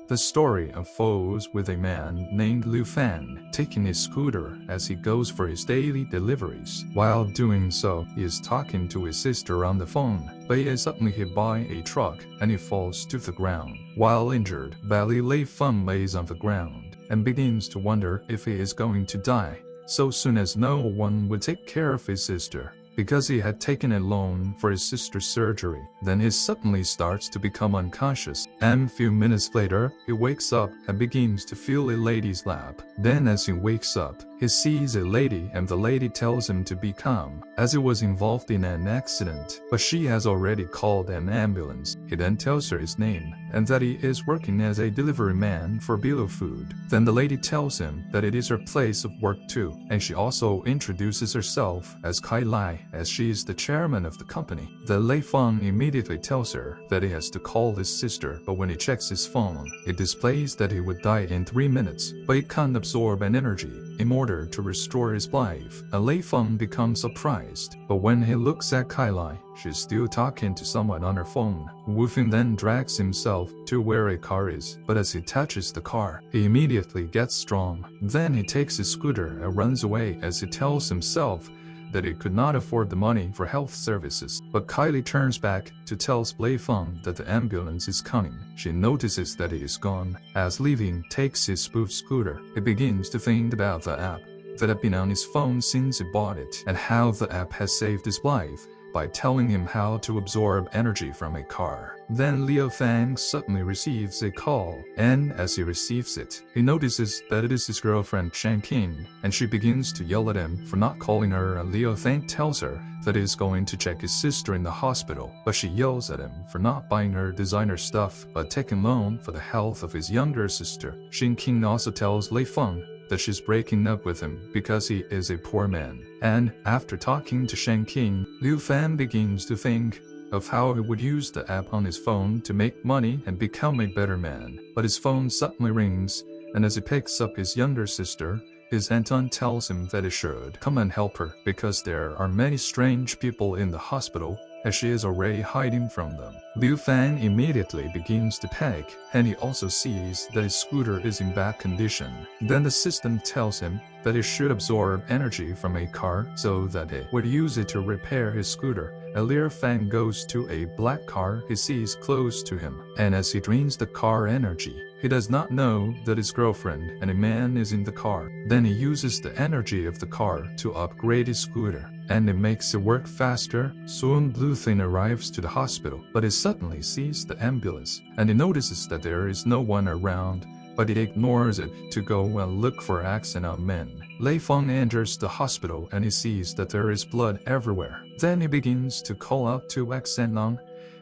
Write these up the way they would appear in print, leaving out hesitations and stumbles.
The story unfolds with a man named Liu Fan taking his scooter as he goes for his daily deliveries. While doing so, he is talking to his sister on the phone, but he is suddenly hit by a truck and he falls to the ground. While injured, badly, Liu Fan lays on the ground and begins to wonder if he is going to die so soon, as no one would take care of his sister, because he had taken a loan for his sister's surgery. Then he suddenly starts to become unconscious, and a few minutes later, he wakes up and begins to feel a lady's lap. Then as he wakes up, he sees a lady and the lady tells him to be calm, as he was involved in an accident, but she has already called an ambulance. He then tells her his name and that he is working as a delivery man for Below Food. Then the lady tells him that it is her place of work too, and she also introduces herself as Kai Lai, as she is the chairman of the company. The Lei Feng immediately tells her that he has to call his sister, but when he checks his phone, it displays that he would die in 3 minutes, but he can't absorb an energy in order to restore his life. Lei Feng becomes surprised, but when he looks at Kai Lai, she's still talking to someone on her phone. Wu Feng then drags himself to where a car is, but as he touches the car, he immediately gets strong. Then he takes his scooter and runs away, as he tells himself that he could not afford the money for health services. But Kylie turns back to tell Lei Feng that the ambulance is coming. She notices that he is gone. As Li Feng takes his spoof scooter, he begins to think about the app that had been on his phone since he bought it, and how the app has saved his life by telling him how to absorb energy from a car. Then Liu Fang suddenly receives a call, and as he receives it, he notices that it is his girlfriend Shan Qing, and she begins to yell at him for not calling her, and Liu Fang tells her that he is going to check his sister in the hospital, but she yells at him for not buying her designer stuff but taking loan for the health of his younger sister. Shan Qing also tells Lei Feng that she's breaking up with him because he is a poor man. And after talking to Shan Qing, Liu Fan begins to think of how he would use the app on his phone to make money and become a better man. But his phone suddenly rings, and as he picks up his younger sister, his Anton tells him that he should come and help her because there are many strange people in the hospital, as she is already hiding from them. Liu Fan immediately begins to panic, and he also sees that his scooter is in bad condition. Then the system tells him that he should absorb energy from a car so that he would use it to repair his scooter. Liu Fan goes to a black car he sees close to him, and as he drains the car energy, he does not know that his girlfriend and a man is in the car. Then he uses the energy of the car to upgrade his scooter, and it makes it work faster. Soon Blue Thing arrives to the hospital, but he suddenly sees the ambulance, and he notices that there is no one around, but he ignores it to go and look for accident men. Lei Feng enters the hospital and he sees that there is blood everywhere. Then he begins to call out to Xenon,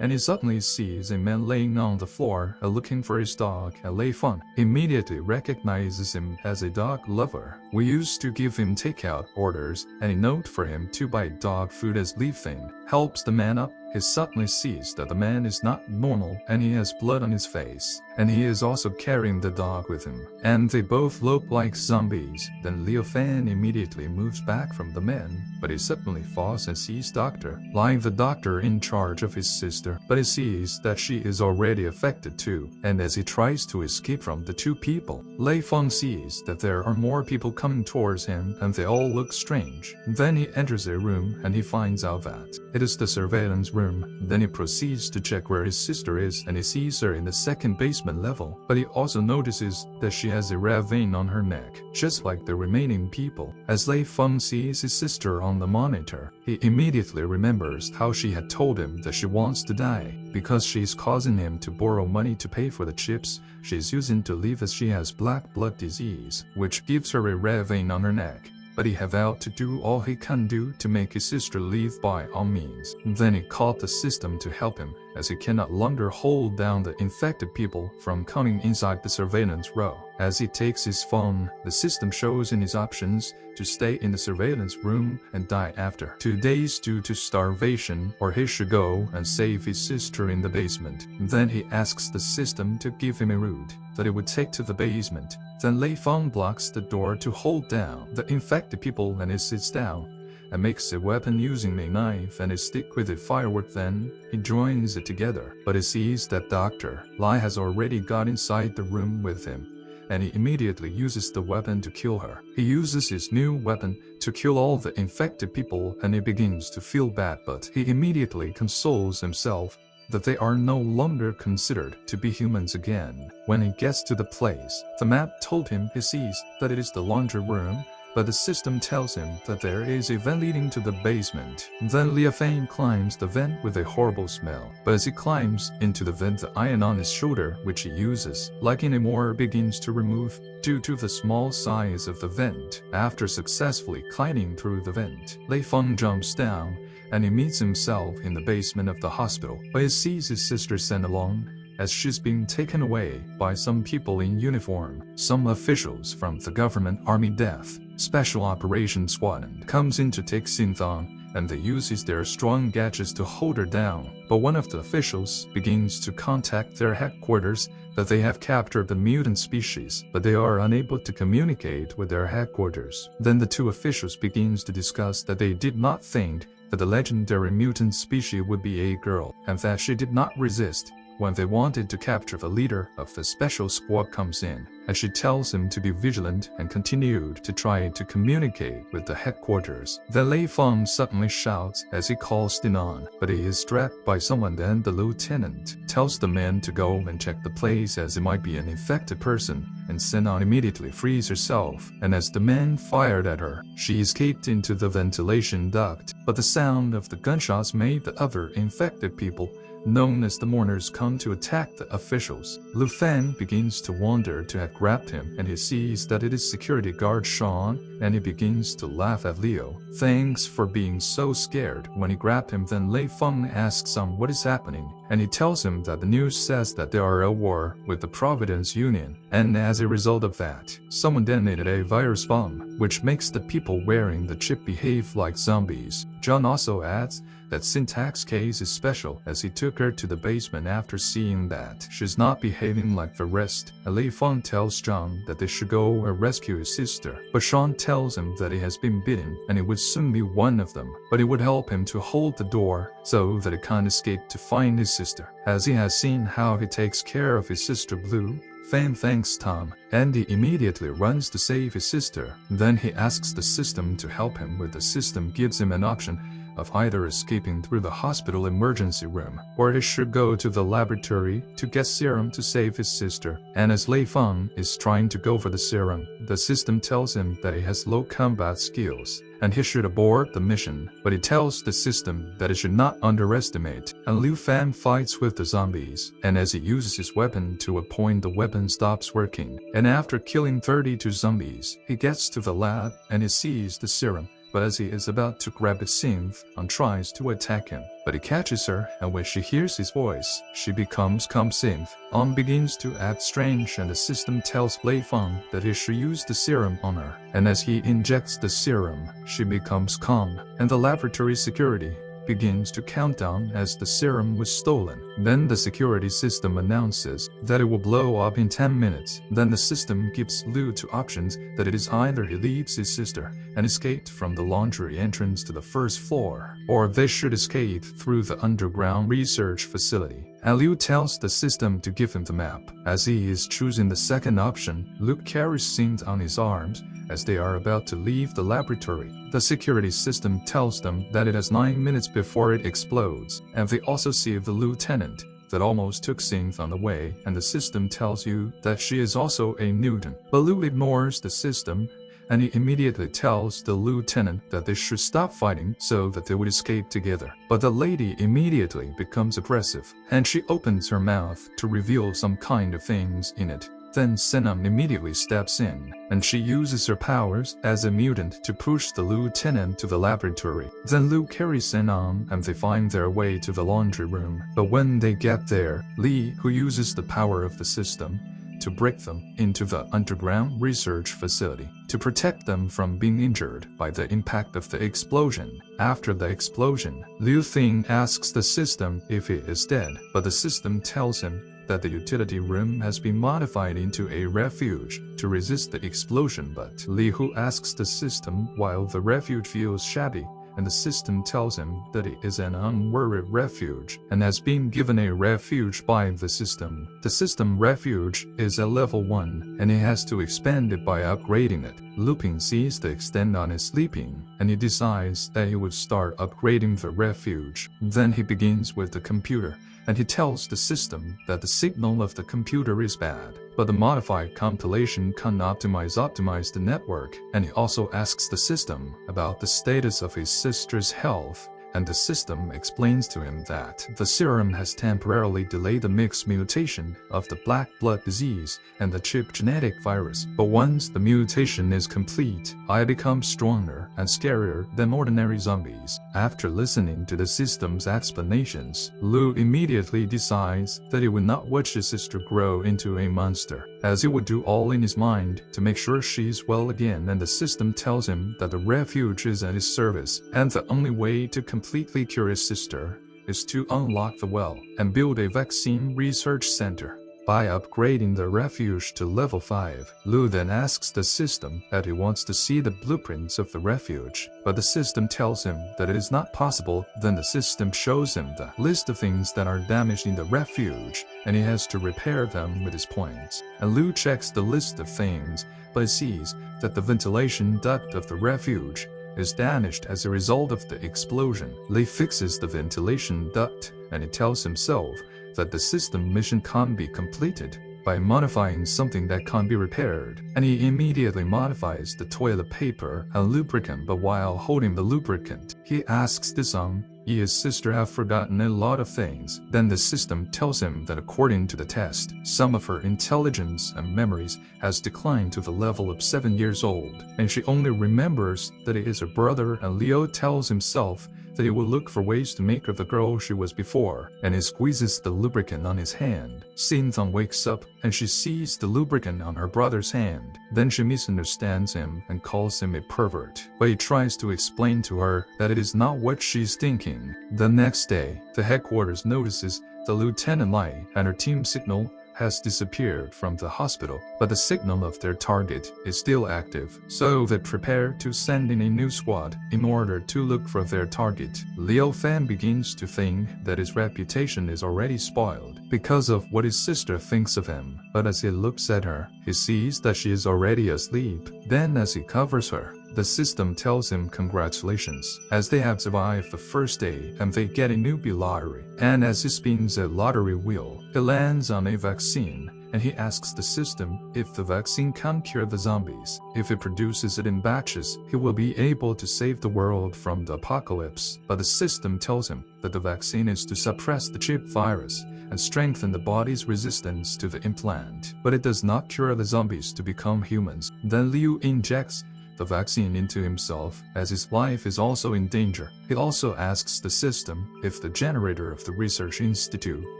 and he suddenly sees a man laying on the floor looking for his dog, and Lei Feng immediately recognizes him as a dog lover. We used to give him takeout orders, and a note for him to buy dog food. As Li Feng helps the man up, he suddenly sees that the man is not normal and he has blood on his face, and he is also carrying the dog with him, and they both look like zombies. Then Liu Fan immediately moves back from the man, but he suddenly falls and sees Doctor, lying the doctor in charge of his sister, but he sees that she is already affected too, and as he tries to escape from the two people, Lei Feng sees that there are more people coming towards him and they all look strange. Then he enters a room and he finds out that it is the surveillance room. Then he proceeds to check where his sister is, and he sees her in the second basement level, but he also notices that she has a red vein on her neck, just like the remaining people. As Lei Feng sees his sister on the monitor, he immediately remembers how she had told him that she wants to die because she's causing him to borrow money to pay for the chips she's using to live, as she has black blood disease, which gives her a red vein on her neck. But he had vowed to do all he can do to make his sister live by all means. Then he called the system to help him, as he cannot longer hold down the infected people from coming inside the surveillance row. As he takes his phone, the system shows him his options to stay in the surveillance room and die after 2 days due to starvation, or he should go and save his sister in the basement. Then he asks the system to give him a route that it would take to the basement. Then Lei Feng blocks the door to hold down the infected people and he sits down. and makes a weapon using a knife and a stick with a firework. Then he joins it together, but he sees that Dr. Lie has already got inside the room with him, and he immediately uses the weapon to kill her. He uses his new weapon to kill all the infected people, and he begins to feel bad, but he immediately consoles himself that they are no longer considered to be humans again. When he gets to the place, the map told him he sees that it is the laundry room, but the system tells him that there is a vent leading to the basement. Then Liu Fang climbs the vent with a horrible smell, but as he climbs into the vent, the iron on his shoulder, which he uses like in a mortar, begins to remove due to the small size of the vent. After successfully climbing through the vent, Liu Fang jumps down and he meets himself in the basement of the hospital, but he sees his sister sent along as she's being taken away by some people in uniform. Some officials from the government army death special operations squadron comes in to take Xinthang, and they uses their strong gadgets to hold her down. But one of the officials begins to contact their headquarters that they have captured the mutant species, but they are unable to communicate with their headquarters. Then the two officials begins to discuss that they did not think that the legendary mutant species would be a girl, and that she did not resist when they wanted to capture the leader of the special squad comes in, and she tells him to be vigilant and continued to try to communicate with the headquarters. Then Lei Feng suddenly shouts as he calls Dinan, but he is trapped by someone. Then the lieutenant tells the men to go and check the place as it might be an infected person, and Senan immediately frees herself, and as the men fired at her, she escaped into the ventilation duct, but the sound of the gunshots made the other infected people known as the mourners come to attack the officials. Lu Fan begins to wonder to have grabbed him, and he sees that it is security guard Sean, and he begins to laugh at Leo. Thanks for being so scared. When he grabbed him, then Lei Feng asks him what is happening, and he tells him that the news says that they are at war with the Providence Union, and as a result of that, someone detonated a virus bomb, which makes the people wearing the chip behave like zombies. John also adds that Syntax case is special, as he took her to the basement after seeing that she's not behaving like the rest. Lei Feng tells John that they should go and rescue his sister, but Sean tells him that he has been bitten and he would soon be one of them, but it would help him to hold the door so that he can't escape to find his sister. As he has seen how he takes care of his sister Blue, Fan thanks Tom, and he immediately runs to save his sister. Then he asks the system to help him, with the system gives him an option of either escaping through the hospital emergency room, or he should go to the laboratory to get serum to save his sister. And as Lei Feng is trying to go for the serum, the system tells him that he has low combat skills, and he should abort the mission, but he tells the system that he should not underestimate. And Liu Fan fights with the zombies, and as he uses his weapon to a point, the weapon stops working, and after killing 32 zombies, he gets to the lab and he sees the serum. But as he is about to grab his synth and tries to attack him, but he catches her, and when she hears his voice, she becomes calm. Synth begins to act strange, and the system tells Lei Feng that he should use the serum on her, and as he injects the serum, she becomes calm, and the laboratory security begins to count down as the serum was stolen. Then the security system announces that it will blow up in 10 minutes. Then the system gives Liu two options, that it is either he leaves his sister and escaped from the laundry entrance to the first floor, or they should escape through the underground research facility. And Liu tells the system to give him the map. As he is choosing the second option, Luke carries Synth on his arms. As they are about to leave the laboratory, the security system tells them that it has 9 minutes before it explodes, and they also see the lieutenant that almost took Synth on the way, and the system tells you that she is also a mutant. But Liu ignores the system, and he immediately tells the lieutenant that they should stop fighting so that they would escape together. But the lady immediately becomes aggressive, and she opens her mouth to reveal some kind of things in it. Then Senam immediately steps in, and she uses her powers as a mutant to push the lieutenant to the laboratory. Then Liu carries Senam, and they find their way to the laundry room. But when they get there, Li, who uses the power of the system to break them into the underground research facility, to protect them from being injured by the impact of the explosion. After the explosion, Liu Thing asks the system if he is dead, but the system tells him that the utility room has been modified into a refuge to resist the explosion. But Li Hu asks the system while the refuge feels shabby, and the system tells him that he is an unworried refuge and has been given a refuge by the system. The system refuge is at level 1 and he has to expand it by upgrading it. Lupin sees the extent on his sleeping and he decides that he would start upgrading the refuge. Then he begins with the computer and he tells the system that the signal of the computer is bad, but the modified compilation can optimize the network, and he also asks the system about the status of his sister's health, and the system explains to him that the serum has temporarily delayed the mixed mutation of the black blood disease and the chip genetic virus, but once the mutation is complete, I become stronger and scarier than ordinary zombies. After listening to the system's explanations, Lu immediately decides that he would not watch his sister grow into a monster, as he would do all in his mind to make sure she's well again, and the system tells him that the refuge is at his service, and the only way to completely cure his sister is to unlock the well and build a vaccine research center. By upgrading the refuge to level 5, Lu then asks the system that he wants to see the blueprints of the refuge, but the system tells him that it is not possible. Then the system shows him the list of things that are damaged in the refuge, and he has to repair them with his points. And Lu checks the list of things, but sees that the ventilation duct of the refuge is damaged as a result of the explosion. Lee fixes the ventilation duct, and he tells himself that the system mission can't be completed by modifying something that can't be repaired, and he immediately modifies the toilet paper and lubricant. But while holding the lubricant, he asks the son if his sister have forgotten a lot of things. Then the system tells him that according to the test, some of her intelligence and memories has declined to the level of 7 years old, and she only remembers that it is her brother. And Leo tells himself that he will look for ways to make her the girl she was before, and he squeezes the lubricant on his hand. Sinthon wakes up and she sees the lubricant on her brother's hand. Then she misunderstands him and calls him a pervert, but he tries to explain to her that it is not what she's thinking. The next day, the headquarters notices the Lieutenant Lai and her team signal has disappeared from the hospital, but the signal of their target is still active, so they prepare to send in a new squad in order to look for their target. Liu Fan begins to think that his reputation is already spoiled because of what his sister thinks of him, but as he looks at her, he sees that she is already asleep. Then as he covers her, the system tells him congratulations, as they have survived the first day and they get a newbie lottery. And as he spins a lottery wheel, it lands on a vaccine, and he asks the system if the vaccine can cure the zombies. If it produces it in batches, he will be able to save the world from the apocalypse. But the system tells him that the vaccine is to suppress the chip virus and strengthen the body's resistance to the implant, but it does not cure the zombies to become humans. Then Liu injects the vaccine into himself, as his life is also in danger. He also asks the system if the generator of the research institute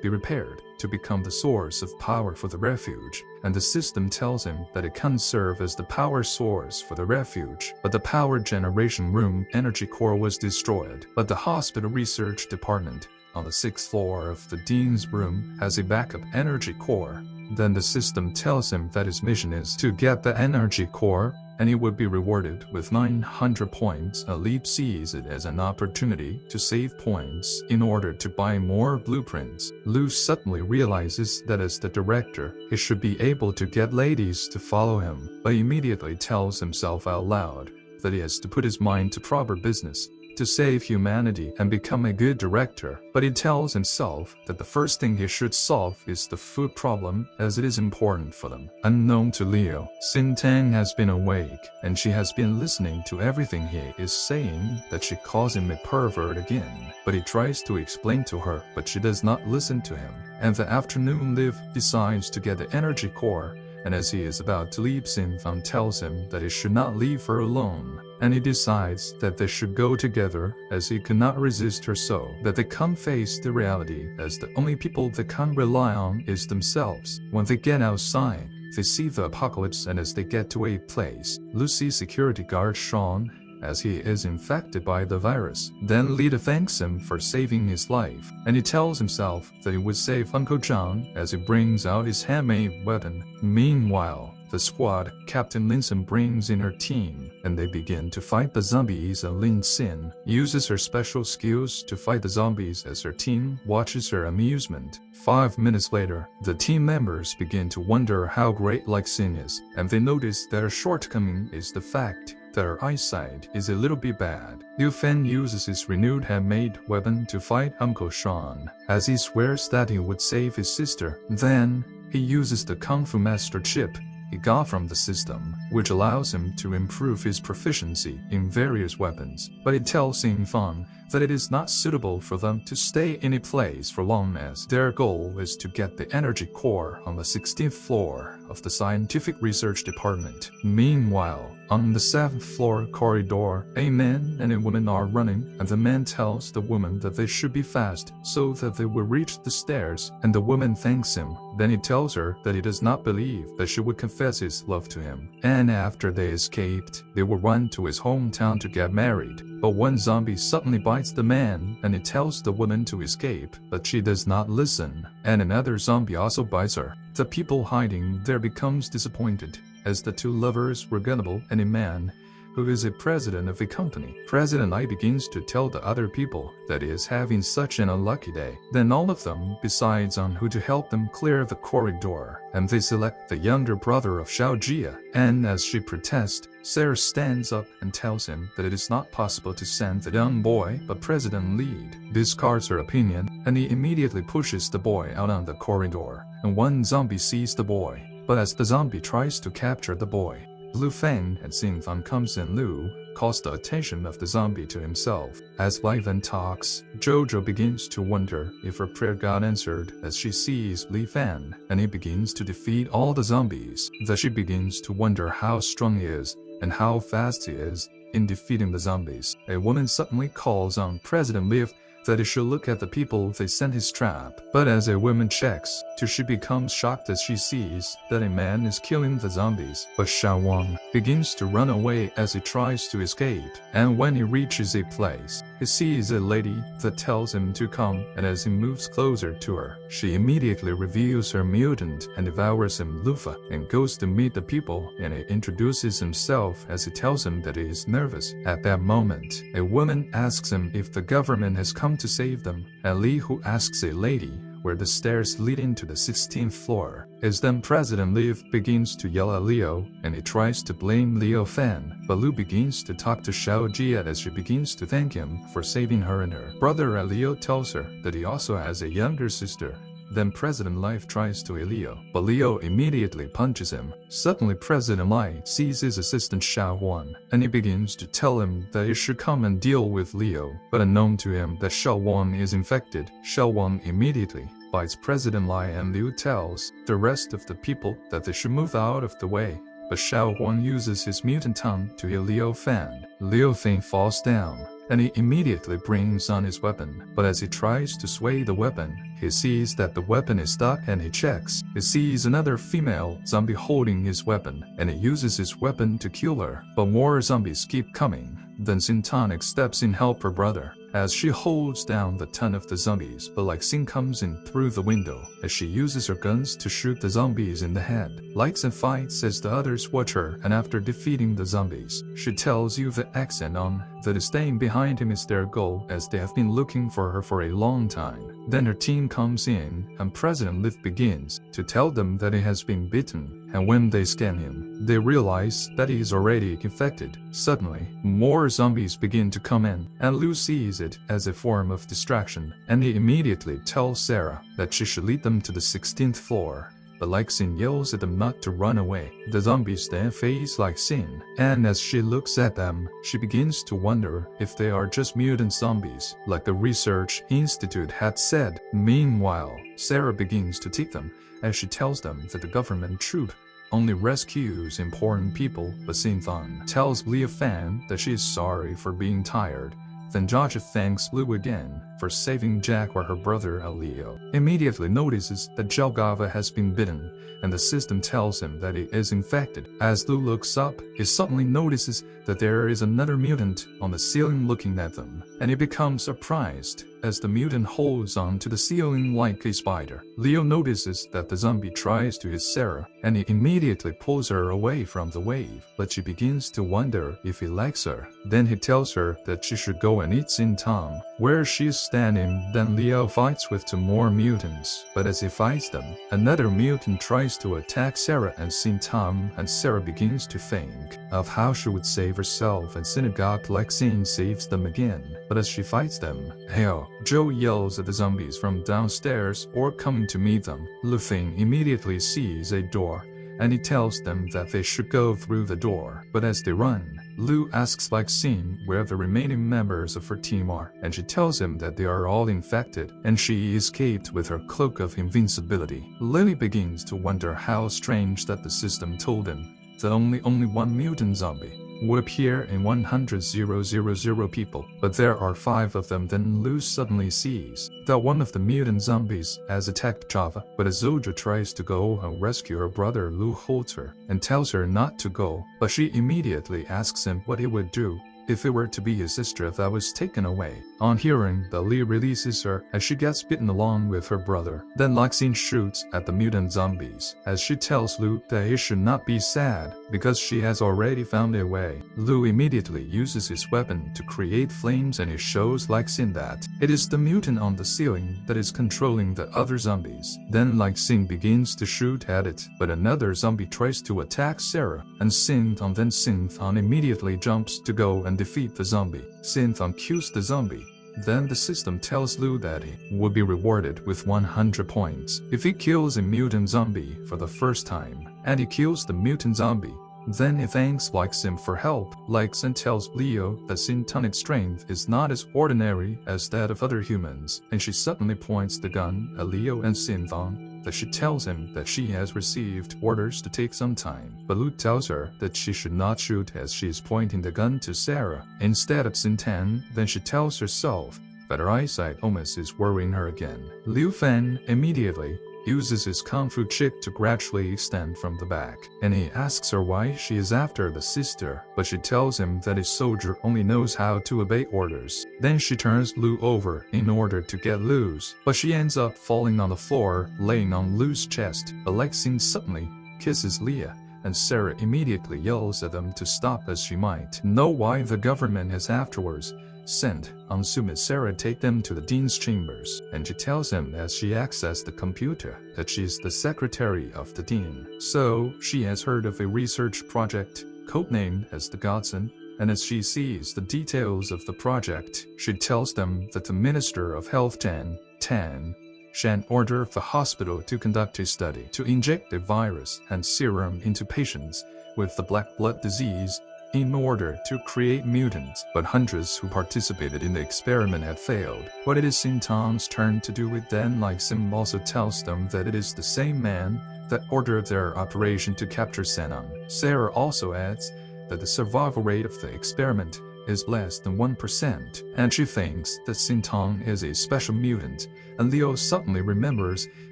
be repaired to become the source of power for the refuge, and the system tells him that it can serve as the power source for the refuge. But the power generation room energy core was destroyed, but the hospital research department on the 6th floor of the dean's room has a backup energy core. Then the system tells him that his mission is to get the energy core, and he would be rewarded with 900 points. Alip sees it as an opportunity to save points in order to buy more blueprints. Lu suddenly realizes that as the director, he should be able to get ladies to follow him, but immediately tells himself out loud that he has to put his mind to proper business to save humanity and become a good director. But he tells himself that the first thing he should solve is the food problem, as it is important for them. Unknown to Leo, Sintang has been awake, and she has been listening to everything he is saying. That she calls him a pervert again, but he tries to explain to her, but she does not listen to him. And the afternoon Liv decides to get the energy core, and as he is about to leave, Sinthang tells him that he should not leave her alone, and he decides that they should go together, as he cannot resist her, so that they can face the reality, as the only people they can rely on is themselves. When they get outside, they see the apocalypse, and as they get to a place, Lucy's security guard Sean, as he is infected by the virus. Then Lita thanks him for saving his life, and he tells himself that he would save Uncle John as he brings out his handmade weapon. Meanwhile, the squad Captain Linson brings in her team, and they begin to fight the zombies, and Lin Sin uses her special skills to fight the zombies as her team watches her amusement. 5 minutes later, the team members begin to wonder how great Lin Sin is, and they notice that her shortcoming is the fact that her eyesight is a little bit bad. Liu Fan uses his renewed handmade weapon to fight Uncle Sean, as he swears that he would save his sister. Then, he uses the Kung Fu Master chip he got from the system, which allows him to improve his proficiency in various weapons. But it tells Xin Fang that it is not suitable for them to stay in a place for long, as their goal is to get the energy core on the 16th floor of the scientific research department. Meanwhile, on the 7th floor corridor, a man and a woman are running, and the man tells the woman that they should be fast so that they will reach the stairs, and the woman thanks him. Then he tells her that he does not believe that she would confess his love to him, and after they escaped, they will run to his hometown to get married. But one zombie suddenly bites the man, and he tells the woman to escape, but she does not listen, and another zombie also bites her. The people hiding there becomes disappointed, as the two lovers were Gunnable and a man who is a president of a company. President Lai begins to tell the other people that he is having such an unlucky day. Then all of them decides on who to help them clear the corridor, and they select the younger brother of Xiao Jia. And as she protests, Sarah stands up and tells him that it is not possible to send the young boy, but President Li discards her opinion, and he immediately pushes the boy out on the corridor, and one zombie sees the boy. But as the zombie tries to capture the boy, Lu Feng and Xin Fang comes in. Lu calls the attention of the zombie to himself. As Lai then talks, Jojo begins to wonder if her prayer got answered as she sees Li Fan, and he begins to defeat all the zombies. Thus she begins to wonder how strong he is and how fast he is in defeating the zombies. A woman suddenly calls on President Liv that he should look at the people they sent his trap. But as a woman checks, she becomes shocked as she sees that a man is killing the zombies. But Xiao Wang begins to run away as he tries to escape, and when he reaches a place, he sees a lady that tells him to come, and as he moves closer to her, she immediately reveals her mutant and devours him. Lufa and goes to meet the people, and he introduces himself as he tells him that he is nervous. At that moment, a woman asks him if the government has come to save them, and Li, who asks a lady where the stairs lead into the 16th floor, as then President Liv begins to yell at Leo, and he tries to blame Liu Fan, but Lu begins to talk to Xiao Jia as she begins to thank him for saving her and her brother. Leo tells her that he also has a younger sister. Then President Lai tries to hit Leo, but Leo immediately punches him. Suddenly President Lai sees his assistant Xiao Wan, and he begins to tell him that he should come and deal with Leo. But unknown to him that Xiao Wan is infected, Xiao Wan immediately bites President Lai, and Liu tells the rest of the people that they should move out of the way. But Xiao Wan uses his mutant tongue to heal Liu Fan. Liu Fan falls down, and he immediately brings on his weapon. But as he tries to sway the weapon, he sees that the weapon is stuck, and he checks. He sees another female zombie holding his weapon, and he uses his weapon to kill her. But more zombies keep coming. Then Sintonic steps in help her brother, as she holds down the ton of the zombies, but like Xin comes in through the window as she uses her guns to shoot the zombies in the head. Likes and fights as the others watch her, and after defeating the zombies, she tells you the accent on that staying behind him is their goal, as they have been looking for her for a long time. Then her team comes in, and President Liv begins to tell them that he has been bitten, and when they scan him, they realize that he is already infected. Suddenly, more zombies begin to come in, and Liu sees it as a form of distraction, and he immediately tells Sarah that she should lead them to the 16th floor. But Like Sin yells at them not to run away. The zombies then face Like Sin, and as she looks at them, she begins to wonder if they are just mutant zombies, like the research institute had said. Meanwhile, Sarah begins to teach them, as she tells them that the government troop only rescues important people. But Xin Fang tells Liu Fan that she is sorry for being tired. Then Joja thanks Liu again, for saving Jack or her brother Leo. Immediately notices that Jelgava has been bitten, and the system tells him that he is infected. As Lu looks up, he suddenly notices that there is another mutant on the ceiling looking at them, and he becomes surprised as the mutant holds on to the ceiling like a spider. Leo notices that the zombie tries to hit Sarah, and he immediately pulls her away from the wave, but she begins to wonder if he likes her. Then he tells her that she should go and eat Sin Tom. Where she is standing, then Leo fights with 2 more mutants, but as he fights them, another mutant tries to attack Sarah and Sin Tom, and Sarah begins to think of how she would save herself, and Synagogue like Sin saves them again. But as she fights them, hell, Joe yells at the zombies from downstairs or coming to meet them. Lufeng immediately sees a door, and he tells them that they should go through the door. But as they run, Lu asks Xin where the remaining members of her team are, and she tells him that they are all infected, and she escaped with her cloak of invincibility. Lily begins to wonder how strange that the system told him that only 1 mutant zombie would appear in 100,000 people, but there are 5 of them. Then Lu suddenly sees that one of the mutant zombies has attacked Java, but as Zoja tries to go and rescue her brother, Lu holds her and tells her not to go, but she immediately asks him what he would do if it were to be his sister that was taken away. On hearing that, Lee releases her as she gets bitten along with her brother. Then Xin shoots at the mutant zombies as she tells Lu that he should not be sad because she has already found a way. Lu immediately uses his weapon to create flames, and he shows Xin that it is the mutant on the ceiling that is controlling the other zombies. Then Xin begins to shoot at it, but another zombie tries to attack Sarah, and Synthon immediately jumps to go and defeat the zombie. Synthon kills the zombie. Then the system tells Lu that he would be rewarded with 100 points if he kills a mutant zombie for the first time, and he kills the mutant zombie. Then he thanks Xin for help. Xin tells Leo that Synthon's strength is not as ordinary as that of other humans, and she suddenly points the gun at Leo and Synthon. That she tells him that she has received orders to take some time, but Lu tells her that she should not shoot as she is pointing the gun to Sarah instead of Syntan. Then she tells herself that her eyesight almost is worrying her again. Liu Fan immediately uses his kung fu chick to gradually extend from the back, and he asks her why she is after the sister, but she tells him that a soldier only knows how to obey orders. Then she turns Lu over in order to get loose, but she ends up falling on the floor, laying on Lu's chest. Alexine suddenly kisses Leah, and Sarah immediately yells at them to stop, as she might know why the government has afterwards sent Sumit Sarah take them to the dean's chambers, and she tells him as she accessed the computer that she is the secretary of the dean. So she has heard of a research project codenamed as the Godson, and as she sees the details of the project, she tells them that the Minister of Health Tan Shan ordered the hospital to conduct a study to inject a virus and serum into patients with the black blood disease in order to create mutants, but hundreds who participated in the experiment had failed. But it is Syntan's turn to do it. Then Sim also tells them that it is the same man that ordered their operation to capture Senon. Sarah also adds that the survival rate of the experiment is less than 1%, and she thinks that Syntan is a special mutant, and Leo suddenly remembers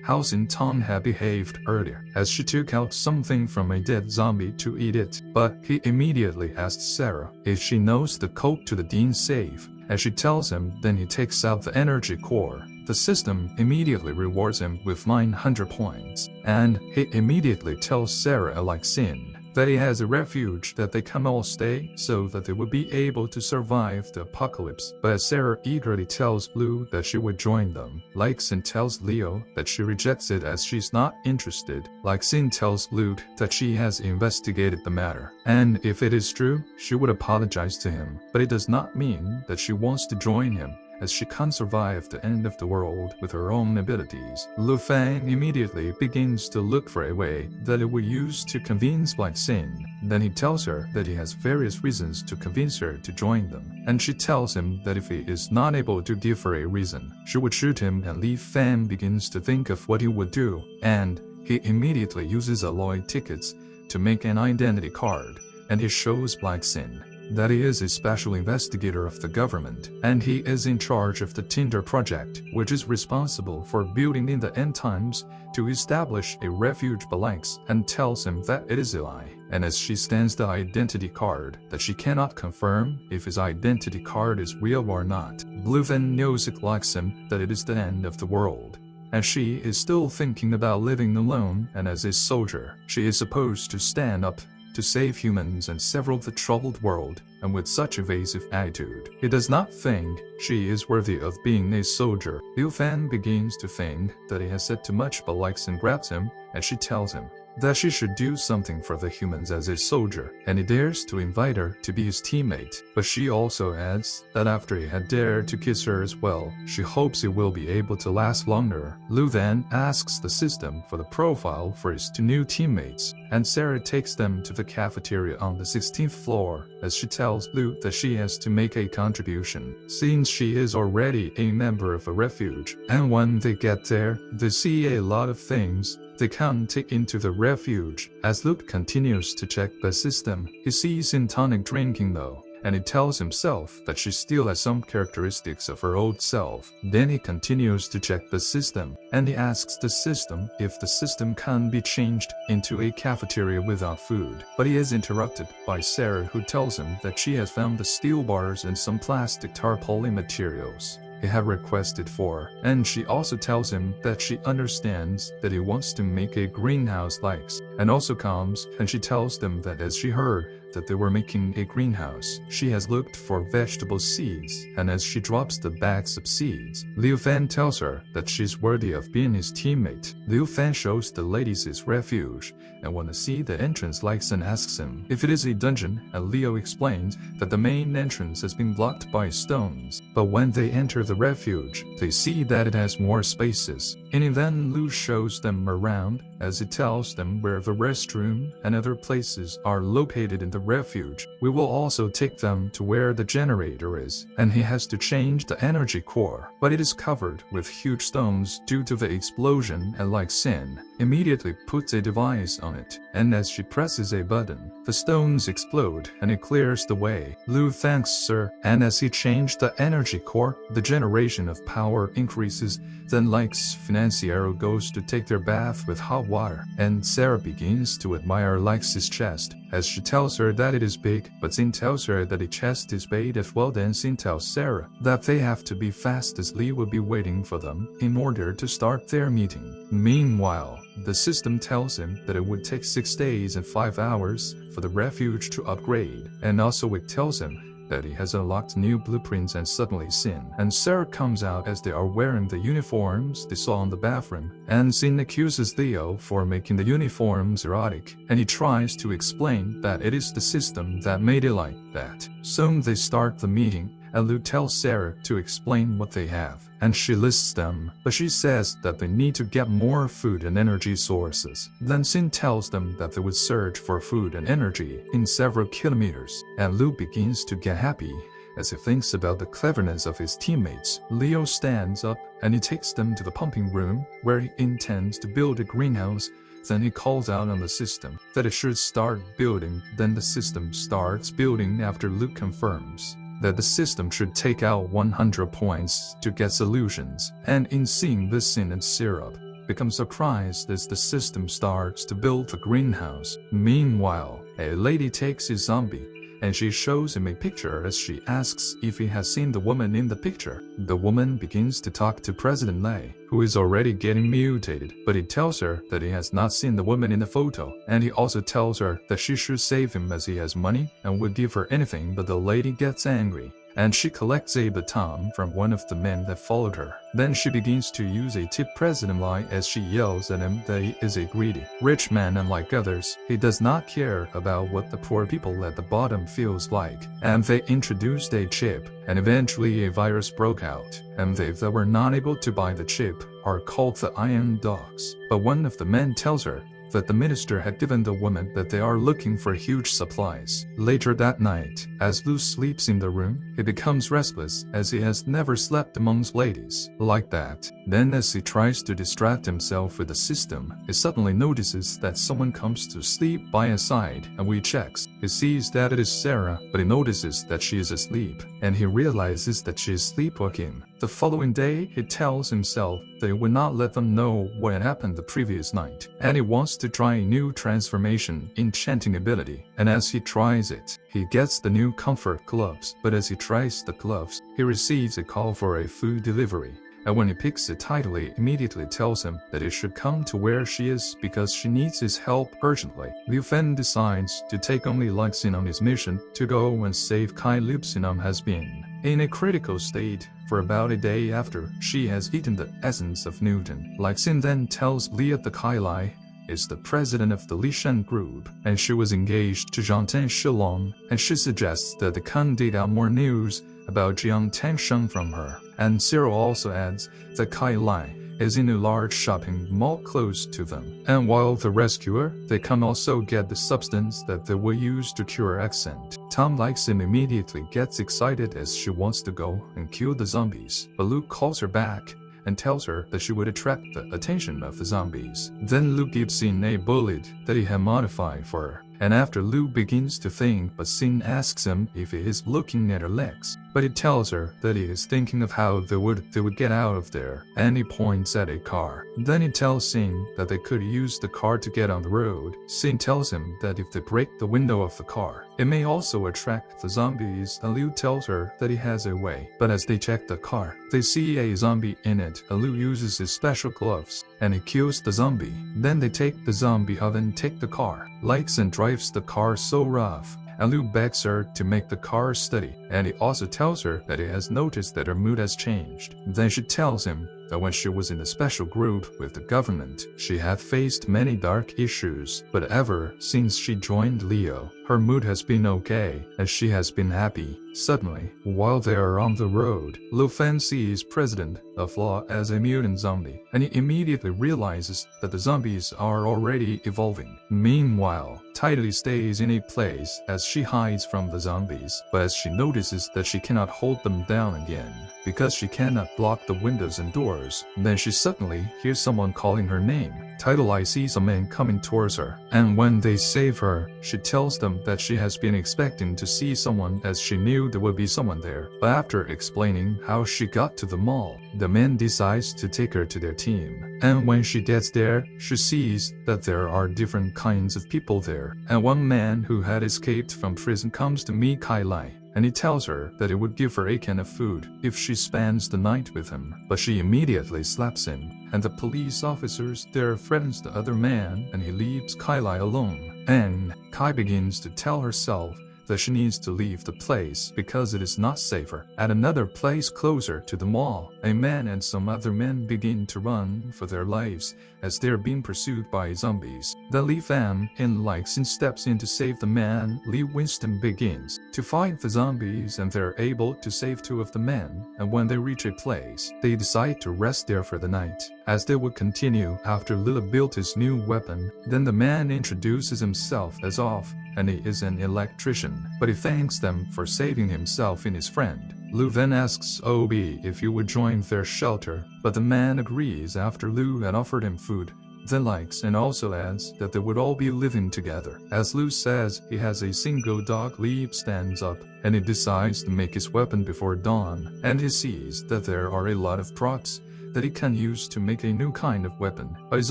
how Syntan had behaved earlier, as she took out something from a dead zombie to eat it. But he immediately asks Sarah if she knows the code to the dean's safe. As she tells him, then he takes out the energy core. The system immediately rewards him with 900 points, and he immediately tells Sarah Sin that he has a refuge that they can all stay so that they would be able to survive the apocalypse. But Sarah eagerly tells Blue that she would join them. Sin tells Leo that she rejects it as she's not interested. Sin tells Blue that she has investigated the matter, and if it is true, she would apologize to him. But it does not mean that she wants to join him, as she can't survive the end of the world with her own abilities. Lu Fang immediately begins to look for a way that it will use to convince Xin. Then he tells her that he has various reasons to convince her to join them, and she tells him that if he is not able to give her a reason, she would shoot him. And Li Fan begins to think of what he would do, and he immediately uses alloy tickets to make an identity card, and he shows Xin that he is a special investigator of the government, and he is in charge of the Tinder project, which is responsible for building in the end times to establish a refuge. Blanks and tells him that it is a lie, and as she stands the identity card, that she cannot confirm if his identity card is real or not. Blue then knows it likes him, that it is the end of the world, and she is still thinking about living alone, and as a soldier, she is supposed to stand up to save humans and several the troubled world, and with such evasive attitude, he does not think she is worthy of being a soldier. Liu Fan begins to think that he has said too much, but likes and grabs him, and she tells him that she should do something for the humans as a soldier, and he dares to invite her to be his teammate. But she also adds that after he had dared to kiss her as well, she hopes he will be able to last longer. Lu then asks the system for the profile for his two new teammates, and Sarah takes them to the cafeteria on the 16th floor, as she tells Lu that she has to make a contribution, since she is already a member of a refuge. And when they get there, they see a lot of things they can't take into the refuge. As Luke continues to check the system, he sees in tonic drinking though, and he tells himself that she still has some characteristics of her old self. Then he continues to check the system, and he asks the system if the system can be changed into a cafeteria without food. But he is interrupted by Sarah, who tells him that she has found the steel bars and some plastic tarpaulin materials he had requested for, and she also tells him that she understands that he wants to make a greenhouse likes, and also comes and she tells them that as she heard that they were making a greenhouse, she has looked for vegetable seeds, and as she drops the bags of seeds, Liu Fan tells her that she's worthy of being his teammate. Liu Fan shows the ladies his refuge, and when they see the entrance likes and asks him if it is a dungeon, and Leo explains that the main entrance has been blocked by stones, but when they enter the refuge, they see that it has more spaces. And then Lu shows them around, as he tells them where the restroom and other places are located in the refuge. We will also take them to where the generator is, and he has to change the energy core, but it is covered with huge stones due to the explosion, and like Sin immediately puts a device on it, and as she presses a button, the stones explode and it clears the way. Lu thanks Sir, and as he changed the energy core, the generation of power increases. Then Like's financiero goes to take their bath with hot water, and Sarah begins to admire Like's chest, as she tells her that it is big, but Sin tells her that the chest is big as well. Then Sin tells Sarah that they have to be fast, as Lee will be waiting for them in order to start their meeting. Meanwhile, the system tells him that it would take 6 days and 5 hours for the refuge to upgrade, and also it tells him that he has unlocked new blueprints. And suddenly Sin and Sarah comes out as they are wearing the uniforms they saw in the bathroom, and Sin accuses Leo for making the uniforms erotic, and he tries to explain that it is the system that made it like that. Soon they start the meeting, and Lu tells Sarah to explain what they have, and she lists them, but she says that they need to get more food and energy sources. Then Sin tells them that they would search for food and energy in several kilometers, and Lu begins to get happy as he thinks about the cleverness of his teammates. Leo stands up and he takes them to the pumping room, where he intends to build a greenhouse. Then he calls out on the system that it should start building. Then the system starts building after Luke confirms that the system should take out 100 points to get solutions, and in seeing this, Sin and Syrup become surprised as the system starts to build the greenhouse. Meanwhile, a lady takes his zombie, and she shows him a picture as she asks if he has seen the woman in the picture. The woman begins to talk to President Lei, who is already getting mutated, but he tells her that he has not seen the woman in the photo, and he also tells her that she should save him as he has money and would give her anything. But the lady gets angry, and she collects a baton from one of the men that followed her. Then she begins to use a tip President Lai, as she yells at him that he is a greedy rich man, and like others, he does not care about what the poor people at the bottom feels like. And they introduced a chip, and eventually a virus broke out, and they that were not able to buy the chip are called the Iron Dogs. But one of the men tells her that the minister had given the woman that they are looking for huge supplies. Later that night, as Lu sleeps in the room, he becomes restless as he has never slept amongst ladies like that. Then as he tries to distract himself with the system, he suddenly notices that someone comes to sleep by his side, and when he checks, he sees that it is Sarah, but he notices that she is asleep, and he realizes that she is sleepwalking. The following day, he tells himself that he would not let them know what had happened the previous night, and he wants to try a new transformation enchanting ability. And as he tries it, he gets the new comfort gloves, but as he tries the gloves, he receives a call for a food delivery. And when he picks it tightly, immediately tells him that he should come to where she is because she needs his help urgently. Liu Fen decides to take only Lixin on his mission to go and save Kai. Lipsinum has been in a critical state for about a day after she has eaten the essence of Newton. Lixin then tells Li the Kai Lai is the president of the Lishan group, and she was engaged to Jiangtan Shilong, and she suggests that they can dig out more news about Jiang Tansheng from her. And Cyril also adds that Kai Lai is in a large shopping mall close to them. And while the rescuer, they can also get the substance that they will use to cure accent. Tom likes him immediately gets excited as she wants to go and kill the zombies, but Luke calls her back and tells her that she would attract the attention of the zombies. Then Luke gives Sin a bullet that he had modified for her. And after Lu begins to think, but Sin asks him if he is looking at her legs. But he tells her that he is thinking of how they would get out of there, and he points at a car. Then he tells Sin that they could use the car to get on the road. Sin tells him that if they break the window of the car, it may also attract the zombies, and Liu tells her that he has a way. But as they check the car, they see a zombie in it, and Liu uses his special gloves, and he kills the zombie. Then they take the zombie out and take the car. Lixin drives the car so rough, and Liu begs her to make the car steady, and he also tells her that he has noticed that her mood has changed. Then she tells him that when she was in a special group with the government, she had faced many dark issues, but ever since she joined Leo, her mood has been okay, and she has been happy. Suddenly, while they are on the road, Lu Fen sees President of Law as a mutant zombie, and he immediately realizes that the zombies are already evolving. Meanwhile, Tidally stays in a place as she hides from the zombies, but as she notices that she cannot hold them down again, because she cannot block the windows and doors, then she suddenly hears someone calling her name. Tidally sees a man coming towards her, and when they save her, she tells them that she has been expecting to see someone as she knew there would be someone there. But after explaining how she got to the mall, the man decides to take her to their team. And when she gets there, she sees that there are different kinds of people there. And one man who had escaped from prison comes to meet Kai Lai, and he tells her that he would give her a can of food if she spends the night with him. But she immediately slaps him, and the police officers there threatens the other man, and he leaves Kai Lai alone. And Kai begins to tell herself that she needs to leave the place because it is not safer. At another place closer to the mall, a man and some other men begin to run for their lives as they are being pursued by zombies. Then Li Fan in Lixin steps in to save the man. Li Winston begins to fight the zombies, and they're able to save two of the men, and when they reach a place, they decide to rest there for the night. As they would continue after Lila built his new weapon, then the man introduces himself as Off, and he is an electrician, but he thanks them for saving himself and his friend. Lu then asks Obi if he would join their shelter, but the man agrees after Lu had offered him food, then likes and also adds that they would all be living together. As Lu says he has a single dog, Li stands up, and he decides to make his weapon before dawn, and he sees that there are a lot of props that he can use to make a new kind of weapon. His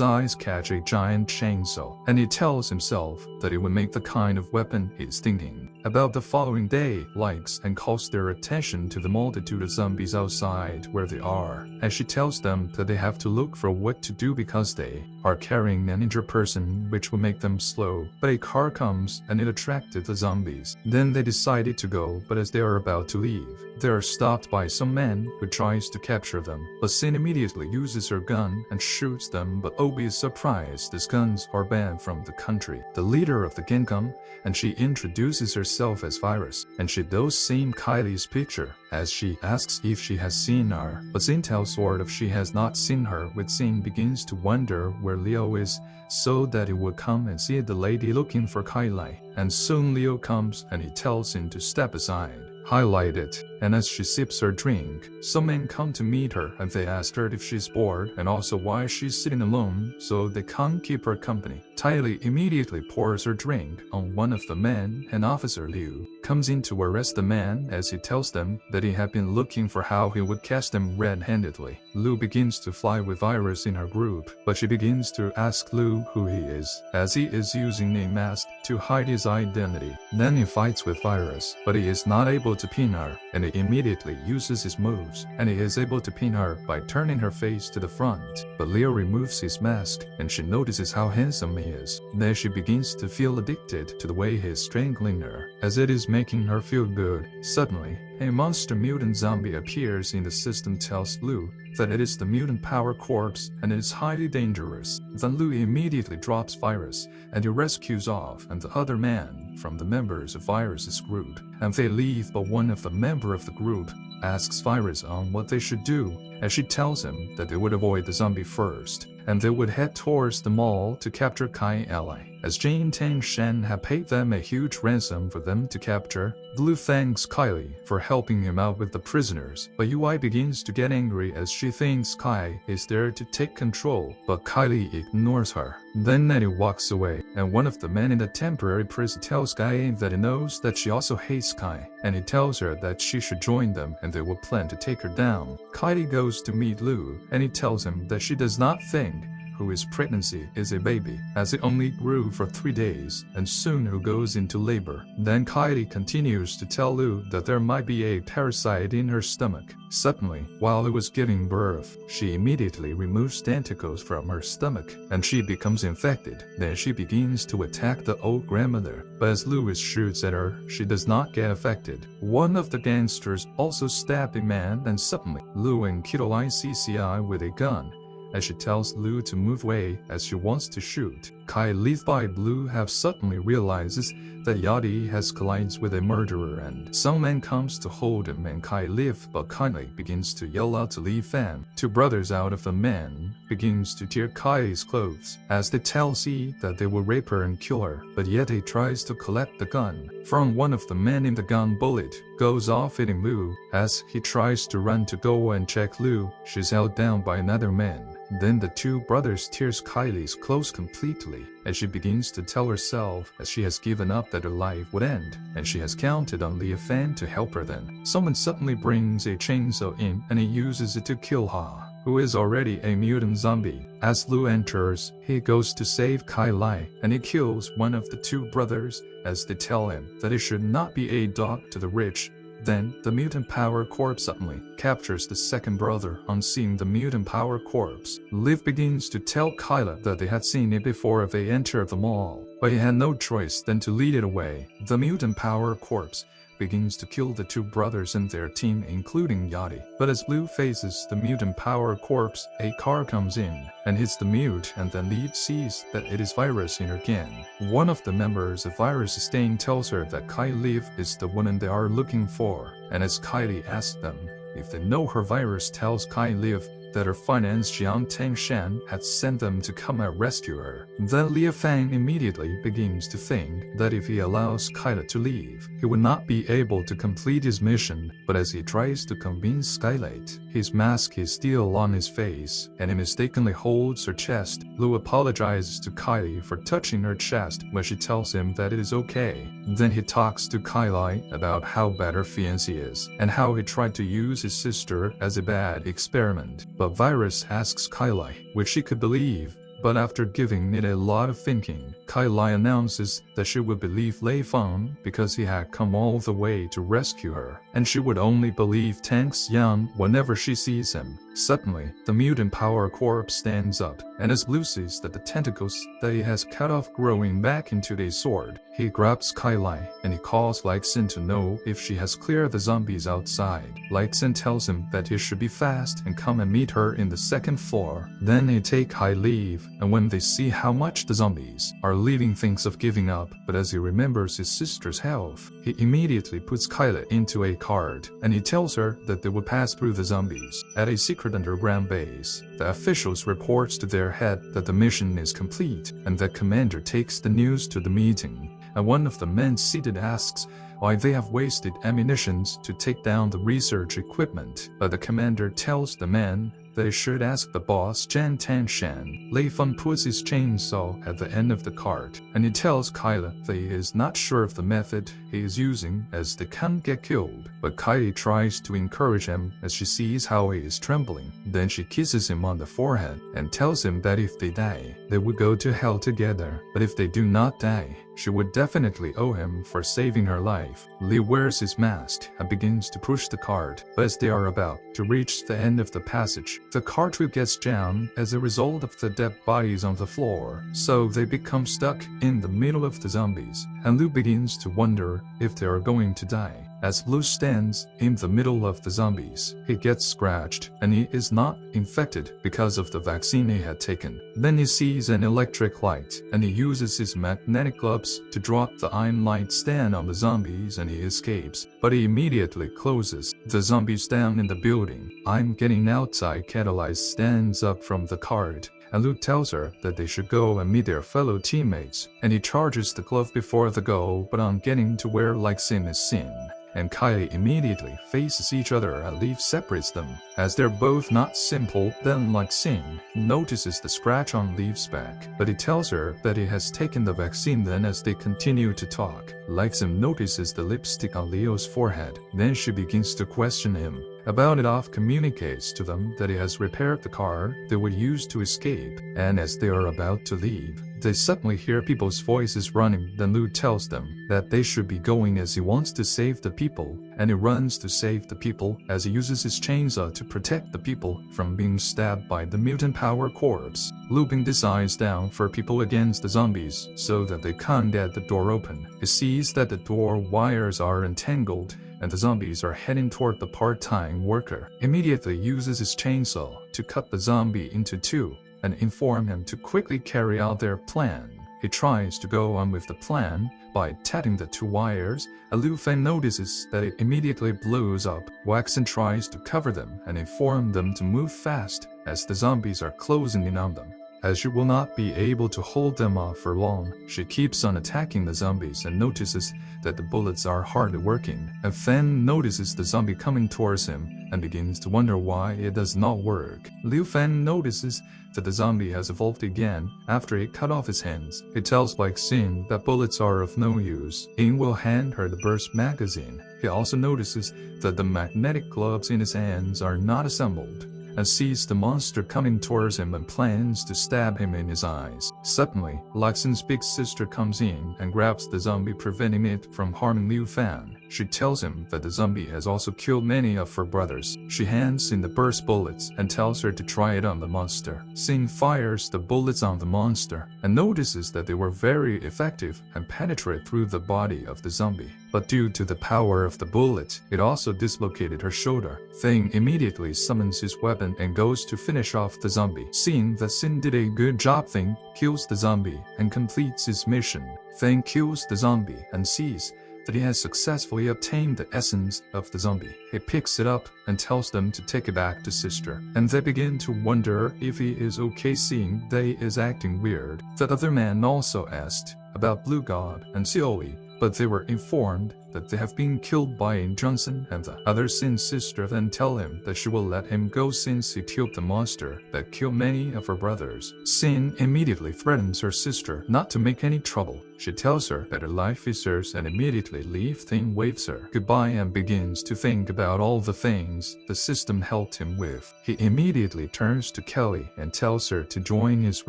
eyes catch a giant chainsaw, and he tells himself that he will make the kind of weapon he's thinking about. The following day, likes and calls their attention to the multitude of zombies outside where they are, and she tells them that they have to look for what to do because they are carrying an injured person which will make them slow. But a car comes and it attracted the zombies. Then they decided to go, but as they are about to leave, they are stopped by some man who tries to capture them. But Sin immediately uses her gun and shoots them, but Obi is surprised as guns are banned from the country. The leader of the Genkan, and she introduces herself herself as Virus, and she does see Kylie's picture, as she asks if she has seen her, but Xin tells sort of she has not seen her, with Xin begins to wonder where Leo is, so that he would come and see the lady looking for Kylie, and soon Leo comes and he tells him to step aside. Highlighted, and as she sips her drink, some men come to meet her and they ask her if she's bored and also why she's sitting alone, so they can't keep her company. Tylee immediately pours her drink on one of the men, and Officer Liu comes in to arrest the man as he tells them that he had been looking for how he would catch them red-handedly. Liu begins to fly with Virus in her group, but she begins to ask Liu who he is, as he is using a mask to hide his identity. Then he fights with Virus, but he is not able to pin her, and he immediately uses his moves, and he is able to pin her by turning her face to the front. But Leo removes his mask, and she notices how handsome he is. Then she begins to feel addicted to the way he is strangling her, as it is making her feel good. Suddenly, a monster mutant zombie appears in the system, tells Liu that it is the mutant power corpse and it is highly dangerous. Then Liu immediately drops Virus and he rescues off and the other man from the members of Virus's group, and they leave, but one of the members of the group asks Virus on what they should do, as she tells him that they would avoid the zombie first, and they would head towards the mall to capture Kai Ally, as Jane Tang Shen had paid them a huge ransom for them to capture. Blue thanks Kylie for helping him out with the prisoners, but Yui begins to get angry as she thinks Kai is there to take control, but Kylie ignores her. Then Nettie walks away, and one of the men in the temporary prison tells Kai that he knows that she also hates Kai, and he tells her that she should join them and they will plan to take her down. Kylie goes to meet Liu, and he tells him that she does not think whose pregnancy is a baby, as it only grew for 3 days, and soon who goes into labor. Then Kylie continues to tell Liu that there might be a parasite in her stomach. Suddenly, while it was giving birth, she immediately removes tentacles from her stomach, and she becomes infected. Then she begins to attack the old grandmother, but as Lewis shoots at her, she does not get affected. One of the gangsters also stabbed a man, and suddenly, Liu and Kiddo ICCI with a gun, as she tells Liu to move away as she wants to shoot. Kai leave by Blue have suddenly realizes that Yadi has collides with a murderer, and some man comes to hold him, and Kai live, but Kylie begins to yell out to Li Fan. Two brothers out of the men begins to tear Kylie's clothes, as they tell Z that they will rape her and kill her, but yet he tries to collect the gun from one of the men in the gun. Bullet goes off hitting Liu. As he tries to run to go and check Liu, she's held down by another man. Then the two brothers tears Kylie's clothes completely, as she begins to tell herself that she has given up, that her life would end, and she has counted on Li Fan to help her. Then someone suddenly brings a chainsaw in, and he uses it to kill Ha, who is already a mutant zombie. As Liu enters, he goes to save Kylie, and he kills one of the two brothers, as they tell him that he should not be a dog to the rich. Then, the mutant power corpse suddenly captures the second brother. On seeing the mutant power corpse, Liv begins to tell Kyla that they had seen it before they entered the mall, but he had no choice than to lead it away. The mutant power corpse begins to kill the two brothers and their team, including Yadi. But as Blue faces the mutant power corpse, a car comes in and hits the mute, and then Liv sees that it is Virus in her gang. One of the members of Virus' gang tells her that Kylie is the woman they are looking for, and as Kylie asks them if they know her, Virus tells Kylie that her finance Jiang Tangshan had sent them to come and rescue her. Then Li Fang immediately begins to think that if he allows Kyla to leave, he would not be able to complete his mission, but as he tries to convince Skylight, his mask is still on his face, and he mistakenly holds her chest. Lu apologizes to Kylie for touching her chest when she tells him that it is okay. Then he talks to Kylie about how bad her fiancé is, and how he tried to use his sister as a bad experiment. But Virus asks Kylie which she could believe, but after giving it a lot of thinking, Kylie announces that she would believe Lei Feng because he had come all the way to rescue her, and she would only believe Tang Xiang whenever she sees him. Suddenly, the mutant power corpse stands up, and as Blue sees that the tentacles that he has cut off growing back into a sword, he grabs Kailai and he calls Leixin to know if she has cleared the zombies outside. Leixin tells him that he should be fast and come and meet her in the second floor. Then they take high leave, and when they see how much the zombies are leaving, thinks of giving up, but as he remembers his sister's health, he immediately puts Kailai into a cart, and he tells her that they will pass through the zombies at a secret underground base. The officials report to their head that the mission is complete, and the commander takes the news to the meeting, and one of the men seated asks why they have wasted ammunitions to take down the research equipment, but the commander tells the men they should ask the boss Jan Tanshan. Lei Feng puts his chainsaw at the end of the cart, and he tells Kyla that he is not sure of the method he is using as they can't get killed. But Kylie tries to encourage him as she sees how he is trembling. Then she kisses him on the forehead and tells him that if they die, they will go to hell together. But if they do not die, she would definitely owe him for saving her life. Lee wears his mask and begins to push the cart, but as they are about to reach the end of the passage, the cart wheel gets jammed as a result of the dead bodies on the floor, so they become stuck in the middle of the zombies, and Lou begins to wonder if they are going to die. As Blue stands in the middle of the zombies, he gets scratched, and he is not infected because of the vaccine he had taken. Then he sees an electric light, and he uses his magnetic gloves to drop the iron light stand on the zombies, and he escapes. But he immediately closes the zombies down in the building. "I'm getting outside," Catalyze stands up from the cart, and Luke tells her that they should go and meet their fellow teammates, and he charges the glove before the go, but on getting to where Leixin is seen, and Kai immediately faces each other and leave separates them. As they're both not simple, then Leixin notices the scratch on Leaf's back, but he tells her that he has taken the vaccine. Then as they continue to talk, Leixin notices the lipstick on Leo's forehead. Then she begins to question him about it. Off communicates to them that he has repaired the car they would use to escape, and as they are about to leave, they suddenly hear people's voices running. Then Lu tells them that they should be going as he wants to save the people, and he runs to save the people as he uses his chainsaw to protect the people from being stabbed by the mutant power corpse. Looping his eyes down for people against the zombies so that they can't get the door open. He sees that the door wires are entangled and the zombies are heading toward the part-time worker. Immediately uses his chainsaw to cut the zombie into two and inform him to quickly carry out their plan. He tries to go on with the plan by tatting the two wires. Lu Fen notices that it immediately blows up. Waxen tries to cover them and inform them to move fast as the zombies are closing in on them. As she will not be able to hold them off for long, she keeps on attacking the zombies and notices that the bullets are hardly working. And Fen notices the zombie coming towards him and begins to wonder why it does not work. Liu Fen notices that the zombie has evolved again after he cut off his hands. He tells Xin that bullets are of no use. Ying will hand her the burst magazine. He also notices that the magnetic gloves in his hands are not assembled, and sees the monster coming towards him and plans to stab him in his eyes. Suddenly, Lexin's big sister comes in and grabs the zombie, preventing it from harming Liu Fan. She tells him that the zombie has also killed many of her brothers. She hands in the burst bullets and tells her to try it on the monster. Xin fires the bullets on the monster and notices that they were very effective and penetrate through the body of the zombie. But due to the power of the bullet, it also dislocated her shoulder. Thing immediately summons his weapon and goes to finish off the zombie. Seeing that Xin did a good job, Thing kills the zombie and completes his mission. Thing kills the zombie and sees that he has successfully obtained the essence of the zombie. He picks it up and tells them to take it back to sister, and they begin to wonder if he is okay, seeing they is acting weird. The other man also asked about Blue God and Seoli, but they were informed that they have been killed by In Johnson, and the other Sin's sister then tell him that she will let him go since he killed the monster that killed many of her brothers. Sin immediately threatens her sister not to make any trouble. She tells her that her life is hers and immediately leave. Thing waves her goodbye and begins to think about all the things the system helped him with. He immediately turns to Kelly and tells her to join his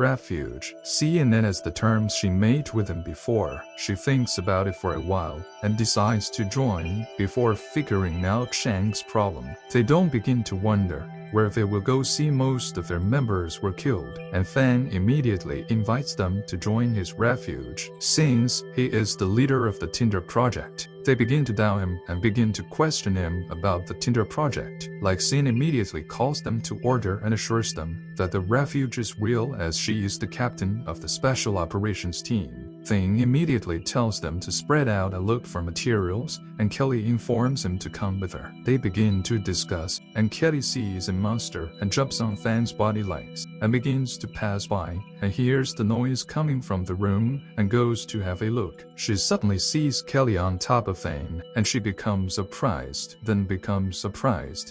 refuge. Seeing it as the terms she made with him before, she thinks about it for a while and decides to join before figuring out Shang's problem. They don't begin to wonder where they will go see most of their members were killed, and Fan immediately invites them to join his refuge. Since he is the leader of the Tinder project, they begin to doubt him and begin to question him about the Tinder project. Like Sin immediately calls them to order and assures them that the refuge is real, as she is the captain of the special operations team. Thing immediately tells them to spread out and look for materials, and Kelly informs him to come with her. They begin to discuss, and Kelly sees a monster and jumps on Fan's body legs and begins to pass by, and hears the noise coming from the room and goes to have a look. She suddenly sees Kelly on top of Fan, and she becomes surprised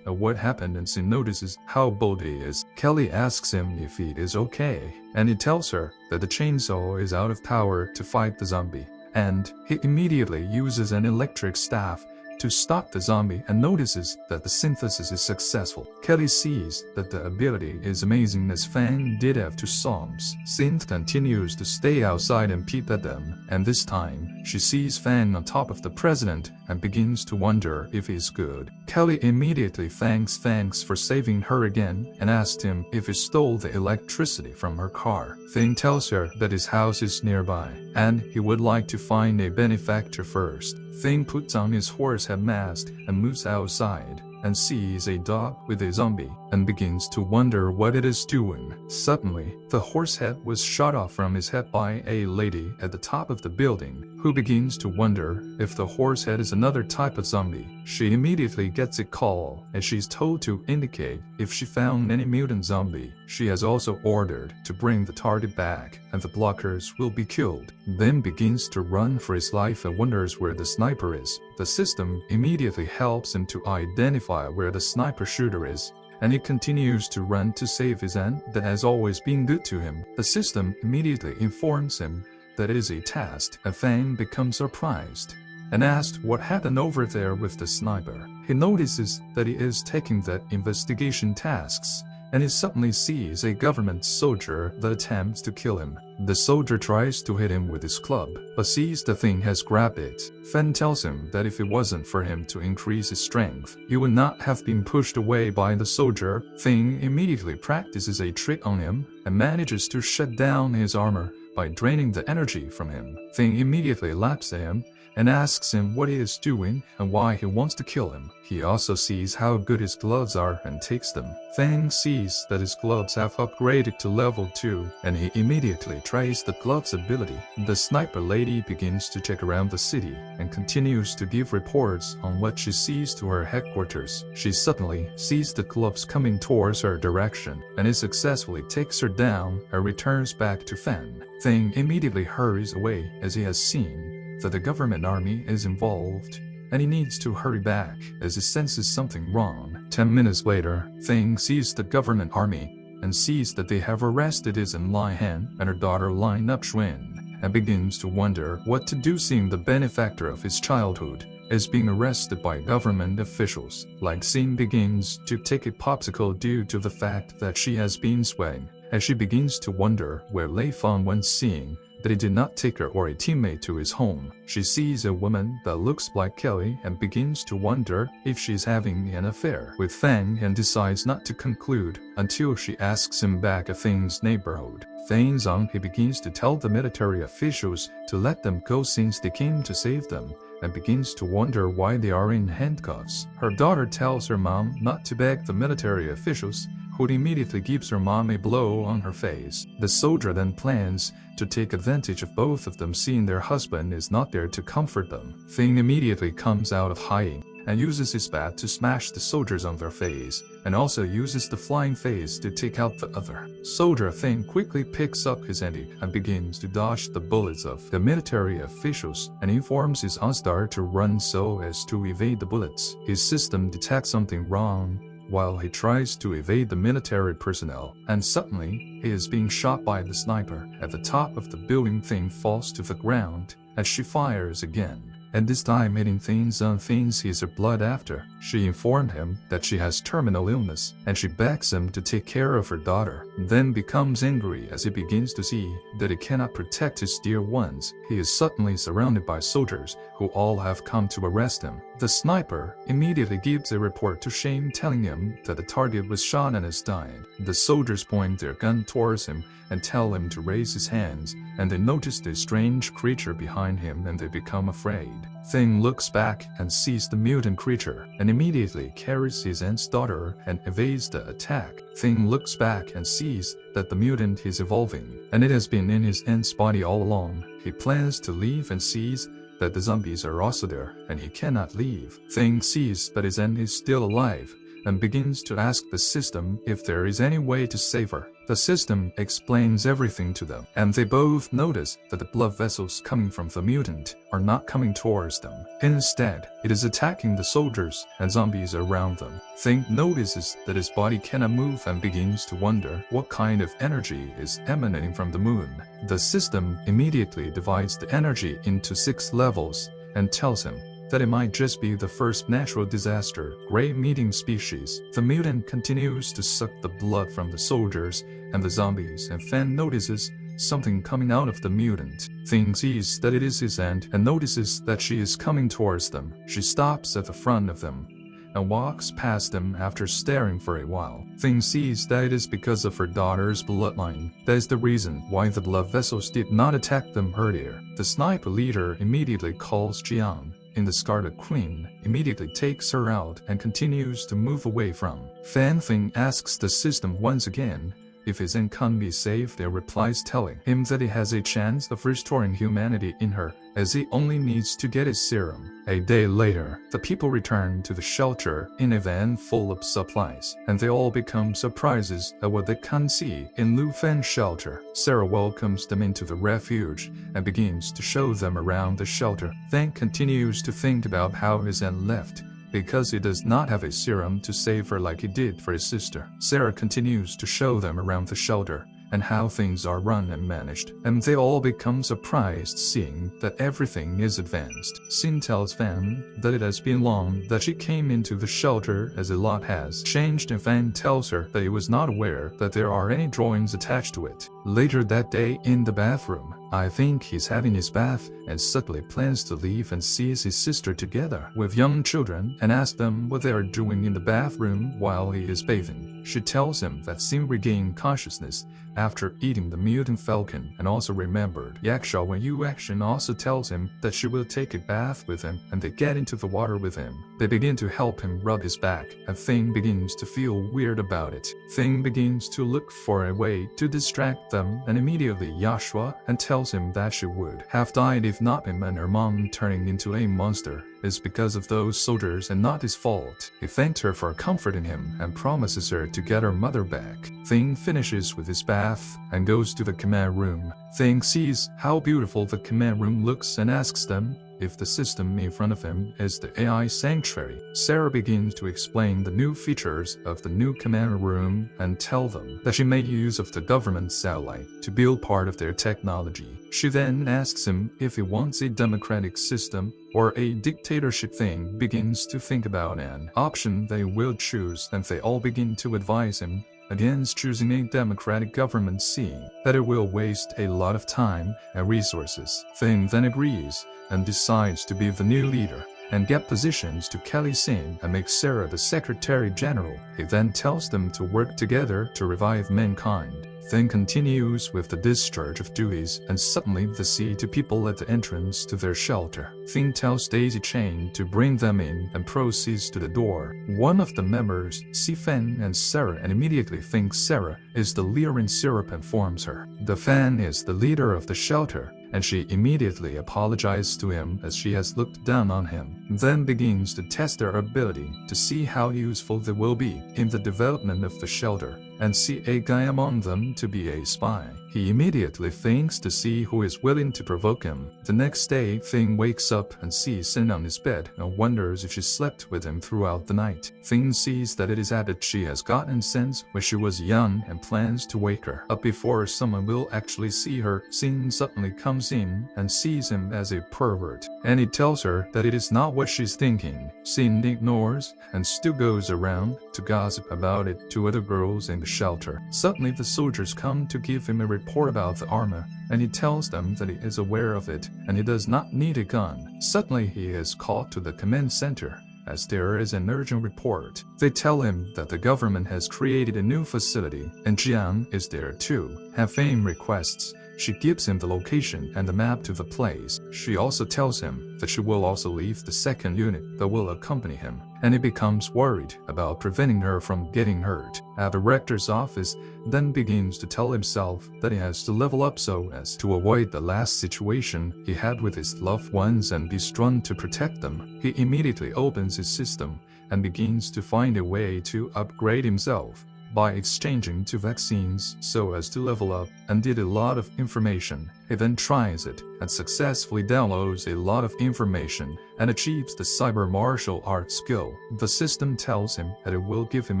at what happened, and Sin notices how bold he is. Kelly asks him if he is okay, and he tells her that the chainsaw is out of power to fight the zombie, and he immediately uses an electric staff to stop the zombie and notices that the synthesis is successful. Kelly sees that the ability is amazing, as Fan did have 2 psalms. Synth continues to stay outside and peep at them, and this time she sees Fan on top of the president and begins to wonder if he's good. Kelly immediately thanks for saving her again and asks him if he stole the electricity from her car. Thing tells her that his house is nearby and he would like to find a benefactor first. Thing puts on his horse head mask and moves outside and sees a dog with a zombie and begins to wonder what it is doing. Suddenly, the horse head was shot off from his head by a lady at the top of the building, who begins to wonder if the horse head is another type of zombie. She immediately gets a call, and she's told to indicate if she found any mutant zombie. She has also ordered to bring the target back, and the blockers will be killed. Then begins to run for his life and wonders where the sniper is. The system immediately helps him to identify where the sniper shooter is, and he continues to run to save his aunt that has always been good to him. The system immediately informs him that it is a test, and Fang becomes surprised and asked what happened over there with the sniper. He notices that he is taking the investigation tasks, and he suddenly sees a government soldier that attempts to kill him. The soldier tries to hit him with his club, but sees the thing has grabbed it. Fen tells him that if it wasn't for him to increase his strength, he would not have been pushed away by the soldier. Thing immediately practices a trick on him and manages to shut down his armor by draining the energy from him. Thing immediately laps at him and asks him what he is doing and why he wants to kill him. He also sees how good his gloves are and takes them. Fang sees that his gloves have upgraded to level 2, and he immediately tries the gloves ability. The sniper lady begins to check around the city and continues to give reports on what she sees to her headquarters. She suddenly sees the gloves coming towards her direction, and he successfully takes her down and returns back to Fan. Fang immediately hurries away as he has seen that the government army is involved, and he needs to hurry back as he senses something wrong. 10 minutes later, Thing sees the government army and sees that they have arrested his Lai Han and her daughter Lai Nupchuan, and begins to wonder what to do, seeing the benefactor of his childhood is being arrested by government officials. Like Xin begins to take a popsicle due to the fact that she has been sweating, as she begins to wonder where Lei Fang went, seeing that he did not take her or a teammate to his home. She sees a woman that looks like Kelly and begins to wonder if she's having an affair with Fang, and decides not to conclude until she asks him back at Thing's neighborhood. Thing's on, he begins to tell the military officials to let them go since they came to save them, and begins to wonder why they are in handcuffs. Her daughter tells her mom not to beg the military officials, who immediately gives her mom a blow on her face. The soldier then plans to take advantage of both of them, seeing their husband is not there to comfort them. Thing immediately comes out of hiding and uses his bat to smash the soldiers on their face, and also uses the flying face to take out the other soldier. Thing quickly picks up his anti and begins to dodge the bullets of the military officials, and informs his Onstar to run so as to evade the bullets. His system detects something wrong while he tries to evade the military personnel, and suddenly he is being shot by the sniper. At the top of the building, Thing falls to the ground as she fires again. and this time eating things on things he's her blood after. She informed him that she has terminal illness, and she begs him to take care of her daughter, then becomes angry as he begins to see that he cannot protect his dear ones. He is suddenly surrounded by soldiers who all have come to arrest him. The sniper immediately gives a report to Shame telling him that the target was shot and has died. The soldiers point their gun towards him and tell him to raise his hands, and they notice the strange creature behind him and they become afraid. Thing looks back and sees the mutant creature and immediately carries his aunt's daughter and evades the attack. Thing looks back and sees that the mutant is evolving and it has been in his aunt's body all along. He plans to leave and sees that the zombies are also there and he cannot leave. Thing sees that his aunt is still alive and begins to ask the system if there is any way to save her. The system explains everything to them, and they both notice that the blood vessels coming from the mutant are not coming towards them. Instead, it is attacking the soldiers and zombies around them. Thing notices that his body cannot move and begins to wonder what kind of energy is emanating from the moon. The system immediately divides the energy into 6 levels and tells him that it might just be the first natural disaster, great meeting species. The mutant continues to suck the blood from the soldiers and the zombies, and Fan notices something coming out of the mutant. Thing sees that it is his aunt and notices that she is coming towards them. She stops at the front of them and walks past them after staring for a while. Thing sees that it is because of her daughter's bloodline. That is the reason why the blood vessels did not attack them earlier. The sniper leader immediately calls Jiang in the Scarlet Queen, immediately takes her out and continues to move away from. Fan Thing asks the system once again if his aunt can be saved. Their replies telling him that he has a chance of restoring humanity in her, as he only needs to get his serum. A day later, the people return to the shelter in a van full of supplies, and they all become surprises at what they can see in Lu Fan's shelter. Sarah welcomes them into the refuge and begins to show them around the shelter. Fan continues to think about how his aunt left, because he does not have a serum to save her like he did for his sister. Sarah continues to show them around the shelter and how things are run and managed, and they all become surprised seeing that everything is advanced. Sin tells Fan that it has been long that she came into the shelter, as a lot has changed, and Fan tells her that he was not aware that there are any drawings attached to it. Later that day in the bathroom, I think he's having his bath and suddenly plans to leave and sees his sister together with young children and asks them what they are doing in the bathroom while he is bathing. She tells him that Sin regained consciousness after eating the mutant falcon and also remembered. Yaksha when Yu Action also tells him that she will take a bath with him, and they get into the water with him. They begin to help him rub his back, and Thing begins to feel weird about it. Thing begins to look for a way to distract them, and immediately Yashua and tells him that she would have died if not him and her mom turning into a monster is because of those soldiers and not his fault. He thanked her for comforting him and promises her to get her mother back. Thing finishes with his bath and goes to the command room. Thing sees how beautiful the command room looks and asks them if the system in front of him is the AI sanctuary. Sarah begins to explain the new features of the new command room and tell them that she made use of the government satellite to build part of their technology. She then asks him if he wants a democratic system or a dictatorship. Thing begins to think about an option they will choose, and they all begin to advise him against choosing a democratic government, seeing that it will waste a lot of time and resources. Thing then agrees and decides to be the new leader and get positions to Kelly Sin and make Sarah the Secretary General. He then tells them to work together to revive mankind. Thing continues with the discharge of duties, and suddenly they see 2 people at the entrance to their shelter. Thing tells Daisy Chain to bring them in and proceeds to the door. One of the members sees Fan and Sarah and immediately thinks Sarah is the leader in Syrup and informs her. The Fan is the leader of the shelter, and she immediately apologizes to him as she has looked down on him, then begins to test their ability to see how useful they will be in the development of the shelter, and see a guy among them to be a spy. He immediately thinks to see who is willing to provoke him. The next day, Thing wakes up and sees Sin on his bed and wonders if she slept with him throughout the night. Thing sees that it is habit she has gotten since when she was young and plans to wake her up before someone will actually see her. Sin suddenly comes in and sees him as a pervert, and he tells her that it is not what she's thinking. Sin ignores and still goes around to gossip about it to other girls in the shelter. Suddenly the soldiers come to give him a report about the armor, and he tells them that he is aware of it and he does not need a gun. Suddenly he is called to the command center as there is an urgent report. They tell him that the government has created a new facility and Jiang is there too. Fame requests she gives him the location and the map to the place. She also tells him that she will also leave the second unit that will accompany him, and he becomes worried about preventing her from getting hurt. At the rector's office, then begins to tell himself that he has to level up so as to avoid the last situation he had with his loved ones and be strong to protect them. He immediately opens his system and begins to find a way to upgrade himself by exchanging 2 vaccines so as to level up, and did a lot of information. He then tries it and successfully downloads a lot of information and achieves the cyber martial arts skill. The system tells him that it will give him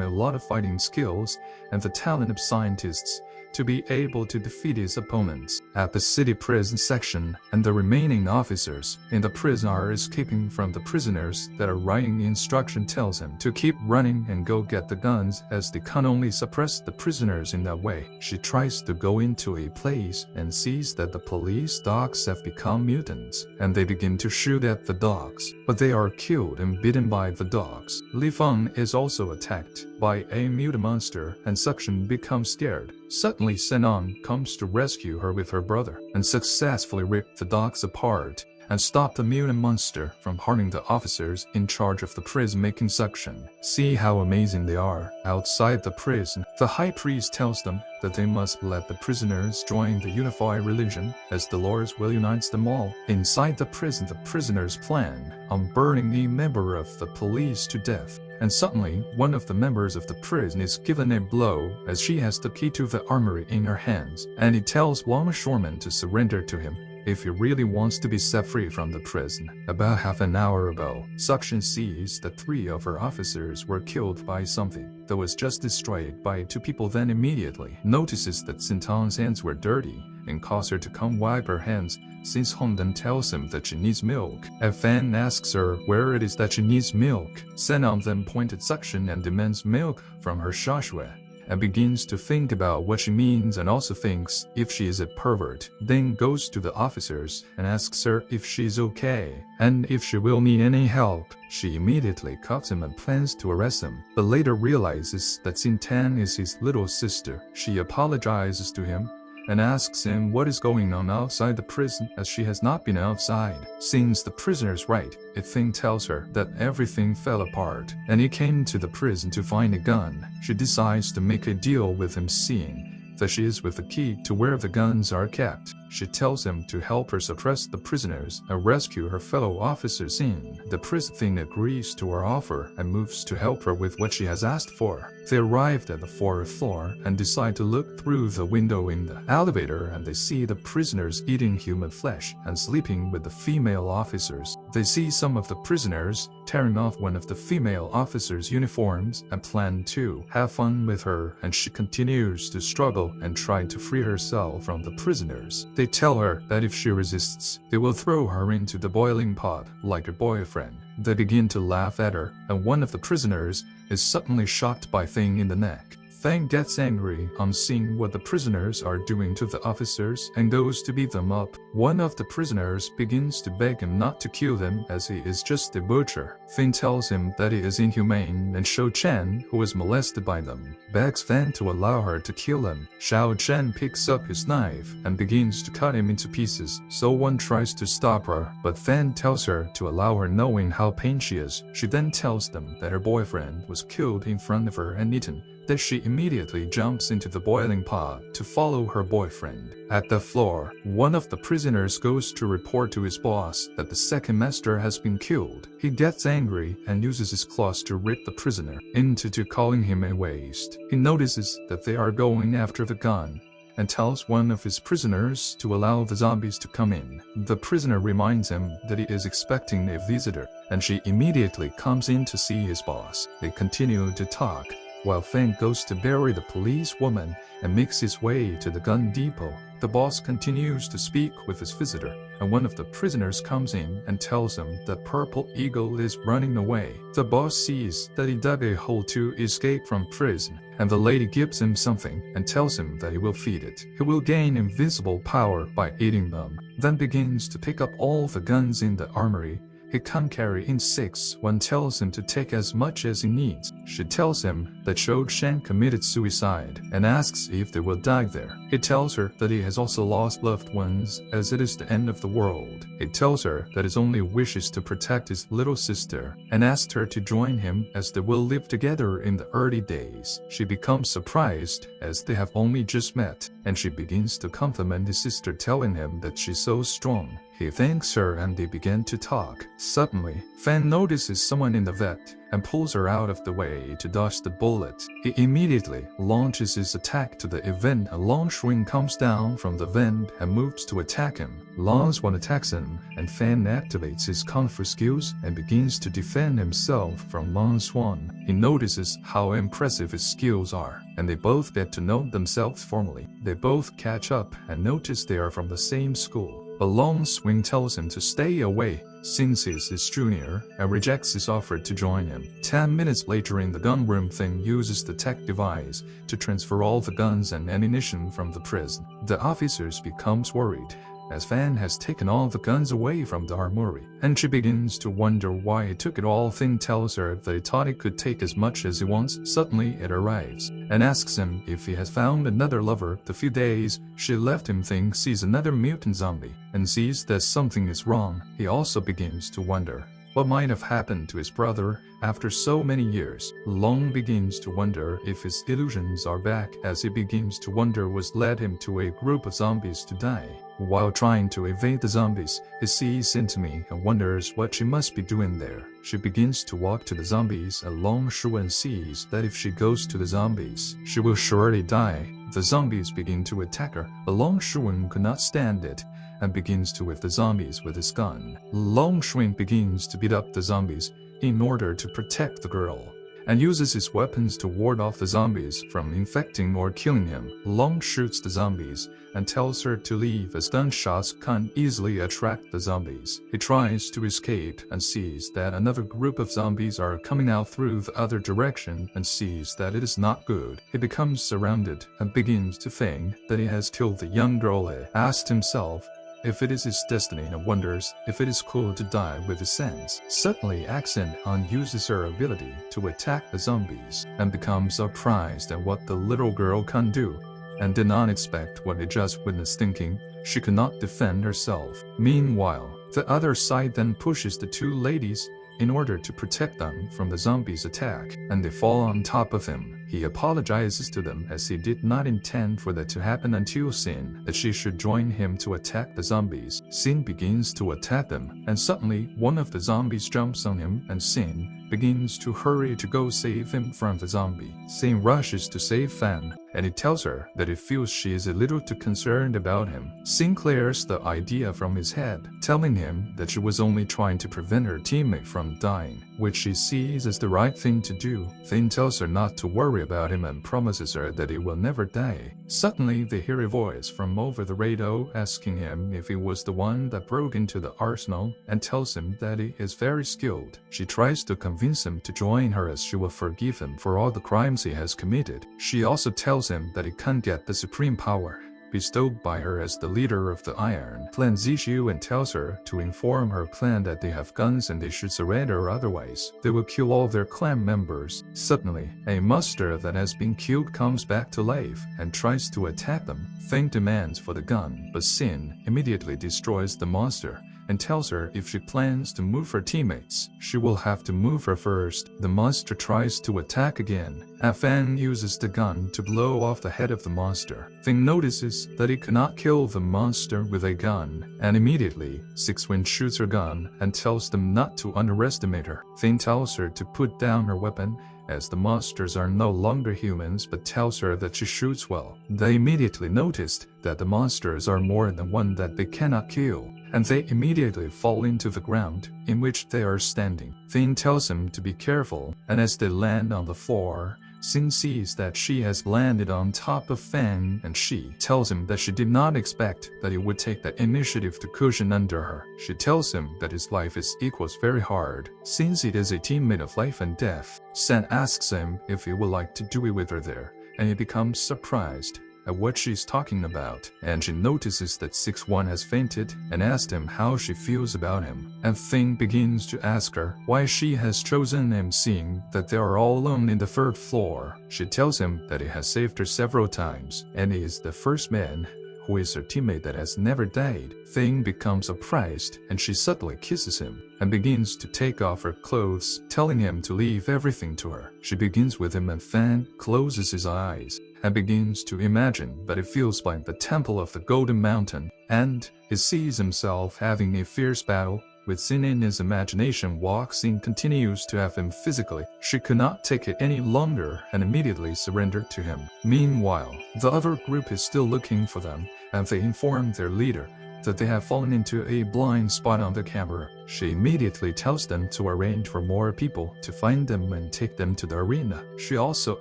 a lot of fighting skills and the talent of scientists to be able to defeat his opponents. At the city prison section, and the remaining officers in the prison are escaping from the prisoners, that a writing instruction tells him to keep running and go get the guns, as they can only suppress the prisoners in that way. She tries to go into a place and sees that the police dogs have become mutants, and they begin to shoot at the dogs, but they are killed and bitten by the dogs. Li Feng is also attacked by a mutant monster, and Suction becomes scared. Suddenly Senon comes to rescue her with her brother and successfully rip the dogs apart and stop the mutant monster from harming the officers in charge of the prison making Suction. See how amazing they are. Outside the prison, the high priest tells them that they must let the prisoners join the unified religion, as the Lords will unite them all. Inside the prison, the prisoners plan on burning a member of the police to death. And suddenly, one of the members of the prison is given a blow as she has the key to the armory in her hands, and he tells longshoreman to surrender to him if he really wants to be set free from the prison. About half an hour ago, Suction sees that 3 of her officers were killed by something that was just destroyed by 2 people, then immediately notices that Sintang's hands were dirty and calls her to come wipe her hands, since Hong then tells him that she needs milk. Fan asks her where it is that she needs milk. Senon then pointed Suction and demands milk from her Shashue, and begins to think about what she means and also thinks if she is a pervert. Then goes to the officers and asks her if she's okay and if she will need any help. She immediately cuffs him and plans to arrest him, but later realizes that Xintan is his little sister. She apologizes to him and asks him what is going on outside the prison, as she has not been outside since the prisoner's right. A thing tells her that everything fell apart and he came to the prison to find a gun. She decides to make a deal with him, seeing that she is with the key to where the guns are kept. She tells him to help her suppress the prisoners and rescue her fellow officers in. The prison thing agrees to her offer and moves to help her with what she has asked for. They arrived at the 4th floor and decide to look through the window in the elevator, and they see the prisoners eating human flesh and sleeping with the female officers. They see some of the prisoners tearing off one of the female officers' uniforms and plan to have fun with her, and she continues to struggle and try to free herself from the prisoners. They tell her that if she resists, they will throw her into the boiling pot like her boyfriend. They begin to laugh at her, and one of the prisoners is suddenly shocked by Thing in the neck. Thing gets angry on seeing what the prisoners are doing to the officers and goes to beat them up. One of the prisoners begins to beg him not to kill them, as he is just a butcher. Thing tells him that he is inhumane, and Shao Chen, who was molested by them, begs Fan to allow her to kill him. Shao Chen picks up his knife and begins to cut him into pieces. So one tries to stop her, but Fan tells her to allow her, knowing how pain she is. She then tells them that her boyfriend was killed in front of her and eaten. That she immediately jumps into the boiling pot to follow her boyfriend. At the floor, one of the prisoners goes to report to his boss that the second master has been killed. He gets angry and uses his claws to rip the prisoner into calling him a waste. He notices that they are going after the gun and tells one of his prisoners to allow the zombies to come in. The prisoner reminds him that he is expecting a visitor, and she immediately comes in to see his boss. They continue to talk, while Fan goes to bury the police woman and makes his way to the gun depot. The boss continues to speak with his visitor, and one of the prisoners comes in and tells him that Purple Eagle is running away. The boss sees that he dug a hole to escape from prison, and the lady gives him something and tells him that he will feed it. He will gain invisible power by eating them, then begins to pick up all the guns in the armory. He can't carry in 6. One tells him to take as much as he needs. She tells him that Shou Shan committed suicide and asks if they will die there. He tells her that he has also lost loved ones as it is the end of the world. He tells her that his only wish is to protect his little sister and asks her to join him as they will live together in the early days. She becomes surprised as they have only just met, and she begins to compliment his sister, telling him that she's so strong. He thanks her and they begin to talk. Suddenly, Fan notices someone in the vet and pulls her out of the way to dodge the bullet. He immediately launches his attack to the event. A long swing comes down from the vent and moves to attack him. Long Swan attacks him, and Fan activates his kung fu skills and begins to defend himself from Long Swan. He notices how impressive his skills are, and they both get to know themselves formally. They both catch up and notice they are from the same school. But Long Swing tells him to stay away since he's his junior and rejects his offer to join him. 10 minutes later in the gun room, Thing uses the tech device to transfer all the guns and ammunition from the prison. The officers becomes worried as Fan has taken all the guns away from the armory, and she begins to wonder why he took it all. Thing tells her that he thought he could take as much as he wants. Suddenly it arrives and asks him if he has found another lover. The few days she left him, Thing sees another mutant zombie and sees that something is wrong. He also begins to wonder what might have happened to his brother after so many years. Long begins to wonder if his illusions are back. As he begins to wonder what led him to a group of zombies to die. While trying to evade the zombies, he sees Intimi and wonders what she must be doing there. She begins to walk to the zombies, and Long Shuan sees that if she goes to the zombies, she will surely die. The zombies begin to attack her, but Long Shuan could not stand it and begins to whip the zombies with his gun. Long Shuan begins to beat up the zombies in order to protect the girl, and uses his weapons to ward off the zombies from infecting or killing him. Long shoots the zombies and tells her to leave as gunshots can't easily attract the zombies. He tries to escape and sees that another group of zombies are coming out through the other direction and sees that it is not good. He becomes surrounded and begins to think that he has killed the young girl. He asks himself if it is his destiny and wonders if it is cool to die with his sense. Suddenly, Accent Han uses her ability to attack the zombies and becomes surprised at what the little girl can do, and did not expect what he just witnessed, thinking she could not defend herself. Meanwhile, the other side then pushes the two ladies in order to protect them from the zombies' attack, and they fall on top of him. He apologizes to them as he did not intend for that to happen until Sin that she should join him to attack the zombies. Sin begins to attack them, and suddenly one of the zombies jumps on him, and Sin begins to hurry to go save him from the zombie. Sin rushes to save Fan, and he tells her that he feels she is a little too concerned about him. Sin clears the idea from his head, telling him that she was only trying to prevent her teammate from dying, which she sees as the right thing to do. Sin tells her not to worry about him and promises her that he will never die. Suddenly they hear a voice from over the radio asking him if he was the one that broke into the arsenal, and tells him that he is very skilled. She tries to convince him to join her as she will forgive him for all the crimes he has committed. She also tells him that he can't get the supreme power bestowed by her as the leader of the Iron Clan Zishu, and tells her to inform her clan that they have guns and they should surrender, otherwise they will kill all their clan members. Suddenly, a monster that has been killed comes back to life and tries to attack them. Thing demands for the gun, but Sin immediately destroys the monster and tells her if she plans to move her teammates, she will have to move her first. The monster tries to attack again, and Fan uses the gun to blow off the head of the monster. Thing notices that he cannot kill the monster with a gun, and immediately Sixwin shoots her gun and tells them not to underestimate her. Thing tells her to put down her weapon as the monsters are no longer humans but tells her that she shoots well. They immediately noticed that the monsters are more than one that they cannot kill, and they immediately fall into the ground in which they are standing. Thing tells him to be careful, and as they land on the floor, Xin sees that she has landed on top of Fang, and she tells him that she did not expect that he would take the initiative to cushion under her. She tells him that his life is equals very hard, since it is a teammate of life and death. San asks him if he would like to do it with her there, and he becomes surprised at what she's talking about, and she notices that 6-1 has fainted and asked him how she feels about him. And Thing begins to ask her why she has chosen him, seeing that they are all alone in the 3rd floor. She tells him that he has saved her several times, and he is the first man who is her teammate that has never died. Thing becomes surprised, and she subtly kisses him and begins to take off her clothes, telling him to leave everything to her. She begins with him, and Fan closes his eyes and begins to imagine that it feels like the temple of the Golden Mountain, and he sees himself having a fierce battle with Xin in his imagination while Xin continues to have him physically. She could not take it any longer and immediately surrendered to him. Meanwhile, the other group is still looking for them, and they inform their leader that they have fallen into a blind spot on the camera. She immediately tells them to arrange for more people to find them and take them to the arena. She also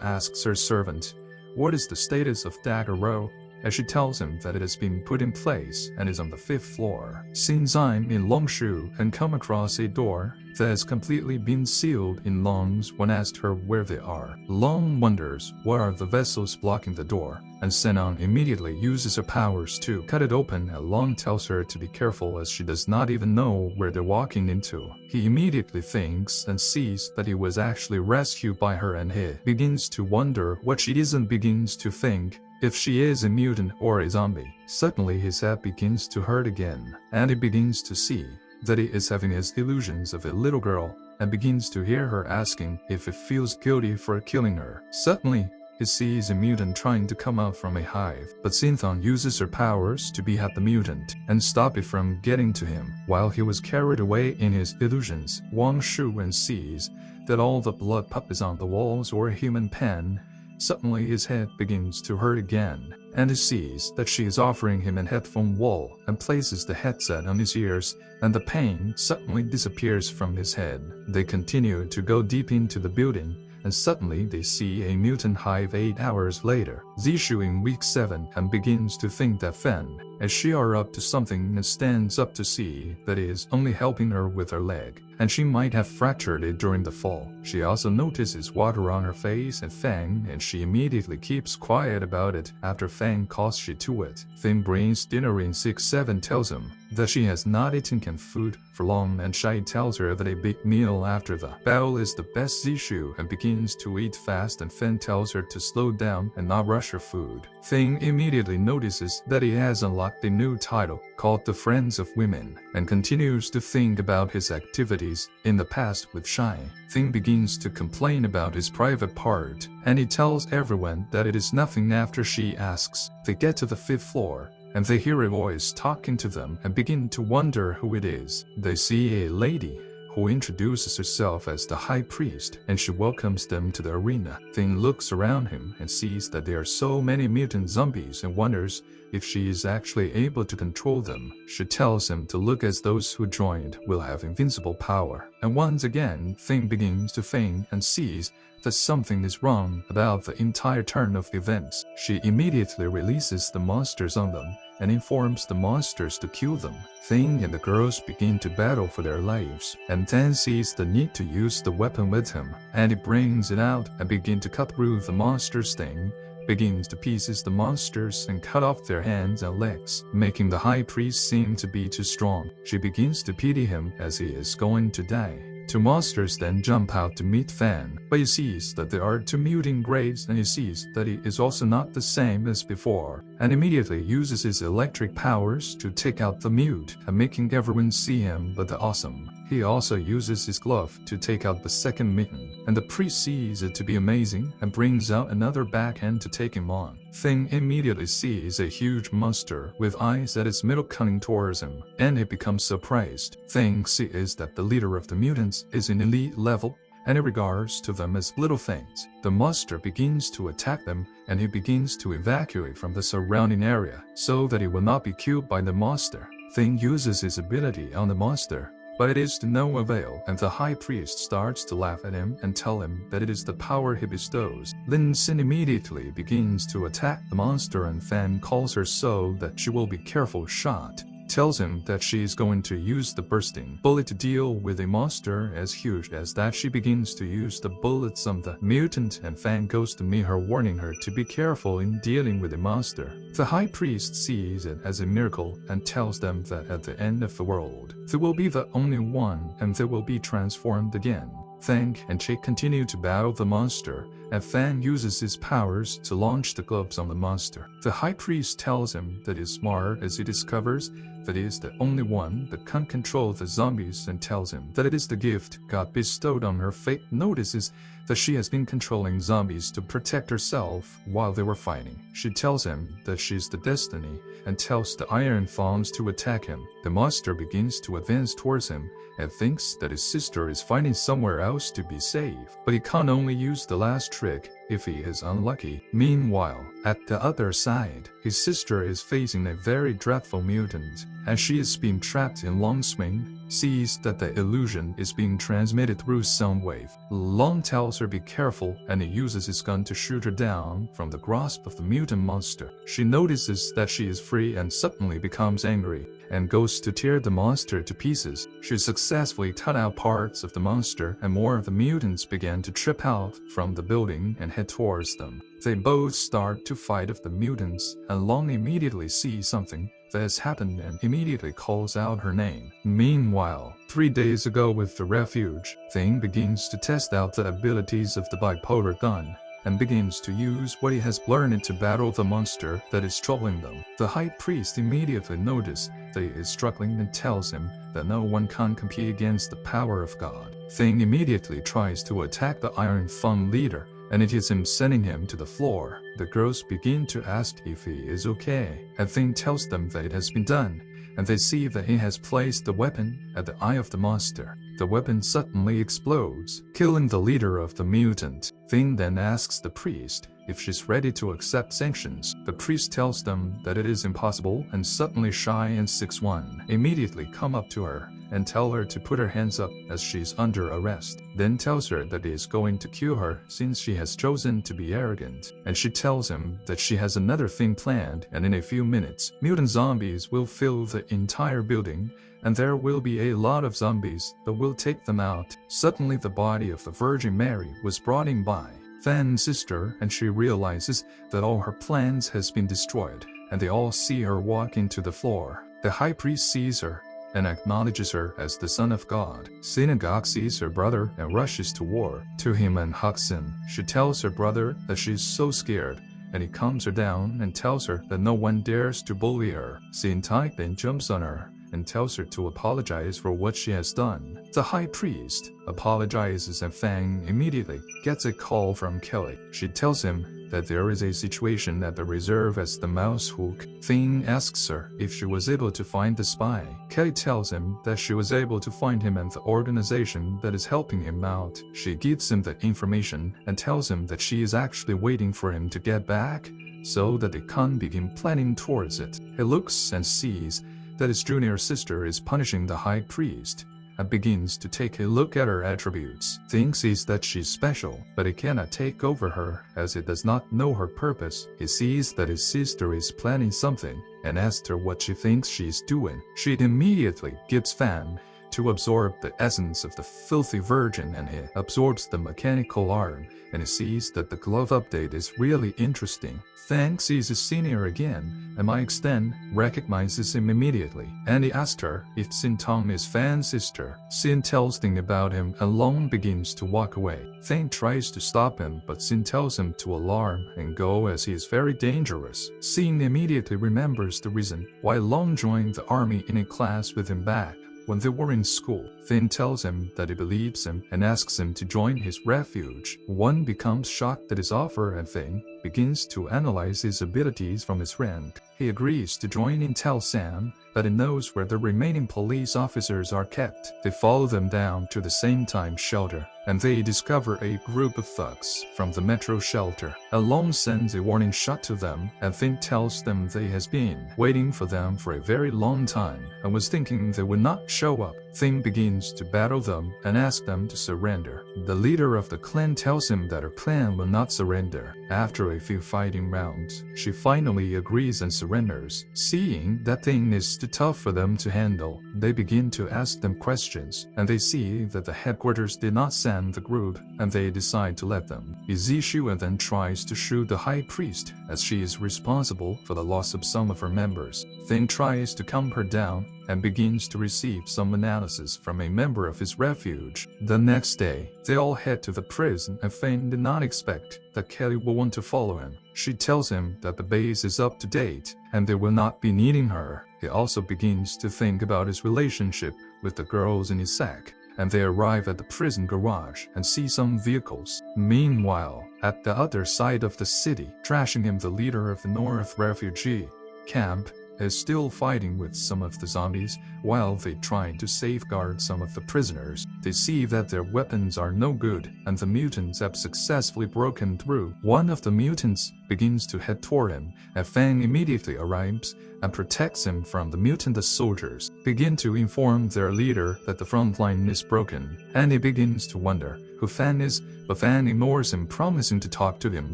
asks her servant what is the status of Dagger Row, as she tells him that it has been put in place and is on the 5th floor. Xin in Longshu and come across a door that has completely been sealed in Long's when asked her where they are. Long wonders what are the vessels blocking the door, and Senon immediately uses her powers to cut it open, and Long tells her to be careful as she does not even know where they're walking into. He immediately thinks and sees that he was actually rescued by her, and he begins to wonder what she is and begins to think if she is a mutant or a zombie. Suddenly his head begins to hurt again, and he begins to see that he is having his illusions of a little girl, and begins to hear her asking if he feels guilty for killing her. Suddenly, he sees a mutant trying to come out from a hive, but Xinthon uses her powers to behead the mutant and stop it from getting to him. While he was carried away in his illusions, Wang Shuwen sees that all the blood puppies on the walls or a human pen. Suddenly his head begins to hurt again, and he sees that she is offering him a headphone wall and places the headset on his ears, and the pain suddenly disappears from his head. They continue to go deep into the building, and suddenly they see a mutant hive 8 hours later. Zishu in week 7 and begins to think that Fen, as she are up to something, and stands up to see that he is only helping her with her leg, and she might have fractured it during the fall. She also notices water on her face and Fang, and she immediately keeps quiet about it after Fang calls she to it. Thin brings dinner in 6-7 tells him that she has not eaten canned food for long, and Shai tells her that a big meal after the battle is the best. Zishu and begins to eat fast, and Fen tells her to slow down and not rush her food. Thing immediately notices that he has unlocked a new title called the Friends of Women, and continues to think about his activities in the past with Shai. Thing begins to complain about his private part, and he tells everyone that it is nothing after she asks. They get to the 5th floor, and they hear a voice talking to them and begin to wonder who it is. They see a lady who introduces herself as the High Priest, and she welcomes them to the arena. Thing looks around him and sees that there are so many mutant zombies and wonders if she is actually able to control them. She tells him to look as those who joined will have invincible power. And once again, Thing begins to think and sees that something is wrong about the entire turn of events. She immediately releases the monsters on them and informs the monsters to kill them. Thing and the girls begin to battle for their lives, and Dan sees the need to use the weapon with him, and he brings it out and begins to cut through the monsters. Thing begins to pieces the monsters and cut off their hands and legs, making the High Priest seem to be too strong. She begins to pity him as he is going to die. 2 monsters then jump out to meet Fan, but he sees that there are 2 mutant graves, and he sees that he is also not the same as before, and immediately uses his electric powers to take out the mute and making everyone see him but the awesome. He also uses his glove to take out the second mitten, and the priest sees it to be amazing and brings out another backhand to take him on. Thing immediately sees a huge monster with eyes at its middle coming towards him, and he becomes surprised. Thing sees that the leader of the mutants is an elite level, and he regards to them as little things. The monster begins to attack them, and he begins to evacuate from the surrounding area so that he will not be killed by the monster. Thing uses his ability on the monster, but it is to no avail, and the high priest starts to laugh at him and tell him that it is the power he bestows. Lin Xin immediately begins to attack the monster, and Fan calls her so that she will be careful shot. Tells him that she is going to use the bursting bullet to deal with a monster as huge as that. She begins to use the bullets on the mutant, and Fan goes to meet her, warning her to be careful in dealing with the monster. The high priest sees it as a miracle and tells them that at the end of the world, they will be the only one and they will be transformed again. Fang and Che continue to battle the monster, and Fan uses his powers to launch the gloves on the monster. The high priest tells him that he is smart as he discovers that he is the only one that can control the zombies, and tells him that it is the gift God bestowed on her. Fate notices that she has been controlling zombies to protect herself while they were fighting. She tells him that she is the destiny and tells the Iron Fawns to attack him. The monster begins to advance towards him and thinks that his sister is fighting somewhere else to be safe, but he can only use the last trick if he is unlucky. Meanwhile, at the other side, his sister is facing a very dreadful mutant, and she is being trapped in Long Swing, sees that the illusion is being transmitted through sound wave. Long tells her be careful, and he uses his gun to shoot her down from the grasp of the mutant monster. She notices that she is free and suddenly becomes angry and goes to tear the monster to pieces. She successfully cut out parts of the monster, and more of the mutants began to trip out from the building and head towards them. They both start to fight with the mutants, and Long immediately sees something that has happened and immediately calls out her name. Meanwhile, 3 days ago with the refuge, Thing begins to test out the abilities of the bipolar gun and begins to use what he has learned to battle the monster that is troubling them. The high priest immediately notices that he is struggling and tells him that no one can compete against the power of God. Thing immediately tries to attack the Iron Fang leader, and it is him sending him to the floor. The girls begin to ask if he is okay, and Thing tells them that it has been done, and they see that he has placed the weapon at the eye of the monster. The weapon suddenly explodes, killing the leader of the mutant. Thing then asks the priest if she's ready to accept sanctions. The priest tells them that it is impossible, and suddenly Shy and 6-1 immediately come up to her and tell her to put her hands up as she's under arrest. Then tells her that he is going to kill her since she has chosen to be arrogant, and she tells him that she has another thing planned, and in a few minutes, mutant zombies will fill the entire building, and there will be a lot of zombies that will take them out. Suddenly the body of the Virgin Mary was brought in by Fan's sister, and she realizes that all her plans has been destroyed, and they all see her walk into the floor. The high priest sees her and acknowledges her as the Son of God. Synagogue sees her brother and rushes to war to him and hugs him. She tells her brother that she is so scared, and he calms her down and tells her that no one dares to bully her. Sintai then jumps on her and tells her to apologize for what she has done. The high priest apologizes, and Fang immediately gets a call from Kelly. She tells him that there is a situation at the reserve as the mouse hook. Thing asks her if she was able to find the spy. Kelly tells him that she was able to find him and the organization that is helping him out. She gives him the information and tells him that she is actually waiting for him to get back so that they can begin planning towards it. He looks and sees that his junior sister is punishing the high priest, and begins to take a look at her attributes. Thing sees that she's special, but he cannot take over her as he does not know her purpose. He sees that his sister is planning something and asks her what she thinks she is doing. She immediately gives Fan to absorb the essence of the filthy virgin, and he absorbs the mechanical arm, and he sees that the glove update is really interesting. Thang sees his senior again, and Mike Sten recognizes him immediately, and he asks her if Sin Tong is Fan's sister. Sin tells Thing about him, and Long begins to walk away. Thang tries to stop him, but Sin tells him to alarm and go as he is very dangerous. Sin immediately remembers the reason why Long joined the army in a class with him back when they were in school. Finn tells him that he believes him and asks him to join his refuge. One becomes shocked at his offer, and Finn begins to analyze his abilities from his rank. He agrees to join and tells Sam that he knows where the remaining police officers are kept. They follow them down to the same time shelter. and they discover a group of thugs from the metro shelter. Alone sends a warning shot to them, and Finn tells them they has been waiting for them for a very long time and was thinking they would not show up. Finn begins to battle them and ask them to surrender. The leader of the clan tells him that her clan will not surrender. After a few fighting rounds, she finally agrees and surrenders. Seeing that thing is too tough for them to handle, they begin to ask them questions, and they see that the headquarters did not send the group, and they decide to let them. Izishu then tries to shoot the high priest, as she is responsible for the loss of some of her members. Finn tries to calm her down and begins to receive some analysis from a member of his refuge. The next day, they all head to the prison, and Finn did not expect that Kelly will want to follow him. She tells him that the base is up to date and they will not be needing her. He also begins to think about his relationship with the girls in his sack, and they arrive at the prison garage and see some vehicles. Meanwhile, at the other side of the city, Trashing Him, the leader of the North refugee camp, is still fighting with some of the zombies while they try to safeguard some of the prisoners. They see that their weapons are no good and the mutants have successfully broken through. One of the mutants begins to head toward him, and Fang immediately arrives and protects him from the mutant. The soldiers begin to inform their leader that the front line is broken, and he begins to wonder who Fan is, but Fan ignores him, promising to talk to him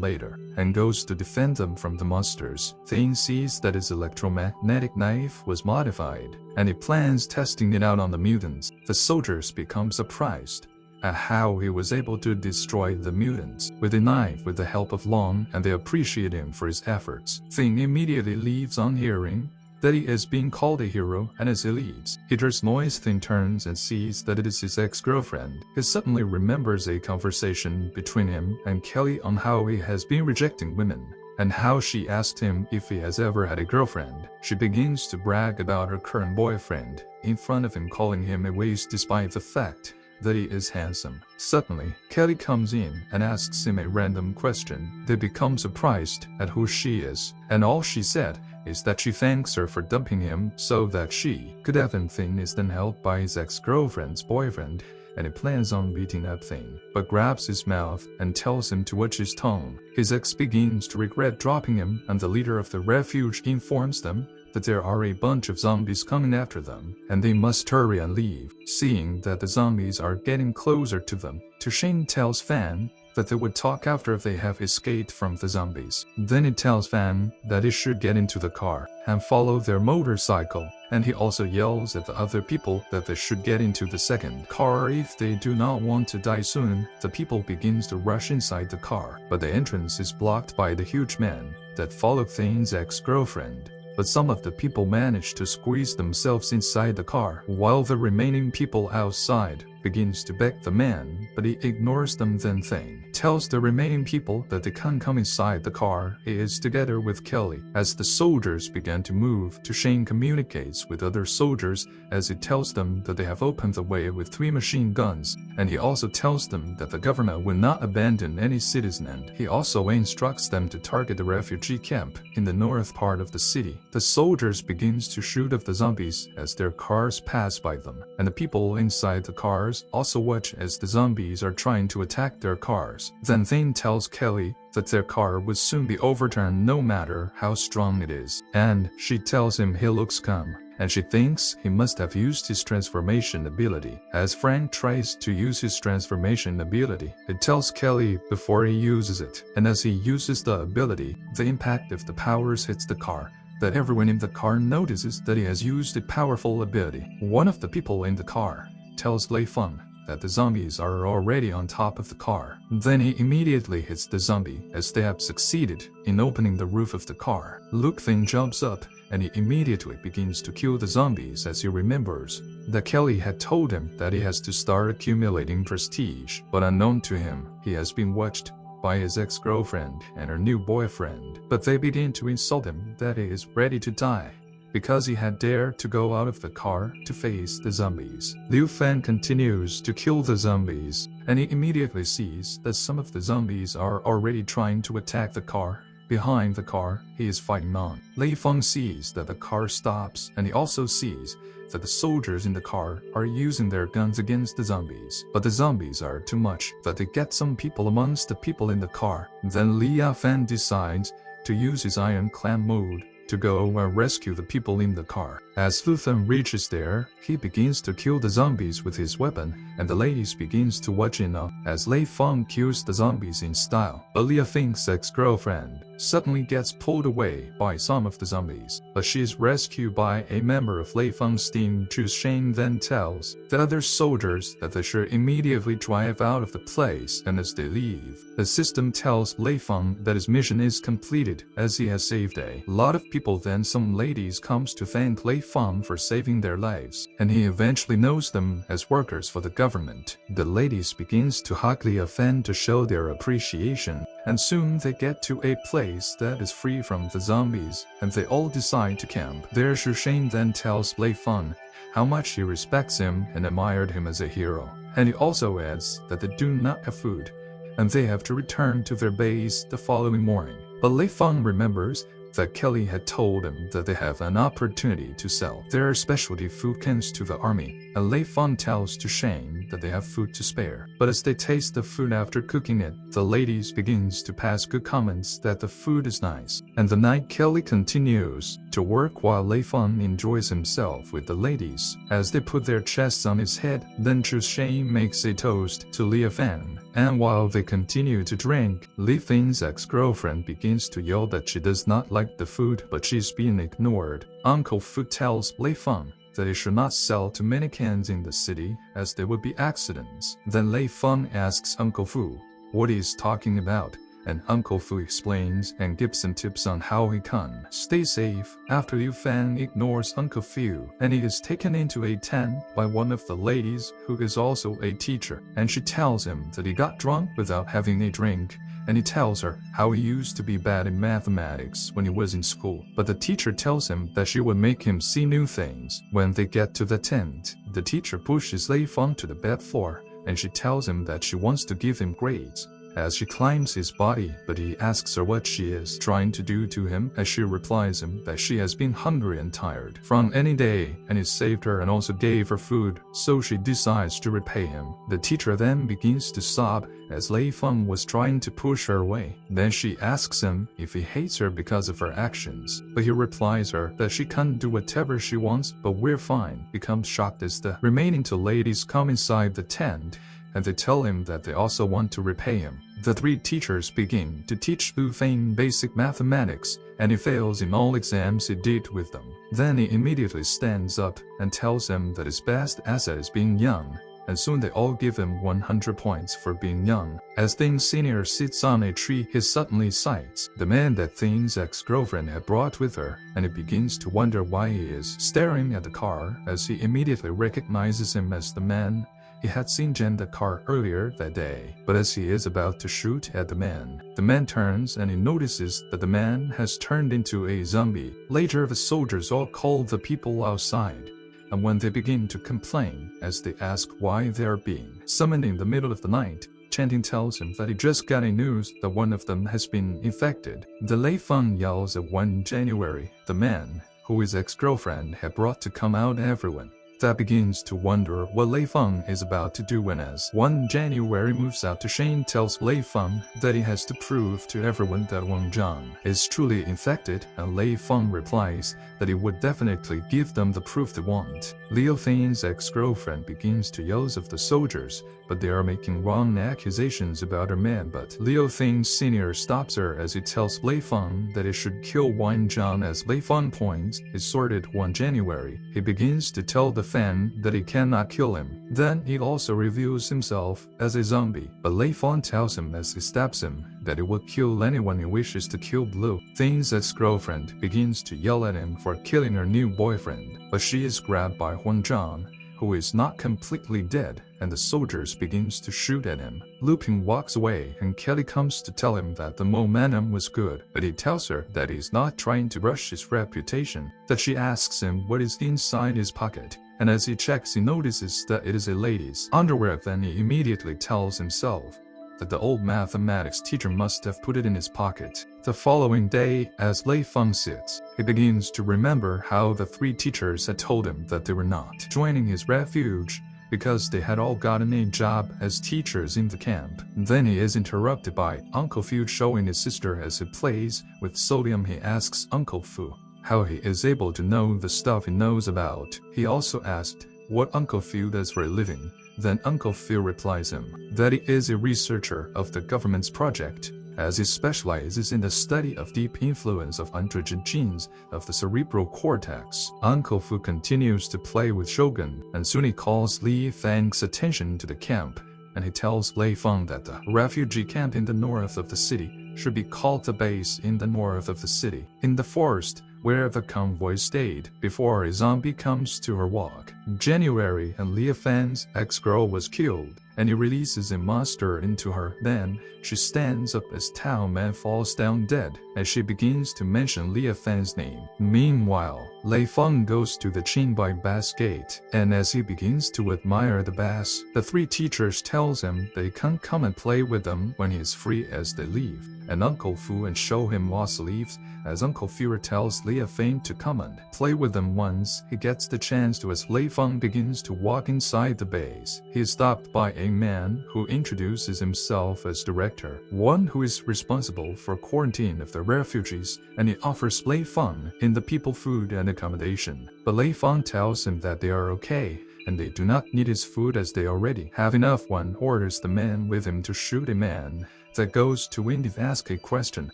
later, and goes to defend them from the monsters. Thane sees that his electromagnetic knife was modified, and he plans testing it out on the mutants. The soldiers become surprised at how he was able to destroy the mutants with a knife with the help of Long, and they appreciate him for his efforts. Thing immediately leaves on hearing that he is being called a hero, and as he leaves, he hears noise. Thing turns and sees that it is his ex-girlfriend. He suddenly remembers a conversation between him and Kelly on how he has been rejecting women, and how she asked him if he has ever had a girlfriend. She begins to brag about her current boyfriend in front of him, calling him a waste despite the fact that he is handsome. Suddenly, Kelly comes in and asks him a random question. They become surprised at who she is, and all she said is that she thanks her for dumping him so that she could have him. Thing is then helped by his ex-girlfriend's boyfriend, and he plans on beating up Thing, but grabs his mouth and tells him to watch his tongue. His ex begins to regret dropping him, and the leader of the refuge informs them that there are a bunch of zombies coming after them, and they must hurry and leave. Seeing that the zombies are getting closer to them, Tushane tells Fan that they would talk after they have escaped from the zombies. Then he tells Fan that he should get into the car and follow their motorcycle, and he also yells at the other people that they should get into the second car if they do not want to die soon. The people begins to rush inside the car, but the entrance is blocked by the huge man that followed Thane's ex-girlfriend. But some of the people manage to squeeze themselves inside the car, while the remaining people outside begins to beg the man, but he ignores them. Then Thane tells the remaining people that they can't come inside the car. He is together with Kelly. As the soldiers begin to move, Tushane communicates with other soldiers as he tells them that they have opened the way with 3 machine guns, and he also tells them that the government will not abandon any citizen, and he also instructs them to target the refugee camp in the north part of the city. The soldiers begins to shoot at the zombies as their cars pass by them, and the people inside the cars also watch as the zombies are trying to attack their cars. Then Thane tells Kelly that their car would soon be overturned no matter how strong it is, and she tells him he looks calm, and she thinks he must have used his transformation ability. As Frank tries to use his transformation ability, it tells Kelly before he uses it, and as he uses the ability, the impact of the powers hits the car, that everyone in the car notices that he has used a powerful ability. One of the people in the car tells Lei Feng that the zombies are already on top of the car. Then he immediately hits the zombie as they have succeeded in opening the roof of the car. Luke then jumps up and he immediately begins to kill the zombies as he remembers that Kelly had told him that he has to start accumulating prestige, but unknown to him, he has been watched by his ex-girlfriend and her new boyfriend, but they begin to insult him that he is ready to die because he had dared to go out of the car to face the zombies. Liu Fan continues to kill the zombies, and he immediately sees that some of the zombies are already trying to attack the car, behind the car he is fighting on. Lei Feng sees that the car stops, and he also sees that the soldiers in the car are using their guns against the zombies. But the zombies are too much, that they get some people amongst the people in the car. Then Li Yafan decides to use his ironclad mode to go and rescue the people in the car. As Lu Fen reaches there, he begins to kill the zombies with his weapon, and the ladies begins to watch in on as Lei Feng kills the zombies in style. But Li Feng's ex-girlfriend suddenly gets pulled away by some of the zombies, but she is rescued by a member of Lei Feng's team. Chu Shane then tells the other soldiers that they should immediately drive out of the place, and as they leave, the system tells Lei Feng that his mission is completed as he has saved a lot of people. Then some ladies comes to thank Lei Feng for saving their lives, and he eventually knows them as workers for the government. The ladies begins to hug Li Feng to show their appreciation, and soon they get to a place that is free from the zombies, and they all decide to camp. There Shu Shane then tells Lei Feng how much he respects him and admired him as a hero, and he also adds that they do not have food, and they have to return to their base the following morning. But Lei Feng remembers that Kelly had told him that they have an opportunity to sell their specialty food cans to the army, and Lei Feng tells to Shane that they have food to spare. But as they taste the food after cooking it, the ladies begins to pass good comments that the food is nice. And the night Kelly continues to work while Lei Feng enjoys himself with the ladies as they put their chests on his head. Then Chu Shane makes a toast to Li Feng, and while they continue to drink, Li Feng's ex-girlfriend begins to yell that she does not like the food, but she's being ignored. Uncle Fu tells Lei Feng that he should not sell too many cans in the city as there would be accidents. Then Lei Feng asks Uncle Fu what he is talking about, and Uncle Fu explains and gives him tips on how he can stay safe. After Liu Fan ignores Uncle Fu, and he is taken into a tent by one of the ladies who is also a teacher, and she tells him that he got drunk without having a drink, and he tells her how he used to be bad in mathematics when he was in school. But the teacher tells him that she would make him see new things. When they get to the tent, the teacher pushes Lei Feng to the bed floor, and she tells him that she wants to give him grades as she climbs his body, but he asks her what she is trying to do to him, as she replies him that she has been hungry and tired from any day, and he saved her and also gave her food, so she decides to repay him. The teacher then begins to sob as Lei Feng was trying to push her away. Then she asks him if he hates her because of her actions, but he replies her that she can't do whatever she wants, but we're fine. Becomes shocked as the remaining two ladies come inside the tent, and they tell him that they also want to repay him. The three teachers begin to teach Lu Feng basic mathematics, and he fails in all exams he did with them. Then he immediately stands up and tells them that his best asset is being young, and soon they all give him 100 points for being young. As Thing Senior sits on a tree, he suddenly sights the man that Thing's ex-girlfriend had brought with her, and he begins to wonder why he is staring at the car, as he immediately recognizes him as the man he had seen in the car earlier that day. But as he is about to shoot at the man turns and he notices that the man has turned into a zombie. Later, the soldiers all call the people outside, and when they begin to complain, as they ask why they are being summoned in the middle of the night, Chanting tells him that he just got a news that one of them has been infected. The Lei Feng yells at 1 January, the man who his ex-girlfriend had brought to come out everyone. That begins to wonder what Lei Feng is about to do when as 1 January moves out to Shane tells Lei Feng that he has to prove to everyone that Wang Zhang is truly infected, and Lei Feng replies that he would definitely give them the proof they want. Liu Feng's ex-girlfriend begins to yell at the soldiers, but they are making wrong accusations about her man. But Liu Feng Sr. stops her as he tells Lei Feng that he should kill Wang Zhang. As Lei Feng points his sword at 1 January, he begins to tell the fan that he cannot kill him. Then he also reveals himself as a zombie, but Lei Feng tells him as he stabs him that he will kill anyone he wishes to kill. Blue Thing's ex-girlfriend begins to yell at him for killing her new boyfriend, but she is grabbed by Huang Zhang, who is not completely dead, and the soldiers begins to shoot at him. Lupin walks away, and Kelly comes to tell him that the momentum was good, but he tells her that he's not trying to brush his reputation. That she asks him what is inside his pocket, and as he checks he notices that it is a lady's underwear. Then he immediately tells himself that the old mathematics teacher must have put it in his pocket. The following day, as Lei Feng sits, he begins to remember how the 3 teachers had told him that they were not joining his refuge because they had all gotten a job as teachers in the camp. Then he is interrupted by Uncle Fu showing his sister as he plays with sodium. He asks Uncle Fu how he is able to know the stuff he knows about. He also asked what Uncle Fu does for a living. Then Uncle Fu replies him that he is a researcher of the government's project, as he specializes in the study of deep influence of androgen genes of the cerebral cortex. Uncle Fu continues to play with Shogun, and soon he calls Li Feng's attention to the camp, and he tells Lei Feng that the refugee camp in the north of the city should be called the base in the north of the city, in the forest where the convoy stayed before a zombie comes to her walk. January, and Li Feng's ex-girl was killed, and he releases a monster into her. Then she stands up as Tao Man falls down dead as she begins to mention Li Feng's name. Meanwhile, Lei Feng goes to the Qingbai Bass Gate, and as he begins to admire the bass, the 3 teachers tells him they can't come and play with them when he is free as they leave, and Uncle Fu and show him lost leaves as Uncle Fu tells Li Feng to come and play with them once he gets the chance to. As Lei Feng begins to walk inside the base, he is stopped by a man who introduces himself as director, one who is responsible for quarantine of the refugees, and he offers Lei Feng and the people food and accommodation. But Lei Feng tells him that they are okay, and they do not need his food as they already have enough. One orders the man with him to shoot a man that goes to Wendy to ask a question,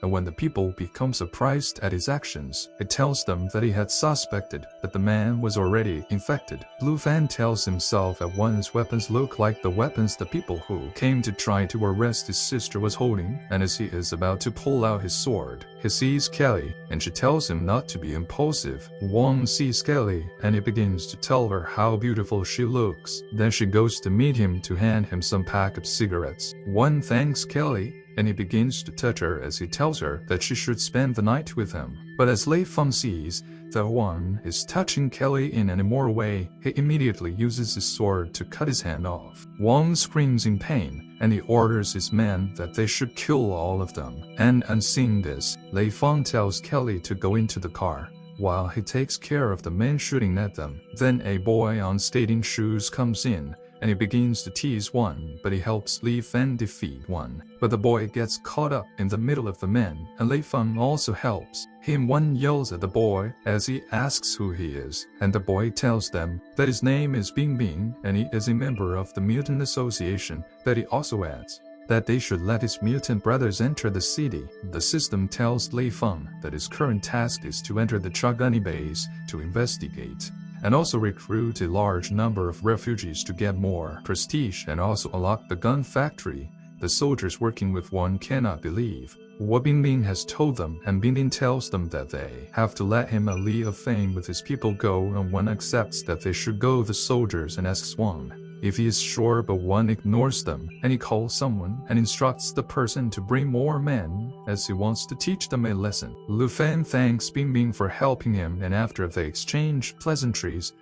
and when the people become surprised at his actions, he tells them that he had suspected that the man was already infected. Lu Fan tells himself that one's weapons look like the weapons the people who came to try to arrest his sister was holding, and as he is about to pull out his sword, he sees Kelly, and she tells him not to be impulsive. Wong sees Kelly, and he begins to tell her how beautiful she looks. Then she goes to meet him to hand him some pack of cigarettes. One thanks Kelly, and he begins to touch her as he tells her that she should spend the night with him. But as Lei Feng sees that Wang is touching Kelly in an immoral way, he immediately uses his sword to cut his hand off. Wang screams in pain, and he orders his men that they should kill all of them. And on seeing this, Lei Feng tells Kelly to go into the car, while he takes care of the men shooting at them. Then a boy on skating shoes comes in, and he begins to tease one, but he helps Li Feng defeat one. But the boy gets caught up in the middle of the men, and Lei Feng also helps him. One yells at the boy as he asks who he is, and the boy tells them that his name is Bing Bing, and he is a member of the Mutant Association. That he also adds that they should let his mutant brothers enter the city. The system tells Lei Feng that his current task is to enter the Chagani base to investigate, and also recruit a large number of refugees to get more prestige, and also unlock the gun factory. The soldiers working with one cannot believe what Bingbing has told them, and Bingbing tells them that they have to let him and Li Feng with his people go, and one accepts that they should go. The soldiers and asks one if he is sure, but one ignores them, and he calls someone and instructs the person to bring more men as he wants to teach them a lesson. Lu Fan thanks Bingbing for helping him, and after they exchange pleasantries,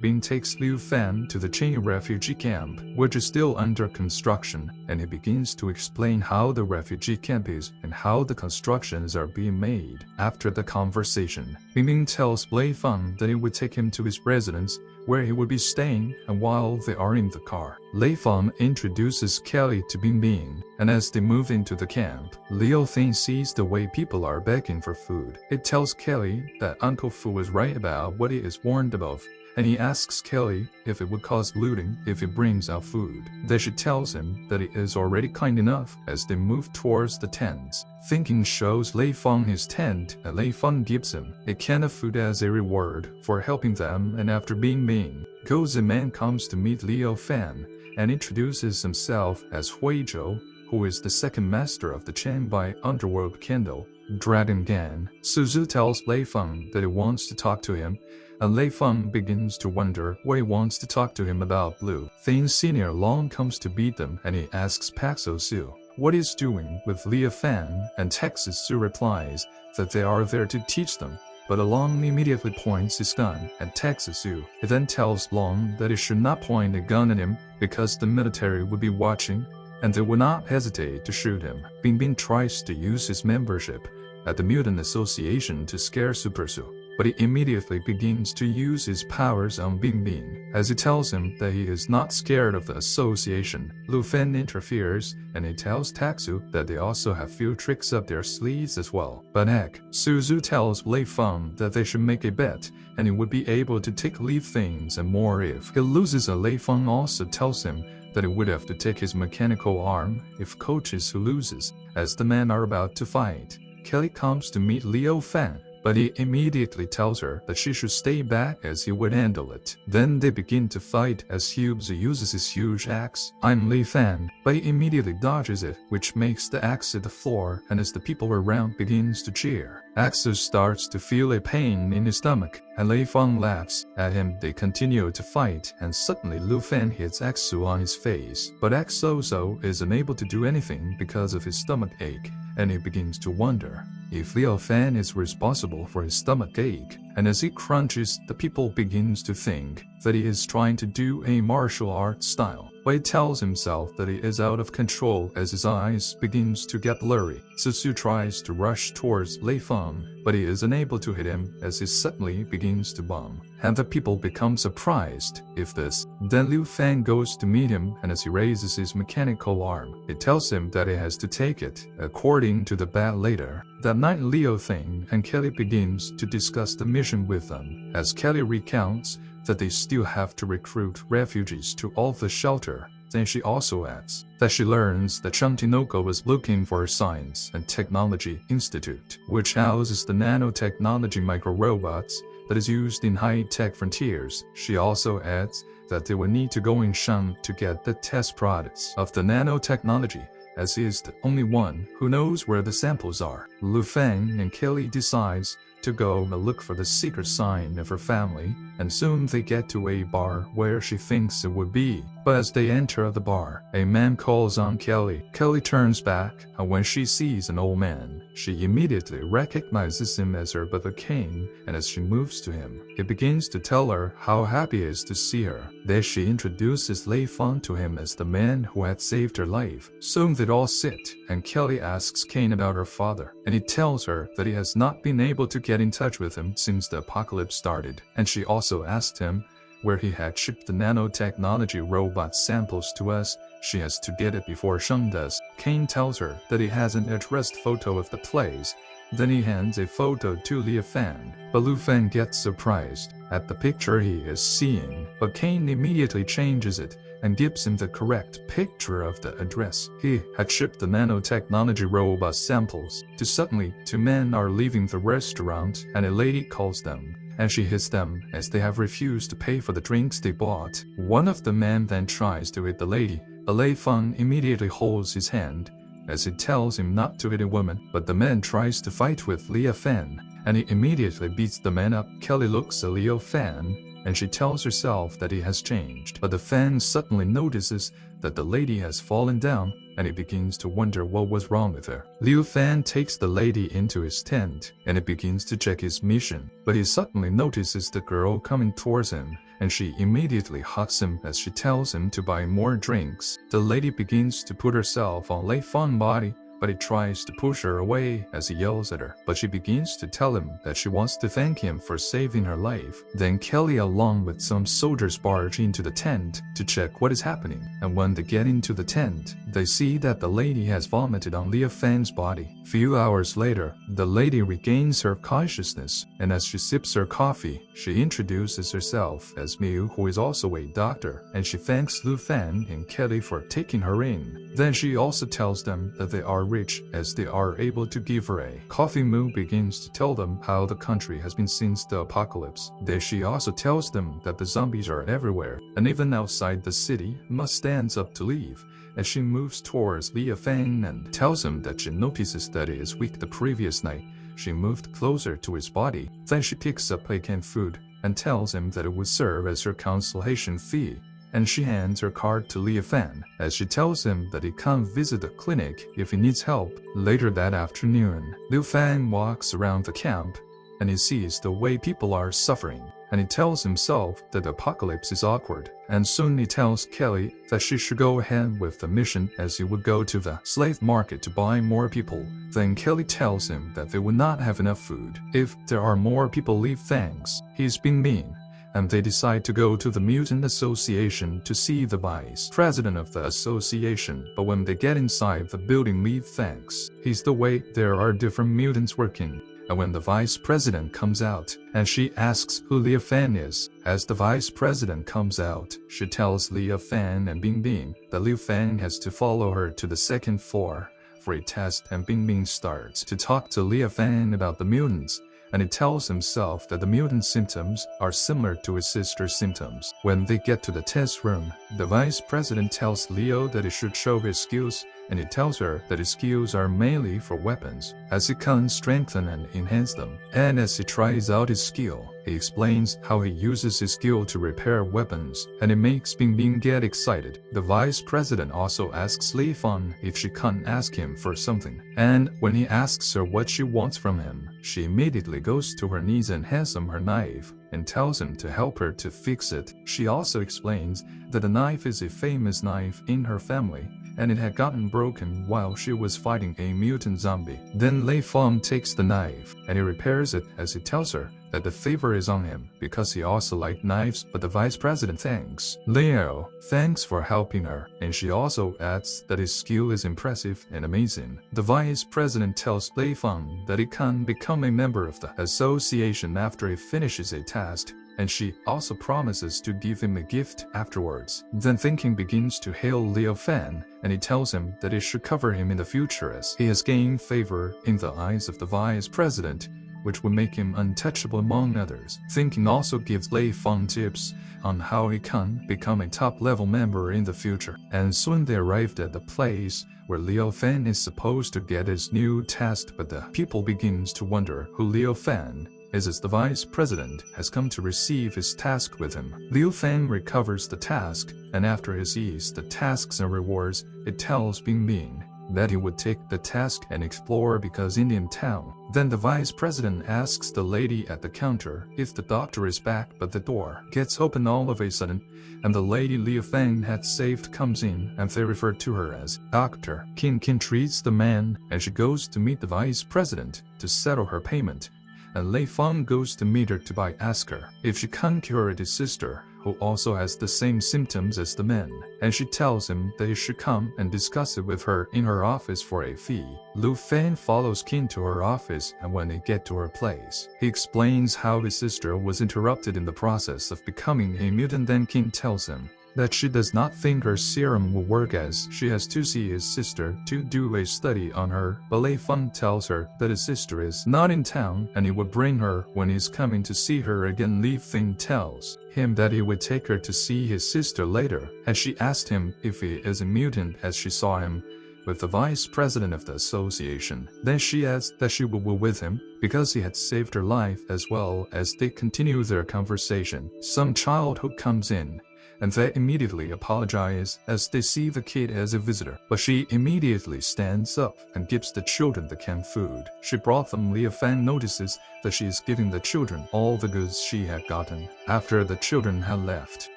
Bing takes Liu Fan to the Qing refugee camp, which is still under construction, and he begins to explain how the refugee camp is and how the constructions are being made. After the conversation, Bing tells Lei Feng that he would take him to his residence, where he would be staying, and while they are in the car, Lei Feng introduces Kelly to Bing, and as they move into the camp, Liu Feng sees the way people are begging for food. It tells Kelly that Uncle Fu was right about what he is warned of, and he asks Kelly if it would cause looting if he brings out food. Then she tells him that he is already kind enough as they move towards the tents. Thinking shows Lei Feng his tent, and Lei Feng gives him a can of food as a reward for helping them, and after being mean, goes a man comes to meet Liu Fan and introduces himself as Hui Zhou, who is the second master of the Qianbai underworld Kendo Dragon Gan. Suzu tells Lei Feng that he wants to talk to him, and Lei Feng begins to wonder what he wants to talk to him about. Blue Thing Senior Long comes to beat them, and he asks Paxo Su what he's doing with Liu Fan, and Texas Su replies that they are there to teach them, but Long immediately points his gun at Texas Su. He then tells Long that he should not point a gun at him because the military would be watching, and they will not hesitate to shoot him. Bingbing tries to use his membership at the Mutant Association to scare Supersu, but he immediately begins to use his powers on Bingbing. As he tells him that he is not scared of the association, Lu Fen interferes and he tells Taksu that they also have few tricks up their sleeves as well. But heck, Suzu tells Lei Feng that they should make a bet and he would be able to take leave things and more if he loses. And Lei Feng also tells him that he would have to take his mechanical arm if Coach is who loses. As the men are about to fight, Kelly comes to meet Liu Fan, but he immediately tells her that she should stay back as he would handle it. Then they begin to fight as Hughes uses his huge axe. I'm Li Fan, but he immediately dodges it, which makes the axe hit the floor, and as the people around begins to cheer, Axel starts to feel a pain in his stomach, and Lei Feng laughs at him. They continue to fight, and suddenly Lu Fan hits Axel on his face, but Axel is unable to do anything because of his stomach ache, and he begins to wonder if Liu Fan is responsible for his stomach ache. And as he crunches, the people begins to think that he is trying to do a martial arts style, but he tells himself that he is out of control as his eyes begins to get blurry. Susu tries to rush towards Lei Feng, but he is unable to hit him as he suddenly begins to bomb, and the people become surprised if this. Then Liu Fan goes to meet him, and as he raises his mechanical arm, it tells him that he has to take it. According to the bat later, that night Liu Thing and Kelly begins to discuss the mission with them, as Kelly recounts that they still have to recruit refugees to all the shelter. Then she also adds that she learns that Shantinoko was looking for a Science and Technology Institute, which houses the nanotechnology micro-robots that is used in high-tech frontiers. She also adds that they will need to go in Shan to get the test products of the nanotechnology, as he is the only one who knows where the samples are. Lu Feng and Kelly decides to go and look for the secret sign of her family, and soon they get to a bar where she thinks it would be. But as they enter the bar, a man calls on Kelly. Kelly turns back, and when she sees an old man, she immediately recognizes him as her brother Kane, and as she moves to him, he begins to tell her how happy he is to see her. Then she introduces Lei Feng to him as the man who had saved her life. Soon they all sit, and Kelly asks Kane about her father, and he tells her that he has not been able to get in touch with him since the apocalypse started, and she also asked him where he had shipped the nanotechnology robot samples to us. She has to get it before Sheng does. Kane tells her that he has an addressed photo of the place. Then he hands a photo to Liu Fan, but Lu Fan gets surprised at the picture he is seeing, but Kane immediately changes it and gives him the correct picture of the address. He had shipped the nanotechnology robot samples to. Suddenly, two men are leaving the restaurant, and a lady calls them, and she hits them as they have refused to pay for the drinks they bought. One of the men then tries to hit the lady, but Lei Feng immediately holds his hand as he tells him not to hit a woman, but the man tries to fight with Liu Fan, and he immediately beats the man up. Kelly looks at Liu Fan, and she tells herself that he has changed, but the fan suddenly notices that the lady has fallen down, and he begins to wonder what was wrong with her. Liu Fan takes the lady into his tent, and he begins to check his mission, but he suddenly notices the girl coming towards him, and she immediately hugs him as she tells him to buy more drinks. The lady begins to put herself on Lei Feng's body, but he tries to push her away as he yells at her, but she begins to tell him that she wants to thank him for saving her life. Then Kelly along with some soldiers barge into the tent to check what is happening, and when they get into the tent, they see that the lady has vomited on Liu Fan's body. Few hours later, the lady regains her consciousness, and as she sips her coffee, she introduces herself as Miu, who is also a doctor, and she thanks Lu Fan and Kelly for taking her in. Then she also tells them that they are rich as they are able to give her a coffee. Mu begins to tell them how the country has been since the apocalypse. Then she also tells them that the zombies are everywhere, and even outside the city. Mu stands up to leave as she moves towards Liu Fan and tells him that she notices that he is weak the previous night. She moved closer to his body. Then she picks up a canned food and tells him that it would serve as her consultation fee, and she hands her card to Liu Fan as she tells him that he can't visit the clinic if he needs help. Later that afternoon, Liu Fan walks around the camp and he sees the way people are suffering, and he tells himself that the apocalypse is awkward. And soon he tells Kelly that she should go ahead with the mission as he would go to the slave market to buy more people. Then Kelly tells him that they would not have enough food if there are more people leave thanks. He's been mean. And they decide to go to the Mutant Association to see the vice president of the association. But when they get inside the building, leave thanks. He's the way there are different mutants working. And when the vice president comes out, and she asks who Leah Fan is, as the vice president comes out, she tells Leah Fan and Bing Bing that Leah Fan has to follow her to the second floor for a test, and Bing Bing starts to talk to Leah Fan about the mutants. And he tells himself that the mutant symptoms are similar to his sister's symptoms. When they get to the test room, the vice president tells Leo that he should show his skills, and he tells her that his skills are mainly for weapons, as he can strengthen and enhance them. And as he tries out his skill, he explains how he uses his skill to repair weapons, and it makes Bing Bing get excited. The vice president also asks Li Fang if she can't ask him for something, and when he asks her what she wants from him, she immediately goes to her knees and hands him her knife and tells him to help her to fix it. She also explains that the knife is a famous knife in her family, and it had gotten broken while she was fighting a mutant zombie. Then Lei Feng takes the knife, and he repairs it as he tells her that the favor is on him because he also liked knives, but the vice president thanks Leo, thanks for helping her, and she also adds that his skill is impressive and amazing. The vice president tells Lei Feng that he can become a member of the association after he finishes a task, and she also promises to give him a gift afterwards. Then thinking begins to hail Leo Fan, and he tells him that he should cover him in the future as he has gained favor in the eyes of the vice president, which would make him untouchable among others. Thinking also gives Lei Feng tips on how he can become a top-level member in the future. And soon they arrived at the place where Leo Fan is supposed to get his new task, but the people begins to wonder who Leo Fan is as the vice president has come to receive his task with him. Liu Fan recovers the task, and after he sees the tasks and rewards, it tells Bing Bing that he would take the task and explore because Indian town. Then the vice president asks the lady at the counter if the doctor is back, but the door gets open all of a sudden, and the lady Liu Fang had saved comes in, and they refer to her as Dr. Kin treats the man, and she goes to meet the vice president to settle her payment. And Lei Feng goes to meet her to ask her if she can cure his sister, who also has the same symptoms as the men, and she tells him that he should come and discuss it with her in her office for a fee. Lu Fan follows Qin to her office, and when they get to her place, he explains how his sister was interrupted in the process of becoming a mutant. Then Qin tells him that she does not think her serum will work as she has to see his sister to do a study on her, but Lei Feng tells her that his sister is not in town and he would bring her when he's coming to see her again. Li Feng tells him that he would take her to see his sister later, as she asked him if he is a mutant as she saw him with the vice president of the association. Then she adds that she will go with him because he had saved her life. As well as they continue their conversation, some child who comes in, and they immediately apologize as they see the kid as a visitor. But she immediately stands up and gives the children the canned food she brought them. Leah Fan notices that she is giving the children all the goods she had gotten. After the children had left,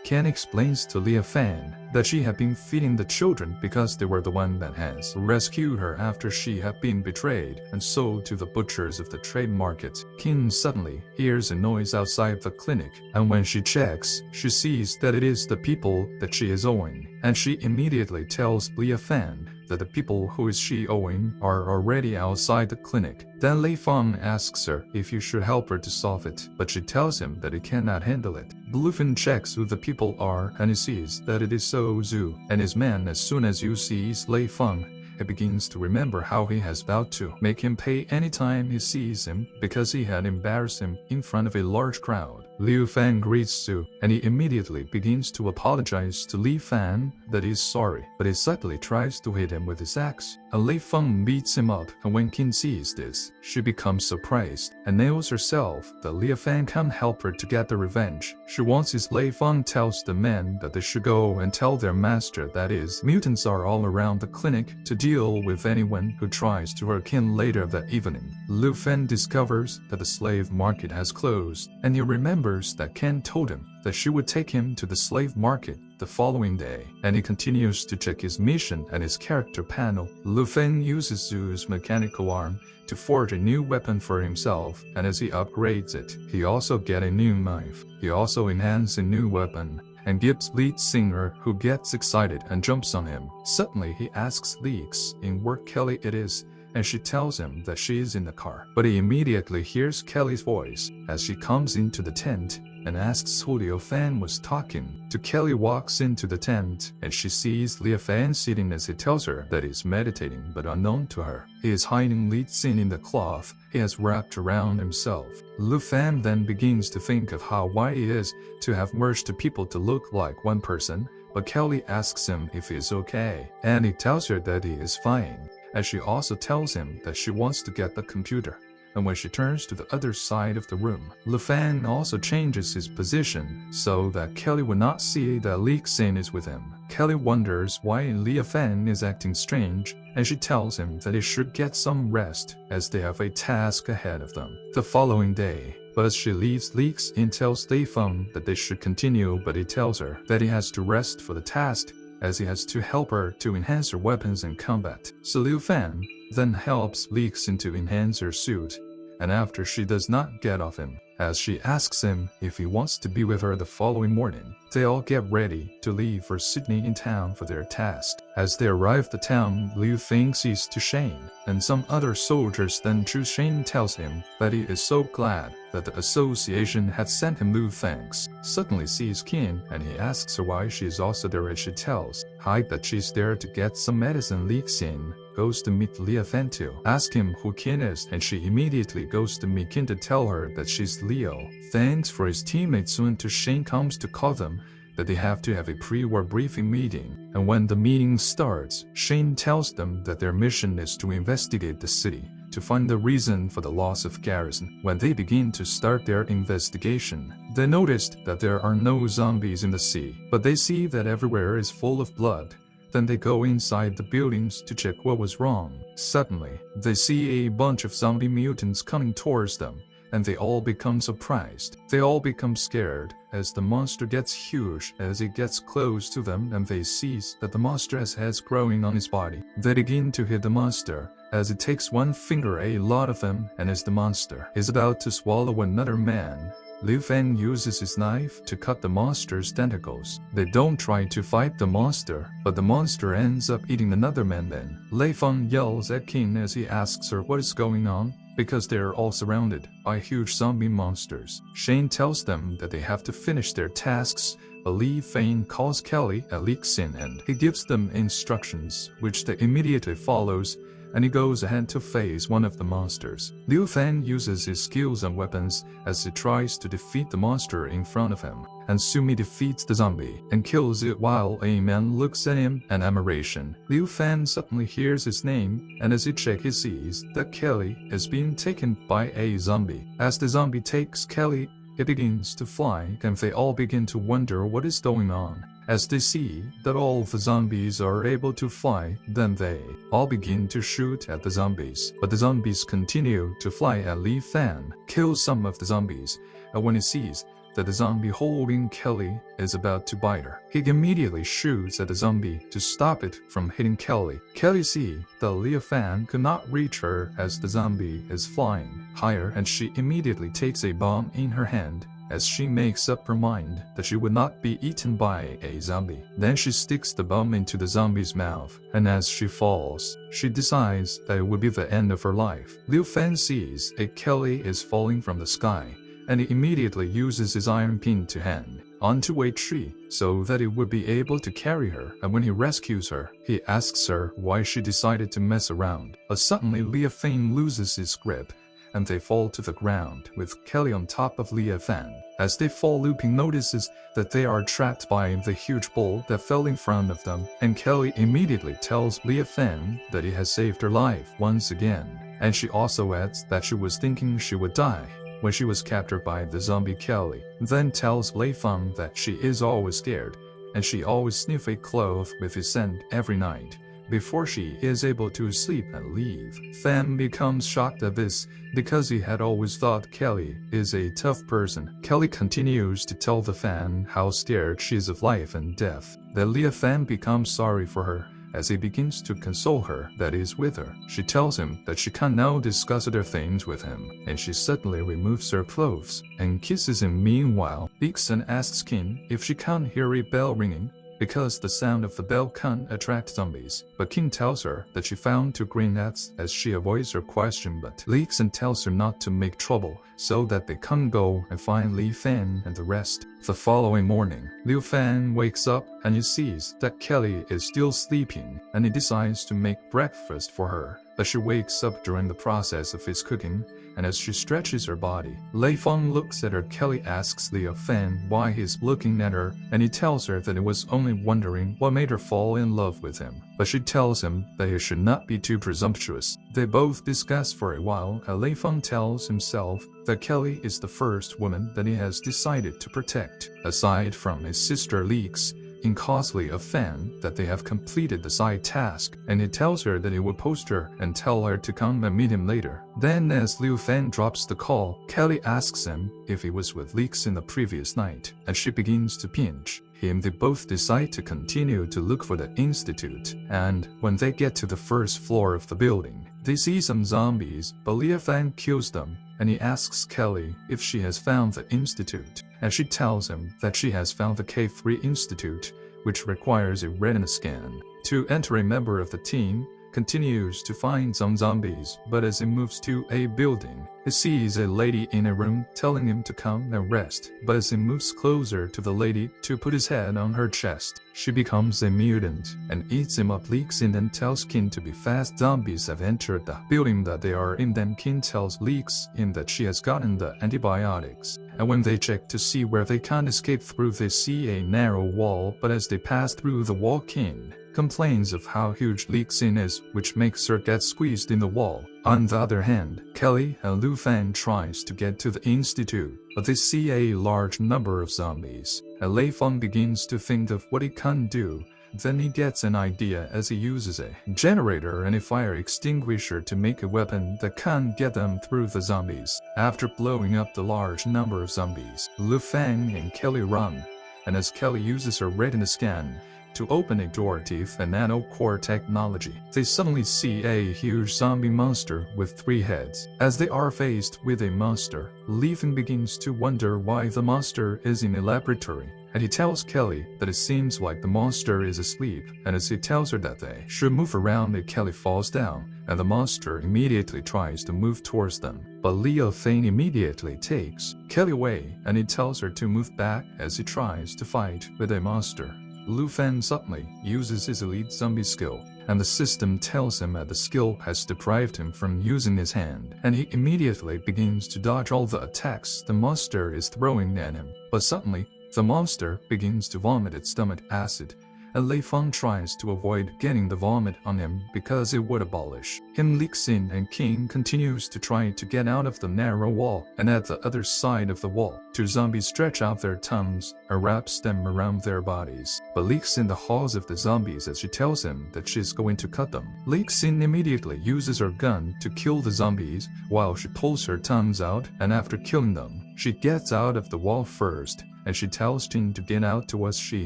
Ken explains to Leah Fan that she had been feeding the children because they were the one that has rescued her after she had been betrayed and sold to the butchers of the trade market. Ken suddenly hears a noise outside the clinic, and when she checks, she sees that it is the people that she is owing, and she immediately tells Leah Fan that the people who is she owing are already outside the clinic. Then Lei Feng asks her if he should help her to solve it, but she tells him that he cannot handle it. Bluefin checks who the people are, and he sees that it is So Zhu and his man. As soon as Yu sees Lei Feng, he begins to remember how he has vowed to make him pay any time he sees him because he had embarrassed him in front of a large crowd. Liu Fan greets Su, and he immediately begins to apologize to Li Fan that he is sorry, but he subtly tries to hit him with his axe, and Lei Feng beats him up. And when Qin sees this, she becomes surprised and nails herself that Li Fan can't help her to get the revenge she wants. His Lei Feng tells the men that they should go and tell their master that is, mutants are all around the clinic to deal with anyone who tries to hurt Qin. Later that evening, Lu Fan discovers that the slave market has closed, and he remembers remembers that Ken told him that she would take him to the slave market the following day, and he continues to check his mission and his character panel. Lu Fen uses Zhu's mechanical arm to forge a new weapon for himself, and as he upgrades it, he also gets a new knife. He also enhances a new weapon and gives lead singer, who gets excited and jumps on him. Suddenly he asks Leeks in where Kelly it is, and she tells him that she is in the car. But he immediately hears Kelly's voice as she comes into the tent and asks who Liu Fan was talking to. Kelly walks into the tent and she sees Liu Fan sitting as he tells her that he's meditating, but unknown to her, he is hiding lead sin in the cloth he has wrapped around himself. Liu Fan then begins to think of how white he is to have merged the people to look like one person, but Kelly asks him if he is okay, and he tells her that he is fine, as she also tells him that she wants to get the computer. And when she turns to the other side of the room, Liu Fan also changes his position so that Kelly would not see that Li Xin is with him. Kelly wonders why Liu Fan is acting strange, and she tells him that he should get some rest as they have a task ahead of them the following day. But as she leaves, Li Xin tells Li Feng that they should continue, but he tells her that he has to rest for the task, as he has to help her to enhance her weapons in combat. So Liu Fan then helps Li Xin to enhance her suit, and after she does not get off him, as she asks him if he wants to be with her the following morning, they all get ready to leave for Sydney in town for their task. As they arrive at the town, Liu Feng sees to Shane, and some other soldiers then choose. Shane tells him that he is so glad that the association had sent him Liu thanks. Suddenly sees Qin, and he asks her why she is also there, as she tells Hai that she's there to get some medicine. Li Xin goes to meet Liu Fan to ask him who Qin is, and she immediately goes to meet Qin to tell her that she's Leo. Thanks for his teammates. Soon to Shane comes to call them that they have to have a pre-war briefing meeting, and when the meeting starts, Shane tells them that their mission is to investigate the city to find the reason for the loss of garrison. When they begin to start their investigation, they noticed that there are no zombies in the sea, but they see that everywhere is full of blood. Then they go inside the buildings to check what was wrong. Suddenly, they see a bunch of zombie mutants coming towards them, and they all become surprised. They all become scared as the monster gets huge as it gets close to them, and they see that the monster has heads growing on his body. They begin to hit the monster as it takes one finger, a lot of them, and as the monster is about to swallow another man, Liu Fan uses his knife to cut the monster's tentacles. They don't try to fight the monster, but the monster ends up eating another man. Then Lei Feng yells at Qin as he asks her what is going on, because they are all surrounded by huge zombie monsters. Shane tells them that they have to finish their tasks, but Li Feng calls Kelly at Li Xin and he gives them instructions, which they immediately follows, and he goes ahead to face one of the monsters. Liu Fan uses his skills and weapons as he tries to defeat the monster in front of him, and Sumi defeats the zombie and kills it while a man looks at him in admiration. Liu Fan suddenly hears his name, and as he checks, he sees that Kelly is being taken by a zombie. As the zombie takes Kelly, it begins to fly, and they all begin to wonder what is going on. As they see that all the zombies are able to fly, then they all begin to shoot at the zombies. But the zombies continue to fly, and Li Fan kills some of the zombies, and when he sees that the zombie holding Kelly is about to bite her, he immediately shoots at the zombie to stop it from hitting Kelly. Kelly sees that Li Fan could not reach her as the zombie is flying higher, and she immediately takes a bomb in her hand as she makes up her mind that she would not be eaten by a zombie. Then she sticks the bomb into the zombie's mouth, and as she falls, she decides that it would be the end of her life. Liu Fan sees a Kelly is falling from the sky, and he immediately uses his iron pin to hang onto a tree so that it would be able to carry her, and when he rescues her, he asks her why she decided to mess around. But suddenly Liu Fan loses his grip, and they fall to the ground with Kelly on top of Liu Fan. As they fall, Liu Ping notices that they are trapped by the huge bull that fell in front of them, and Kelly immediately tells Liu Fan that he has saved her life once again, and she also adds that she was thinking she would die when she was captured by the zombie. Kelly then tells Lei Feng that she is always scared, and she always sniffs a cloth with his scent every night, before she is able to sleep and leave. Fan becomes shocked at this because he had always thought Kelly is a tough person. Kelly continues to tell the Fan how scared she is of life and death. Then Leah Fan becomes sorry for her as he begins to console her that he is with her. She tells him that she can now discuss other things with him, and she suddenly removes her clothes and kisses him. Meanwhile, Dixon asks Kin if she can't hear a bell ringing because the sound of the bell can attract zombies, but Kin tells her that she found 2 green nuts as she avoids her question, but Dixon tells her not to make trouble so that they can go and find Li Fan and the rest. The following morning, Liu Fan wakes up and he sees that Kelly is still sleeping, and he decides to make breakfast for her, but she wakes up during the process of his cooking, and as she stretches her body, Lei Feng looks at her. Kelly asks Liu Fan why he's looking at her, and he tells her that he was only wondering what made her fall in love with him, but she tells him that he should not be too presumptuous. They both discuss for a while, and Lei Feng tells himself that Kelly is the first woman that he has decided to protect, aside from his sister Leeks, in costly of Fan, that they have completed the side task, and he tells her that he will post her and tell her to come and meet him later. Then as Liu Fan drops the call, Kelly asks him if he was with Leeks in the previous night, and she begins to pinch him. They both decide to continue to look for the institute, and when they get to the first floor of the building, they see some zombies, but Liu Fan kills them, and he asks Kelly if she has found the institute, and she tells him that she has found the K3 Institute, which requires a retina scan. To enter, a member of the team continues to find some zombies, but as he moves to a building, he sees a lady in a room telling him to come and rest, but as he moves closer to the lady to put his head on her chest, she becomes a mutant and eats him up. Leeks in then tells Kin to be fast. Zombies have entered the building that they are in. Then Kin tells Leeks in that she has gotten the antibiotics, and when they check to see where they can't escape through, they see a narrow wall, but as they pass through the wall, Kin complains of how huge Leeks in is, which makes her get squeezed in the wall. On the other hand, Kelly and Liu Fan tries to get to the institute, but they see a large number of zombies, and Lei Feng begins to think of what he can do. Then he gets an idea as he uses a generator and a fire extinguisher to make a weapon that can get them through the zombies. After blowing up the large number of zombies, Liu Fan and Kelly run, and as Kelly uses her retina scan to open a door with a nano-core technology, they suddenly see a huge zombie monster with 3 heads. As they are faced with a monster, Li Fan begins to wonder why the monster is in a laboratory, and he tells Kelly that it seems like the monster is asleep, and as he tells her that they should move around, Kelly falls down, and the monster immediately tries to move towards them, but Liu Fan immediately takes Kelly away, and he tells her to move back as he tries to fight with a monster. Liu Fan suddenly uses his elite zombie skill, and the system tells him that the skill has deprived him from using his hand, and he immediately begins to dodge all the attacks the monster is throwing at him. But suddenly, the monster begins to vomit its stomach acid, and Lei Feng tries to avoid getting the vomit on him because it would abolish him. Lixin and King continues to try to get out of the narrow wall, and at the other side of the wall, 2 zombies stretch out their tongues and wraps them around their bodies. But Lixin the hauls of the zombies as she tells him that she's going to cut them. Lixin immediately uses her gun to kill the zombies while she pulls her tongues out, and after killing them, she gets out of the wall first, and she tells Jin to get out to us she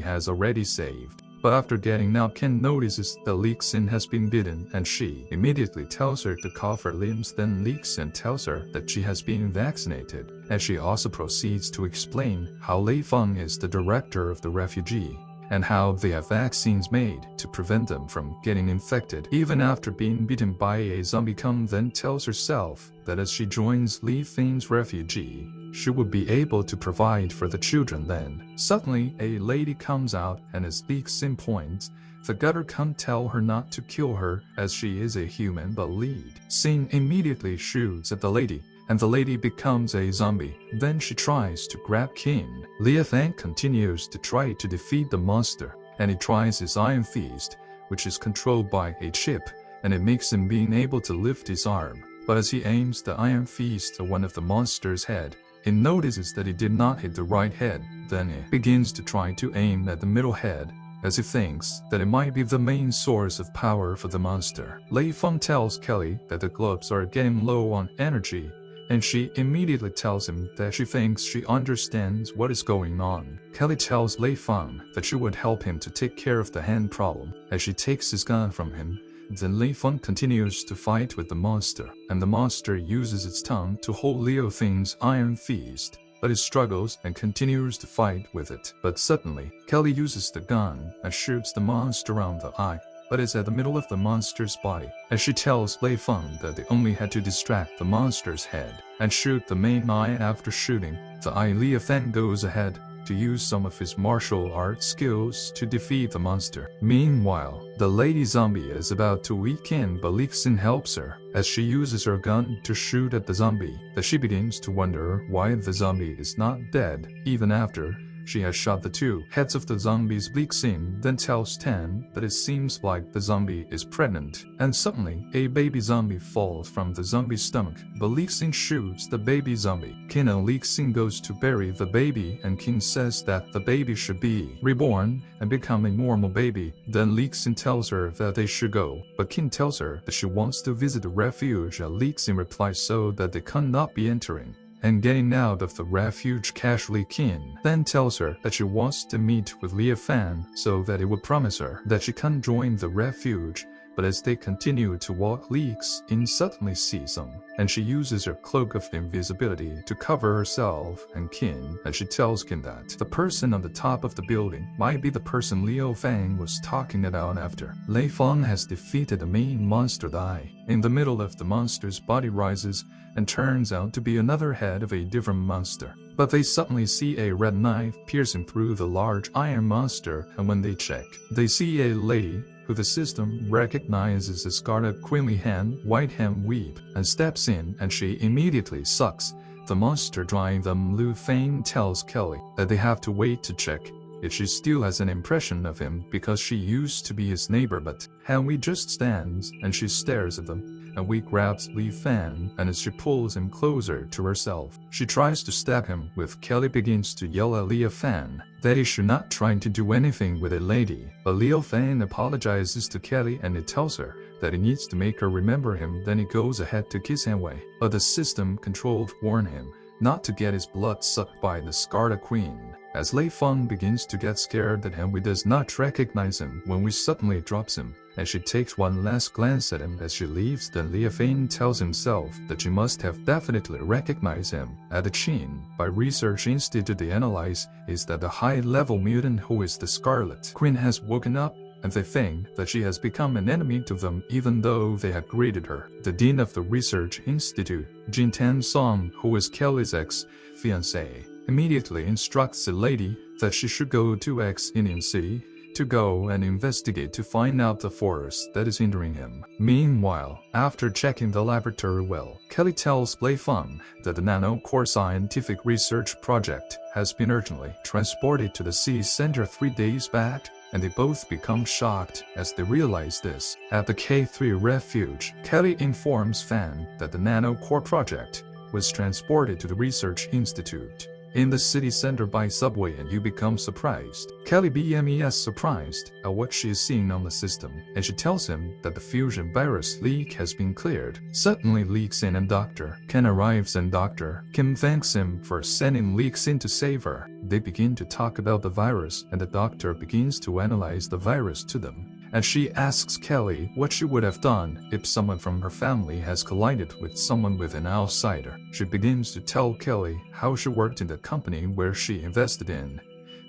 has already saved. But after getting out, Ken notices that Lixin has been bitten, and she immediately tells her to cough her limbs. Then Lixin tells her that she has been vaccinated, and she also proceeds to explain how Lei Feng is the director of the refugee, and how they have vaccines made to prevent them from getting infected even after being bitten by a zombie. Kung then tells herself that as she joins Li Feng's refugee, she would be able to provide for the children. Then, suddenly, a lady comes out, and as Lixin points, the gutter can't tell her not to kill her as she is a human, but Lixin immediately shoots at the lady, and the lady becomes a zombie. Then she tries to grab King. Liu Fan continues to try to defeat the monster, and he tries his Iron Fist, which is controlled by a chip, and it makes him being able to lift his arm. But as he aims the Iron Fist at one of the monster's head, he notices that he did not hit the right head. Then he begins to try to aim at the middle head, as he thinks that it might be the main source of power for the monster. Lei Feng tells Kelly that the gloves are getting low on energy, and she immediately tells him that she thinks she understands what is going on. Kelly tells Lei Feng that she would help him to take care of the hand problem, as she takes his gun from him. Then Lei Feng continues to fight with the monster, and the monster uses its tongue to hold Liu Feng's iron fist, but it struggles and continues to fight with it. But suddenly, Kelly uses the gun and shoots the monster around the eye, but it's at the middle of the monster's body, as she tells Lei Feng that they only had to distract the monster's head and shoot the main eye. After shooting the eye, Liu Feng goes ahead to use some of his martial arts skills to defeat the monster. Meanwhile, the lady zombie is about to weaken, but Li Xin helps her as she uses her gun to shoot at the zombie. That she begins to wonder why the zombie is not dead even after she has shot the two heads of the zombies. Li Xin then tells Tan that it seems like the zombie is pregnant, and suddenly a baby zombie falls from the zombie's stomach, but Li Xin shoots the baby zombie. Qin and Li Xin goes to bury the baby, and Qin says that the baby should be reborn and become a normal baby. Then Li Xin tells her that they should go, but Qin tells her that she wants to visit the refuge, and Li Xin replies so that they cannot be entering. And getting out of the refuge casually, Qin then tells her that she wants to meet with Liu Fan so that it would promise her that she can join the refuge. But as they continue to walk, Li Xin suddenly sees them, and she uses her cloak of invisibility to cover herself and Qin, and she tells Qin that the person on the top of the building might be the person Liu Fang was talking about after Lei Feng has defeated the main monster. The eye in the middle of the monster's body rises and turns out to be another head of a different monster. But they suddenly see a red knife piercing through the large iron monster, and when they check, they see a lady who the system recognizes as Scarlet Queenly Hand, White Hand Weep, and steps in, and she immediately sucks the monster dry. Them Liu Feng tells Kelly that they have to wait to check if she still has an impression of him because she used to be his neighbor. But Han Wei just stands and she stares at them, and Wei grabs Liu Fan, and as she pulls him closer to herself, she tries to stab him with. Kelly begins to yell at Liu Fan that he should not try to do anything with a lady, but Liu Fan apologizes to Kelly and he tells her that he needs to make her remember him. Then he goes ahead to kiss Han Wei, but the system controlled warn him not to get his blood sucked by the Scarlet Queen. As Lei Feng begins to get scared that Han Wei does not recognize him when we suddenly drops him, and she takes one last glance at him as she leaves. Then Liu Feng tells himself that she must have definitely recognized him. At the Qin by Research Institute, they analyze is that the high-level mutant who is the Scarlet Queen has woken up, and they think that she has become an enemy to them even though they had greeted her. The dean of the Research Institute, Jin Tan Song, who is Kelly's ex-fiancée, immediately instructs the lady that she should go to Indian City to go and investigate to find out the force that is hindering him. Meanwhile, after checking the laboratory well, Kelly tells Lei Feng that the nano-core scientific research project has been urgently transported to the city center 3 days back, and they both become shocked as they realize this. At the K3 refuge, Kelly informs Fan that the nano-core project was transported to the research institute in the city center by subway, and you become surprised. Kelly becomes surprised at what she is seeing on the system, and she tells him that the fusion virus leak has been cleared. Suddenly Li Xin and Dr. Ken arrives, and Dr. Kim thanks him for sending Li Xin to save her. They begin to talk about the virus, and the doctor begins to analyze the virus to them. And she asks Kelly what she would have done if someone from her family has collided with someone with an outsider. She begins to tell Kelly how she worked in the company where she invested in,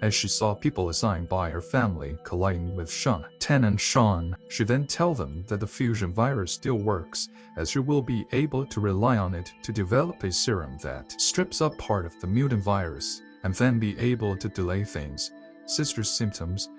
as she saw people assigned by her family colliding with Sean, Tan and Sean. She then tells them that the fusion virus still works, as she will be able to rely on it to develop a serum that strips up part of the mutant virus, and then be able to delay things. Sister's symptoms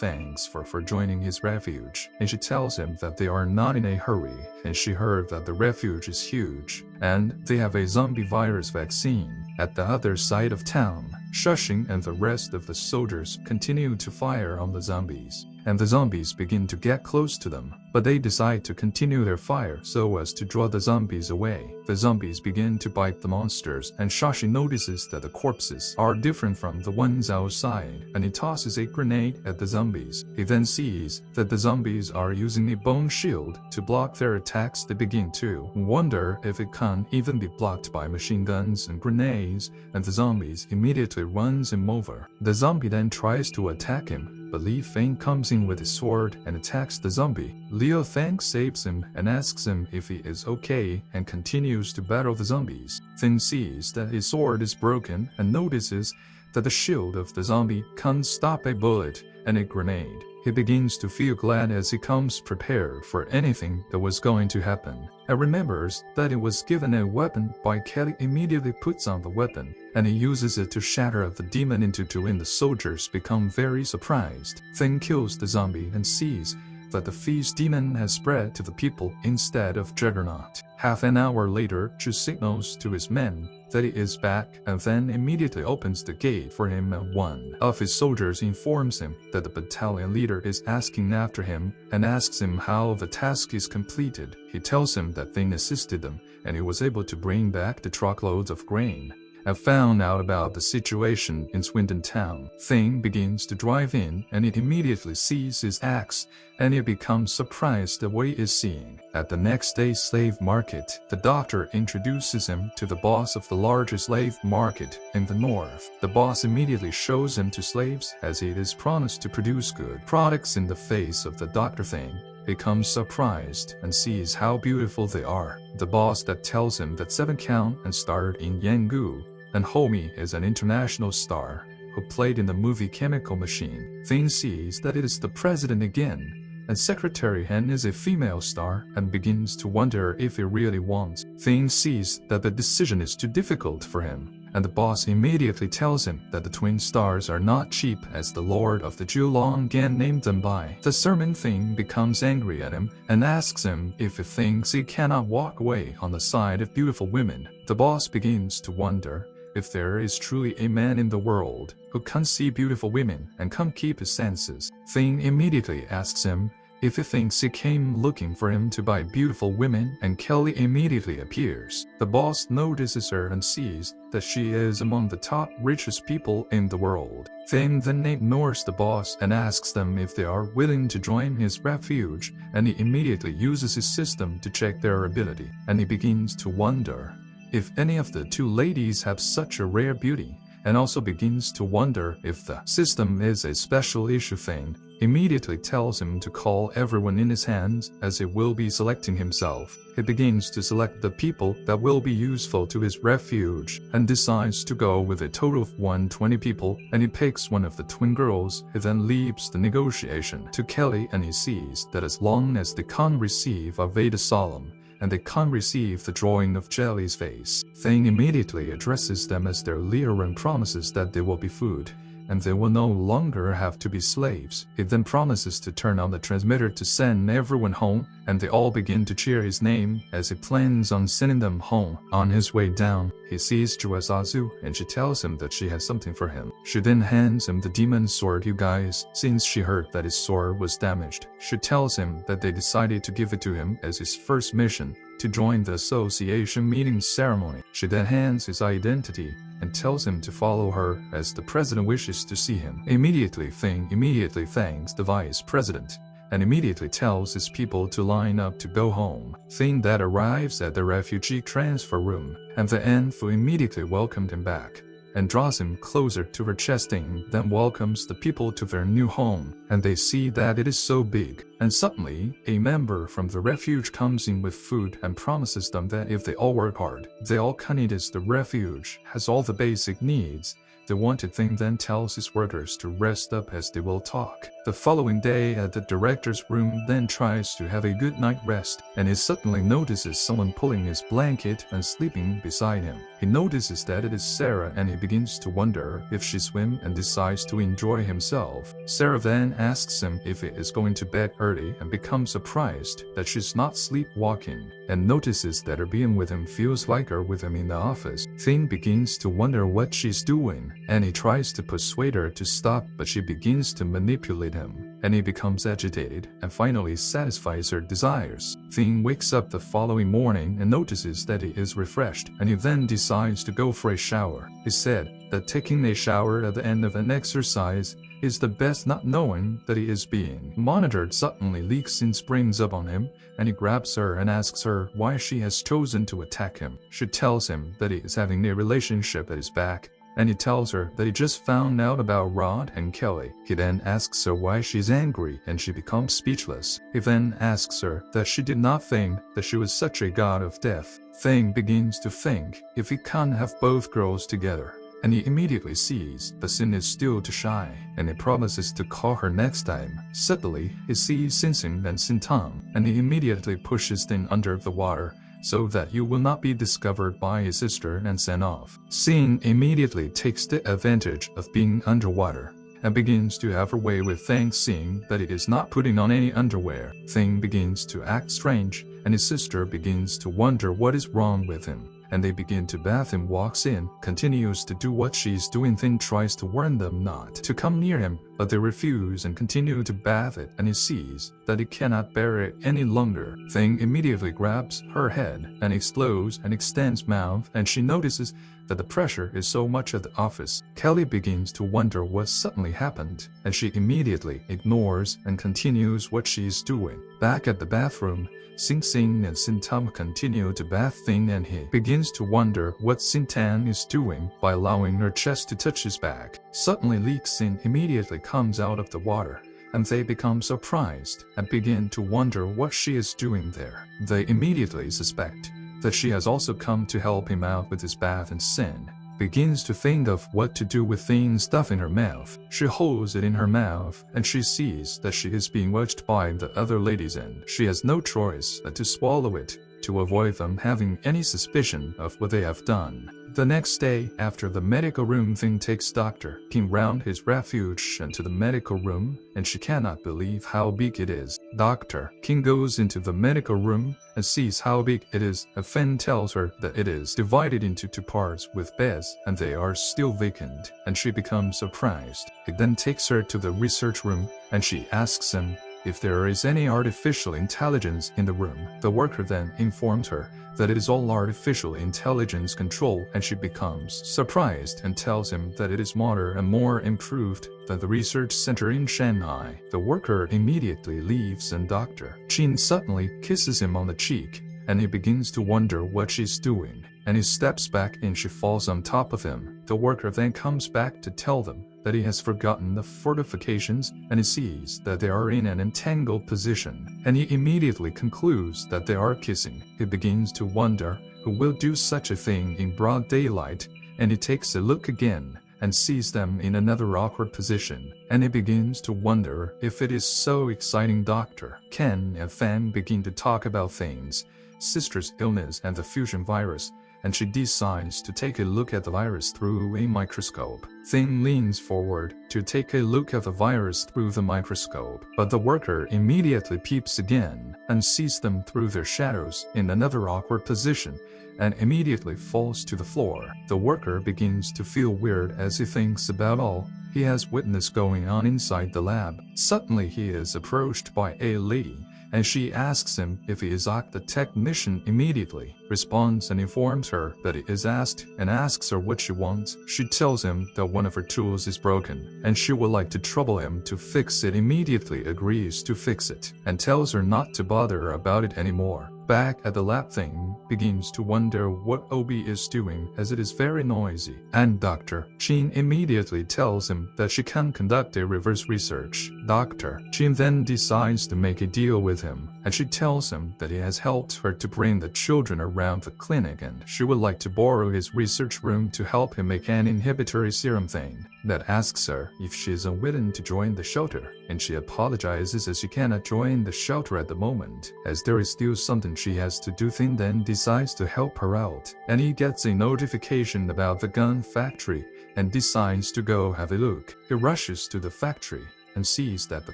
thanks for joining his refuge, and she tells him that they are not in a hurry, and she heard that the refuge is huge, and they have a zombie virus vaccine. At the other side of town, Shushing and the rest of the soldiers continue to fire on the zombies, and the zombies begin to get close to them. But they decide to continue their fire so as to draw the zombies away. The zombies begin to bite the monsters, and Shashi notices that the corpses are different from the ones outside, and he tosses a grenade at the zombies. He then sees that the zombies are using a bone shield to block their attacks. They begin to wonder if it can even be blocked by machine guns and grenades, and the zombies immediately runs him over. The zombie then tries to attack him, but Li Feng comes in with his sword and attacks the zombie. Liu Feng saves him and asks him if he is okay and continues to battle the zombies. Feng sees that his sword is broken and notices that the shield of the zombie can't stop a bullet and a grenade. He begins to feel glad as he comes prepared for anything that was going to happen, and remembers that it was given a weapon by Kelly. Immediately puts on the weapon, and he uses it to shatter the demon into two, and the soldiers become very surprised. Feng kills the zombie and sees that the feast demon has spread to the people instead of Juggernaut. Half an hour later, Chu signals to his men that he is back, and then immediately opens the gate for him, and one of his soldiers informs him that the battalion leader is asking after him and asks him how the task is completed. He tells him that Thing assisted them and he was able to bring back the truckloads of grain, and found out about the situation in Swindon town. Thing begins to drive in, and it immediately sees his axe, and he becomes surprised at what he is seeing. At the next day's slave market, the doctor introduces him to the boss of the largest slave market in the north. The boss immediately shows him to slaves as he is promised to produce good products. In the face of the doctor, Thing becomes surprised and sees how beautiful they are. The boss that tells him that 7 count and starred in Yangu, and Homie is an international star who played in the movie Chemical Machine. Thing sees that it is the president again, and Secretary Hen is a female star, and begins to wonder if he really wants. Thing sees that the decision is too difficult for him, and the boss immediately tells him that the twin stars are not cheap, as the Lord of the Julong Gan named them by. The sermon. Thing becomes angry at him and asks him if he thinks he cannot walk away on the side of beautiful women. The boss begins to wonder if there is truly a man in the world who can see beautiful women and can keep his senses. Thing immediately asks him if he thinks he came looking for him to buy beautiful women, and Kelly immediately appears. The boss notices her and sees that she is among the top richest people in the world. Thing then ignores the boss and asks them if they are willing to join his refuge, and he immediately uses his system to check their ability, and he begins to wonder if any of the two ladies have such a rare beauty, and also begins to wonder if the system is a special issue. Thing immediately tells him to call everyone in his hands, as he will be selecting himself. He begins to select the people that will be useful to his refuge, and decides to go with a total of 120 people, and he picks one of the twin girls. He then leaves the negotiation to Kelly, and he sees that as long as they can't receive a Veda Solemn, and they can't receive the drawing of Jelly's face, Thing immediately addresses them as their leader and promises that they will be food, and they will no longer have to be slaves. He then promises to turn on the transmitter to send everyone home, and they all begin to cheer his name as he plans on sending them home. On his way down, he sees Juasazu, and she tells him that she has something for him. She then hands him the demon sword. You guys, since she heard that his sword was damaged, she tells him that they decided to give it to him as his first mission to join the association meeting ceremony. She then hands his identity and tells him to follow her as the president wishes to see him. Thing immediately thanks the vice president and immediately tells his people to line up to go home. Thing that arrives at the refugee transfer room, and the Enfu immediately welcomed him back and draws him closer to her chest. Thing then welcomes the people to their new home, and they see that it is so big. And suddenly, a member from the refuge comes in with food and promises them that if they all work hard, they all can eat, as the refuge has all the basic needs. The wanted. Thing then tells his workers to rest up as they will talk. The following day at the director's room, then tries to have a good night rest, and he suddenly notices someone pulling his blanket and sleeping beside him. He notices that it is Sarah, and he begins to wonder if she swim and decides to enjoy himself. Sarah then asks him if he is going to bed early, and becomes surprised that she's not sleepwalking, and notices that her being with him feels like her with him in the office. Thing begins to wonder what she's doing, and he tries to persuade her to stop, but she begins to manipulate him. and he becomes agitated and finally satisfies her desires. Thing wakes up the following morning and notices that he is refreshed, and he then decides to go for a shower. He said that taking a shower at the end of an exercise is the best, not knowing that he is being monitored. Suddenly Lee Xin springs up on him, and he grabs her and asks her why she has chosen to attack him. She tells him that he is having a relationship at his back, and he tells her that he just found out about Rod and Kelly. He then asks her why she's angry, and she becomes speechless. He then asks her that she did not think that she was such a god of death. Thing begins to think if he can't have both girls together, and he immediately sees the Sin is still too shy, and he promises to call her next time. Suddenly, he sees Sin and Sintam, and he immediately pushes Sin under the water so that you will not be discovered by his sister and sent off. Sin immediately takes the advantage of being underwater and begins to have her way with Thing, seeing that he is not putting on any underwear. Thing begins to act strange, and his sister begins to wonder what is wrong with him, and they begin to bath him. Walks in, continues to do what she's doing. Thing tries to warn them not to come near him, but they refuse and continue to bath it, and he sees that he cannot bear it any longer. Thing immediately grabs her head and explodes and extends mouth, and she notices that the pressure is so much at the office. Kelly begins to wonder what suddenly happened, and she immediately ignores and continues what she's doing. Back at the bathroom, Sing Sing and Sintam continue to bath Thing, and he begins to wonder what Sintan is doing by allowing her chest to touch his back. Suddenly Lee Xin immediately comes out of the water, and they become surprised and begin to wonder what she is doing there. They immediately suspect that she has also come to help him out with his bath, and Sin begins to think of what to do with Thing's stuff in her mouth. She holds it in her mouth, and she sees that she is being watched by the other ladies, and she has no choice but to swallow it to avoid them having any suspicion of what they have done. The next day, after the medical room, Thing takes Dr. King round his refuge into the medical room, and she cannot believe how big it is. Dr. King goes into the medical room and sees how big it is. A Fen tells her that it is divided into two parts with beds, and they are still vacant, and she becomes surprised. He then takes her to the research room, and she asks him if there is any artificial intelligence in the room. The worker then informs her that it is all artificial intelligence control, and she becomes surprised and tells him that it is smarter and more improved than the research center in Shanghai. The worker immediately leaves, and Dr. Chin suddenly kisses him on the cheek, and he begins to wonder what she's doing, and he steps back and she falls on top of him. The worker then comes back to tell them that he has forgotten the fortifications, and he sees that they are in an entangled position, and he immediately concludes that they are kissing. He begins to wonder who will do such a thing in broad daylight, and he takes a look again and sees them in another awkward position, and he begins to wonder if it is so exciting. Dr. Ken and Fan begin to talk about things, sister's illness and the fusion virus, and she decides to take a look at the virus through a microscope. Thing leans forward to take a look at the virus through the microscope, but the worker immediately peeps again and sees them through their shadows in another awkward position, and immediately falls to the floor. The worker begins to feel weird as he thinks about all he has witnessed going on inside the lab. Suddenly he is approached by a lady, and she asks him if he is the technician. Immediately responds and informs her that he is asked, and asks her what she wants. She tells him that one of her tools is broken, and she would like to trouble him to fix it. Immediately agrees to fix it, and tells her not to bother about it anymore. Back at the lab, Thing begins to wonder what Obi is doing, as it is very noisy, and Dr. Chin immediately tells him that she can conduct a reverse research. Dr. Chin then decides to make a deal with him, and she tells him that he has helped her to bring the children around the clinic, and she would like to borrow his research room to help him make an inhibitory serum. Thing that asks her if she is unwilling to join the shelter, and she apologizes as she cannot join the shelter at the moment, as there is still something she has to do. Thing then decides to help her out, and he gets a notification about the gun factory and decides to go have a look. He rushes to the factory and sees that the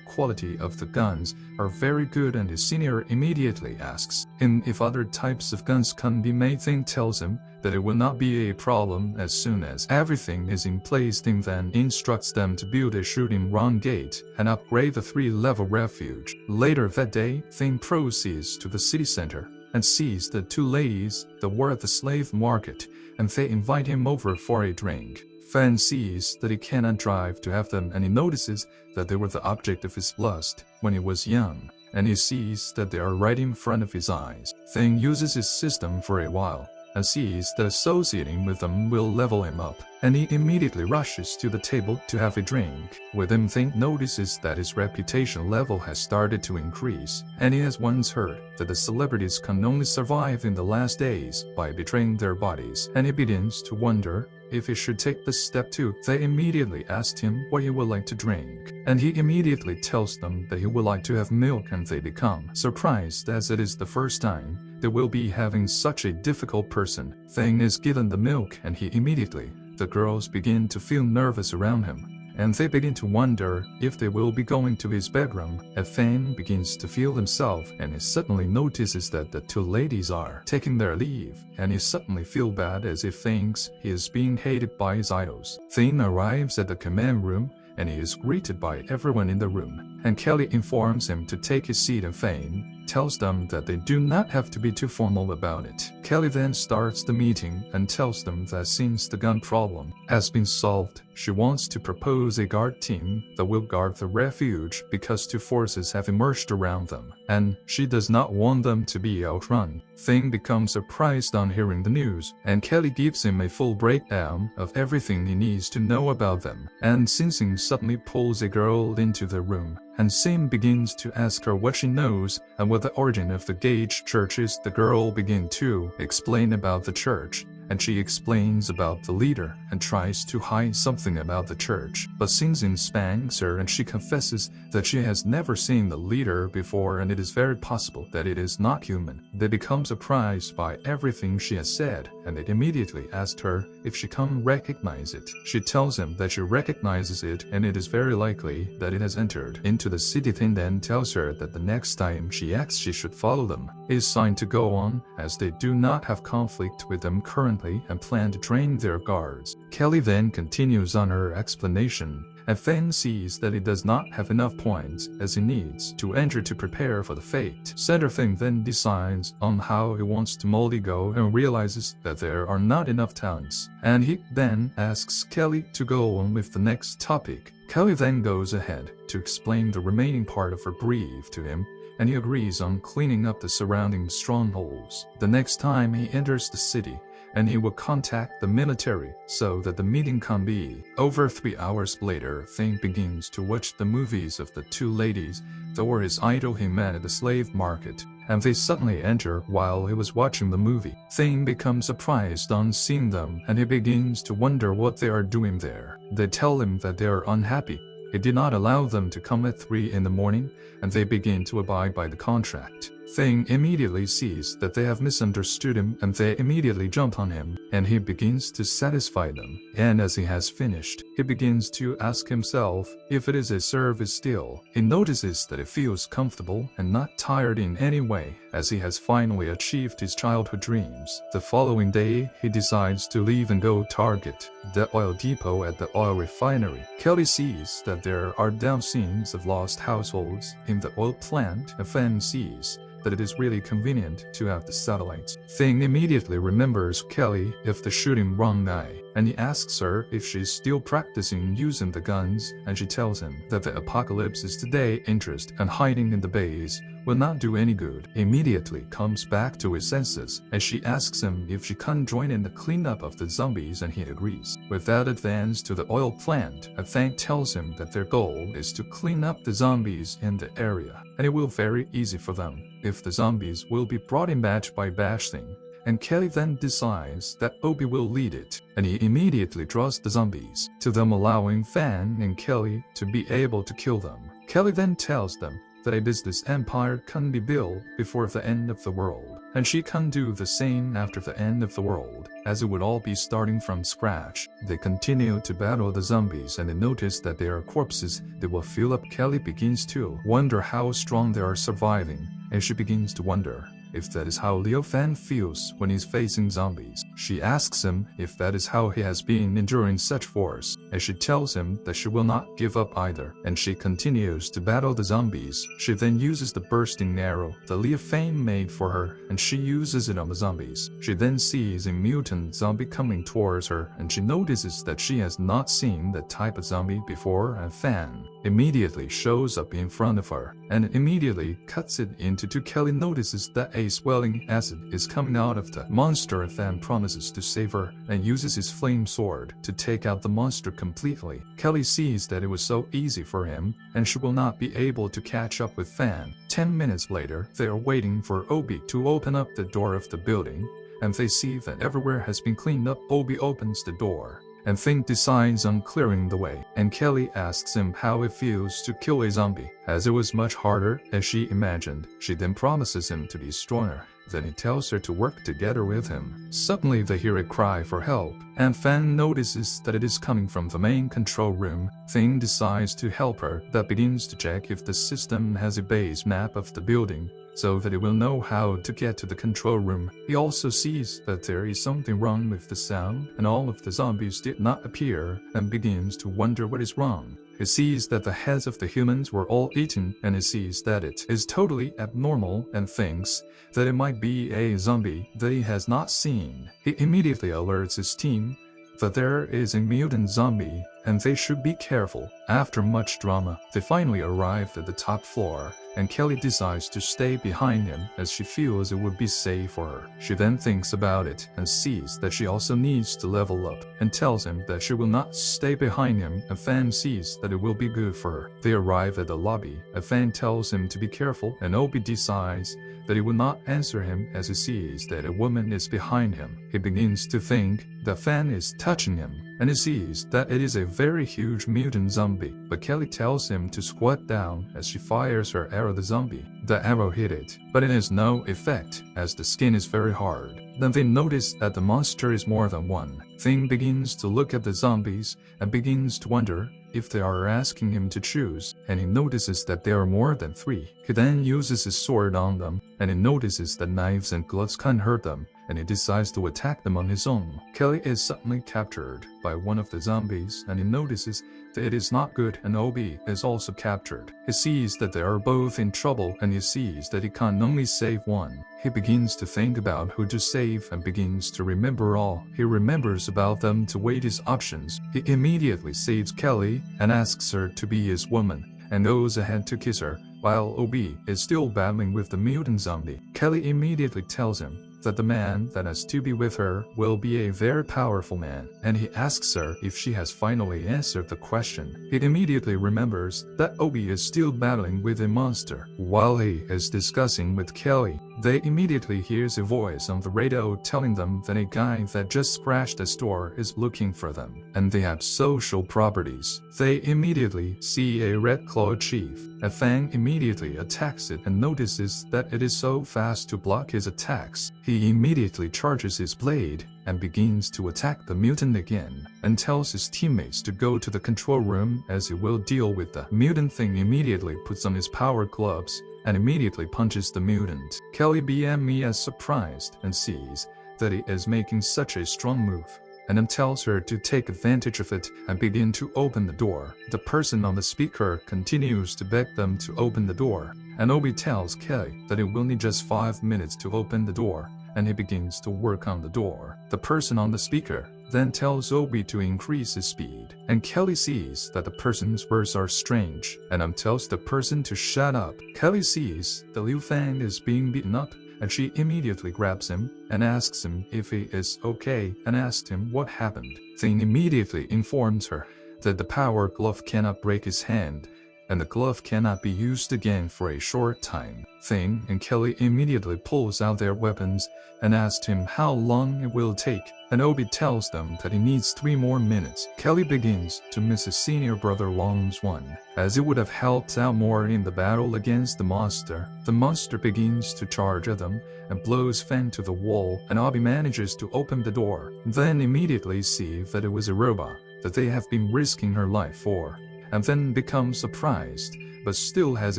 quality of the guns are very good, and his senior immediately asks him if other types of guns can be made. Thing tells him that it will not be a problem as soon as everything is in place. Thing then instructs them to build a shooting range gate and upgrade the 3-level refuge. Later that day, Thing proceeds to the city center and sees the 2 ladies that were at the slave market, and they invite him over for a drink. Fan sees that he cannot drive to have them, and he notices that they were the object of his lust when he was young, and he sees that they are right in front of his eyes. Thing uses his system for a while and sees that associating with them will level him up, and he immediately rushes to the table to have a drink. With him, Thing notices that his reputation level has started to increase, and he has once heard that the celebrities can only survive in the last days by betraying their bodies, and he begins to wonder if he should take this step too. They immediately asked him what he would like to drink, and he immediately tells them that he would like to have milk, and they become surprised as it is the first time they will be having such a difficult person. Thing is given the milk, and he immediately, the girls begin to feel nervous around him, and they begin to wonder if they will be going to his bedroom. Thing begins to feel himself, and he suddenly notices that the 2 ladies are taking their leave, and he suddenly feels bad as he thinks he is being hated by his idols. Thing arrives at the command room, and he is greeted by everyone in the room, and Kelly informs him to take his seat, and Thing tells them that they do not have to be too formal about it. Kelly then starts the meeting and tells them that since the gun problem has been solved, she wants to propose a guard team that will guard the refuge because 2 forces have emerged around them, and she does not want them to be outrun. Thing becomes surprised on hearing the news, and Kelly gives him a full breakdown of everything he needs to know about them, and Sing suddenly pulls a girl into the room, and Sim begins to ask her what she knows and what the origin of the Gage Church is. The girl begins to explain about the church, and she explains about the leader and tries to hide something about the church. But Sing spanks her, and she confesses that she has never seen the leader before, and it is very possible that it is not human. They become surprised by everything she has said, and they immediately ask her if she can recognize it. She tells him that she recognizes it, and it is very likely that it has entered into the city. Thing then tells her that the next time she acts, she should follow them. It is signed to go on, as they do not have conflict with them currently and plan to train their guards. Kelly then continues on her explanation, and Thing sees that he does not have enough points as he needs to enter to prepare for the fate. Center Thing then decides on how he wants to Moldy go and realizes that there are not enough talents, and he then asks Kelly to go on with the next topic. Kelly then goes ahead to explain the remaining part of her brief to him, and he agrees on cleaning up the surrounding strongholds. The next time he enters the city, and he will contact the military so that the meeting can be. Over 3 hours later, Thing begins to watch the movies of the 2 ladies that were his idol he met at the slave market, and they suddenly enter while he was watching the movie. Thing becomes surprised on seeing them, and he begins to wonder what they are doing there. They tell him that they are unhappy. He did not allow them to come at 3 in the morning, and they begin to abide by the contract. Thing immediately sees that they have misunderstood him, and they immediately jump on him, and he begins to satisfy them. And as he has finished, he begins to ask himself if it is a service still. He notices that he feels comfortable and not tired in any way, as he has finally achieved his childhood dreams. The following day, he decides to leave and go target the oil depot at the oil refinery. Kelly sees that there are down scenes of lost households in the oil plant, and Fan sees that it is really convenient to have the satellites. Thing immediately remembers Kelly if the shooting wrong guy, and he asks her if she's still practicing using the guns, and she tells him that the apocalypse is today interest, and hiding in the base will not do any good. He immediately comes back to his senses, and she asks him if she can join in the cleanup of the zombies, and he agrees. With that advance to the oil plant, Thang tells him that their goal is to clean up the zombies in the area, and it will be very easy for them if the zombies will be brought in batch by batch thing. And Kelly then decides that Obi will lead it, and he immediately draws the zombies to them, allowing Fan and Kelly to be able to kill them. Kelly then tells them that a business empire can be built before the end of the world, and she can do the same after the end of the world, as it would all be starting from scratch. They continue to battle the zombies, and they notice that they are corpses they will fill up. Kelly begins to wonder how strong they are surviving, and she begins to wonder if that is how Liu Fan feels when he's facing zombies. She asks him if that is how he has been enduring such force, and she tells him that she will not give up either, and she continues to battle the zombies. She then uses the bursting arrow that Liu Fan made for her, and she uses it on the zombies. She then sees a mutant zombie coming towards her, and she notices that she has not seen that type of zombie before, and Fan immediately shows up in front of her and immediately cuts it into two. Kelly notices that a swelling acid is coming out of the monster, and Fan promises to save her and uses his flame sword to take out the monster completely. Kelly sees that it was so easy for him and she will not be able to catch up with Fan. 10 minutes later, they are waiting for Obi to open up the door of the building, and they see that everywhere has been cleaned up. Obi opens the door and Finn decides on clearing the way, and Kelly asks him how it feels to kill a zombie, as it was much harder as she imagined. She then promises him to be stronger. Then he tells her to work together with him. Suddenly they hear a cry for help, and Fan notices that it is coming from the main control room. Finn decides to help her, that begins to check if the system has a base map of the building, so that it will know how to get to the control room. He also sees that there is something wrong with the sound, and all of the zombies did not appear, and begins to wonder what is wrong. He sees that the heads of the humans were all eaten, and he sees that it is totally abnormal and thinks that it might be a zombie that he has not seen. He immediately alerts his team that there is a mutant zombie and they should be careful. After much drama, they finally arrived at the top floor, and Kelly decides to stay behind him as she feels it would be safe for her. She then thinks about it and sees that she also needs to level up, and tells him that she will not stay behind him, and Fan sees that it will be good for her. They arrive at the lobby, and Fan tells him to be careful, and Obi decides that he will not answer him as he sees that a woman is behind him. He begins to think that Fan is touching him, and he sees that it is a very huge mutant zombie, but Kelly tells him to squat down as she fires her arrow at the zombie. The arrow hit it, but it has no effect as the skin is very hard. Then they notice that the monster is more than one. Thing begins to look at the zombies and begins to wonder if they are asking him to choose, and he notices that there are more than 3. He then uses his sword on them, and he notices that knives and gloves can't hurt them, and he decides to attack them on his own. Kelly is suddenly captured by one of the zombies, and he notices that it is not good, and Obi is also captured. He sees that they are both in trouble, and he sees that he can only save one. He begins to think about who to save and begins to remember all. He remembers about them to weigh his options. He immediately saves Kelly and asks her to be his woman, and goes ahead to kiss her, while Obi is still battling with the mutant zombie. Kelly immediately tells him that the man that has to be with her will be a very powerful man, and he asks her if she has finally answered the question. He immediately remembers that Obi is still battling with a monster. While he is discussing with Kelly, they immediately hears a voice on the radio telling them that a guy that just scratched a store is looking for them, and they have social properties. They immediately see a red-clawed chief. A Fang immediately attacks it and notices that it is so fast to block his attacks. He immediately charges his blade and begins to attack the mutant again, and tells his teammates to go to the control room as he will deal with the mutant. Thing immediately puts on his power gloves and immediately punches the mutant. Kelly BME is surprised and sees that he is making such a strong move, and then tells her to take advantage of it and begin to open the door. The person on the speaker continues to beg them to open the door, and Obi tells Kelly that it will need just 5 minutes to open the door, and he begins to work on the door. The person on the speaker then tells Obi to increase his speed, and Kelly sees that the person's words are strange, and tells the person to shut up. Kelly sees that Liu Fang is being beaten up, and she immediately grabs him and asks him if he is okay, and asks him what happened. Thing immediately informs her that the power glove cannot break his hand, and the glove cannot be used again for a short time. Thing and Kelly immediately pulls out their weapons and asks him how long it will take, and Obi tells them that he needs 3 more minutes. Kelly begins to miss his senior brother Long's one, as it would have helped out more in the battle against the monster. The monster begins to charge at them and blows Fang to the wall, and Obi manages to open the door, then immediately see that it was a robot that they have been risking her life for, and then become surprised but still has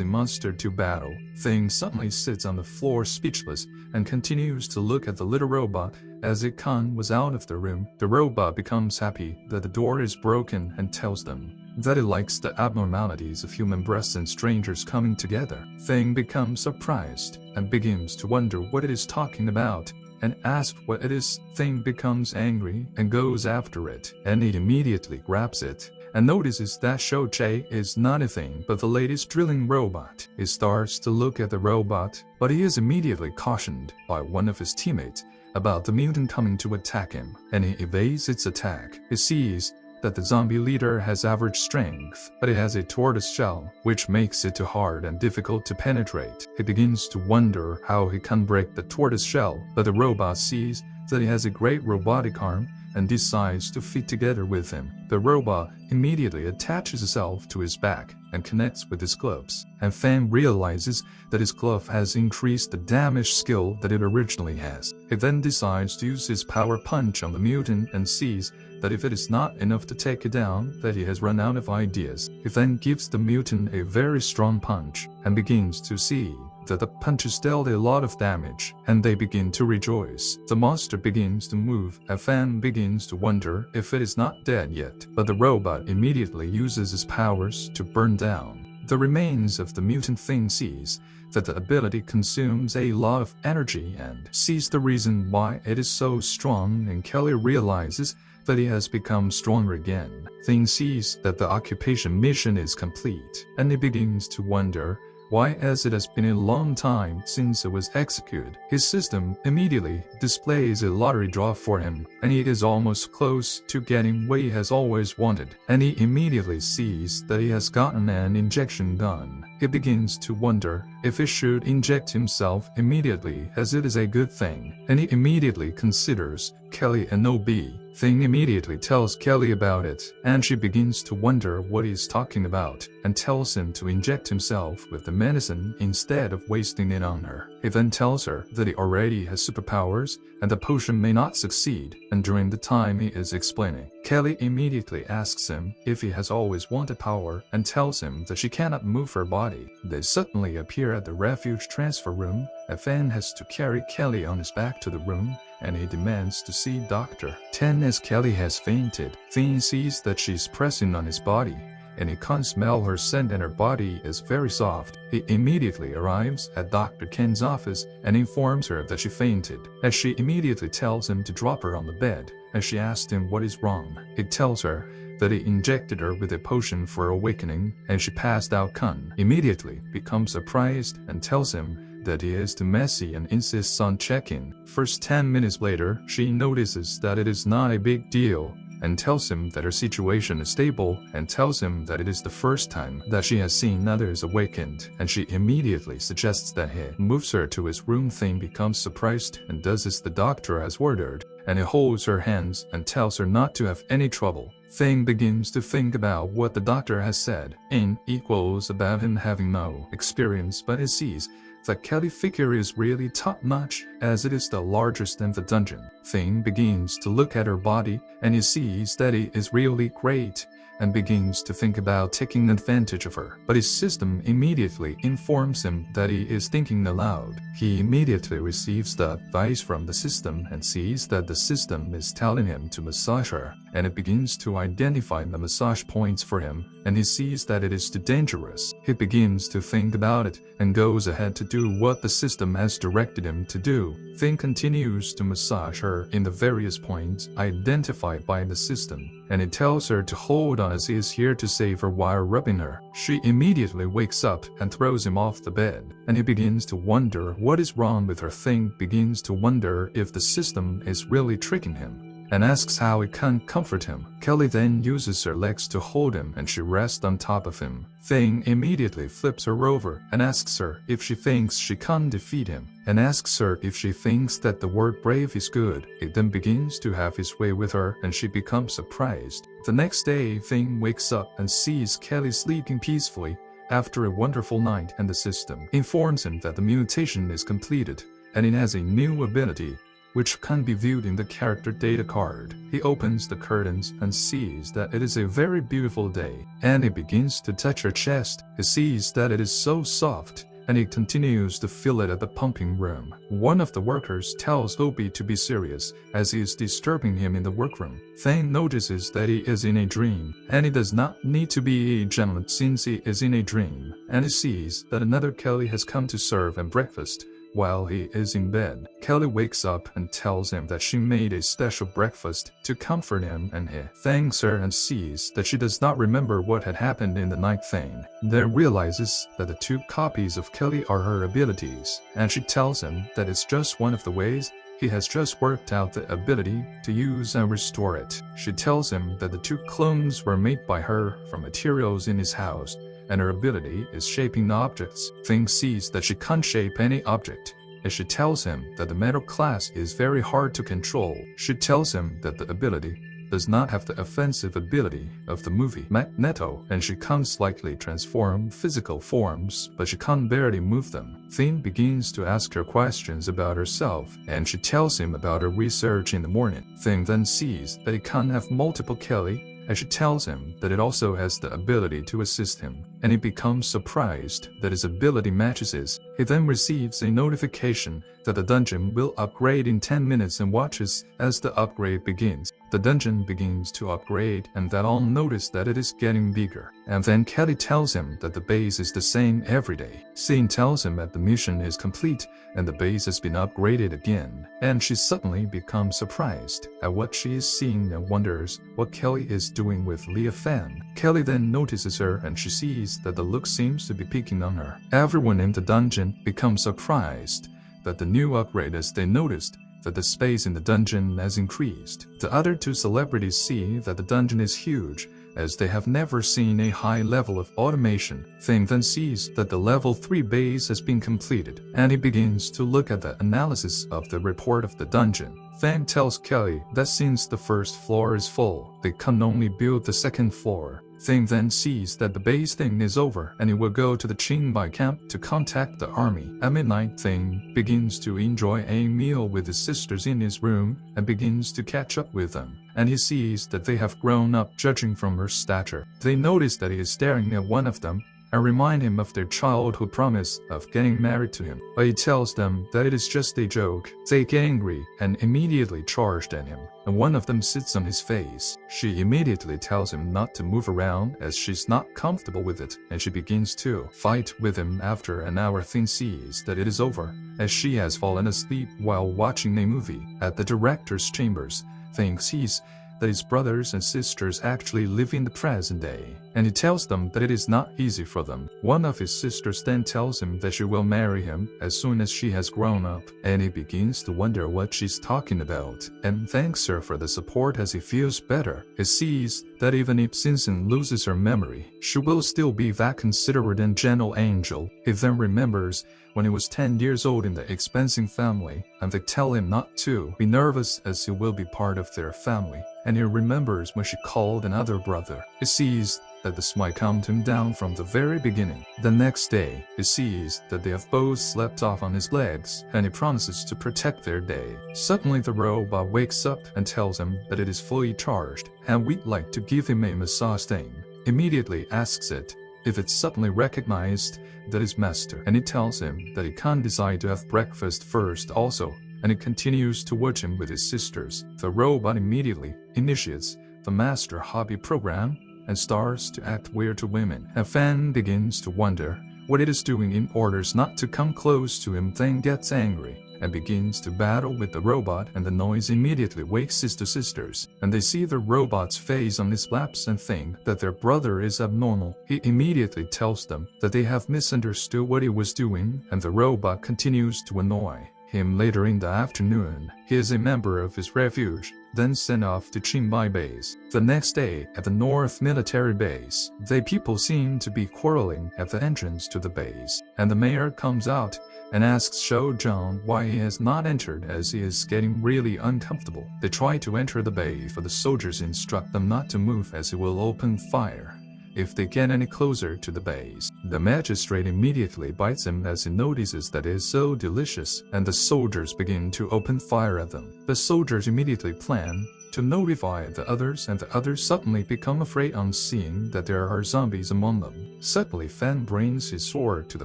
a monster to battle. Thing suddenly sits on the floor speechless and continues to look at the little robot. As Ikon was out of the room, the robot becomes happy that the door is broken and tells them that it likes the abnormalities of human breasts and strangers coming together. Thing becomes surprised and begins to wonder what it is talking about, and asked what it is. Thing becomes angry and goes after it, and it immediately grabs it and notices that Shoche is not a thing but the latest drilling robot. He starts to look at the robot, but he is immediately cautioned by one of his teammates about the mutant coming to attack him, and he evades its attack. He sees that the zombie leader has average strength, but it has a tortoise shell, which makes it too hard and difficult to penetrate. He begins to wonder how he can break the tortoise shell, but the robot sees that he has a great robotic arm and decides to fit together with him. The robot immediately attaches itself to his back and connects with his gloves, and Fan realizes that his glove has increased the damage skill that it originally has. He then decides to use his power punch on the mutant and sees that if it is not enough to take it down, that he has run out of ideas. He then gives the mutant a very strong punch and begins to see that the punches dealt a lot of damage, and they begin to rejoice. The monster begins to move, and Fan begins to wonder if it is not dead yet, but the robot immediately uses his powers to burn down the remains of the mutant. Thing sees that the ability consumes a lot of energy and sees the reason why it is so strong, and Kelly realizes that he has become stronger again. Thing sees that the occupation mission is complete, and he begins to wonder why, as it has been a long time since it was executed. His system immediately displays a lottery draw for him, and he is almost close to getting what he has always wanted, and he immediately sees that he has gotten an injection gun. He begins to wonder if he should inject himself immediately, as it is a good thing, and he immediately considers Kelly and Obi. Thing immediately tells Kelly about it, and she begins to wonder what he is talking about, and tells him to inject himself with the medicine instead of wasting it on her. He then tells her that he already has superpowers and the potion may not succeed, and during the time he is explaining, Kelly immediately asks him if he has always wanted power and tells him that she cannot move her body. They suddenly appear at the refuge transfer room, and Fan has to carry Kelly on his back to the room, and he demands to see Dr. Ten. As Kelly has fainted, Thing sees that she's pressing on his body, and he can't smell her scent and her body is very soft. He immediately arrives at Dr. Ken's office and informs her that she fainted, as she immediately tells him to drop her on the bed, as she asked him what is wrong. He tells her that he injected her with a potion for awakening, and she passed out. Kun immediately becomes surprised and tells him that he is too messy and insists on checking. First 10 minutes later, she notices that it is not a big deal and tells him that her situation is stable, and tells him that it is the first time that she has seen others awakened, and she immediately suggests that he moves her to his room. Thing becomes surprised and does as the doctor has ordered, and he holds her hands and tells her not to have any trouble. Thing begins to think about what the doctor has said in equals about him having no experience, but he sees the Kelly figure is really top-notch, as it is the largest in the dungeon. Thing begins to look at her body, and he sees that it is really great, and begins to think about taking advantage of her. But his system immediately informs him that he is thinking aloud. He immediately receives the advice from the system and sees that the system is telling him to massage her, and it begins to identify the massage points for him, and he sees that it is too dangerous. He begins to think about it and goes ahead to do what the system has directed him to do. Thing continues to massage her in the various points identified by the system, and it tells her to hold on as he is here to save her while rubbing her. She immediately wakes up and throws him off the bed, and he begins to wonder what is wrong with her. Thing begins to wonder if the system is really tricking him, and asks how he can comfort him. Kelly then uses her legs to hold him, and she rests on top of him. Thing immediately flips her over and asks her if she thinks she can defeat him, and asks her if she thinks that the word brave is good. He then begins to have his way with her, and she becomes surprised. The next day, Thing wakes up and sees Kelly sleeping peacefully after a wonderful night, and the system informs him that the mutation is completed, and it has a new ability, which can be viewed in the character data card. He opens the curtains and sees that it is a very beautiful day, and he begins to touch her chest. He sees that it is so soft, and he continues to feel it at the pumping room. One of the workers tells Obi to be serious, as he is disturbing him in the workroom. Thane notices that he is in a dream, and he does not need to be a gentleman since he is in a dream, and he sees that another Kelly has come to serve him breakfast. While he is in bed, Kelly wakes up and tells him that she made a special breakfast to comfort him, and he thanks her and sees that she does not remember what had happened in the night. Thane then realizes that the 2 copies of Kelly are her abilities, and she tells him that it's just one of the ways he has just worked out the ability to use and restore it. She tells him that the 2 clones were made by her from materials in his house, and her ability is shaping objects. Thing sees that she can't shape any object, and she tells him that the metal class is very hard to control. She tells him that the ability does not have the offensive ability of the movie Magneto, and she can slightly transform physical forms, but she can barely move them. Thane begins to ask her questions about herself, and she tells him about her research in the morning. Thane then sees that he can have multiple Kelly, and she tells him that it also has the ability to assist him, and he becomes surprised that his ability matches his. He then receives a notification that the dungeon will upgrade in 10 minutes and watches as the upgrade begins. The dungeon begins to upgrade, and they all notice that it is getting bigger. And then Kelly tells him that the base is the same every day. Scene tells him that the mission is complete and the base has been upgraded again. And she suddenly becomes surprised at what she is seeing and wonders what Kelly is doing with Leah Fan. Kelly then notices her and she sees that the look seems to be picking on her. Everyone in the dungeon becomes surprised that the new upgrade, as they noticed that the space in the dungeon has increased. The other 2 celebrities see that the dungeon is huge, as they have never seen a high level of automation. Thane then sees that the level 3 base has been completed, and he begins to look at the analysis of the report of the dungeon. Thane tells Kelly that since the first floor is full, they can only build the second floor. Thane then sees that the base thing is over, and he will go to the Qingbai camp to contact the army. At midnight, Thane begins to enjoy a meal with his sisters in his room and begins to catch up with them, and he sees that they have grown up judging from her stature. They notice that he is staring at one of them and remind him of their childhood promise of getting married to him, but he tells them that it is just a joke. They get angry and immediately charge at him, and one of them sits on his face. She immediately tells him not to move around as she's not comfortable with it, and she begins to fight with him. After an hour, Thane sees that it is over, as she has fallen asleep while watching a movie. At the director's chambers, Thane sees that his brothers and sisters actually live in the present day, and he tells them that it is not easy for them. One of his sisters then tells him that she will marry him as soon as she has grown up, and he begins to wonder what she's talking about, and thanks her for the support as he feels better. He sees that even if Sinsen loses her memory, she will still be that considerate and gentle angel. He then remembers when he was 10 years old in the Expensing family, and they tell him not to be nervous as he will be part of their family, and he remembers when she called another brother. He sees that the smile calmed him down from the very beginning. The next day, he sees that they have both slept off on his legs, and he promises to protect their day. Suddenly the robot wakes up and tells him that it is fully charged, and we'd like to give him a massage. Thing immediately asks it if it's suddenly recognized that his master, and he tells him that he can't decide to have breakfast first also, and he continues to watch him with his sisters. The robot immediately initiates the master hobby program and starts to act weird to women. And Fan begins to wonder what it is doing in order not to come close to him. Thane gets angry and begins to battle with the robot, and the noise immediately wakes his two sisters, and they see the robot's face on his laps and think that their brother is abnormal. He immediately tells them that they have misunderstood what he was doing, and the robot continues to annoy him. Later in the afternoon, he is a member of his refuge, then sent off to Qingbai base. The next day, at the North Military Base, the people seem to be quarreling at the entrance to the base, and the mayor comes out and asks Shou Zhang why he has not entered, as he is getting really uncomfortable. They try to enter the base, but the soldiers instruct them not to move as he will open fire if they get any closer to the base. The magistrate immediately bites him as he notices that it is so delicious, and the soldiers begin to open fire at them. The soldiers immediately plan to notify the others, and the others suddenly become afraid on seeing that there are zombies among them. Suddenly Fan brings his sword to the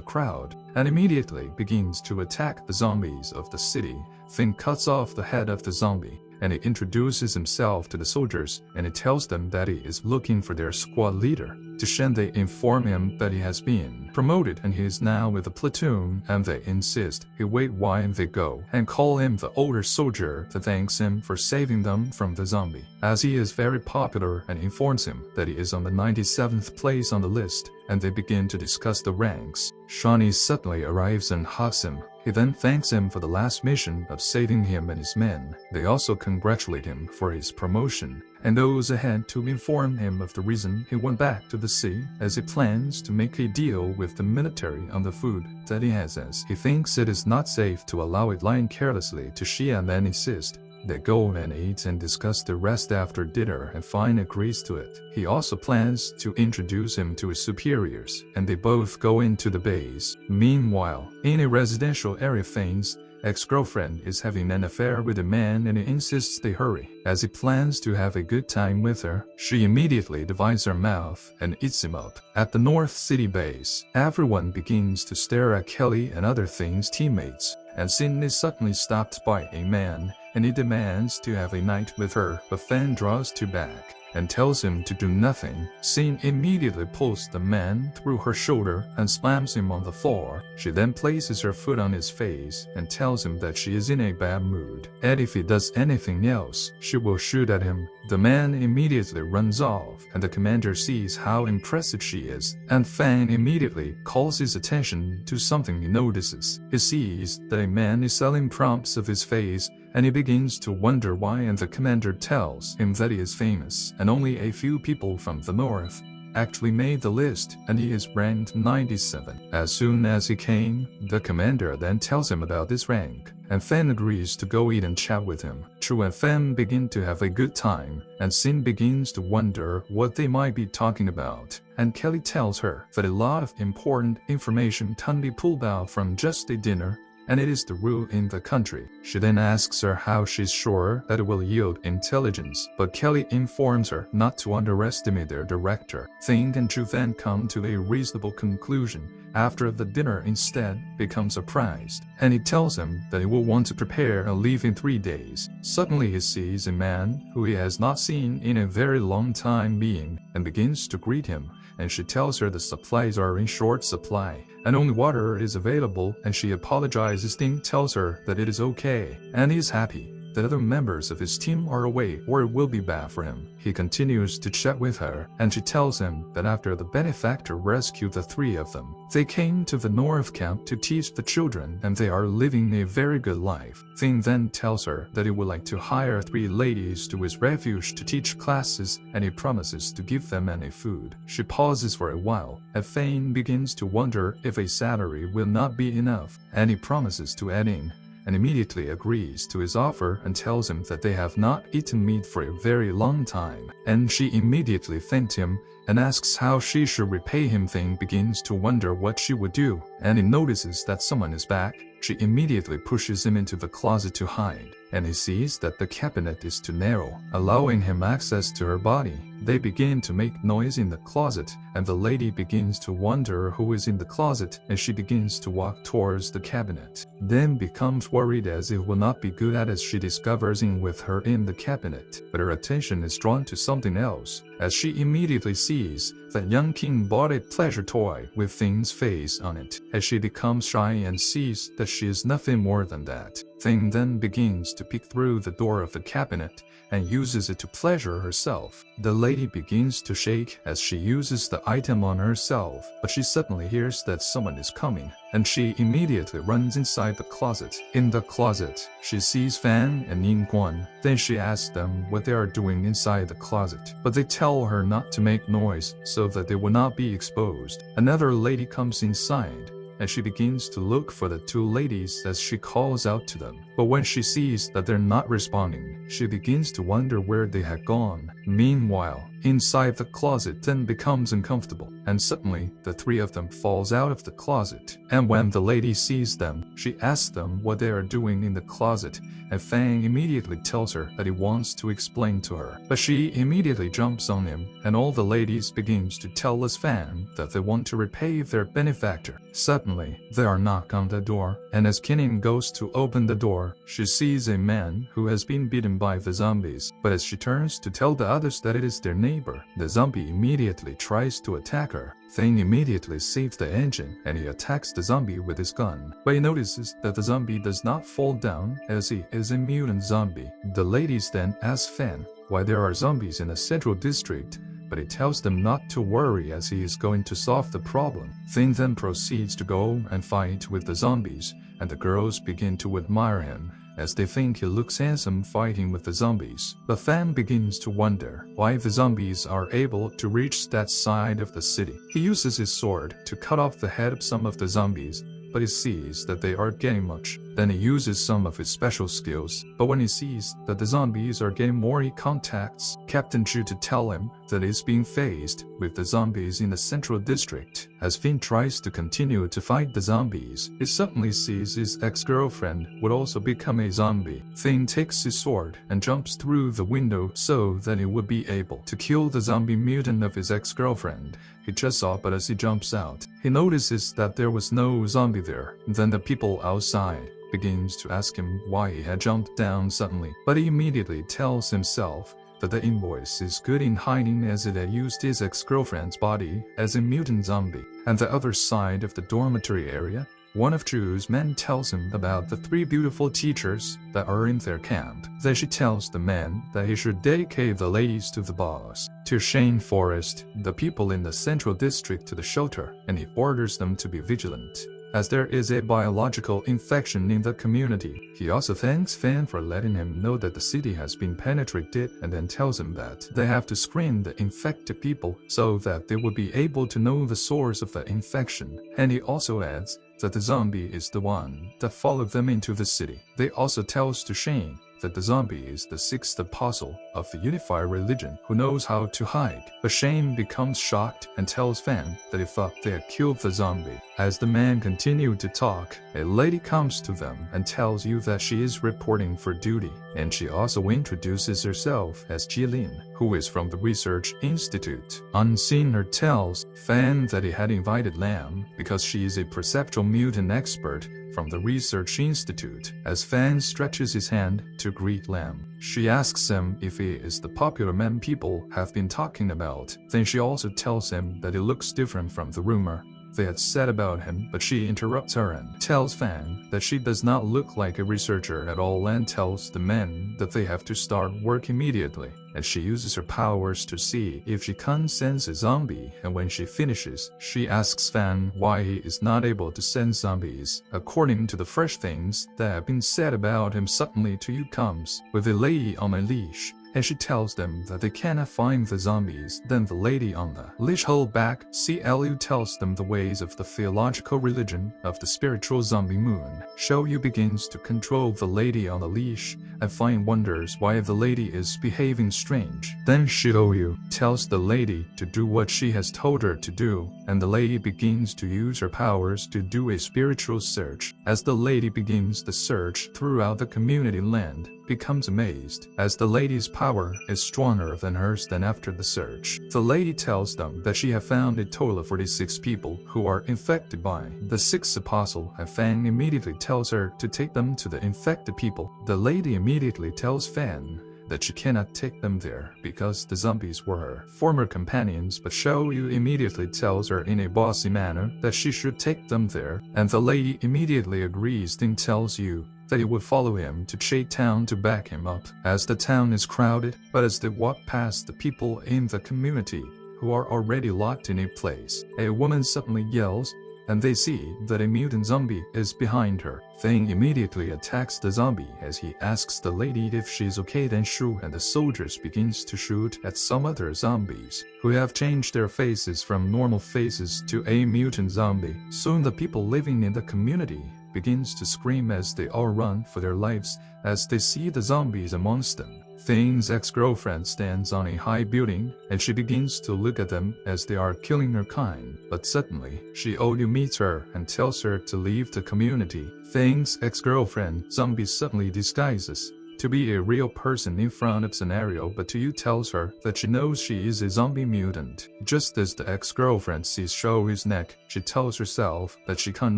crowd and immediately begins to attack the zombies of the city. Finn cuts off the head of the zombie, and he introduces himself to the soldiers, and he tells them that he is looking for their squad leader. To Shen, they inform him that he has been promoted and he is now with the platoon, and they insist he wait while they go and call him the older soldier that thanks him for saving them from the zombie, as he is very popular, and informs him that he is on the 97th place on the list, and they begin to discuss the ranks. Shawnee suddenly arrives and hugs him. He then thanks him for the last mission of saving him and his men. They also congratulate him for his promotion, and goes ahead to inform him of the reason he went back to the sea, as he plans to make a deal with the military on the food that he has, as he thinks it is not safe to allow it lying carelessly to Shia, and then insist. They go and eat and discuss the rest after dinner, and Fine agrees to it. He also plans to introduce him to his superiors, and they both go into the base. Meanwhile, in a residential area, Fane's ex-girlfriend is having an affair with a man, and he insists they hurry. As he plans to have a good time with her, she immediately divides her mouth and eats him up. At the North City base, everyone begins to stare at Kelly and other things teammates, and Sin is suddenly stopped by a man, and he demands to have a night with her, but Fan draws to back and tells him to do nothing. Sin immediately pulls the man through her shoulder and slams him on the floor. She then places her foot on his face and tells him that she is in a bad mood, and if he does anything else, she will shoot at him. The man immediately runs off, and the commander sees how impressive she is, and Fan immediately calls his attention to something he notices. He sees that a man is selling prompts of his face, and he begins to wonder why, and the commander tells him that he is famous, and only a few people from the north actually made the list, and he is ranked 97. As soon as he came, the commander then tells him about this rank, and Fan agrees to go eat and chat with him. True and Fan begin to have a good time, and Sin begins to wonder what they might be talking about, and Kelly tells her that a lot of important information can be pulled out from just a dinner, and it is the rule in the country. She then asks her how she's sure that it will yield intelligence, but Kelly informs her not to underestimate their director. Thing and Ju then come to a reasonable conclusion after the dinner instead becomes surprised, and he tells him that he will want to prepare and leave in 3 days. Suddenly he sees a man who he has not seen in a very long time being, and begins to greet him, and she tells her the supplies are in short supply, and only water is available, and she apologizes. Thing tells her that it is okay, and he is happy that other members of his team are away or it will be bad for him. He continues to chat with her, and she tells him that after the benefactor rescued the 3 of them, they came to the North Camp to teach the children, and they are living a very good life. Thing then tells her that he would like to hire 3 ladies to his refuge to teach classes, and he promises to give them any food. She pauses for a while, and Fane begins to wonder if a salary will not be enough, and he promises to add in, and immediately agrees to his offer and tells him that they have not eaten meat for a very long time, and she immediately thanked him and asks how she should repay him. Thing begins to wonder what she would do, and he notices that someone is back. She immediately pushes him into the closet to hide, and he sees that the cabinet is too narrow, allowing him access to her body. They begin to make noise in the closet, and the lady begins to wonder who is in the closet, and she begins to walk towards the cabinet, then becomes worried as it will not be good at as she discovers him with her in the cabinet. But her attention is drawn to something else, as she immediately sees that young King bought a pleasure toy with Thing's face on it, as she becomes shy and sees that she is nothing more than that. Thing then begins to peek through the door of the cabinet and uses it to pleasure herself. The lady begins to shake as she uses the item on herself, but she suddenly hears that someone is coming, and she immediately runs inside the closet. In the closet, she sees Fan and Ningguan. Then she asks them what they are doing inside the closet, but they tell her not to make noise so that they will not be exposed. Another lady comes inside, and she begins to look for the 2 ladies as she calls out to them. but when she sees that they're not responding, she begins to wonder where they had gone. Meanwhile, inside the closet then becomes uncomfortable, and suddenly the three of them falls out of the closet. And when the lady sees them, she asks them what they are doing in the closet, and Fang immediately tells her that he wants to explain to her. But she immediately jumps on him, and all the ladies begins to tell us Fang that they want to repay their benefactor. Suddenly, there are knock on the door, and as Kenin goes to open the door, she sees a man who has been beaten by the zombies. But as she turns to tell the others that it is their neighbor, the zombie immediately tries to attack her. Thing immediately saves the engine, and he attacks the zombie with his gun. But he notices that the zombie does not fall down, as he is a mutant zombie. The ladies then ask Fan why there are zombies in the central district, but he tells them not to worry as he is going to solve the problem. Thing then proceeds to go and fight with the zombies, and the girls begin to admire him, as they think he looks handsome fighting with the zombies. But Fan begins to wonder why the zombies are able to reach that side of the city. He uses his sword to cut off the head of some of the zombies, but he sees that they aren't getting much. Then he uses some of his special skills, but when he sees that the zombies are getting more, he contacts Captain Chu to tell him that he's being faced with the zombies in the central district. As Finn tries to continue to fight the zombies, he suddenly sees his ex-girlfriend would also become a zombie. Finn takes his sword and jumps through the window so that he would be able to kill the zombie mutant of his ex-girlfriend. He just saw, but as he jumps out, he notices that there was no zombie there. Then the people outside begins to ask him why he had jumped down suddenly, but he immediately tells himself that the invoice is good in hiding, as it had used his ex-girlfriend's body as a mutant zombie. And the other side of the dormitory area, one of Chu's men tells him about the 3 beautiful teachers that are in their camp. Then she tells the men that he should dedicate the ladies to the boss, to Shane Forest, the people in the central district to the shelter, and he orders them to be vigilant, as there is a biological infection in the community. He also thanks Fan for letting him know that the city has been penetrated, and then tells him that they have to screen the infected people so that they will be able to know the source of the infection. And he also adds that the zombie is the one that followed them into the city. They also tells to Shane that the zombie is the 6th apostle of the unified religion who knows how to hide. But Shane becomes shocked and tells Fan that he thought they had killed the zombie. As the man continued to talk, a lady comes to them and tells you that she is reporting for duty, and she also introduces herself as Jilin, who is from the Research Institute. Unseen, her tells Fan that he had invited Lam because she is a perceptual mutant expert from the Research Institute. As Fan stretches his hand to greet Lam, she asks him if he is the popular man people have been talking about. Then she also tells him that he looks different from the rumor they had said about him, but she interrupts her and tells Fan that she does not look like a researcher at all, and tells the men that they have to start work immediately. As she uses her powers to see if she can sense a zombie, and when she finishes, she asks Fan why he is not able to sense zombies. According to the fresh things that have been said about him, suddenly Yu comes with a lady on a leash, and she tells them that they cannot find the zombies. Then the lady on the leash hold back. Liu tells them the ways of the theological religion of the spiritual zombie moon. Yu begins to control the lady on the leash, and Fine wonders why the lady is behaving strange. Then Yu tells the lady to do what she has told her to do, and the lady begins to use her powers to do a spiritual search. As the lady begins the search throughout the community land, becomes amazed, as the lady's power is stronger than hers. Then after the search, the lady tells them that she have found a total of 46 people who are infected by the 6th apostle, and Fan immediately tells her to take them to the infected people. The lady immediately tells Fan that she cannot take them there because the zombies were her former companions, but Yu immediately tells her in a bossy manner that she should take them there, and the lady immediately agrees, then tells Yu that he would follow him to Che Town to back him up, as the town is crowded. But as they walk past the people in the community who are already locked in a place, a woman suddenly yells, and they see that a mutant zombie is behind her. Thing immediately attacks the zombie as he asks the lady if she's okay. Then Shu and the soldiers begins to shoot at some other zombies who have changed their faces from normal faces to a mutant zombie. Soon the people living in the community begins to scream as they all run for their lives as they see the zombies amongst them. Thing's ex-girlfriend stands on a high building and she begins to look at them as they are killing her kind. But suddenly, Shioyu meets her and tells her to leave the community. Thing's ex-girlfriend, zombie, suddenly disguises to be a real person in front of scenario, but to you tells her that she knows she is a zombie mutant. Just as the ex-girlfriend sees Shou's neck, she tells herself that she can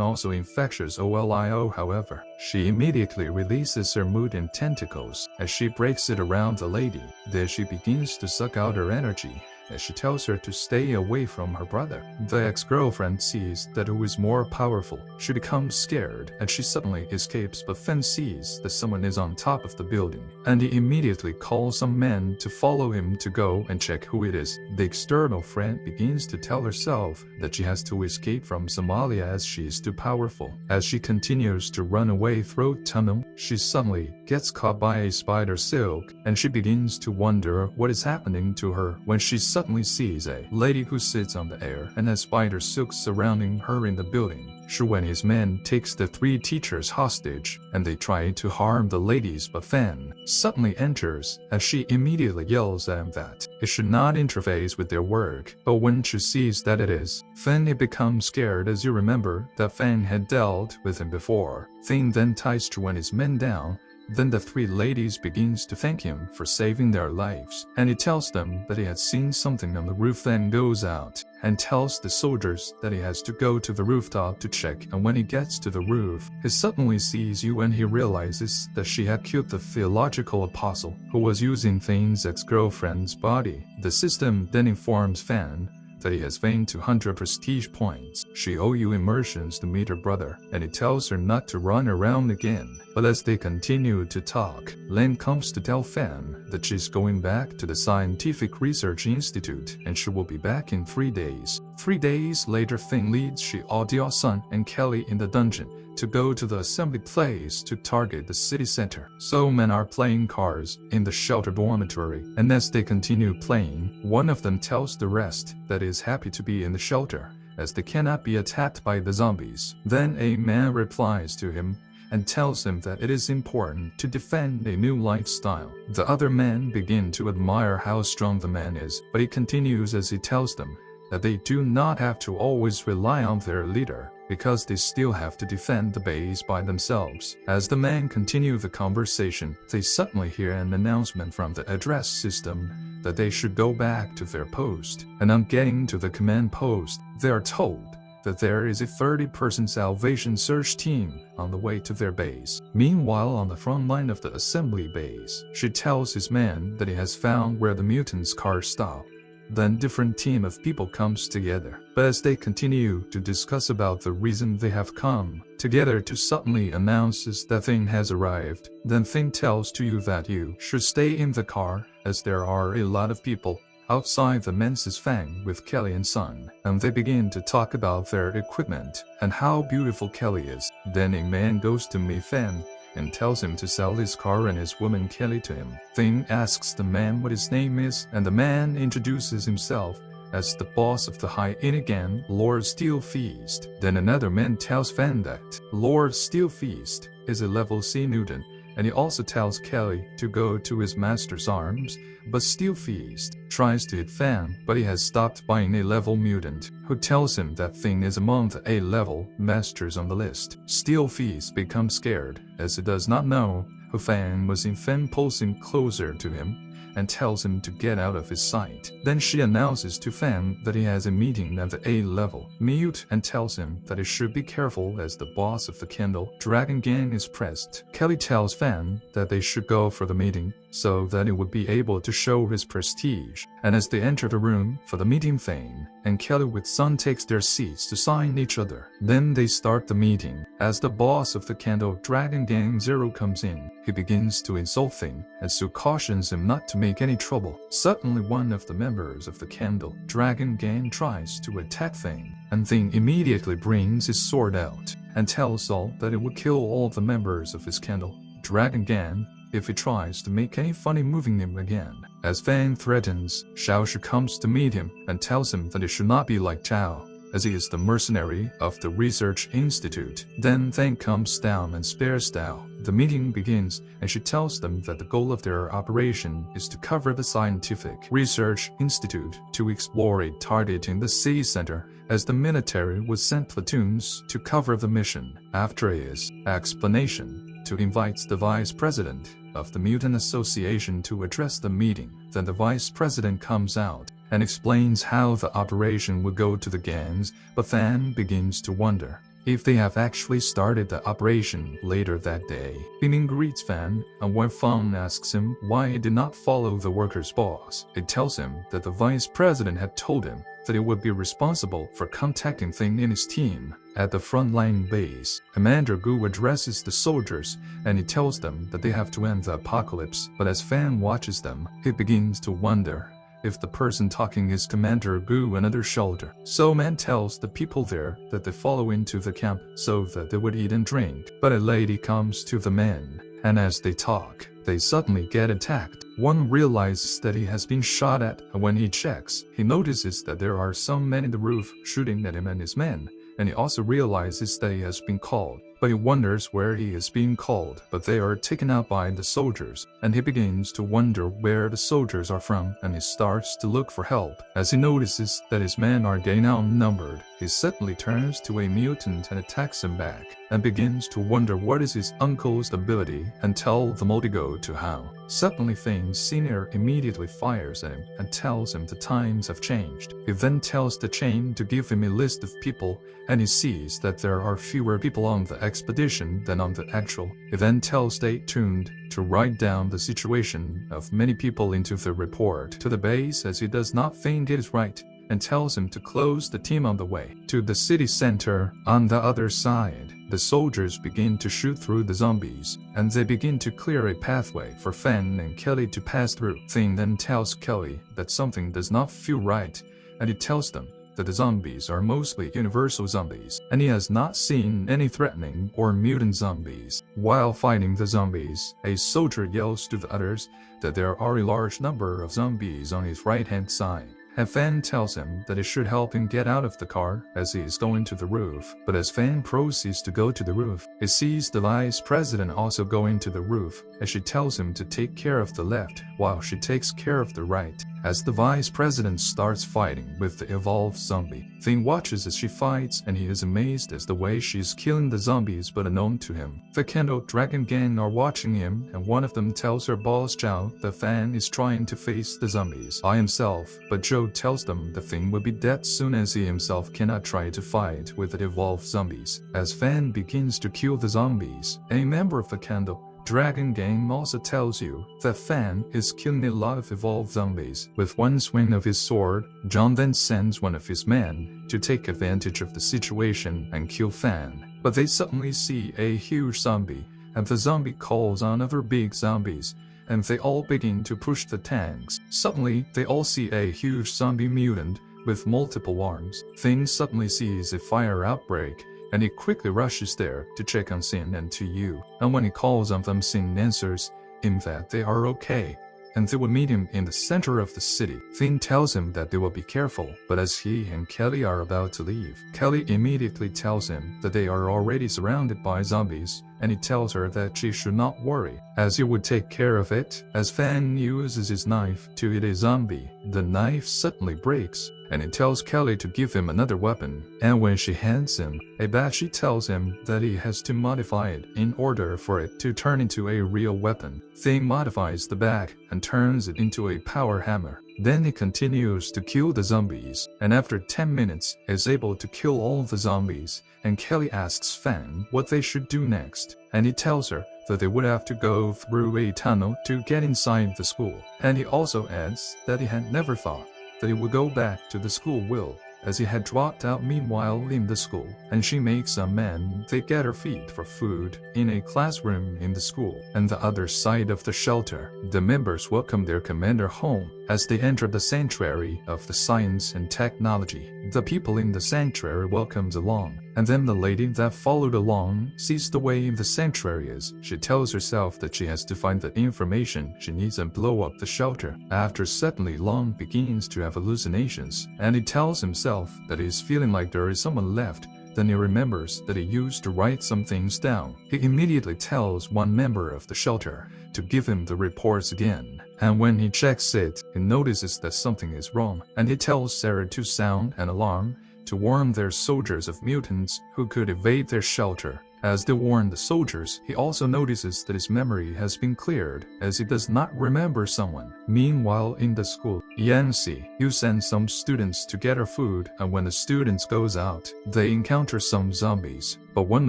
also infectious OLIO. However, she immediately releases her mutant tentacles as she breaks it around the lady. There she begins to suck out her energy as she tells her to stay away from her brother. The ex-girlfriend sees that who is more powerful. She becomes scared and she suddenly escapes, but Fen sees that someone is on top of the building and he immediately calls some men to follow him to go and check who it is. The external friend begins to tell herself that she has to escape from Somalia as she is too powerful. As she continues to run away through tunnel, she suddenly gets caught by a spider silk and she begins to wonder what is happening to her when she suddenly sees a lady who sits on the air and has spider silk surrounding her in the building. When his men takes the 3 teachers hostage and they try to harm the ladies, but Fan suddenly enters as she immediately yells at him that it should not interface with their work. But when she sees that it is, Fan becomes scared as you remember that Fan had dealt with him before. Thing then ties Chu and his men down. Then the 3 ladies begins to thank him for saving their lives, and he tells them that he had seen something on the roof, then goes out and tells the soldiers that he has to go to the rooftop to check. And when he gets to the roof, he suddenly sees you and he realizes that she had killed the theological apostle who was using Thing's ex-girlfriend's body. The system then informs Fan that he has gained 200 prestige points. Shioyu immersions to meet her brother, and he tells her not to run around again. But as they continue to talk, Len comes to tell Fan that she's going back to the Scientific Research Institute and she will be back in 3 days. 3 days later, Thing leads Shiodio-san and Kelly in the dungeon to go to the assembly place to target the city center. So men are playing cards in the shelter dormitory, and as they continue playing, one of them tells the rest that he is happy to be in the shelter as they cannot be attacked by the zombies. Then a man replies to him and tells him that it is important to defend a new lifestyle. The other men begin to admire how strong the man is, but he continues as he tells them that they do not have to always rely on their leader, because they still have to defend the base by themselves. As the men continue the conversation, they suddenly hear an announcement from the address system that they should go back to their post. And on getting to the command post, they are told that there is a 30-person salvation search team on the way to their base. Meanwhile, on the front line of the assembly base, she tells his men that he has found where the mutants' car stopped. Then different team of people comes together, but as they continue to discuss about the reason they have come together, to suddenly announces that Thing has arrived. Then Thing tells to you that you should stay in the car as there are a lot of people outside the men's Fang with Kelly and Son, and they begin to talk about their equipment and how beautiful Kelly is. Then a man goes to meet Fan and tells him to sell his car and his woman Kelly to him. Thing asks the man what his name is, and the man introduces himself as the boss of the High Inn again, Lord Steelfeast. Then another man tells Fan that Lord Steelfeast is a level C mutant, and he also tells Kelly to go to his master's arms. But Steelfeast tries to hit Fan, but he has stopped by an A-level mutant, who tells him that Thing is among the A-level masters on the list. Steelfeast becomes scared, as he does not know who Fan was. Fan pulls him closer to him and tells him to get out of his sight. Then she announces to Fan that he has a meeting at the A-level mute and tells him that he should be careful as the boss of the Candle Dragon Gang is pressed. Kelly tells Fan that they should go for the meeting so that he would be able to show his prestige. And as they enter the room for the meeting, Thing and Kelly with Sun takes their seats to sign each other. Then they start the meeting. As the boss of the Candle Dragon Gang Zero comes in, he begins to insult Thing and Sue cautions him not to make any trouble. Suddenly one of the members of the Candle Dragon Gang tries to attack Thing, and Thing immediately brings his sword out and tells all that it would kill all the members of his Candle Dragon Gang if he tries to make any funny moving him again. As Fang threatens, Xiao Shi comes to meet him and tells him that he should not be like Chao. as he is the mercenary of the research institute. Then Fan comes down and spares Dao. The meeting begins, and she tells them that the goal of their operation is to cover the scientific research institute to explore a target in the city center, as the military would send platoons to cover the mission. After his explanation, to invite the vice president of the Mutant Association to address the meeting. Then the vice president comes out and explains how the operation would go to the gangs, but Fan begins to wonder if they have actually started the operation later that day. Bing greets Fan, and when Fan asks him why he did not follow the workers' boss, it tells him that the vice president had told him that he would be responsible for contacting Thing in his team. At the frontline base, Commander Gu addresses the soldiers, and he tells them that they have to end the apocalypse, but as Fan watches them, he begins to wonder if the person talking is Commander Gu another shoulder. So Man tells the people there that they follow into the camp so that they would eat and drink. But a lady comes to the men, and as they talk, they suddenly get attacked. One realizes that he has been shot at, and when he checks, he notices that there are some men in the roof shooting at him and his men, and he also realizes that he has been called. But he wonders where he is being called, but they are taken out by the soldiers, and he begins to wonder where the soldiers are from, and he starts to look for help. As he notices that his men are getting outnumbered, he suddenly turns to a mutant and attacks him back, and begins to wonder what is his uncle's ability, and tell them all to go to How. Suddenly Thing's senior immediately fires at him and tells him the times have changed. He then tells the chain to give him a list of people, and he sees that there are fewer people on the expedition than on the actual. He then tells Stay Tuned to write down the situation of many people into the report to the base, as he does not think it is right, and tells him to close the team on the way to the city center. On the other side, the soldiers begin to shoot through the zombies, and they begin to clear a pathway for Fan and Kelly to pass through. Thing then tells Kelly that something does not feel right, and he tells them that the zombies are mostly universal zombies, and he has not seen any threatening or mutant zombies. While fighting the zombies, a soldier yells to the others that there are a large number of zombies on his right-hand side, and Fan tells him that he should help him get out of the car as he is going to the roof. But as Fan proceeds to go to the roof, he sees the vice president also going to the roof, as she tells him to take care of the left while she takes care of the right. As the vice president starts fighting with the evolved zombie, Thing watches as she fights, and he is amazed as the way she is killing the zombies, but unknown to him. The Kendo Dragon Gang are watching him, and one of them tells her boss Zhao that Fan is trying to face the zombies by himself, but Zhou tells them the Thing will be dead soon, as he himself cannot try to fight with the evolved zombies. As Fan begins to kill the zombies, a member of the Kendo Dragon Gang also tells you that Fan is killing a lot of evolved zombies. With one swing of his sword, John then sends one of his men to take advantage of the situation and kill Fan. But they suddenly see a huge zombie, and the zombie calls on other big zombies, and they all begin to push the tanks. Suddenly, they all see a huge zombie mutant with multiple arms. Thing suddenly sees a fire outbreak, and he quickly rushes there to check on Sin and to Yu. And when he calls on them, Sin answers him that they are okay, and they will meet him in the center of the city. Thing tells him that they will be careful, but as he and Kelly are about to leave, Kelly immediately tells him that they are already surrounded by zombies, and he tells her that she should not worry, as he would take care of it. As Fan uses his knife to hit a zombie, the knife suddenly breaks, and he tells Kelly to give him another weapon, and when she hands him a bat, she tells him that he has to modify it in order for it to turn into a real weapon. Thing modifies the bat and turns it into a power hammer. Then he continues to kill the zombies, and after 10 minutes is able to kill all the zombies, and Kelly asks Fan what they should do next, and he tells her that they would have to go through a tunnel to get inside the school, and he also adds that he had never thought that he would go back to the school will, as he had dropped out meanwhile in the school, and she makes a man they get her feet for food in a classroom in the school. And the other side of the shelter, the members welcome their commander home as they enter the sanctuary of the science and technology. The people in the sanctuary welcomes along, and then the lady that followed along sees the way the sanctuary is. She tells herself that she has to find the information she needs and blow up the shelter. After suddenly Long begins to have hallucinations, and he tells himself that he is feeling like there is someone left. Then he remembers that he used to write some things down. He immediately tells one member of the shelter to give him the reports again. And when he checks it, he notices that something is wrong, and he tells Sarah to sound an alarm to warn their soldiers of mutants who could evade their shelter. As they warn the soldiers, he also notices that his memory has been cleared, as he does not remember someone. Meanwhile, in the school, Yanxi, you send some students to get her food, and when the students goes out, they encounter some zombies. But one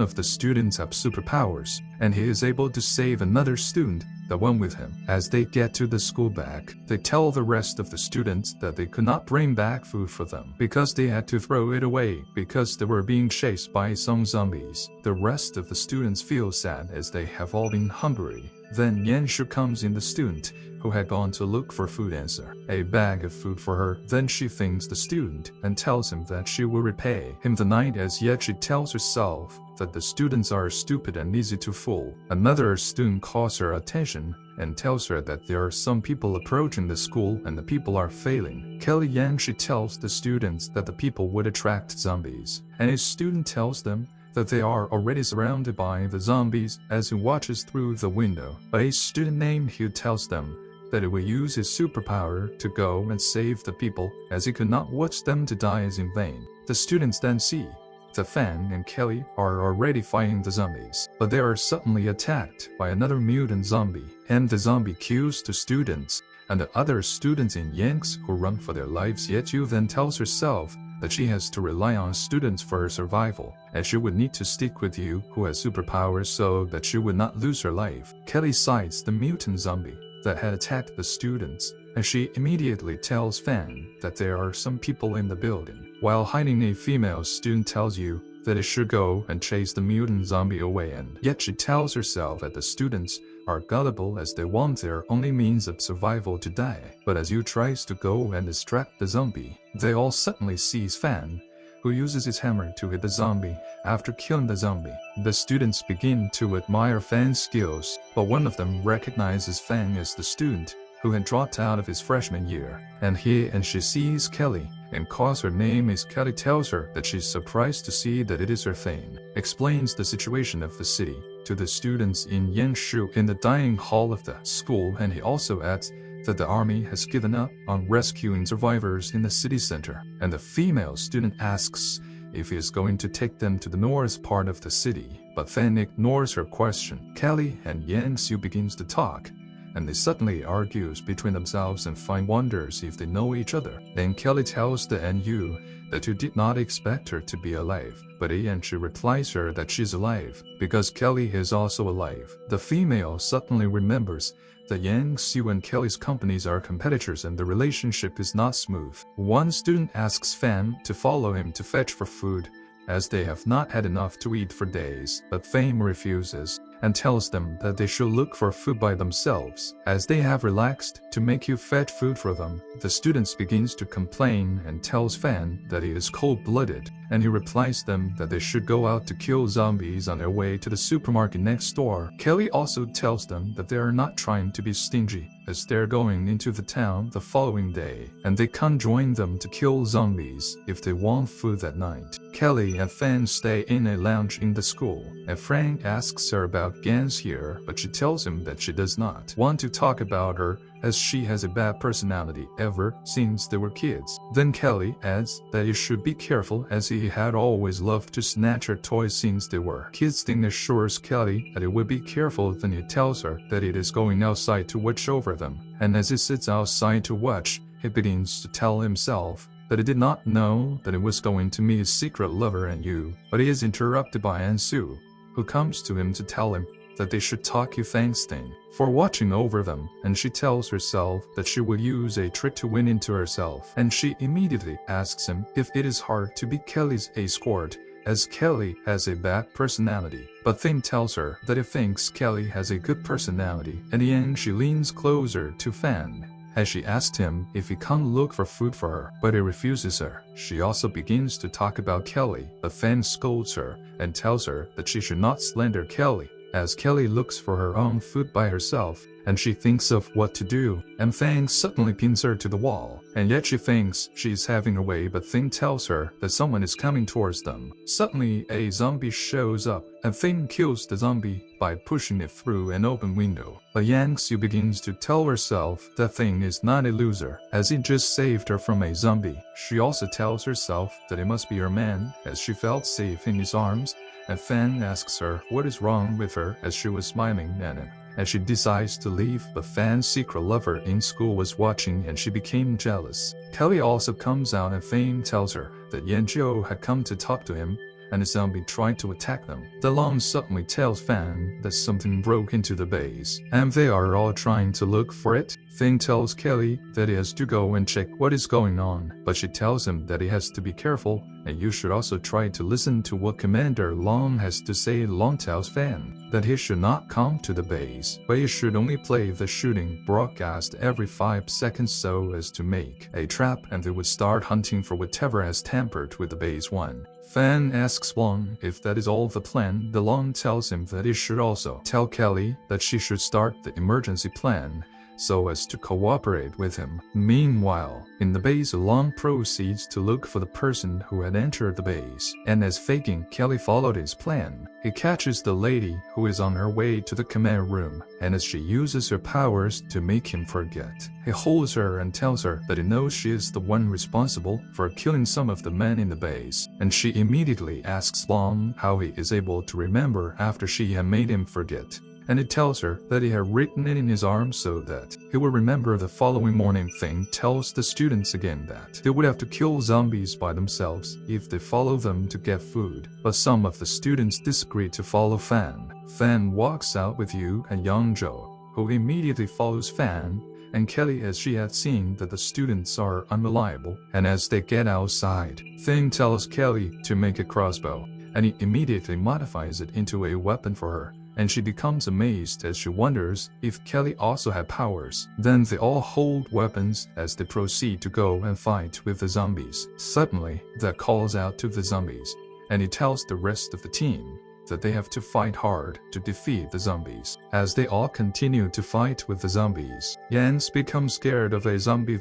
of the students have superpowers, and he is able to save another student, the one with him. As they get to the school back, they tell the rest of the students that they could not bring back food for them because they had to throw it away because they were being chased by some zombies. The rest of the students feel sad as they have all been hungry. Then Yanshu comes in, the student who had gone to look for food, answer a bag of food for her. Then she thanks the student and tells him that she will repay him the night, as yet she tells herself that the students are stupid and easy to fool. Another student calls her attention and tells her that there are some people approaching the school and the people are failing. Kelly Yanxi tells the students that the people would attract zombies, and his student tells them that they are already surrounded by the zombies as he watches through the window. But a student named Hugh tells them that he will use his superpower to go and save the people, as he could not watch them to die as in vain. The students then see that Fan and Kelly are already fighting the zombies, but they are suddenly attacked by another mutant zombie, and the zombie kills the students and the other students in Yanks who run for their lives. Yet Yu then tells herself that she has to rely on students for her survival, and she would need to stick with Yu, who has superpowers, so that she would not lose her life. Kelly sights the mutant zombie that had attacked the students, and she immediately tells Fan that there are some people in the building. While hiding, a female student tells Yu that he should go and chase the mutant zombie away, and yet she tells herself that the students are gullible, as they want their only means of survival to die. But as Yu tries to go and distract the zombie, they all suddenly seize Fan, who uses his hammer to hit the zombie. After killing the zombie, the students begin to admire Fan's skills, but one of them recognizes Fan as the student who had dropped out of his freshman year, and she sees Kelly and calls her name as Kelly tells her that she's surprised to see that it is her Fane, explains the situation of the city to the students in Yanshu in the dining hall of the school, and he also adds that the army has given up on rescuing survivors in the city center, and the female student asks if he is going to take them to the north part of the city, but Fan ignores her question. Kelly and Yanxu begins to talk, and they suddenly argues between themselves and Fan wonders if they know each other. Then Kelly tells the NU that you did not expect her to be alive, but she replies her that she's alive because Kelly is also alive. The female suddenly remembers that Yanxu and Kelly's companies are competitors and the relationship is not smooth. One student asks Fan to follow him to fetch for food, as they have not had enough to eat for days, but Fan refuses and tells them that they should look for food by themselves. As they have relaxed to make you fetch food for them, the students begins to complain and tells Fan that he is cold-blooded, and he replies them that they should go out to kill zombies on their way to the supermarket next door. Kelly also tells them that they are not trying to be stingy, as they're going into the town the following day, and they can't join them to kill zombies if they want food that night. Kelly and Fan stay in a lounge in the school, and Frank asks her about Gans here, but she tells him that she does not want to talk about her, as she has a bad personality ever since they were kids. Then Kelly adds that he should be careful, as he had always loved to snatch her toys since they were kids. Then assures Kelly that he would be careful. Then he tells her that it is going outside to watch over them, and as he sits outside to watch, he begins to tell himself that he did not know that he was going to meet his secret lover and you, but he is interrupted by Ansu, who comes to him to tell him that they should talk. You thanks Thing for watching over them, and she tells herself that she will use a trick to win into herself, and she immediately asks him if it is hard to be Kelly's escort, as Kelly has a bad personality. But Thing tells her that he thinks Kelly has a good personality. In the end, she leans closer to Fan as she asked him if he can't look for food for her, but he refuses her. She also begins to talk about Kelly, but Fan scolds her and tells her that she should not slander Kelly, as Kelly looks for her own food by herself, and she thinks of what to do, and Fang suddenly pins her to the wall, and yet she thinks she's having her way, but Thing tells her that someone is coming towards them. Suddenly, a zombie shows up, and Thing kills the zombie by pushing it through an open window. But Yang Su begins to tell herself that Thing is not a loser, as he just saved her from a zombie. She also tells herself that it must be her man, as she felt safe in his arms, and Fan asks her what is wrong with her, as she was smiling at him. As she decides to leave, but Fan's secret lover in school was watching and she became jealous. Kelly also comes out and Fane tells her that Yanzhou had come to talk to him and the zombie tried to attack them. The Long suddenly tells Fan that something broke into the base, and they are all trying to look for it. Thing tells Kelly that he has to go and check what is going on, but she tells him that he has to be careful, and you should also try to listen to what Commander Long has to say. Long tells Fan that he should not come to the base, but he should only play the shooting broadcast every 5 seconds so as to make a trap, and they would start hunting for whatever has tampered with the base 1. Fan asks Long if that is all the plan. The Long tells him that he should also tell Kelly that she should start the emergency plan so as to cooperate with him. Meanwhile, in the base, Long proceeds to look for the person who had entered the base, and as faking Kelly followed his plan, he catches the lady who is on her way to the command room, and as she uses her powers to make him forget, he holds her and tells her that he knows she is the one responsible for killing some of the men in the base, and she immediately asks Long how he is able to remember after she had made him forget. And he tells her that he had written it in his arm so that he will remember the following morning. Thing tells the students again that they would have to kill zombies by themselves if they follow them to get food, but some of the students disagree to follow Fan. Fan walks out with Yu and Yangzhou, who immediately follows Fan and Kelly, as she had seen that the students are unreliable, and as they get outside, Thing tells Kelly to make a crossbow, and he immediately modifies it into a weapon for her. And she becomes amazed as she wonders if Kelly also had powers. Then they all hold weapons as they proceed to go and fight with the zombies. Suddenly, that calls out to the zombies, and he tells the rest of the team that they have to fight hard to defeat the zombies. As they all continue to fight with the zombies, Yans becomes scared of a zombie.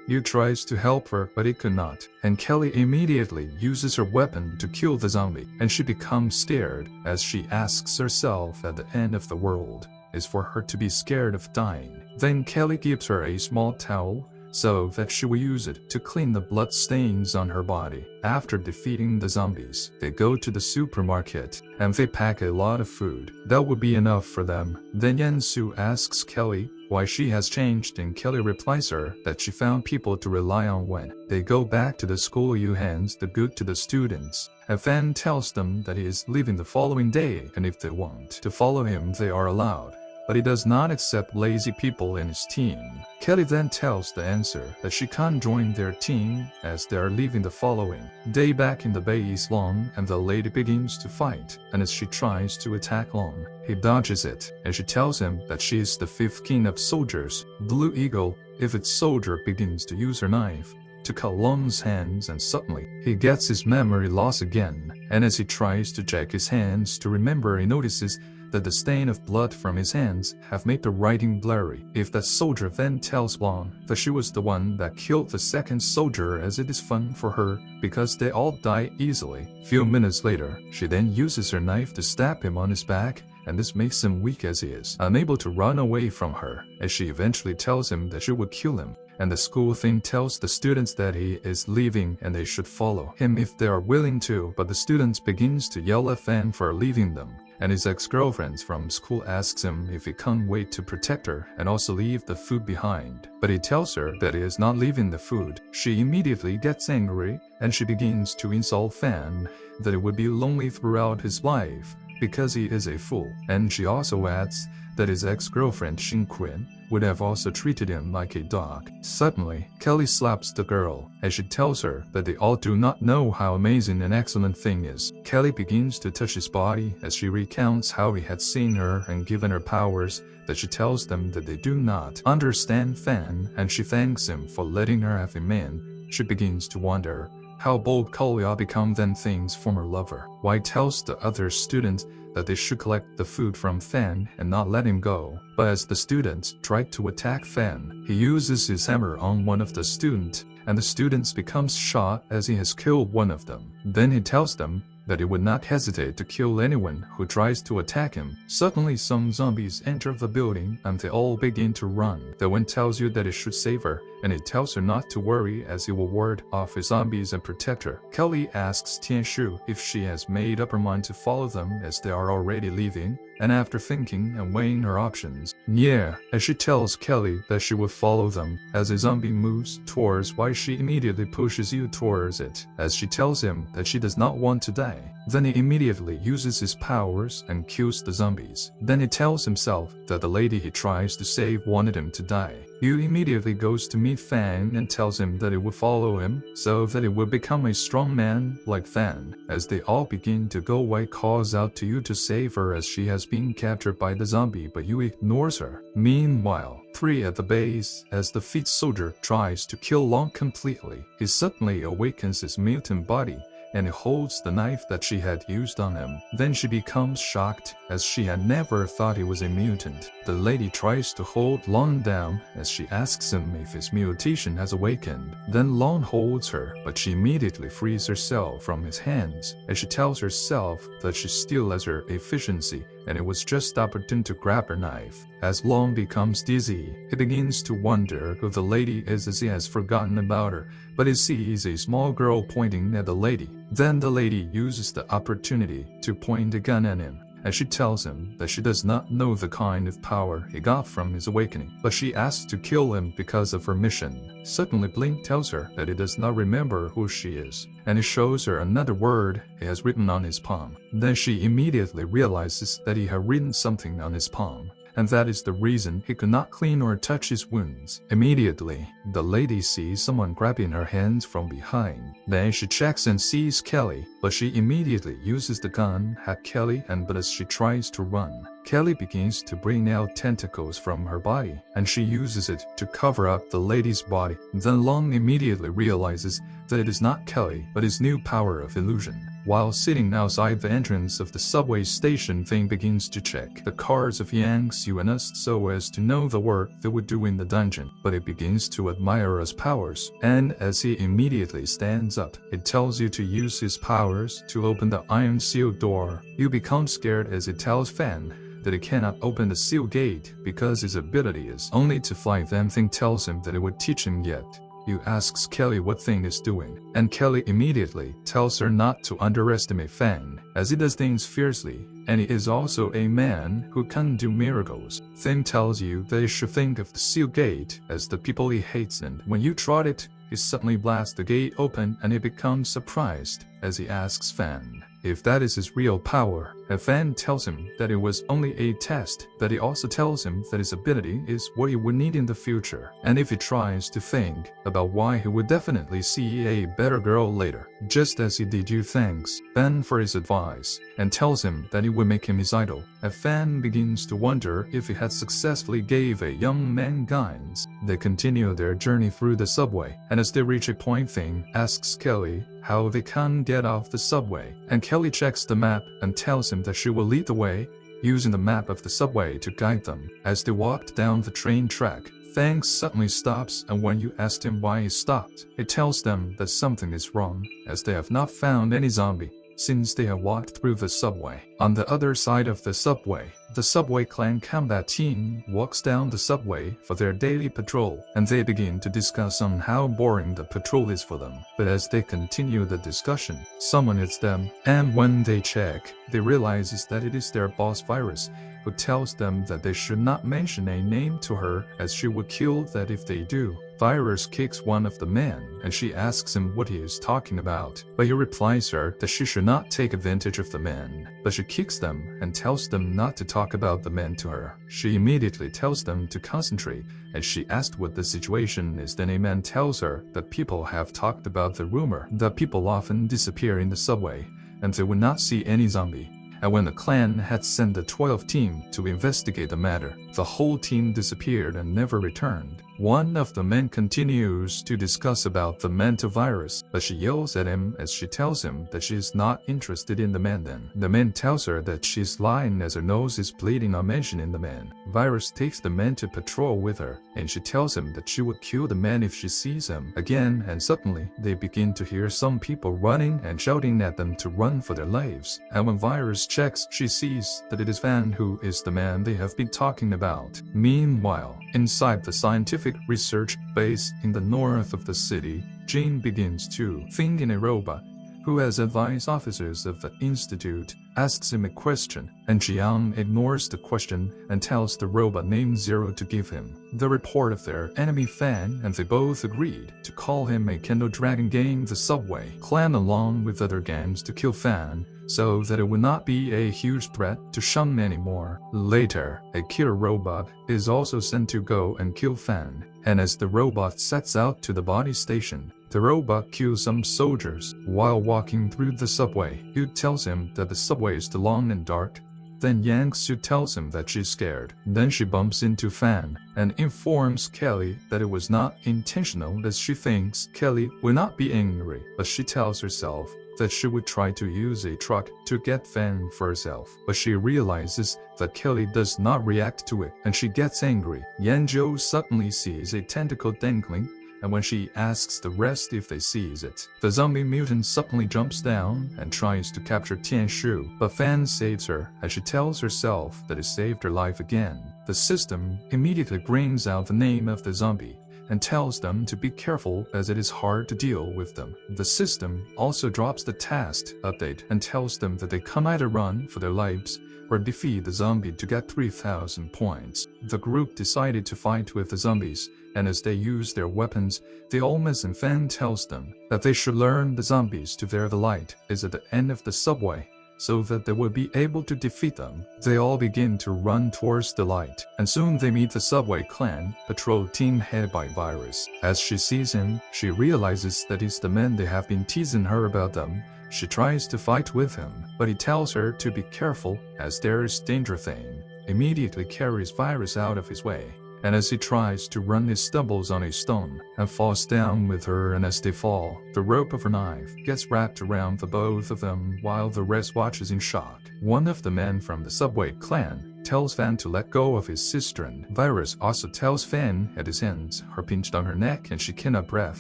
Yu tries to help her, but he could not, and Kelly immediately uses her weapon to kill the zombie, and she becomes scared as she asks herself at the end of the world is for her to be scared of dying. Then Kelly gives her a small towel so that she will use it to clean the blood stains on her body. After defeating the zombies, they go to the supermarket and they pack a lot of food. That would be enough for them. Then Yansu asks Kelly why she has changed, and Kelly replies her that she found people to rely on when they go back to the school. Yu hands the good to the students, and Fan tells them that he is leaving the following day, and if they want to follow him they are allowed, but he does not accept lazy people in his team. Kelly then tells the answer that she can't join their team as they are leaving the following day. Back in the base, Long and the lady begins to fight, and as she tries to attack Long, he dodges it, and she tells him that she is the 5th king of soldiers, Blue Eagle, if its soldier begins to use her knife to cut Long's hands, and suddenly he gets his memory loss again, and as he tries to check his hands to remember, he notices that the stain of blood from his hands have made the writing blurry. If that soldier then tells Long that she was the one that killed the 2nd soldier, as it is fun for her because they all die easily. Few minutes later, she then uses her knife to stab him on his back, and this makes him weak as he is unable to run away from her, as she eventually tells him that she would kill him. And the school thing tells the students that he is leaving and they should follow him if they are willing to, but the students begins to yell at Fan for leaving them, and his ex-girlfriends from school asks him if he can't wait to protect her and also leave the food behind, but he tells her that he is not leaving the food. She immediately gets angry and she begins to insult Fan that he would be lonely throughout his life because he is a fool, and she also adds that his ex-girlfriend Shinquin would have also treated him like a dog. Suddenly, Kelly slaps the girl as she tells her that they all do not know how amazing and excellent thing is. Kelly begins to touch his body as she recounts how he had seen her and given her powers, that she tells them that they do not understand Fan, and she thanks him for letting her have a man. She begins to wonder how bold Kalia become then thinks former lover. Why tells the other students that they should collect the food from Fan and not let him go. But as the students try to attack Fan, he uses his hammer on one of the students, and the students becomes shot as he has killed one of them. Then he tells them that he would not hesitate to kill anyone who tries to attack him. Suddenly some zombies enter the building and they all begin to run. The one tells you that he should save her, and he tells her not to worry as he will ward off his zombies and protect her. Kelly asks Tianshu if she has made up her mind to follow them as they are already leaving, and after thinking and weighing her options, yeah, as she tells Kelly that she will follow them. As a zombie moves towards why she immediately pushes you towards it, as she tells him that she does not want to die. Then he immediately uses his powers and kills the zombies. Then he tells himself that the lady he tries to save wanted him to die. Yu immediately goes to meet Fan and tells him that he will follow him so that he will become a strong man like Fan. As they all begin to go away, calls out to Yu to save her as she has been captured by the zombie, but Yu ignores her. Meanwhile, 3 at the base, as the feet soldier tries to kill Long completely, he suddenly awakens his mutant body and he holds the knife that she had used on him. Then she becomes shocked as she had never thought he was a mutant. The lady tries to hold Long down as she asks him if his mutation has awakened. Then Long holds her, but she immediately frees herself from his hands as she tells herself that she still has her efficiency and it was just opportune to grab her knife. As Long becomes dizzy, he begins to wonder who the lady is as he has forgotten about her, but he sees a small girl pointing at the lady. Then the lady uses the opportunity to point a gun at him, as she tells him that she does not know the kind of power he got from his awakening, but she asks to kill him because of her mission. Suddenly Blink tells her that he does not remember who she is, and he shows her another word he has written on his palm. Then she immediately realizes that he had written something on his palm, and that is the reason he could not clean or touch his wounds. Immediately, the lady sees someone grabbing her hands from behind. Then she checks and sees Kelly, but she immediately uses the gun at Kelly, and but as she tries to run, Kelly begins to bring out tentacles from her body, and she uses it to cover up the lady's body. Then Long immediately realizes that it is not Kelly, but his new power of illusion. While sitting outside the entrance of the subway station, Thing begins to check the cards of Yang, Su and Us so as to know the work they would do in the dungeon, but he begins to admire Us' powers, and as he immediately stands up, it tells you to use his powers to open the iron seal door. You become scared as it tells Fan that he cannot open the seal gate because his ability is only to fly. Then Thing tells him that it would teach him yet. Yu asks Kelly what Thing is doing, and Kelly immediately tells her not to underestimate Fan, as he does things fiercely, and he is also a man who can do miracles. Thing tells you that you should think of the seal gate as the people he hates, and when you trot it, he suddenly blasts the gate open and he becomes surprised as he asks Fan if that is his real power. And Fan tells him that it was only a test, but he also tells him that his ability is what he would need in the future, and if he tries to think about why, he would definitely see a better girl later. Just as he did, Yu thanks Fan for his advice and tells him that he would make him his idol. And Fan begins to wonder if he had successfully gave a young man guidance. They continue their journey through the subway, and as they reach a point, Thing asks Kelly how they can get off the subway, and Kelly checks the map and tells him that she will lead the way, using the map of the subway to guide them. As they walked down the train track, Fang suddenly stops, and when you asked him why he stopped, he tells them that something is wrong, as they have not found any zombie since they have walked through the subway. On the other side of the subway clan combat team walks down the subway for their daily patrol, and they begin to discuss on how boring the patrol is for them. But as they continue the discussion, someone hits them, and when they check, they realize that it is their boss Virus, who tells them that they should not mention a name to her as she would kill that if they do. Virus kicks one of the men and she asks him what he is talking about, but he replies her that she should not take advantage of the men, but she kicks them and tells them not to talk about the men to her. She immediately tells them to concentrate as she asked what the situation is. Then a man tells her that people have talked about the rumor that people often disappear in the subway and they would not see any zombie. And when the clan had sent the 12 team to investigate the matter, the whole team disappeared and never returned. One of the men continues to discuss about the mental virus, but she yells at him as she tells him that she is not interested in the man. Then the man tells her that she's lying as her nose is bleeding on mentioning the man. Virus takes the man to patrol with her, and she tells him that she would kill the man if she sees him again, and suddenly they begin to hear some people running and shouting at them to run for their lives. And when Virus checks, she sees that it is Fan who is the man they have been talking about. Meanwhile, inside the scientific research base in the north of the city, Jin begins to think in a robot who, as advice officers of the institute, asks him a question, and Jiang ignores the question and tells the robot named Zero to give him the report of their enemy Fan, and they both agreed to call him a Kendo Dragon gang the subway clan along with other gangs to kill Fan, so that it would not be a huge threat to Shun anymore. Later, a killer robot is also sent to go and kill Fan, and as the robot sets out to the body station, the robot kills some soldiers. While walking through the subway, Yu tells him that the subway is too long and dark. Then Yang Su tells him that she's scared. Then she bumps into Fan and informs Kelly that it was not intentional, as she thinks Kelly will not be angry, but she tells herself that she would try to use a truck to get Fan for herself. But she realizes that Kelly does not react to it, and she gets angry. Yanzhou suddenly sees a tentacle dangling, and when she asks the rest if they sees it, the zombie mutant suddenly jumps down and tries to capture Tianshu, but Fan saves her as she tells herself that it saved her life again. The system immediately brings out the name of the zombie and tells them to be careful as it is hard to deal with them. The system also drops the task update and tells them that they can either run for their lives or defeat the zombie to get 3,000 points. The group decided to fight with the zombies, and as they use their weapons, the Olmas and Fan tells them that they should learn the zombies to where the light is at the end of the subway, so that they will be able to defeat them. They all begin to run towards the light, and soon they meet the subway clan patrol team headed by Virus. As she sees him, she realizes that he's the man they have been teasing her about them. She tries to fight with him, but he tells her to be careful as there is danger. Thing immediately carries Virus out of his way, and as he tries to run, he stumbles on a stone and falls down with her, and as they fall, the rope of her knife gets wrapped around the both of them while the rest watches in shock. One of the men from the subway clan tells Fan to let go of his sister, and Virus also tells Fan at his hands are pinched on her neck and she cannot breathe,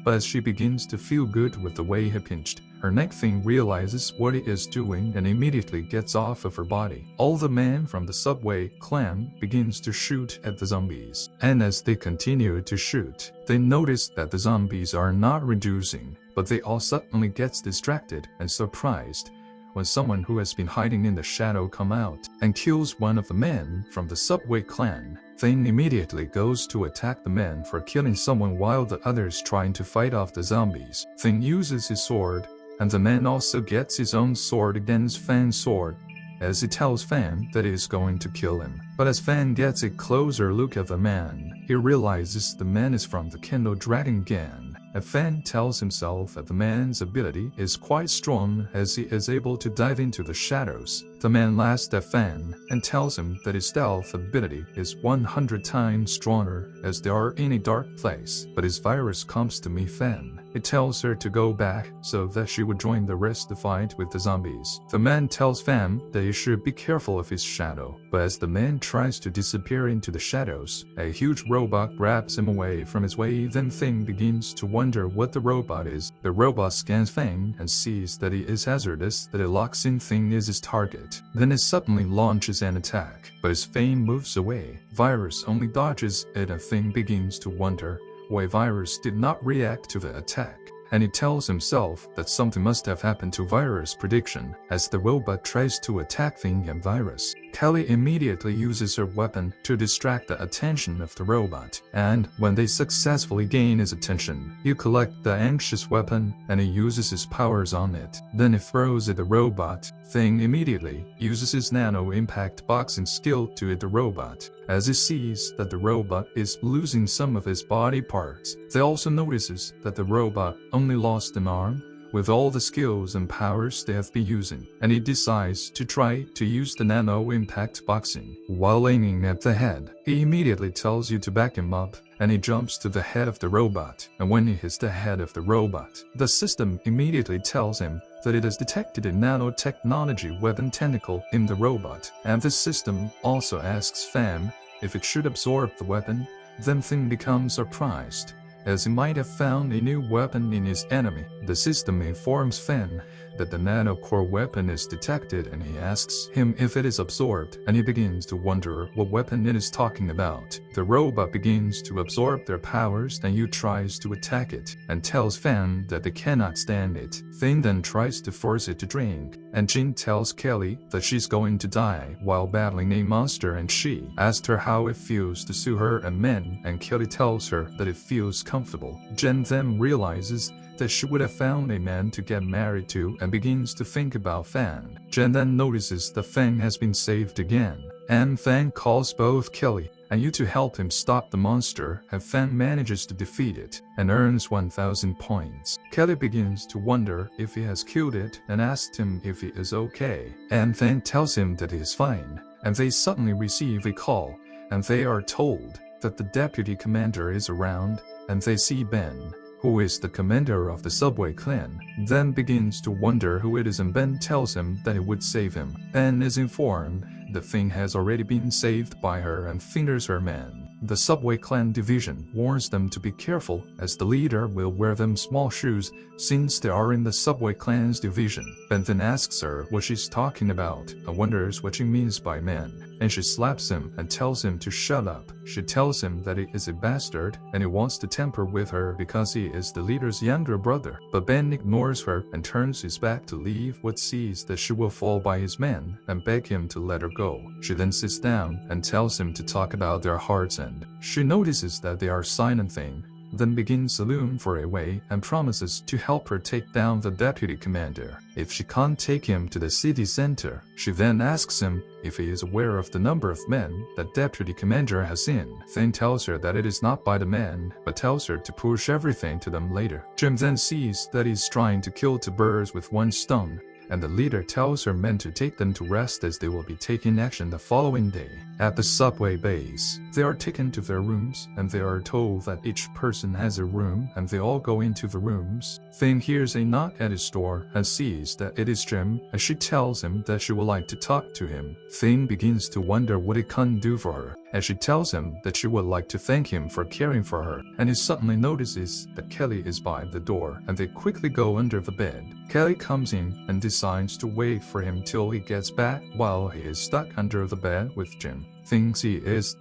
but as she begins to feel good with the way he pinched her neck, Thing realizes what he is doing and immediately gets off of her body. All the men from the subway clan begins to shoot at the zombies, and as they continue to shoot, they notice that the zombies are not reducing, but they all suddenly gets distracted and surprised when someone who has been hiding in the shadow come out and kills one of the men from the subway clan. Thing immediately goes to attack the men for killing someone while the others trying to fight off the zombies. Thing uses his sword, and the man also gets his own sword against Fan's sword, as he tells Fan that he is going to kill him. But as Fan gets a closer look at the man, he realizes the man is from the Kendo Dragon gang. And Fan tells himself that the man's ability is quite strong as he is able to dive into the shadows. The man laughs at Fan and tells him that his stealth ability is 100 times stronger as they are in a dark place. But as Virus comes to meet Fan, he tells her to go back so that she would join the rest to fight with the zombies. The man tells Fan that he should be careful of his shadow, but as the man tries to disappear into the shadows, a huge robot grabs him away from his way. Then Thing begins to wonder what the robot is. The robot scans Thing and sees that he is hazardous, that it locks in Thing as his target. Then it suddenly launches an attack, but as Thing moves away, Virus only dodges it, and Thing begins to wonder why Virus did not react to the attack. and he tells himself that something must have happened to Virus' prediction as the robot tries to attack Thing and Virus. Kelly immediately uses her weapon to distract the attention of the robot, and when they successfully gain his attention, you collect the anxious weapon and he uses his powers on it. Then he throws at the robot. Thing immediately uses his nano impact boxing skill to hit the robot. As he sees that the robot is losing some of his body parts, they also notices that the robot only lost an arm with all the skills and powers they have been using, and he decides to try to use the nano impact boxing. While aiming at the head, he immediately tells you to back him up, and he jumps to the head of the robot, and when he hits the head of the robot, the system immediately tells him that it has detected a nanotechnology weapon tentacle in the robot, and the system also asks Fan if it should absorb the weapon. Then Thing becomes surprised, as he might have found a new weapon in his enemy. The system informs Fan that the nanocore weapon is detected, and he asks him if it is absorbed, and he begins to wonder what weapon it is talking about. The robot begins to absorb their powers, and Yu tries to attack it and tells Fan that they cannot stand it. Thing then tries to force it to drink, and Jin tells Kelly that she's going to die while battling a monster, and she asked her how it feels to sue her and men, and Kelly tells her that it feels comfortable. Jen then realizes that she would have found a man to get married to and begins to think about Fan. Jen then notices that Fang has been saved again, and Fang calls both Kelly and Yu to help him stop the monster, and Fang manages to defeat it and earns 1000 points. Kelly begins to wonder if he has killed it and asks him if he is okay, and Fang tells him that he is fine, and they suddenly receive a call, and they are told that the deputy commander is around, and they see Ben, who is the commander of the Subway clan, then begins to wonder who it is, and Ben tells him that he would save him. Ben is informed that Thing has already been saved by her and fingers her man. The Subway clan division warns them to be careful, as the leader will wear them small shoes since they are in the Subway clan's division. Ben then asks her what she's talking about and wonders what she means by men, and she slaps him and tells him to shut up. She tells him that he is a bastard and he wants to tamper with her because he is the leader's younger brother, but Ben ignores her and turns his back to leave, but sees that she will fall by his men and beg him to let her go. She then sits down and tells him to talk about their hearts, and she notices that they are silent. Thing then begins to loom for a way and promises to help her take down the deputy commander if she can't take him to the city center. She then asks him if he is aware of the number of men that deputy commander has in. Thing tells her that it is not by the men, but tells her to push everything to them later. Jim then sees that he's trying to kill two birds with one stone, and the leader tells her men to take them to rest as they will be taking action the following day. At the subway base, they are taken to their rooms, and they are told that each person has a room, and they all go into the rooms. Thing hears a knock at his door and sees that it is Jim, and she tells him that she would like to talk to him. Thing begins to wonder what he can do for her, and she tells him that she would like to thank him for caring for her, and he suddenly notices that Kelly is by the door, and they quickly go under the bed. Kelly comes in and decides to wait for him till he gets back while he is stuck under the bed with Jim. Thinks he is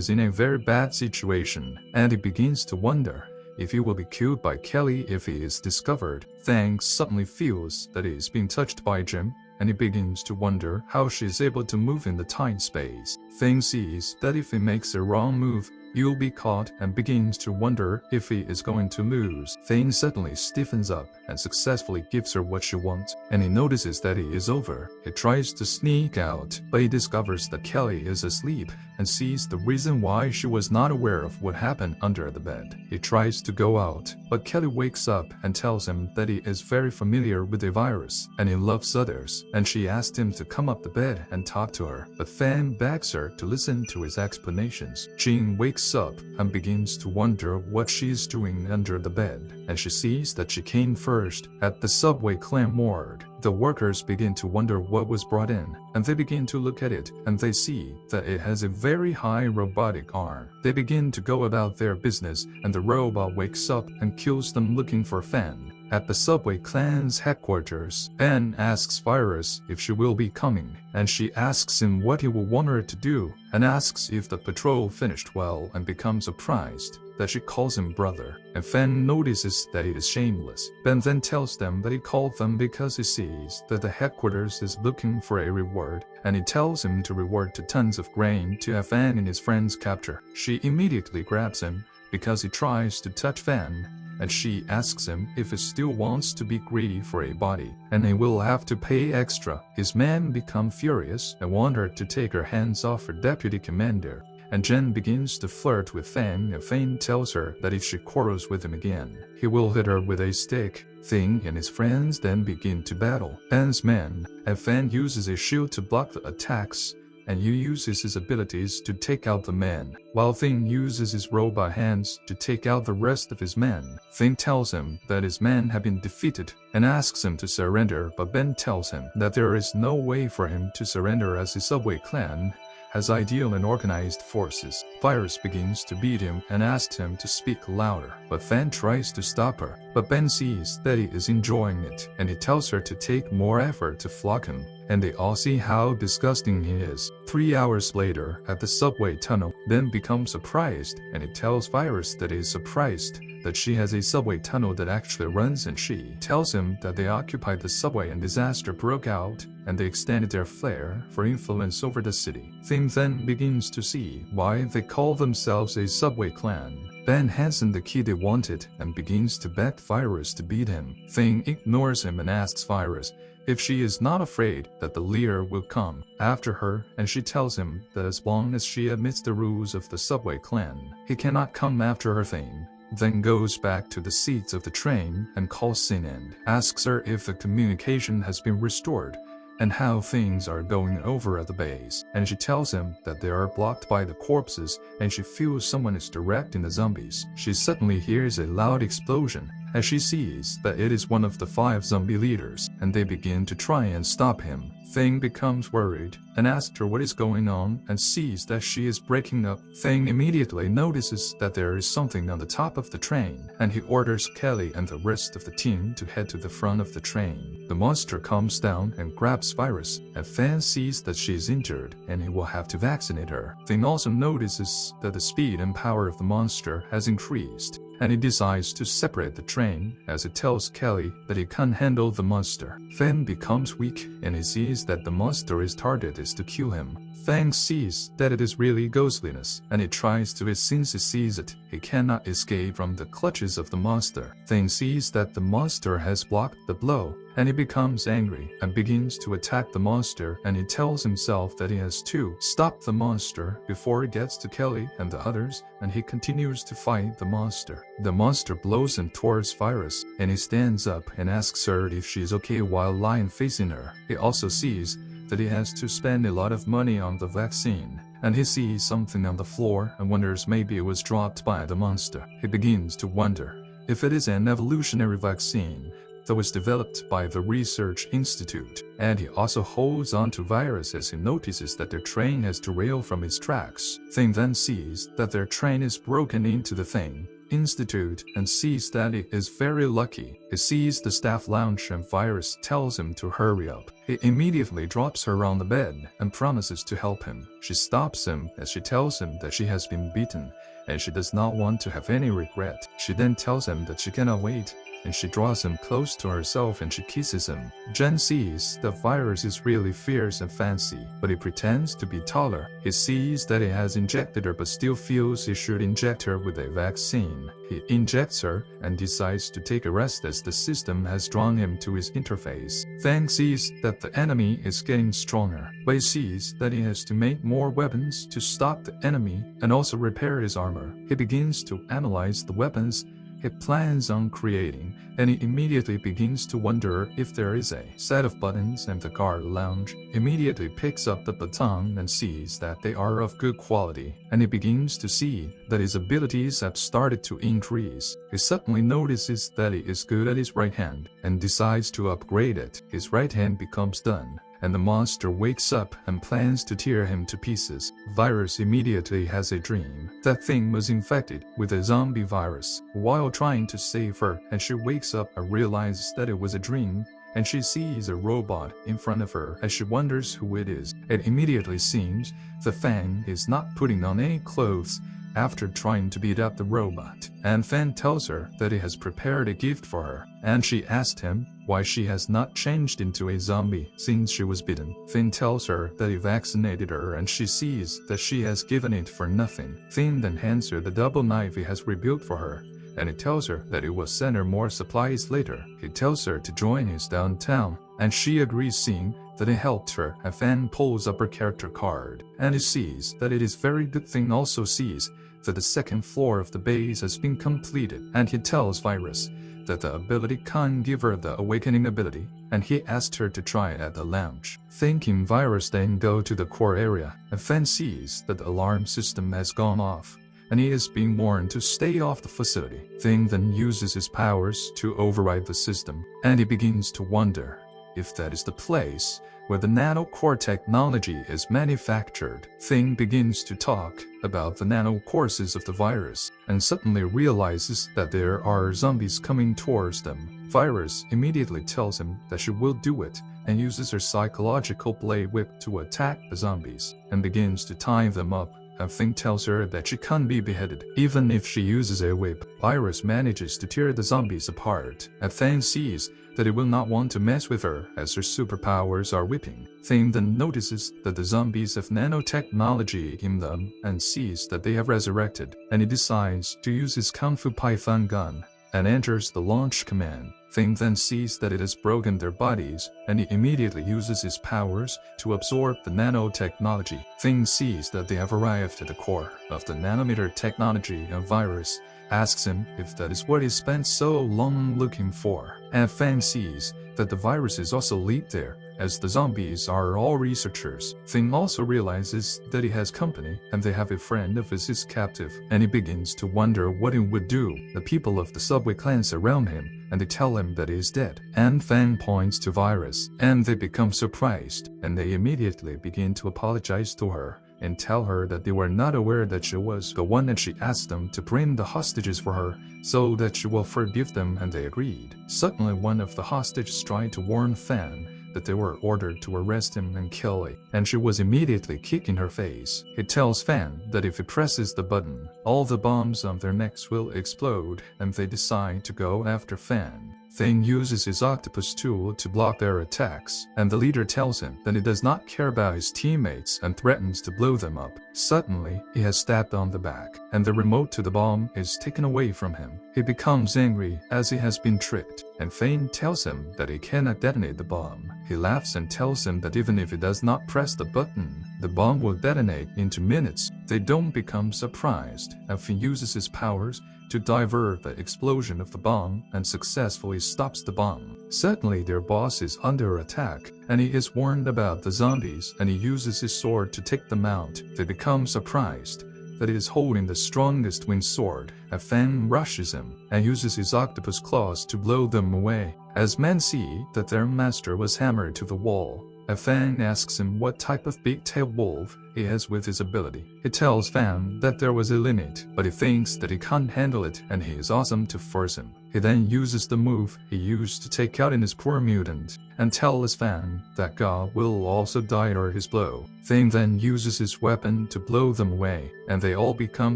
in a very bad situation, and he begins to wonder if he will be killed by Kelly if he is discovered. Thang suddenly feels that he is being touched by Jim, and he begins to wonder how she is able to move in the tight space. Thing sees that if he makes a wrong move, you'll be caught, and begins to wonder if he is going to lose. Thing suddenly stiffens up and successfully gives her what she wants, and he notices that he is over. He tries to sneak out, but he discovers that Kelly is asleep and sees the reason why she was not aware of what happened under the bed. He tries to go out, but Kelly wakes up and tells him that he is very familiar with the virus and he loves others, and she asked him to come up the bed and talk to her, but Fan begs her to listen to his explanations. Jean wakes up and begins to wonder what she is doing under the bed, and she sees that she came first at the subway clan morgue. The workers begin to wonder what was brought in, and they begin to look at it, and they see that it has a very high robotic arm. They begin to go about their business, and the robot wakes up and kills them looking for Fan. At the subway clan's headquarters, Ben asks Virus if she will be coming, and she asks him what he will want her to do, and asks if the patrol finished well and becomes surprised that she calls him brother, and Fan notices that he is shameless. Ben then tells them that he called them because he sees that the headquarters is looking for a reward, and he tells him to reward to tons of grain to have Fan and his friends capture. She immediately grabs him because he tries to touch Fan, and she asks him if he still wants to be greedy for a body, and he will have to pay extra. His men become furious and want her to take her hands off her deputy commander, and Jen begins to flirt with Fang, and Fang tells her that if she quarrels with him again, he will hit her with a stick. Fang and his friends then begin to battle. Fang's men, and Fang uses a shield to block the attacks, and Yu uses his abilities to take out the men, while Thing uses his robot hands to take out the rest of his men. Thing tells him that his men have been defeated and asks him to surrender, but Ben tells him that there is no way for him to surrender as the Subway clan has ideal and organized forces. Virus begins to beat him and asks him to speak louder, but Fan tries to stop her. But Ben sees that he is enjoying it, and he tells her to take more effort to flog him, and they all see how disgusting he is. 3 hours later, at the subway tunnel, Ben becomes surprised, and he tells Virus that he is surprised that she has a subway tunnel that actually runs, and she tells him that they occupied the subway and disaster broke out, and they extended their flair for influence over the city. Thing then begins to see why they call themselves a subway clan. Ben hands him the key they wanted and begins to beg Virus to beat him. Thing ignores him and asks Virus if she is not afraid that the leader will come after her, and she tells him that as long as she admits the rules of the subway clan, he cannot come after her. Thing then goes back to the seats of the train and calls Sin and asks her if the communication has been restored and how things are going over at the base, and she tells him that they are blocked by the corpses, and she feels someone is directing the zombies. She suddenly hears a loud explosion as she sees that it is one of the 5 zombie leaders, and they begin to try and stop him. Thing becomes worried and asks her what is going on and sees that she is breaking up. Thing immediately notices that there is something on the top of the train, and he orders Kelly and the rest of the team to head to the front of the train. The monster comes down and grabs Virus, and Fan sees that she is injured and he will have to vaccinate her. Thing also notices that the speed and power of the monster has increased, and he decides to separate the train as he tells Kelly that he can't handle the monster. Fang becomes weak and he sees that the monster's target is to kill him. Fang sees that it is really ghostliness, and he tries to, since he sees it, he cannot escape from the clutches of the monster. Fang sees that the monster has blocked the blow, and he becomes angry and begins to attack the monster, and he tells himself that he has to stop the monster before he gets to Kelly and the others, and he continues to fight the monster. The monster blows him towards Virus, and he stands up and asks her if she is okay while lying facing her. He also sees that he has to spend a lot of money on the vaccine, and he sees something on the floor and wonders maybe it was dropped by the monster. He begins to wonder if it is an evolutionary vaccine that was developed by the Research Institute, and he also holds on to Virus as he notices that their train has derailed from its tracks. Thing then sees that their train is broken into the Thing Institute and sees that he is very lucky. He sees the staff lounge and Virus tells him to hurry up. He immediately drops her on the bed and promises to help him. She stops him as she tells him that she has been beaten and she does not want to have any regret. She then tells him that she cannot wait, and she draws him close to herself and she kisses him. Jen sees that Virus is really fierce and fancy, but he pretends to be taller. He sees that he has injected her but still feels he should inject her with a vaccine. He injects her and decides to take a rest as the system has drawn him to his interface. Fang sees that the enemy is getting stronger, but he sees that he has to make more weapons to stop the enemy and also repair his armor. He begins to analyze the weapons he plans on creating, and he immediately begins to wonder if there is a set of buttons, and the guard lounge immediately picks up the baton and sees that they are of good quality, and he begins to see that his abilities have started to increase. He suddenly notices that he is good at his right hand and decides to upgrade it. His right hand becomes done, and the monster wakes up and plans to tear him to pieces. Virus immediately has a dream that Thing was infected with a zombie virus while trying to save her, and she wakes up and realizes that it was a dream, and she sees a robot in front of her as she wonders who it is. It immediately seems that Fang is not putting on any clothes after trying to beat up the robot. And Fan tells her that he has prepared a gift for her, and she asked him why she has not changed into a zombie since she was bitten. Finn tells her that he vaccinated her and she sees that she has given it for nothing. Finn then hands her the double knife he has rebuilt for her, and he tells her that he will send her more supplies later. He tells her to join his downtown, and she agrees, seeing that he helped her. And Fan pulls up her character card, and he sees that it is very good. Thing also sees that the second floor of the base has been completed, and he tells Virus that the ability can give her the awakening ability, and he asked her to try it at the lounge. Thinking Virus then go to the core area, and Fan sees that the alarm system has gone off, and he is being warned to stay off the facility. Thing then uses his powers to override the system, and he begins to wonder if that is the place where the nano-core technology is manufactured. Thing begins to talk about the nano-courses of the virus, and suddenly realizes that there are zombies coming towards them. Virus immediately tells him that she will do it, and uses her psychological blade whip to attack the zombies, and begins to tie them up. And Thing tells her that she can't be beheaded even if she uses a whip. Virus manages to tear the zombies apart, and Thing sees that he will not want to mess with her as her superpowers are whipping. Thing then notices that the zombies have nanotechnology in them and sees that they have resurrected, and he decides to use his Kung Fu Python gun and enters the launch command. Thing then sees that it has broken their bodies, and he immediately uses his powers to absorb the nanotechnology. Thing sees that they have arrived at the core of the nanometer technology, and Virus asks him if that is what he spent so long looking for. And Fan sees that the viruses also lead there, as the zombies are all researchers. Thing also realizes that he has company, and they have a friend of his captive, and he begins to wonder what he would do. The people of the subway clan surround him, and they tell him that he is dead. And Fang points to Virus, and they become surprised, and they immediately begin to apologize to her and tell her that they were not aware that she was the one, and she asked them to bring the hostages for her so that she will forgive them, and they agreed. Suddenly one of the hostages tried to warn Fan that they were ordered to arrest him and kill him, and she was immediately kicking her face. He tells Fan that if he presses the button, all the bombs on their necks will explode, and they decide to go after Fan. Thing uses his octopus tool to block their attacks, and the leader tells him that he does not care about his teammates and threatens to blow them up. Suddenly, he has stabbed on the back, and the remote to the bomb is taken away from him. He becomes angry as he has been tricked, and Fane tells him that he cannot detonate the bomb. He laughs and tells him that even if he does not press the button, the bomb will detonate into minutes. They don't become surprised, and Fane uses his powers to divert the explosion of the bomb and successfully stops the bomb. Suddenly their boss is under attack, and he is warned about the zombies, and he uses his sword to take them out. They become surprised that he is holding the strongest winged sword, and Fang rushes him and uses his octopus claws to blow them away. As men see that their master was hammered to the wall, Fang asks him what type of big-tailed wolf he has with his ability. He tells Fang that there was a limit, but he thinks that he can't handle it, and he is awesome to force him. He then uses the move he used to take out in his poor mutant, and tells Fang that God will also die under his blow. Fang then uses his weapon to blow them away, and they all become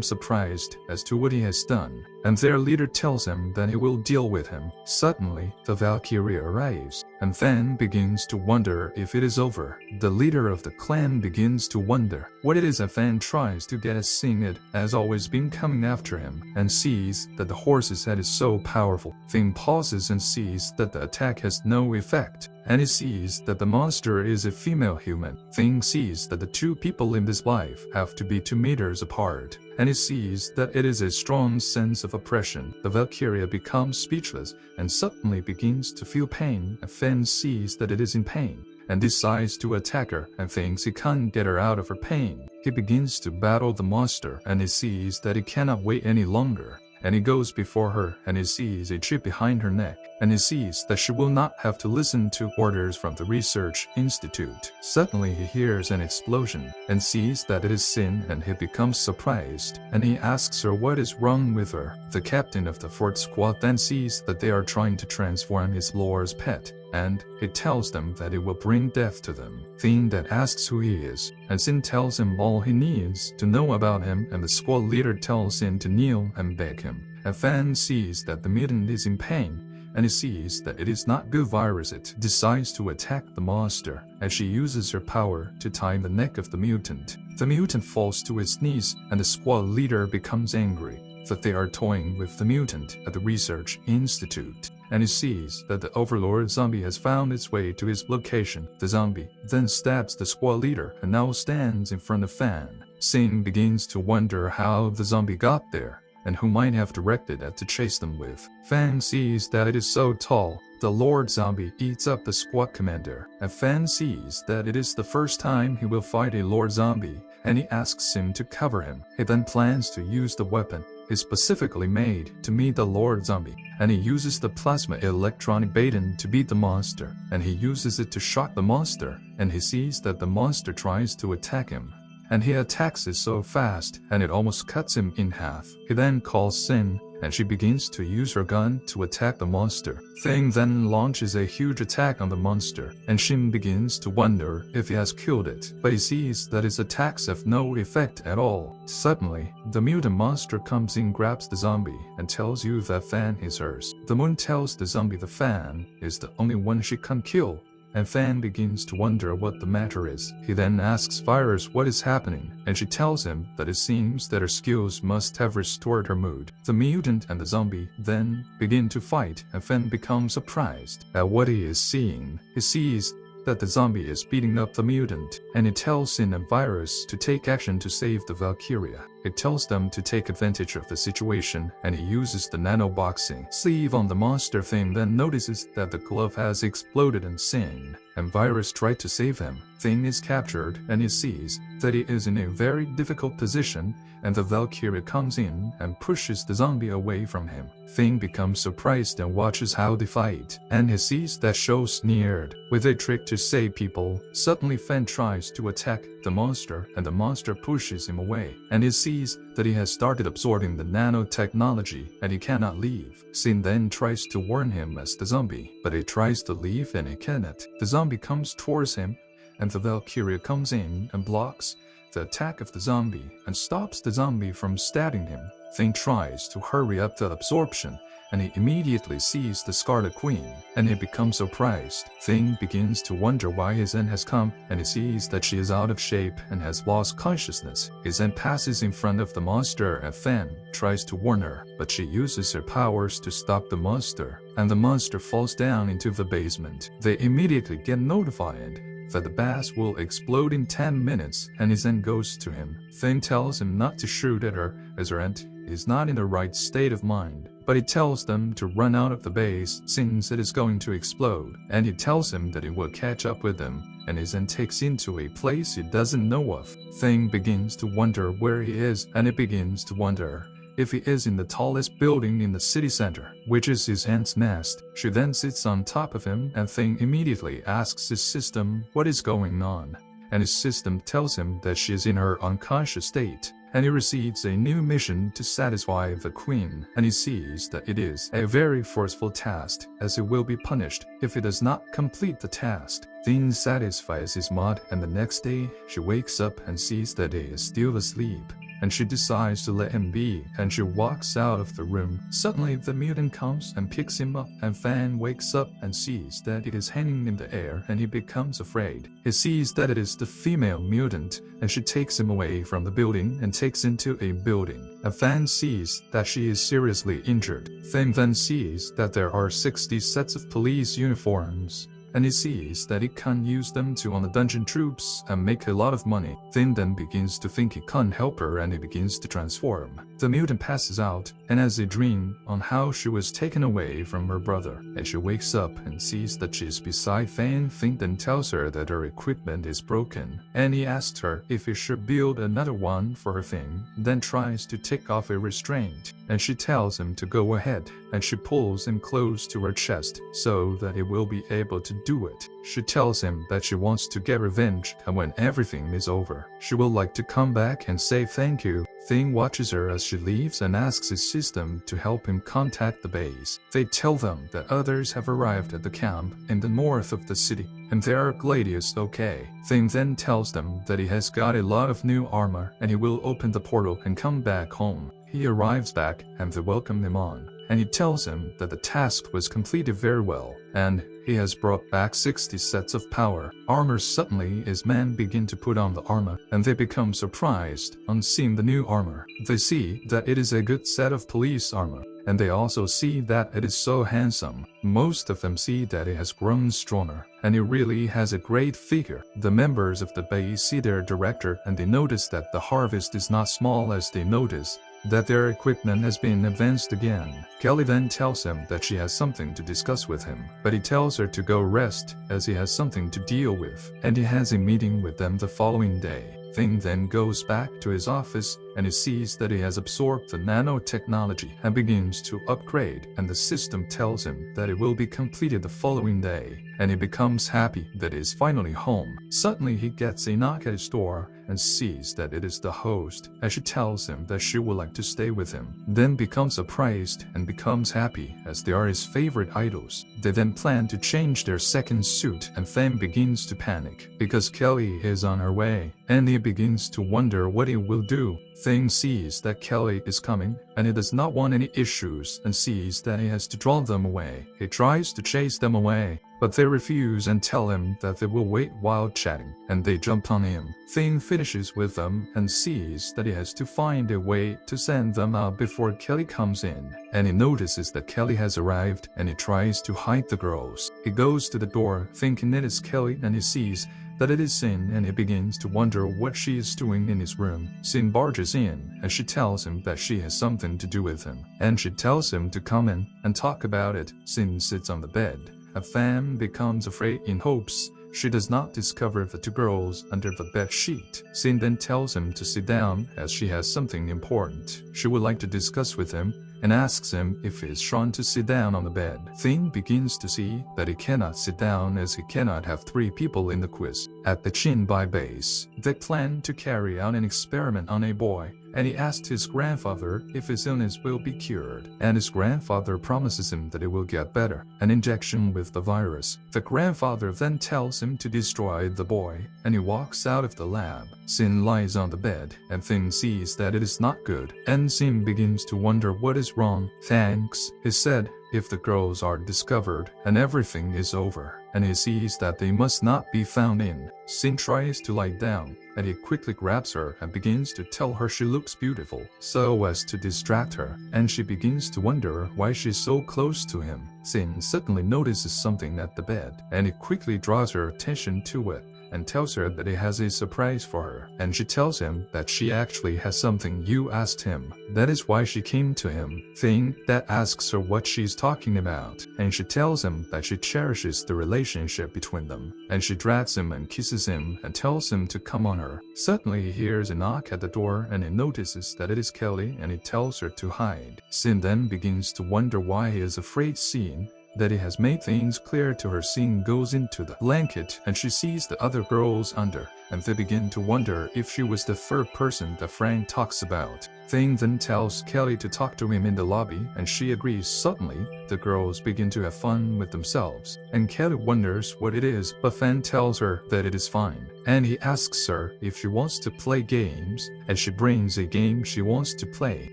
surprised as to what he has done, and their leader tells him that he will deal with him. Suddenly, the Valkyrie arrives, and Fang begins to wonder if it is over. The leader of the clan begins to wonder what it is, and Fang tries to get us, seeing it has always been coming after him, and sees that the horse's head is so powerful. Fang pauses and sees that the attack has no effect, and he sees that the monster is a female human. Fang sees that the two people in this life have to be 2 meters apart, and he sees that it is a strong sense of oppression. The Valkyria becomes speechless and suddenly begins to feel pain, and Fang sees that it is in pain and decides to attack her, and thinks he can't get her out of her pain. He begins to battle the monster, and he sees that he cannot wait any longer, and he goes before her, and he sees a chip behind her neck, and he sees that she will not have to listen to orders from the research institute. Suddenly he hears an explosion and sees that it is Sin, and he becomes surprised, and he asks her what is wrong with her. The captain of the fourth squad then sees that they are trying to transform his lore's pet, and it tells them that it will bring death to them. Thing that asks who he is, and Sin tells him all he needs to know about him, and the squad leader tells Sin to kneel and beg him. And Fan sees that the mutant is in pain, and he sees that it is not good virus. It decides to attack the monster, as she uses her power to tie the neck of the mutant. The mutant falls to his knees, and the squad leader becomes angry that they are toying with the mutant at the research institute, and he sees that the overlord zombie has found its way to his location. The zombie then stabs the squad leader and now stands in front of Fan. Sin begins to wonder how the zombie got there, and who might have directed it to chase them with. Fan sees that it is so tall. The Lord Zombie eats up the squad commander, and Fan sees that it is the first time he will fight a Lord Zombie, and he asks him to cover him. He then plans to use the weapon is specifically made to meet the Lord Zombie, and he uses the plasma electronic baton to beat the monster, and he uses it to shock the monster, and he sees that the monster tries to attack him, and he attacks it so fast and it almost cuts him in half. He then calls Sin, and she begins to use her gun to attack the monster. Thing then launches a huge attack on the monster, and Shin begins to wonder if he has killed it, but he sees that his attacks have no effect at all. Suddenly, the mutant monster comes in, grabs the zombie, and tells you that Fan is hers. The moon tells the zombie the Fan is the only one she can kill, and Fan begins to wonder what the matter is. He then asks Virus what is happening, and she tells him that it seems that her skills must have restored her mood. The mutant and the zombie then begin to fight, and Fan becomes surprised at what he is seeing. He sees that the zombie is beating up the mutant, and it tells Sin and Virus to take action to save the Valkyria. It tells them to take advantage of the situation, and he uses the nanoboxing sleeve on the monster. Thing then notices that the glove has exploded in Sin, and Virus tried to save him. Thing is captured, and he sees that he is in a very difficult position, and the Valkyria comes in and pushes the zombie away from him. Thing becomes surprised and watches how they fight, and he sees that Sho sneered with a trick to save people. Suddenly Fan tries to attack the monster, and the monster pushes him away, and he sees that he has started absorbing the nanotechnology and he cannot leave. Sin then tries to warn him as the zombie, but he tries to leave and he cannot. The zombie comes towards him, and the Valkyria comes in and blocks the attack of the zombie and stops the zombie from stabbing him. Thing tries to hurry up the absorption, and he immediately sees the Scarlet Queen, and he becomes surprised. Thing begins to wonder why his end has come, and he sees that she is out of shape and has lost consciousness. His end passes in front of the monster, and Fan tries to warn her, but she uses her powers to stop the monster, and the monster falls down into the basement. They immediately get notified that the bass will explode in 10 minutes, and his end goes to him. Thing tells him not to shoot at her, as her end is not in the right state of mind, but he tells them to run out of the base since it is going to explode, and he tells him that it will catch up with him, and his end takes into a place he doesn't know of. Thing begins to wonder where he is, and he begins to wonder if he is in the tallest building in the city center, which is his aunt's nest. She then sits on top of him, and Thing immediately asks his system what is going on, and his system tells him that she is in her unconscious state, and he receives a new mission to satisfy the queen, and he sees that it is a very forceful task, as he will be punished if he does not complete the task. Thing satisfies his mod, and the next day she wakes up and sees that he is still asleep, and she decides to let him be, and she walks out of the room. Suddenly the mutant comes and picks him up, and Fan wakes up and sees that it is hanging in the air, and he becomes afraid. He sees that it is the female mutant, and she takes him away from the building and takes into a building. And Fan sees that she is seriously injured. Thing then sees that there are 60 sets of police uniforms, and he sees that he can use them to on the dungeon troops and make a lot of money. Thing then begins to think he can't help her, and he begins to transform. The mutant passes out and has a dream on how she was taken away from her brother, and she wakes up and sees that she is beside Fan. Thing then tells her that her equipment is broken, and he asks her if he should build another one for her. Thing then tries to take off a restraint, and she tells him to go ahead, and she pulls him close to her chest so that he will be able to do it. She tells him that she wants to get revenge, and when everything is over, she will like to come back and say thank you. Thing watches her as she leaves and asks his system to help him contact the base. They tell them that others have arrived at the camp in the north of the city, and they are gladius okay. Thing then tells them that he has got a lot of new armor and he will open the portal and come back home. He arrives back and they welcome him on, and he tells him that the task was completed very well, and he has brought back 60 sets of power armor. Suddenly his men begin to put on the armor, and they become surprised on seeing the new armor. They see that it is a good set of police armor, and they also see that it is so handsome. Most of them see that it has grown stronger, and it really has a great figure. The members of the base see their director, and they notice that the harvest is not small, as they notice that their equipment has been advanced again. Kelly then tells him that she has something to discuss with him, but he tells her to go rest as he has something to deal with, and he has a meeting with them the following day. Thing then goes back to his office, and he sees that he has absorbed the nanotechnology and begins to upgrade, and the system tells him that it will be completed the following day, and he becomes happy that he is finally home. Suddenly he gets a knock at his door and sees that it is the host, as she tells him that she would like to stay with him, then becomes surprised and becomes happy as they are his favorite idols. They then plan to change their second suit, and Fan begins to panic because Kelly is on her way, and he begins to wonder what he will do. Thing sees that Kelly is coming, and he does not want any issues and sees that he has to draw them away. He tries to chase them away, but they refuse and tell him that they will wait while chatting, and they jump on him. Thing finishes with them and sees that he has to find a way to send them out before Kelly comes in, and he notices that Kelly has arrived, and he tries to hide the girls. He goes to the door thinking it is Kelly, and he sees that it is Sin, and he begins to wonder what she is doing in his room. Sin barges in, and she tells him that she has something to do with him, and she tells him to come in and talk about it. Sin sits on the bed. A Fan becomes afraid in hopes she does not discover the two girls under the bed sheet. Sin then tells him to sit down as she has something important she would like to discuss with him, and asks him if he is shown to sit down on the bed. Thing begins to see that he cannot sit down as he cannot have 3 people in the quiz. At the Chinbai base, they plan to carry out an experiment on a boy, and he asked his grandfather if his illness will be cured, and his grandfather promises him that it will get better, an injection with the virus. The grandfather then tells him to destroy the boy, and he walks out of the lab. Sin lies on the bed, and Thing sees that it is not good, and Sin begins to wonder what is wrong. Thanks, he said, if the girls are discovered and everything is over, and he sees that they must not be found in. Sin tries to lie down, and he quickly grabs her and begins to tell her she looks beautiful, so as to distract her, and she begins to wonder why she's so close to him. Sin suddenly notices something at the bed, and he quickly draws her attention to it, and tells her that he has a surprise for her, and she tells him that she actually has something you asked him. That is why she came to him. Thing that asks her what she's talking about, and she tells him that she cherishes the relationship between them, and she drags him and kisses him and tells him to come on her. Suddenly he hears a knock at the door, and he notices that it is Kelly, and he tells her to hide. Sin then begins to wonder why he is afraid, seeing that he has made things clear to her. Sin goes into the blanket, and she sees the other girls under, and they begin to wonder if she was the 3rd person that Frank talks about. Thing then tells Kelly to talk to him in the lobby, and she agrees. Suddenly, the girls begin to have fun with themselves, and Kelly wonders what it is, but Fan tells her that it is fine, and he asks her if she wants to play games, and she brings a game she wants to play.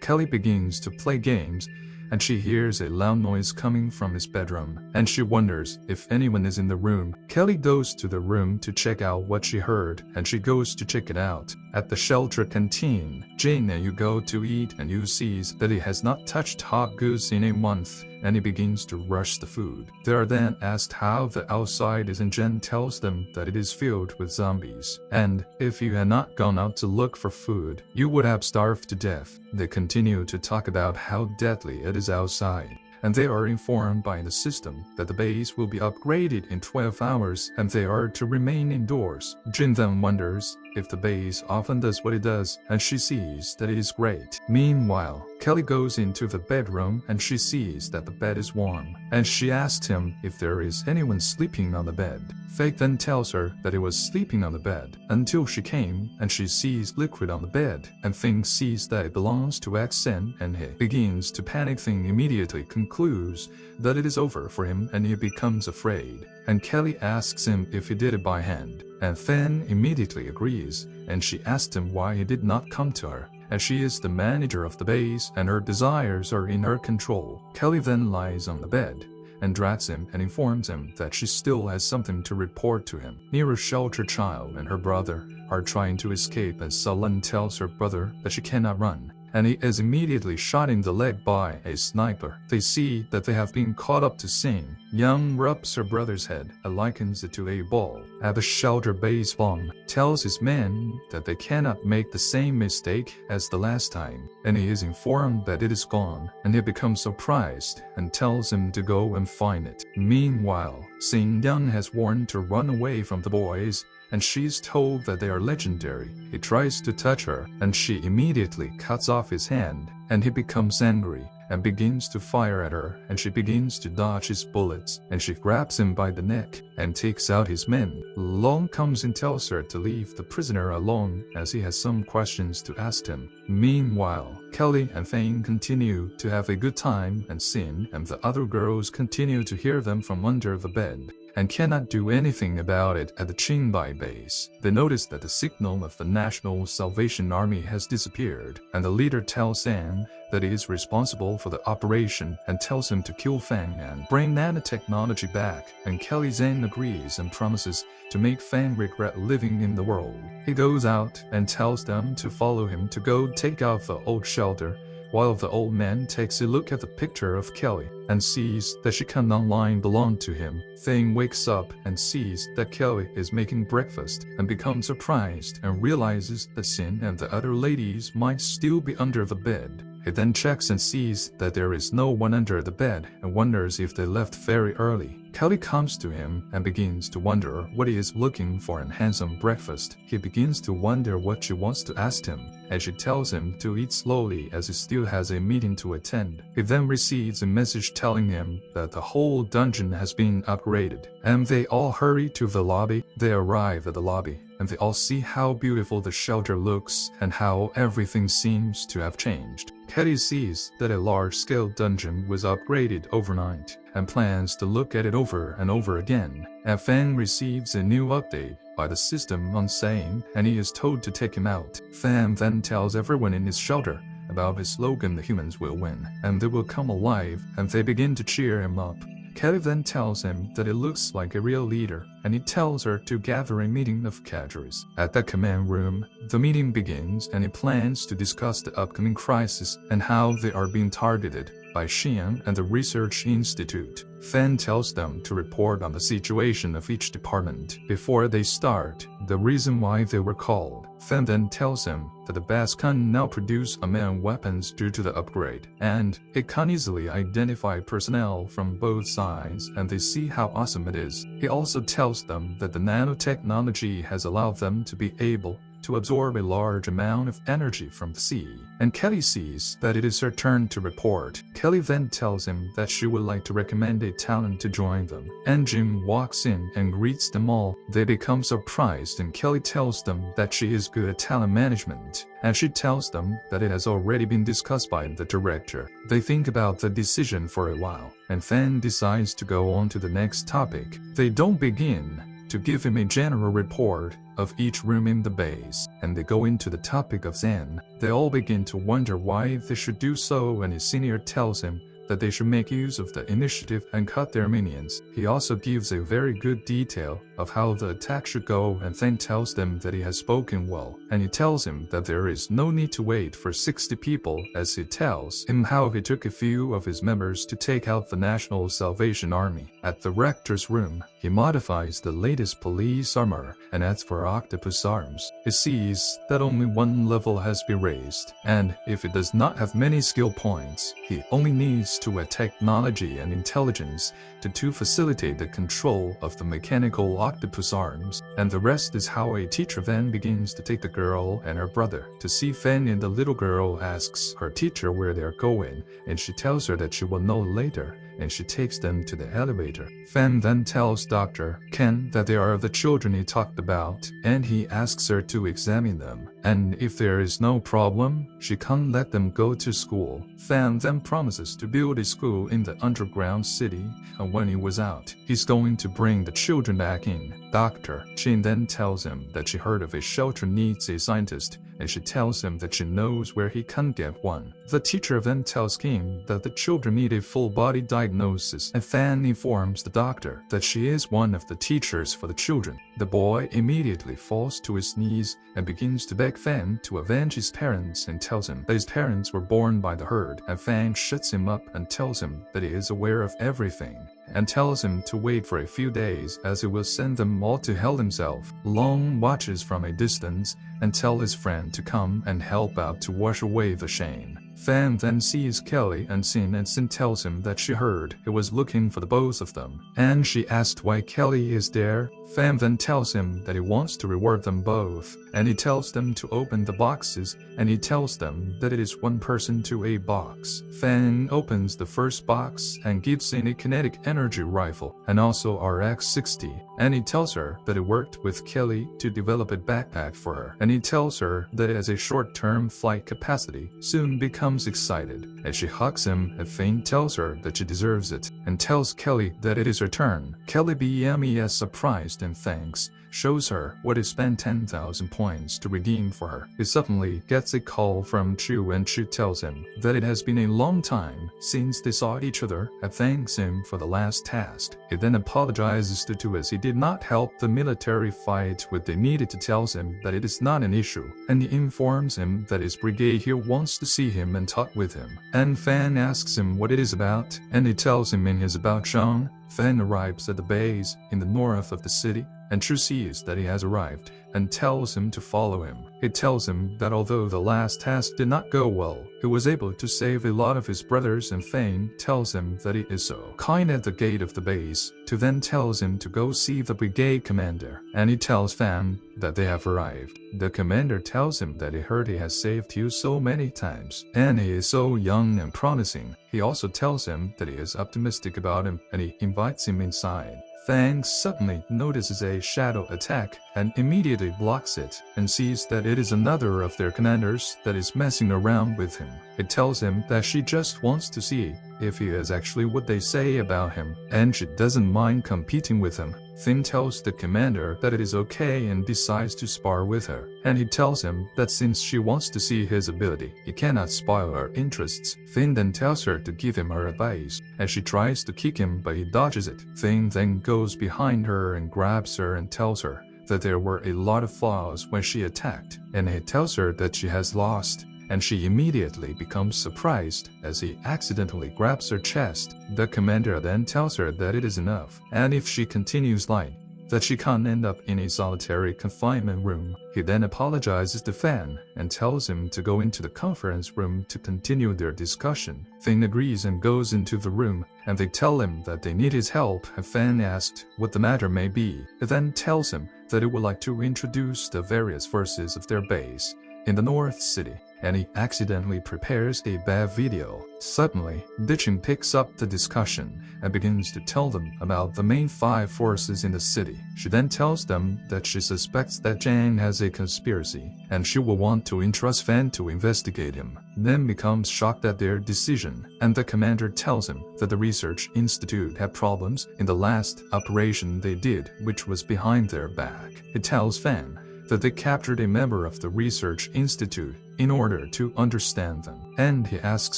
Kelly begins to play games, and she hears a loud noise coming from his bedroom, and she wonders if anyone is in the room. Kelly goes to the room to check out what she heard, and she goes to check it out. At the shelter canteen, Jane and you go to eat, and you sees that he has not touched hot goods in a month, and he begins to rush the food. They are then asked how the outside is, and Jen tells them that it is filled with zombies, and if you had not gone out to look for food, you would have starved to death. They continue to talk about how deadly it is outside, and they are informed by the system that the base will be upgraded in 12 hours, and they are to remain indoors. Jin then wonders if the base often does what it does, and she sees that it is great. Meanwhile, Kelly goes into the bedroom and she sees that the bed is warm, and she asks him if there is anyone sleeping on the bed. Fake then tells her that it was sleeping on the bed until she came and she sees liquid on the bed, and Thing sees that it belongs to XN, and he begins to panic. Thing immediately concludes that it is over for him and he becomes afraid, and Kelly asks him if he did it by hand, and Fan immediately agrees, and she asked him why he did not come to her, as she is the manager of the base and her desires are in her control. Kelly then lies on the bed and drags him and informs him that she still has something to report to him. Near a shelter, child and her brother are trying to escape, and Sullen tells her brother that she cannot run, and he is immediately shot in the leg by a sniper. They see that they have been caught up to Sing. Young rubs her brother's head and likens it to a ball. At the shelter base, Bong tells his men that they cannot make the same mistake as the last time, and he is informed that it is gone, and he becomes surprised and tells him to go and find it. Meanwhile, Sing Young has warned to run away from the boys, and she is told that they are legendary. He tries to touch her, and she immediately cuts off his hand, and he becomes angry and begins to fire at her, and she begins to dodge his bullets, and she grabs him by the neck and takes out his men. Long comes and tells her to leave the prisoner alone as he has some questions to ask him. Meanwhile, Kelly and Fang continue to have a good time, and Sin and the other girls continue to hear them from under the bed and cannot do anything about it at the Qingbai base. They notice that the signal of the National Salvation Army has disappeared, and the leader tells Anne that he is responsible for the operation and tells him to kill Fang and bring nanotechnology back, and Kelly Zhang agrees and promises to make Fang regret living in the world. He goes out and tells them to follow him to go take out the old shelter, while the old man takes a look at the picture of Kelly and sees that she cannot belong to him. Thing wakes up and sees that Kelly is making breakfast and becomes surprised and realizes that Sin and the other ladies might still be under the bed. He then checks and sees that there is no one under the bed and wonders if they left very early. Kelly comes to him and begins to wonder what he is looking for in handsome breakfast. He begins to wonder what she wants to ask him, and she tells him to eat slowly as he still has a meeting to attend. He then receives a message telling him that the whole dungeon has been upgraded, and they all hurry to the lobby. They arrive at the lobby, and they all see how beautiful the shelter looks and how everything seems to have changed. Kelly sees that a large-scale dungeon was upgraded overnight and plans to look at it over and over again. And Fang receives a new update by the system on saying, and he is told to take him out. Fang then tells everyone in his shelter about his slogan, "The humans will win, and they will come alive," and they begin to cheer him up. Kelly then tells him that he looks like a real leader, and he tells her to gather a meeting of cadres. At the command room, the meeting begins, and he plans to discuss the upcoming crisis and how they are being targeted by Xi'an and the Research Institute. Fan tells them to report on the situation of each department before they start, the reason why they were called. Fan then tells him that the bats can now produce unmanned weapons due to the upgrade, and it can easily identify personnel from both sides, and they see how awesome it is. He also tells them that the nanotechnology has allowed them to be able to absorb a large amount of energy from the sea, and Kelly sees that it is her turn to report. Kelly then tells him that she would like to recommend a talent to join them, and Jim walks in and greets them all. They become surprised, and Kelly tells them that she is good at talent management, and she tells them that it has already been discussed by the director. They think about the decision for a while, and Fan decides to go on to the next topic. They don't begin to give him a general report of each room in the base, and they go into the topic of Zen. They all begin to wonder why they should do so, and his senior tells him that they should make use of the initiative and cut their minions. He also gives a very good detail of how the attack should go, and then tells them that he has spoken well, and he tells him that there is no need to wait for 60 people, as he tells him how he took a few of his members to take out the National Salvation Army. At the rector's room, he modifies the latest police armor, and as for octopus arms, he sees that only one level has been raised, and if it does not have many skill points, he only needs access to a technology and intelligence to facilitate the control of the mechanical octopus arms, and the rest is how a teacher then begins to take the girl and her brother to see Fan, and the little girl asks her teacher where they're going, and she tells her that she will know later, and she takes them to the elevator. Fan then tells Dr. Ken that they are the children he talked about, and he asks her to examine them, and if there is no problem, she can't let them go to school. Fan then promises to build a school in the underground city, and when he was out, he's going to bring the children back in. Dr. Chin then tells him that she heard of a shelter needs a scientist, and she tells him that she knows where he can get one. The teacher then tells Kim that the children need a full-body diagnosis, and Fan informs the doctor that she is one of the teachers for the children. The boy immediately falls to his knees and begins to beg Fan to avenge his parents, and tells him that his parents were born by the herd, and Fan shuts him up and tells him that he is aware of everything, and tells him to wait for a few days as he will send them all to hell himself. Long watches from a distance and tell his friend to come and help out to wash away the shame. Fan then sees Kelly and Sin tells him that she heard he was looking for the both of them, and she asked why Kelly is there. Fan then tells him that he wants to reward them both, and he tells them to open the boxes, and he tells them that it is one person to a box. Fan opens the first box and gives Sin a kinetic energy rifle and also RX-60, and he tells her that he worked with Kelly to develop a backpack for her, and he tells her that it has a short-term flight capacity. Soon becomes excited as she hugs him, and Fan tells her that she deserves it and tells Kelly that it is her turn. Kelly becomes surprised and thanks, shows her what he spent 10,000 points to redeem for her. He suddenly gets a call from Chu, and Chu tells him that it has been a long time since they saw each other and thanks him for the last task. He then apologizes to Chu as he did not help the military fight what they needed, to tells him that it is not an issue, and he informs him that his brigade here wants to see him and talk with him. And Fan asks him what it is about, and he tells him in his about Sean. Fan arrives at the base in the north of the city, and Chu sees that he has arrived and tells him to follow him. He tells him that although the last task did not go well, he was able to save a lot of his brothers, and Fan tells him that he is so kind at the gate of the base, to then tells him to go see the brigade commander, and he tells Fan that they have arrived. The commander tells him that he heard he has saved you so many times, and he is so young and promising. He also tells him that he is optimistic about him, and he invites him inside. Fang suddenly notices a shadow attack and immediately blocks it, and sees that it is another of their commanders that is messing around with him. It tells him that she just wants to see if he is actually what they say about him, and she doesn't mind competing with him. Finn tells the commander that it is okay and decides to spar with her, and he tells him that since she wants to see his ability, he cannot spoil her interests. Finn then tells her to give him her advice, as she tries to kick him but he dodges it. Finn then goes behind her and grabs her and tells her that there were a lot of flaws when she attacked, and he tells her that she has lost, and she immediately becomes surprised as he accidentally grabs her chest. The commander then tells her that it is enough, and if she continues lying, that she can't end up in a solitary confinement room. He then apologizes to Fan and tells him to go into the conference room to continue their discussion. Finn agrees and goes into the room, and they tell him that they need his help, and Fan asked what the matter may be. He then tells him that he would like to introduce the various verses of their base in the North City, and he accidentally prepares a bad video. Suddenly, Dichin picks up the discussion and begins to tell them about the main 5 forces in the city. She then tells them that she suspects that Jang has a conspiracy, and she will want to entrust Fan to investigate him. Then becomes shocked at their decision, and the commander tells him that the research institute had problems in the last operation they did, which was behind their back. He tells Fan that they captured a member of the research institute in order to understand them, and he asks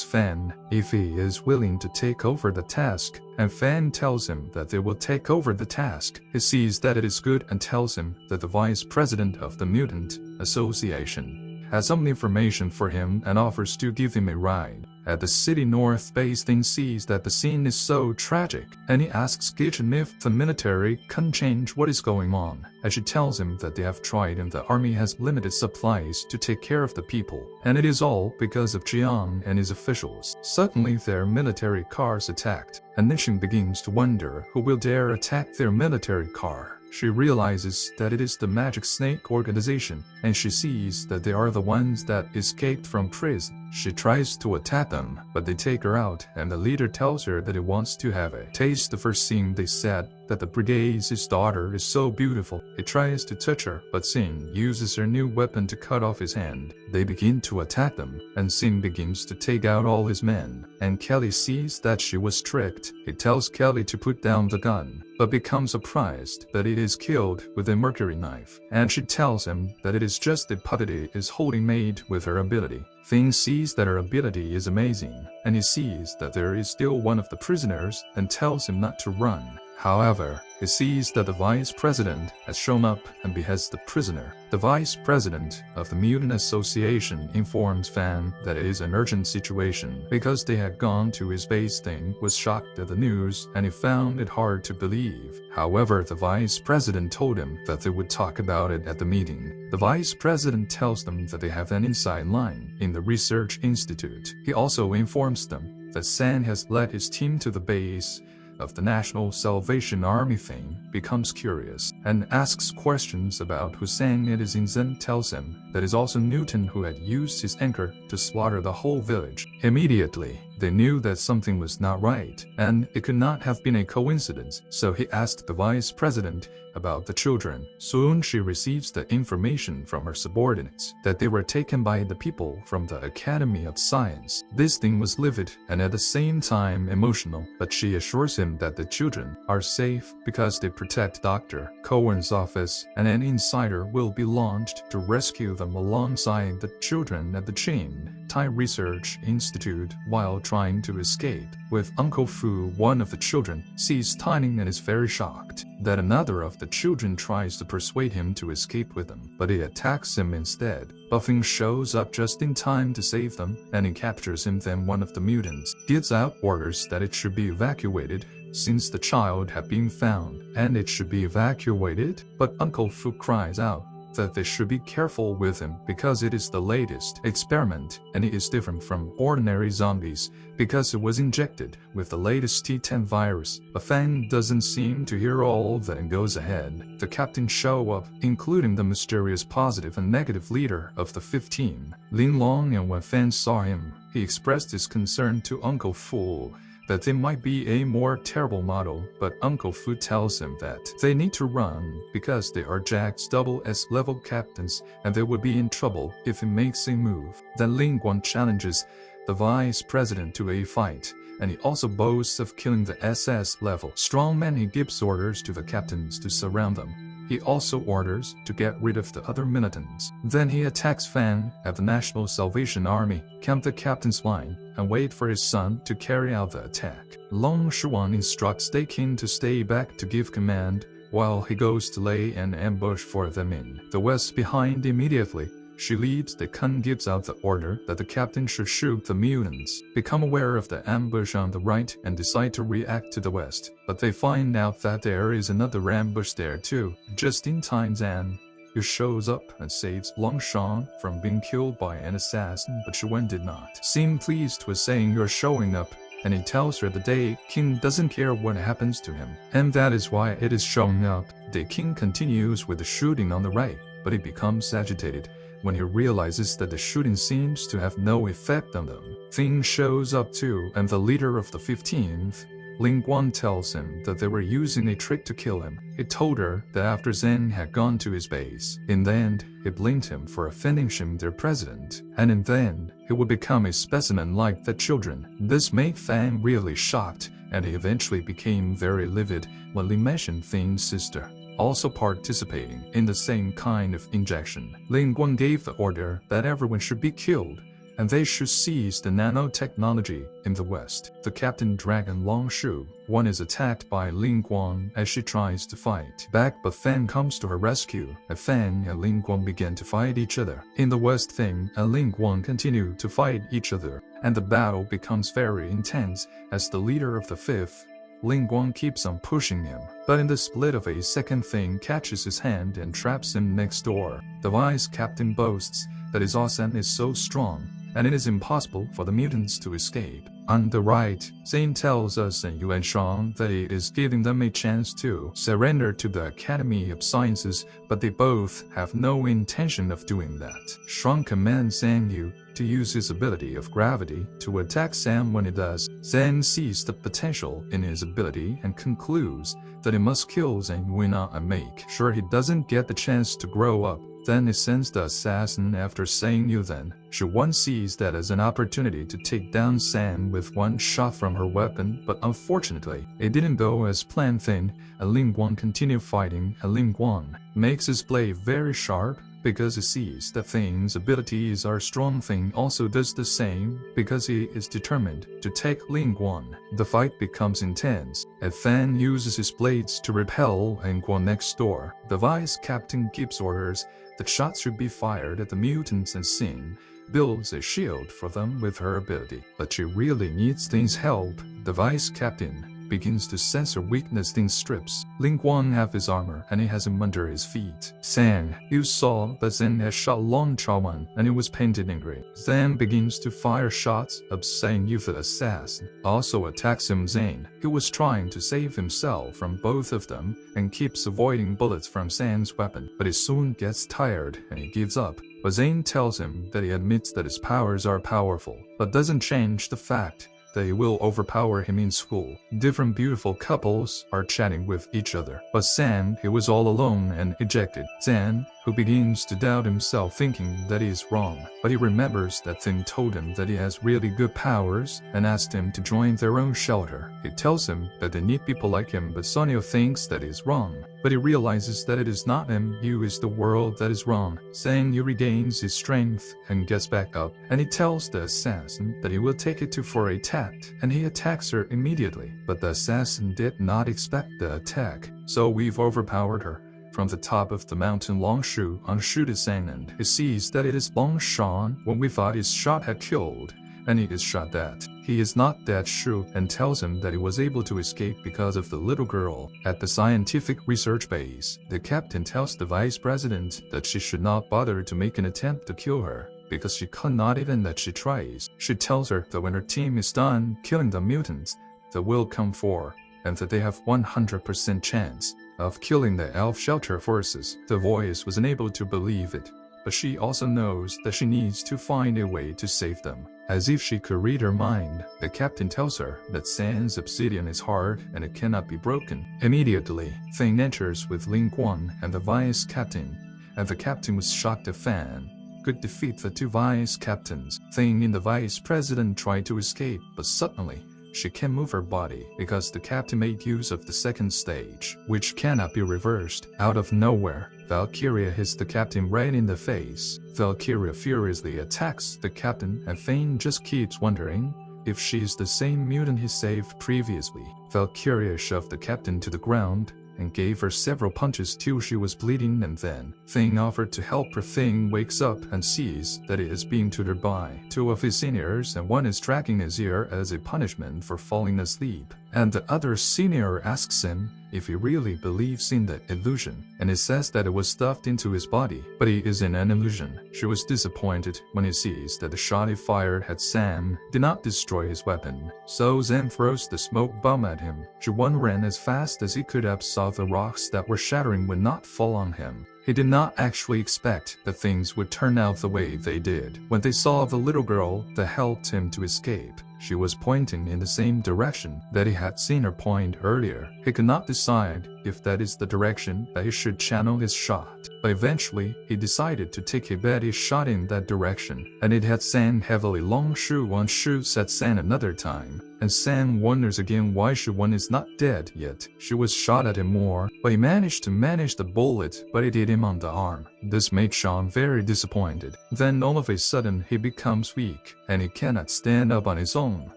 Fan if he is willing to take over the task, and Fan tells him that they will take over the task. He sees that it is good and tells him that the vice president of the Mutant Association has some information for him and offers to give him a ride. At the city north base, Thing sees that the scene is so tragic, and he asks Gichin if the military can change what is going on, as she tells him that they have tried and the army has limited supplies to take care of the people, and it is all because of Jiang and his officials. Suddenly their military cars attacked, and Nishin begins to wonder who will dare attack their military car. She realizes that it is the Magic Snake organization, and she sees that they are the ones that escaped from prison. She tries to attack them, but they take her out, and the leader tells her that he wants to have a taste. The first scene they said that the brigade's daughter is so beautiful. He tries to touch her, but Sin uses her new weapon to cut off his hand. They begin to attack them, and Sin begins to take out all his men, and Kelly sees that she was tricked. He tells Kelly to put down the gun, but becomes surprised that it is killed with a mercury knife, and she tells him that it is just the puppet he is holding made with her ability. Thing sees that her ability is amazing, and he sees that there is still one of the prisoners and tells him not to run. However, he sees that the vice president has shown up and beheads the prisoner. The vice president of the Mutant Association informs Fan that it is an urgent situation because they had gone to his base. Thing was shocked at the news and he found it hard to believe. However, the vice president told him that they would talk about it at the meeting. The vice president tells them that they have an inside line in the research institute. He also informs them that San has led his team to the base of the National Salvation Army. Thing becomes curious and asks questions about who Sang it is. Zen tells him that it is also Newton who had used his anchor to slaughter the whole village. Immediately, they knew that something was not right, and it could not have been a coincidence, so he asked the vice president about the children. Soon she receives the information from her subordinates that they were taken by the people from the Academy of Science. This Thing was livid and at the same time emotional, but she assures him that the children are safe because they protect Dr. Cohen's office, and an insider will be launched to rescue them alongside the children at the Chain Tai Research Institute while trying to escape. With Uncle Fu, one of the children sees Tining and is very shocked that another of the children tries to persuade him to escape with them, but he attacks him instead. Buffing shows up just in time to save them, and he captures him. Then one of the mutants gives out orders that it should be evacuated since the child had been found, and it should be evacuated, but Uncle Fu cries out that they should be careful with him because it is the latest experiment and he is different from ordinary zombies because it was injected with the latest T10 virus. But Fang doesn't seem to hear all of that and goes ahead. The captain show up, including the mysterious positive and negative leader of the 15, Lin Long, and when Fang saw him, he expressed his concern to Uncle Fu that they might be a more terrible model, but Uncle Fu tells him that they need to run because they are Jack's double S level captains and they would be in trouble if he makes a move. Then Ling Guan challenges the vice president to a fight, and he also boasts of killing the SS level strongmen. He gives orders to the captains to surround them. He also orders to get rid of the other militants. Then he attacks Fan at the National Salvation Army, camp the captain's line, and wait for his son to carry out the attack. Long Shuan instructs Day King to stay back to give command, while he goes to lay an ambush for them in the west behind. Immediately, she leaves. The Kun gives out the order that the captain should shoot the mutants, become aware of the ambush on the right, and decide to react to the west. But they find out that there is another ambush there too. Just in time, Zan, who shows up and saves Longshan from being killed by an assassin, but Shuwen did not seem pleased with saying you're showing up, and he tells her the Day King doesn't care what happens to him, and that is why it is showing up. Day King continues with the shooting on the right, but he becomes agitated when he realizes that the shooting seems to have no effect on them. Thing shows up too, and the leader of the 15th, Ling Guan, tells him that they were using a trick to kill him. He told her that after Zen had gone to his base, in the end, he blamed him for offending him, their president, and in the end, he would become a specimen like the children. This made Fang really shocked, and he eventually became very livid when Li mentioned Thing's sister also participating in the same kind of injection. Ling Guan gave the order that everyone should be killed, and they should seize the nanotechnology in the west. The Captain Dragon Long Shu one is attacked by Ling Guan as she tries to fight back, but Fan comes to her rescue, and Fan and Ling Guan begin to fight each other. In the west, Thing and Ling Guan continue to fight each other, and the battle becomes very intense as the leader of the 5th, Ling Guang keeps on pushing him, but in the split of a second Thing catches his hand and traps him next door. The vice captain boasts that his Osen is so strong, and it is impossible for the mutants to escape. On the right, Zane tells us and Yuan Shang that it is giving them a chance to surrender to the Academy of Sciences, but they both have no intention of doing that. Shang commands Zhang Yu to use his ability of gravity to attack Sam. When he does, Zhang sees the potential in his ability and concludes that he must kill Zhang Yuina and make sure he doesn't get the chance to grow up. Then he sends the assassin after Zhang Yu. Then Shu-Wan sees that as an opportunity to take down Sam with one shot from her weapon, but unfortunately, it didn't go as planned. Then Ling Guang continued fighting, and Ling Guang makes his blade very sharp because he sees that Thing's abilities are strong. Thing also does the same because he is determined to take Ling Guang. The fight becomes intense, and Fan uses his blades to repel Ling Guang next door. The vice captain gives orders that shots should be fired at the mutants, and Xin builds a shield for them with her ability. But she really needs Thing's help. The vice captain begins to sense her weakness. Thing strips Ling Guang have his armor, and he has him under his feet. Zhang Yu saw that Zhang has shot Long Chaowan, and he was painted angry. Zhang begins to fire shots of Zhang Yu. The assassin also attacks him. Zhang, who was trying to save himself from both of them and keeps avoiding bullets from Zhang's weapon, but he soon gets tired and he gives up. But Zhang tells him that he admits that his powers are powerful, but doesn't change the fact they will overpower him in school. Different beautiful couples are chatting with each other, but Sam, he was all alone and ejected. Zan, who begins to doubt himself, thinking that he is wrong, but he remembers that Thing told him that he has really good powers and asked him to join their own shelter. He tells him that they need people like him, but Sonio thinks that he is wrong, but he realizes that it is not him who is the world that is wrong. Sang Yu regains his strength and gets back up, and he tells the assassin that he will take it to for a tat, and he attacks her immediately. But the assassin did not expect the attack, so we've overpowered her. From the top of the mountain, Long Shu unshoot his sang, and he sees that it is Long Shan, when we thought his shot had killed, and he is shot dead. He is not dead. Shu and tells him that he was able to escape because of the little girl. At the scientific research base, the captain tells the vice president that she should not bother to make an attempt to kill her, because she could not even that she tries. She tells her that when her team is done killing the mutants, they will come for, and that they have 100% chance of killing the elf shelter forces. The voice was unable to believe it, but she also knows that she needs to find a way to save them. As if she could read her mind, the captain tells her that Sans obsidian is hard and it cannot be broken. Immediately, Thing enters with Ling Guang and the vice captain, and the captain was shocked that Fan could defeat the two vice captains. Thing and the vice president tried to escape, but suddenly she can move her body because the captain made use of the second stage, which cannot be reversed. Out of nowhere, Valkyria hits the captain right in the face. Valkyria furiously attacks the captain, and Thane just keeps wondering if she is the same mutant he saved previously. Valkyria shoved the captain to the ground and gave her several punches till she was bleeding, and then Thing offered to help her. Thing wakes up and sees that he is being tutored by two of his seniors, and one is dragging his ear as a punishment for falling asleep, and the other senior asks him if he really believes in the illusion, and he says that it was stuffed into his body, but he is in an illusion. She was disappointed when he sees that the shot he fired at Sam did not destroy his weapon, so Zen throws the smoke bomb at him. Juwon ran as fast as he could up, saw the rocks that were shattering would not fall on him. He did not actually expect that things would turn out the way they did. When they saw the little girl that helped him to escape, she was pointing in the same direction that he had seen her point earlier. He could not decide if that is the direction that he should channel his shot, but eventually he decided to take a bet. He shot in that direction, and it had San heavily. Long Shu one shoots at San another time, and San wonders again why Shu one is not dead yet. She was shot at him more, but he managed to manage the bullet, but it hit him on the arm. This made Sean very disappointed. Then all of a sudden he becomes weak, and he cannot stand up on his own.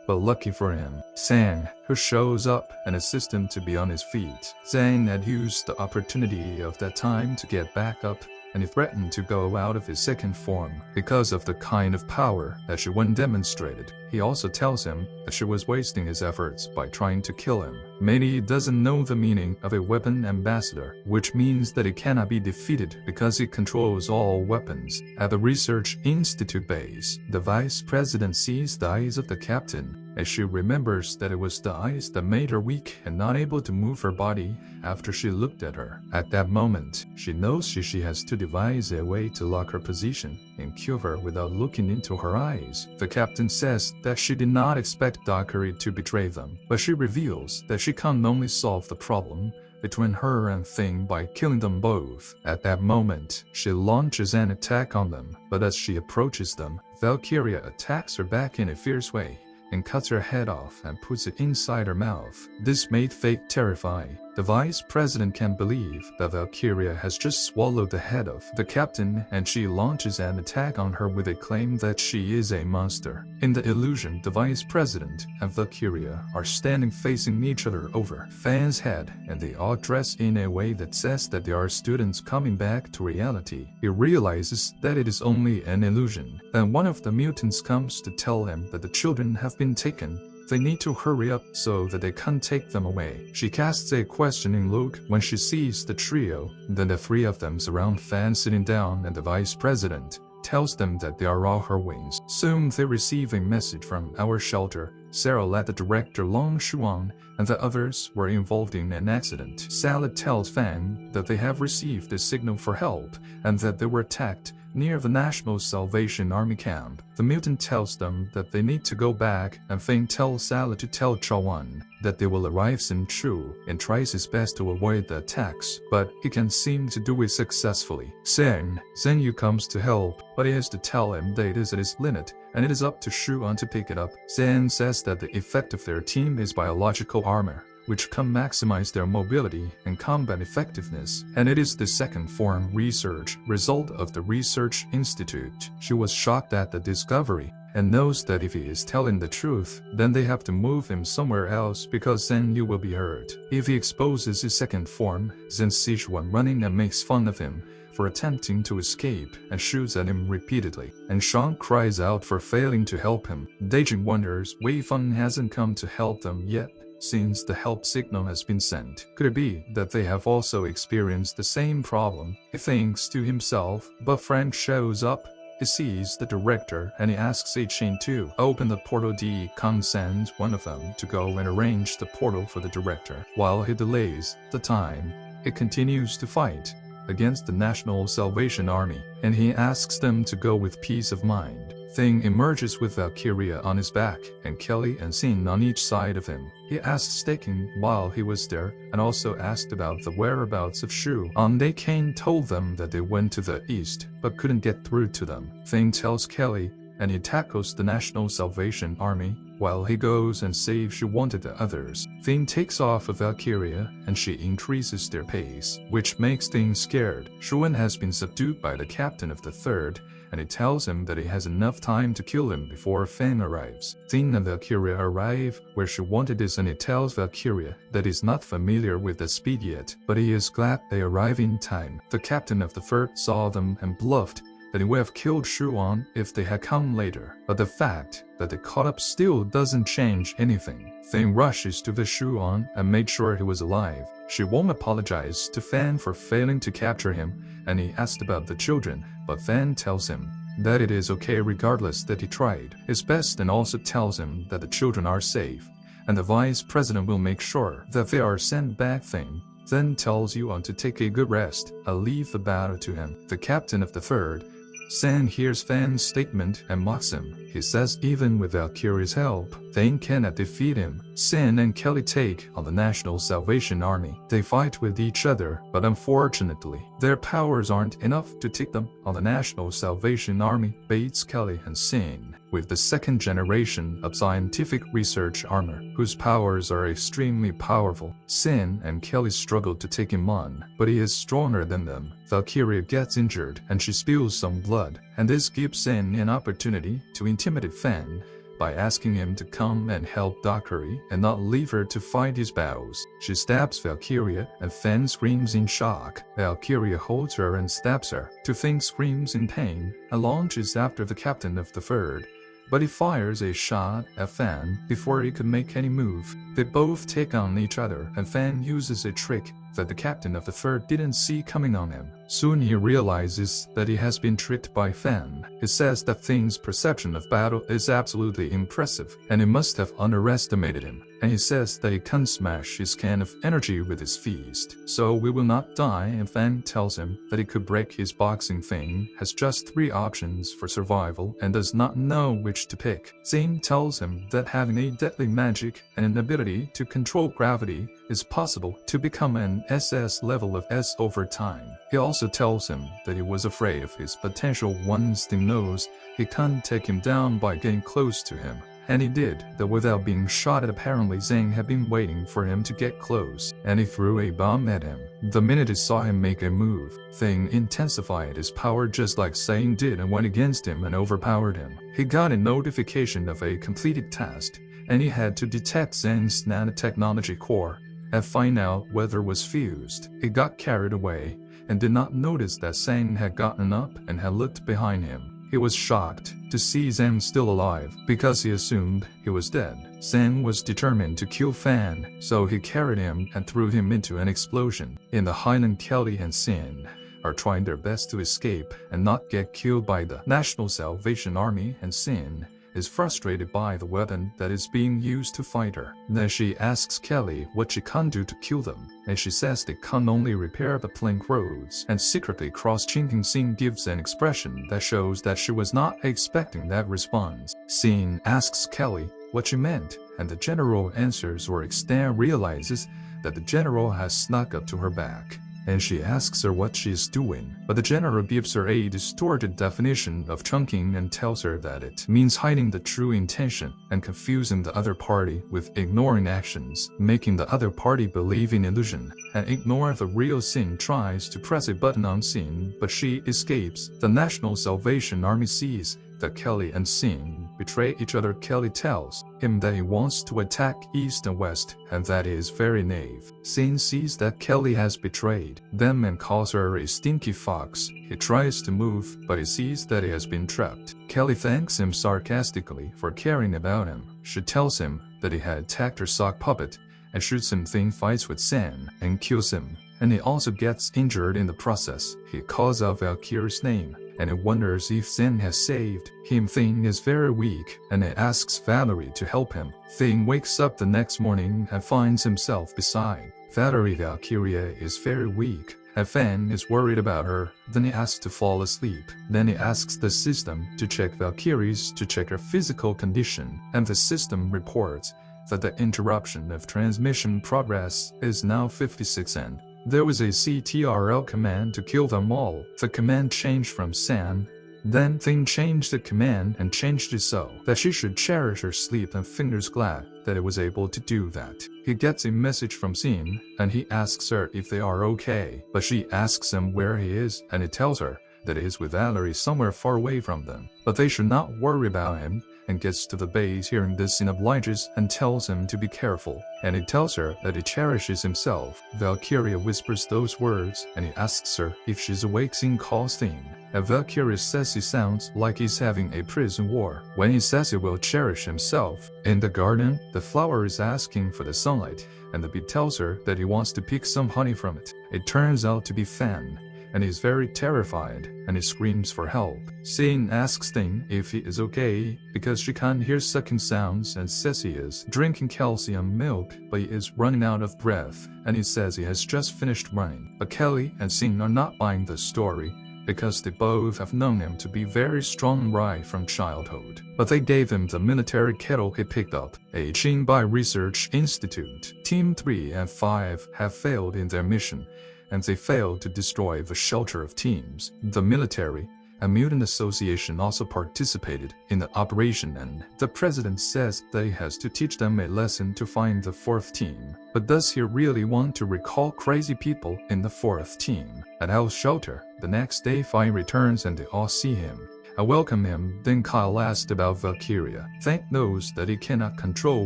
But lucky for him, Sang, who shows up and assists him to be on his feet. Zhang had used the opportunity of that time to get back up and he threatened to go out of his second form because of the kind of power that she once demonstrated. He also tells him that she was wasting his efforts by trying to kill him. Maybe he doesn't know the meaning of a weapon ambassador, which means that he cannot be defeated because he controls all weapons. At the research institute base, the vice president sees the eyes of the captain, as she remembers that it was the eyes that made her weak and not able to move her body after she looked at her. At that moment, she knows she has to devise a way to lock her position and kill her without looking into her eyes. The captain says that she did not expect Dakari to betray them, but she reveals that she can only solve the problem between her and Thing by killing them both. At that moment, she launches an attack on them, but as she approaches them, Valkyria attacks her back in a fierce way and cuts her head off and puts it inside her mouth. This made Fate terrify. The vice president can't believe that Valkyria has just swallowed the head of the captain, and she launches an attack on her with a claim that she is a monster. In the illusion, the vice president and Valkyria are standing facing each other over Fan's head, and they all dress in a way that says that they are students coming back to reality. He realizes that it is only an illusion. Then one of the mutants comes to tell him that the children have been taken. They need to hurry up so that they can't take them away. She casts a questioning look when she sees the trio. Then the three of them surround Fan sitting down, and the vice president tells them that they are all her wings. Soon they receive a message from our shelter. Sarah let the director Long Shuan and the others were involved in an accident. Salad tells Fan that they have received a signal for help and that they were attacked near the National Salvation Army camp. The mutant tells them that they need to go back, and Feng tells Salad to tell Chawan that they will arrive soon too, and tries his best to avoid the attacks, but he can seem to do it successfully. Zenyu comes to help, but he has to tell him that it is at his limit, and it is up to Shuan to pick it up. Zen says that the effect of their team is biological armor, which can maximize their mobility and combat effectiveness, and it is the second form research result of the research institute. She was shocked at the discovery and knows that if he is telling the truth, then they have to move him somewhere else because then you will be hurt. If he exposes his second form, Zen sees one running and makes fun of him for attempting to escape and shoots at him repeatedly, and Sean cries out for failing to help him. Daijin wonders Wei Feng hasn't come to help them yet, since the help signal has been sent. Could it be that they have also experienced the same problem? He thinks to himself, but Frank shows up. He sees the director and he asks Ichin to open the portal. Kang sends one of them to go and arrange the portal for the director. While he delays the time, he continues to fight against the National Salvation Army, and he asks them to go with peace of mind. Thing emerges with Valkyria on his back and Kelly and Sin on each side of him. He asked Staking while he was there and also asked about the whereabouts of Shu. Kane told them that they went to the east but couldn't get through to them. Thing tells Kelly and he tackles the National Salvation Army while he goes and saves Shu wanted the others. Thing takes off of Valkyria and she increases their pace, which makes Thing scared. Shuan has been subdued by the captain of the third, and he tells him that he has enough time to kill him before Fang arrives. Thing and Valkyria arrive where she wanted is, and he tells Valkyria that he's not familiar with the speed yet, but he is glad they arrive in time. The captain of the third saw them and bluffed that he would have killed Shuan if they had come later, but the fact that they caught up still doesn't change anything. Thing rushes to the Shuan and made sure he was alive. She won't apologize to Fan for failing to capture him, and he asked about the children, but Fan tells him that it is okay regardless that he tried his best, and also tells him that the children are safe, and the vice president will make sure that they are sent back. Thing then tells Yuan to take a good rest and leave the battle to him. The captain of the third, San, hears Fan's statement and mocks him. He says even with Valkyria's help, Thane cannot defeat him. Sin and Kelly take on the National Salvation Army. They fight with each other, but unfortunately, their powers aren't enough to take them on. The National Salvation Army beats Kelly and Sin with the second generation of scientific research armor, whose powers are extremely powerful. Sin and Kelly struggle to take him on, but he is stronger than them. Valkyria gets injured and she spills some blood, and this gives Sin an opportunity to intimidate Fan by asking him to come and help Valkyrie and not leave her to fight his battles. She stabs Valkyria and Fan screams in shock. Valkyria holds her and stabs her. Thing screams in pain and launches after the captain of the third, but he fires a shot at Fan before he could make any move. They both take on each other and Fan uses a trick that the captain of the third didn't see coming on him. Soon he realizes that he has been tricked by Fan. He says that Thing's perception of battle is absolutely impressive and he must have underestimated him. And he says that he can smash his can of energy with his fist, so we will not die, and Fan tells him that he could break his boxing. Thing has just 3 options for survival and does not know which to pick. Thing tells him that having a deadly magic and an ability to control gravity is possible to become an SS level of S over time. He also tells him that he was afraid of his potential once Thing knows he can't take him down by getting close to him. And he did, though without being shot at. Apparently Zhang had been waiting for him to get close, and he threw a bomb at him. The minute he saw him make a move, Thing intensified his power just like Zhang did and went against him and overpowered him. He got a notification of a completed task, and he had to detect Zhang's nanotechnology core and find out whether it was fused. He got carried away and did not notice that Zhang had gotten up and had looked behind him. He was shocked to see Zhang still alive because he assumed he was dead. Zhang was determined to kill Fan, so he carried him and threw him into an explosion. In the Highland, Kelly and Sin are trying their best to escape and not get killed by the National Salvation Army, and Sin is frustrated by the weapon that is being used to fight her. Then she asks Kelly what she can do to kill them, and she says they can only repair the plank roads, and secretly cross-chinking. Sin gives an expression that shows that she was not expecting that response. Sin asks Kelly what she meant, and the general answers, or Stan realizes that the general has snuck up to her back, and she asks her what she is doing, but the general gives her a distorted definition of chunking and tells her that it means hiding the true intention and confusing the other party with ignoring actions, making the other party believe in illusion and ignore the real. Sin tries to press a button on Sin, but she escapes. The National Salvation Army sees that Kelly and Sin betray each other. Kelly tells him that he wants to attack east and west, and that he is very naive. Sin sees that Kelly has betrayed them and calls her a stinky fox. He tries to move, but he sees that he has been trapped. Kelly thanks him sarcastically for caring about him. She tells him that he had attacked her sock puppet and shoots him. Thing fights with Sin and kills him, and he also gets injured in the process. He calls out Valkyrie's name, and he wonders if Sin has saved him. Thing is very weak, and he asks Valerie to help him. Thing wakes up the next morning and finds himself beside Valerie. Valkyria is very weak, and Fan is worried about her. Then he asks to fall asleep. Then he asks the system to check Valkyrie's to check her physical condition, and the system reports that the interruption of transmission progress is now 56, and there was a CTRL command to kill them all. The command changed from San. Then Thing changed the command and changed it so that she should cherish her sleep, and Finger's glad that it was able to do that. He gets a message from Sin and he asks her if they are okay, but she asks him where he is, and he tells her that he is with Valerie somewhere far away from them, but they should not worry about him, and gets to the base. Hearing this, Sin obliges and tells him to be careful, and he tells her that he cherishes himself. Valkyria whispers those words, and he asks her if she's awake. Sin calls Thing, and Valkyria says he sounds like he's having a prison war when he says he will cherish himself. In the garden, the flower is asking for the sunlight, and the bee tells her that he wants to pick some honey from it. It turns out to be Fan, and he's very terrified, and he screams for help. Sin asks Thing if he is okay because she can't hear sucking sounds, and says he is drinking calcium milk, but he is running out of breath, and he says he has just finished running. But Kelly and Sin are not buying the story because they both have known him to be very strong right from childhood. But they gave him the military kettle he picked up, a Qingbai Research Institute. Team 3 and 5 have failed in their mission, and they failed to destroy the shelter of teams. The military and Mutant Association also participated in the operation, and the president says that he has to teach them a lesson to find the 4th team. But does he really want to recall crazy people in the 4th team? At Al's shelter, the next day Fi returns and they all see him, I welcome him. Then Kyle asked about Valkyria. Fan knows that he cannot control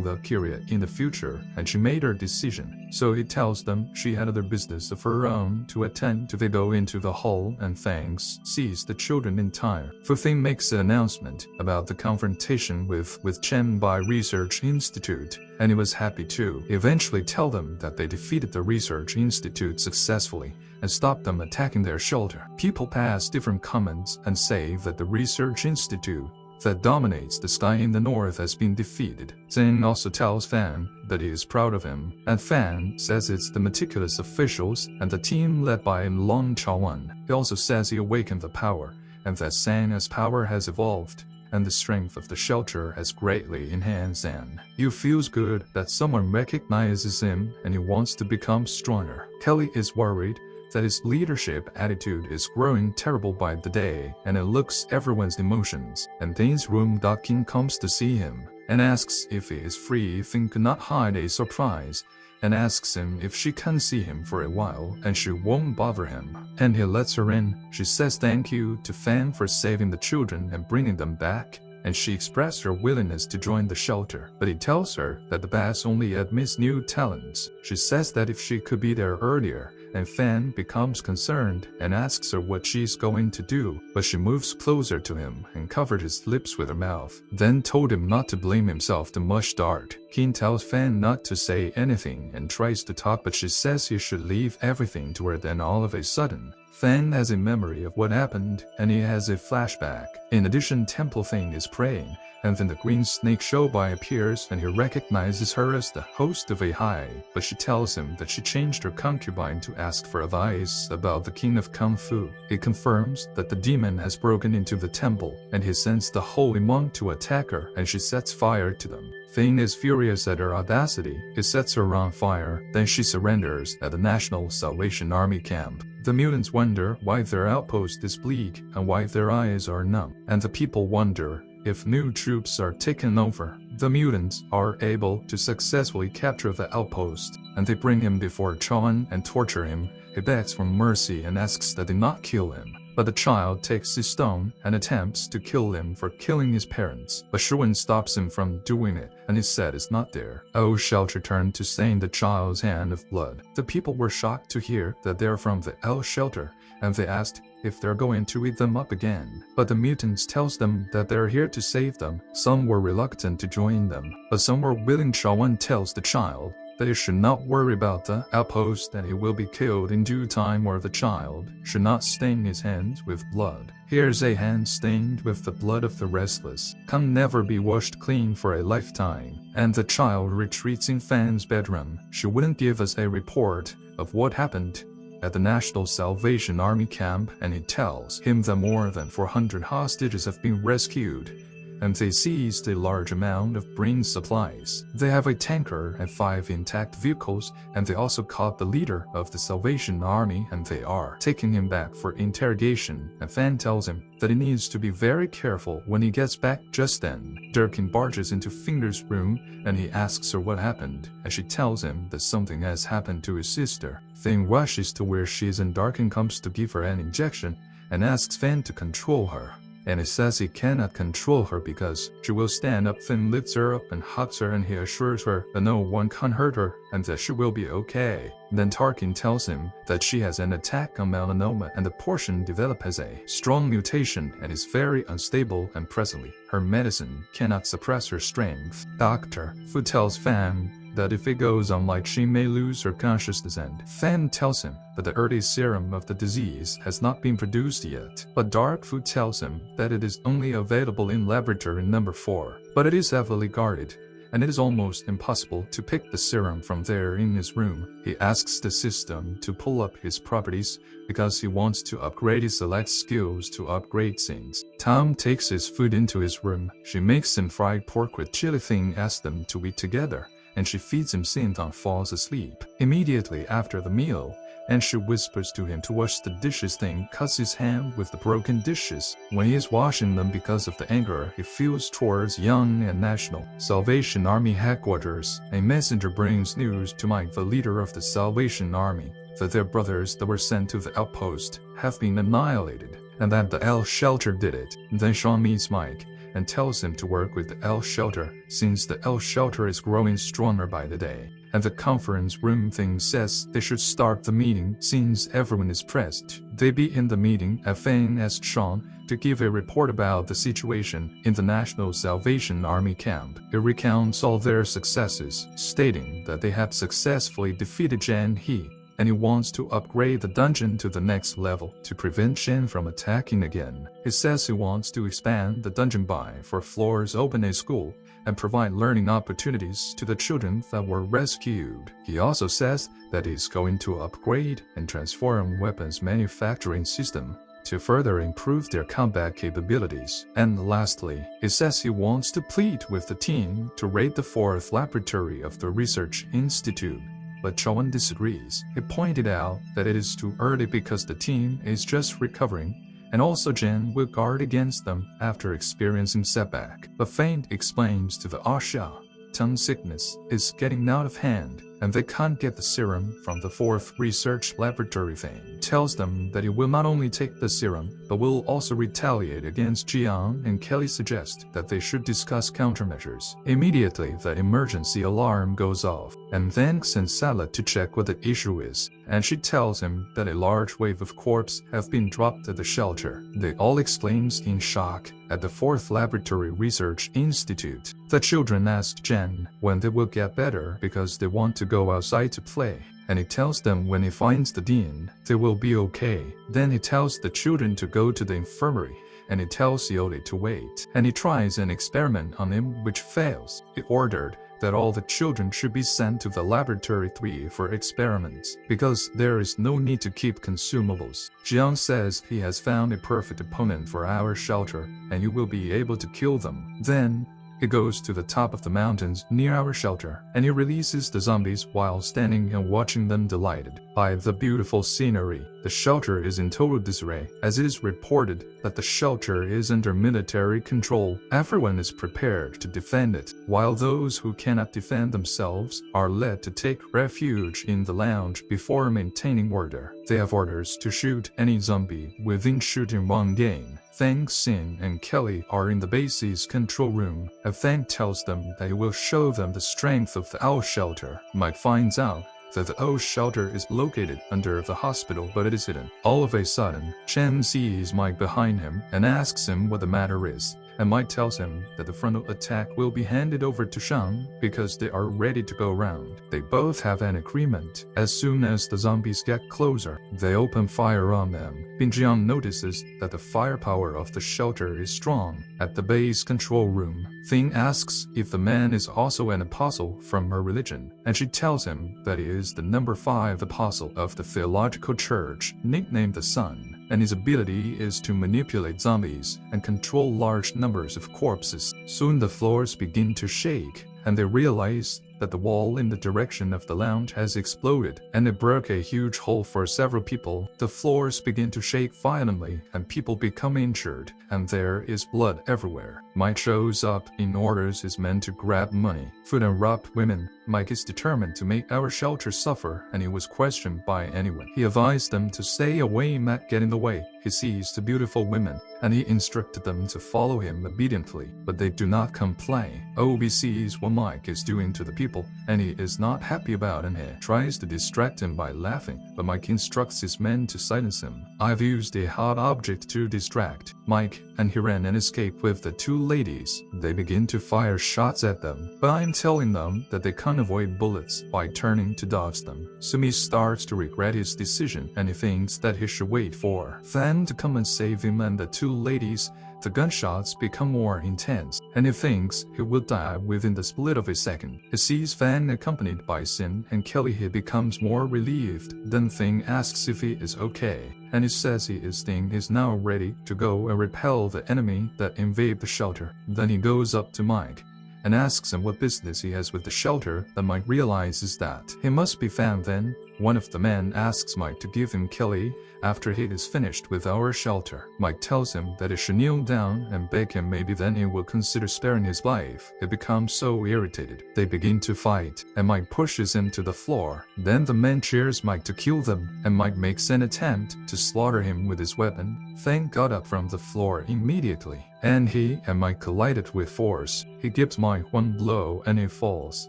Valkyria in the future, and she made her decision. So he tells them she had other business of her own to attend to. They go into the hall, and Fang sees the children entire. Fu Feng makes an announcement about the confrontation with Chen Bai Research Institute, and he was happy to eventually tell them that they defeated the Research Institute successfully and stopped them attacking their shelter. People pass different comments and say that the Research Institute that dominates the sky in the north has been defeated. Zhang also tells Fan that he is proud of him, and Fan says it's the meticulous officials and the team led by Long Chaowan. He also says he awakened the power, and that San's power has evolved, and the strength of the shelter has greatly enhanced, and he feels good that someone recognizes him and he wants to become stronger. Kelly is worried that his leadership attitude is growing terrible by the day, and it looks everyone's emotions. And Dane's room King comes to see him and asks if he is free. Finn could not hide a surprise and asks him if she can see him for a while and she won't bother him, and he lets her in. She says thank you to Fan for saving the children and bringing them back, and she expressed her willingness to join the shelter, but he tells her that the bats only admits new talents. She says that if she could be there earlier, and Fan becomes concerned and asks her what she's going to do, but she moves closer to him and covered his lips with her mouth, then told him not to blame himself to mush dart. Keen tells Fan not to say anything and tries to talk, but she says he should leave everything to her. Then all of a sudden, Fan has a memory of what happened and he has a flashback. In addition, Temple Thing is praying, and then the green snake Shobai appears and he recognizes her as the host of a hive, but she tells him that she changed her concubine to ask for advice about the king of Kung Fu. He confirms that the demon has broken into the temple, and he sends the holy monk to attack her, and she sets fire to them. Fane is furious at her audacity. He sets her on fire, then she surrenders at the National Salvation Army camp. The mutants wonder why their outpost is bleak and why their eyes are numb, and the people wonder if new troops are taken over. The mutants are able to successfully capture the outpost, and they bring him before Chuan and torture him. He begs for mercy and asks that they not kill him, but the child takes his stone and attempts to kill him for killing his parents, but Shuan stops him from doing it, and his set is not there. Shelter turned to stain the child's hand of blood. The people were shocked to hear that they're from the L shelter, and they asked if they're going to eat them up again, but the mutants tells them that they're here to save them. Some were reluctant to join them, but some were willing. Shawan tells the child that he should not worry about the outpost, that he will be killed in due time, or the child should not stain his hands with blood. Here's a hand stained with the blood of the restless, can never be washed clean for a lifetime. And the child retreats in Fan's bedroom. She wouldn't give us a report of what happened at the National Salvation Army camp, and he tells him that more than 400 hostages have been rescued, and they seized a large amount of brain supplies. They have a tanker and 5 intact vehicles, and they also caught the leader of the Salvation Army, and they are taking him back for interrogation. And Fan tells him that he needs to be very careful when he gets back. Just then, Durkin barges into Finger's room, and he asks her what happened, and she tells him that something has happened to his sister. Thing rushes to where she is, and Durkin comes to give her an injection and asks Fan to control her. And he says he cannot control her because she will stand up. Finn lifts her up and hugs her, and he assures her that no one can hurt her and that she will be okay. Then Tarkin tells him that she has an attack on melanoma, and the portion developed as a strong mutation and is very unstable, and presently her medicine cannot suppress her strength. Dr. Fu tells Fan that if it goes on like she may lose her consciousness, and Fan tells him that the early serum of the disease has not been produced yet, but Dark Fu tells him that it is only available in laboratory number 4, but it is heavily guarded, and it is almost impossible to pick the serum from there in his room. He asks the system to pull up his properties because he wants to upgrade his select skills to upgrade things. Tom takes his food into his room. She makes him fried pork with chili. Thing asks them to eat together, and she feeds him. Sinton falls asleep immediately after the meal, and she whispers to him to wash the dishes. Thing cuts his hand with the broken dishes. When he is washing them, because of the anger he feels towards Young and National Salvation Army headquarters, a messenger brings news to Mike, the leader of the Salvation Army, that their brothers that were sent to the outpost have been annihilated, and that the L shelter did it. Then Sean meets Mike and tells him to work with the L shelter, since the L shelter is growing stronger by the day. And the conference room thing says they should start the meeting since everyone is pressed. They be in the meeting and Fang asks Sean to give a report about the situation in the National Salvation Army camp. He recounts all their successes, stating that they have successfully defeated Jan He, and he wants to upgrade the dungeon to the next level to prevent Shen from attacking again. He says he wants to expand the dungeon by 4 floors, open a school, and provide learning opportunities to the children that were rescued. He also says that he's going to upgrade and transform weapons manufacturing system to further improve their combat capabilities. And lastly, he says he wants to plead with the team to raid the 4th laboratory of the research institute. But Chowan disagrees. He pointed out that it is too early because the team is just recovering, and also Jen will guard against them after experiencing setback. But Feint explains to the Asha, tongue sickness is getting out of hand, and they can't get the serum from the 4th research laboratory. Feint tells them that he will not only take the serum, but will also retaliate against Jiang, and Kelly suggests that they should discuss countermeasures. Immediately, the emergency alarm goes off, and then sends Salad to check what the issue is, and she tells him that a large wave of corpses have been dropped at the shelter. They all exclaims in shock at the 4th Laboratory Research Institute. The children ask Jen when they will get better because they want to go outside to play, and he tells them when he finds the dean, they will be okay. Then he tells the children to go to the infirmary, and he tells Yoli to wait, and he tries an experiment on him which fails. He ordered that all the children should be sent to the Laboratory 3 for experiments, because there is no need to keep consumables. Jiang says he has found a perfect opponent for our shelter, and you will be able to kill them. Then, he goes to the top of the mountains near our shelter, and he releases the zombies while standing and watching them delighted by the beautiful scenery. The shelter is in total disarray, as it is reported that the shelter is under military control. Everyone is prepared to defend it, while those who cannot defend themselves are led to take refuge in the lounge before maintaining order. They have orders to shoot any zombie within shooting 1 game. Fang, Sin, and Kelly are in the base's control room, and Fang tells them that he will show them the strength of the owl shelter. Mike finds out that the owl shelter is located under the hospital, but it is hidden. All of a sudden, Chen sees Mike behind him and asks him what the matter is, and Mike tells him that the frontal attack will be handed over to Shang because they are ready to go around. They both have an agreement. As soon as the zombies get closer, they open fire on them. Binjiang notices that the firepower of the shelter is strong. At the base control room, Thing asks if the man is also an apostle from her religion, and she tells him that he is the number 5 apostle of the theological church, nicknamed the Sun, and his ability is to manipulate zombies and control large numbers of corpses. Soon the floors begin to shake, and they realize that the wall in the direction of the lounge has exploded, and it broke a huge hole for several people. The floors begin to shake violently, and people become injured, and there is blood everywhere. Mike shows up and orders his men to grab money, food, and rob women. Mike is determined to make our shelter suffer, and he was questioned by anyone. He advised them to stay away and not get in the way. He sees the beautiful women, and he instructed them to follow him obediently, but they do not comply. Obi sees what Mike is doing to the people, and he is not happy about it, and he tries to distract him by laughing, but Mike instructs his men to silence him. I've used a hot object to distract Mike, and he ran and escaped with the 2 ladies. They begin to fire shots at them, but I'm telling them that they can't avoid bullets by turning to dodge them. Sumi starts to regret his decision, and he thinks that he should wait for Fan to come and save him and the 2 ladies. The gunshots become more intense, and he thinks he will die within the split of a second. He sees Fan accompanied by Sin and Kelly. He becomes more relieved. Then Thing asks if he is okay, and he says Thing is now ready to go and repel the enemy that invade the shelter. Then he goes up to Mike and asks him what business he has with the shelter. Then Mike realizes that he must be Fan. Then One of the men asks Mike to give him Kelly after he is finished with our shelter. Mike tells him that he should kneel down and beg him, maybe then he will consider sparing his life. He becomes so irritated. They begin to fight, and Mike pushes him to the floor. Then the man cheers Mike to kill them, and Mike makes an attempt to slaughter him with his weapon. Fang got up from the floor immediately, and he and Mike collided with force. He gives Mike one blow and he falls.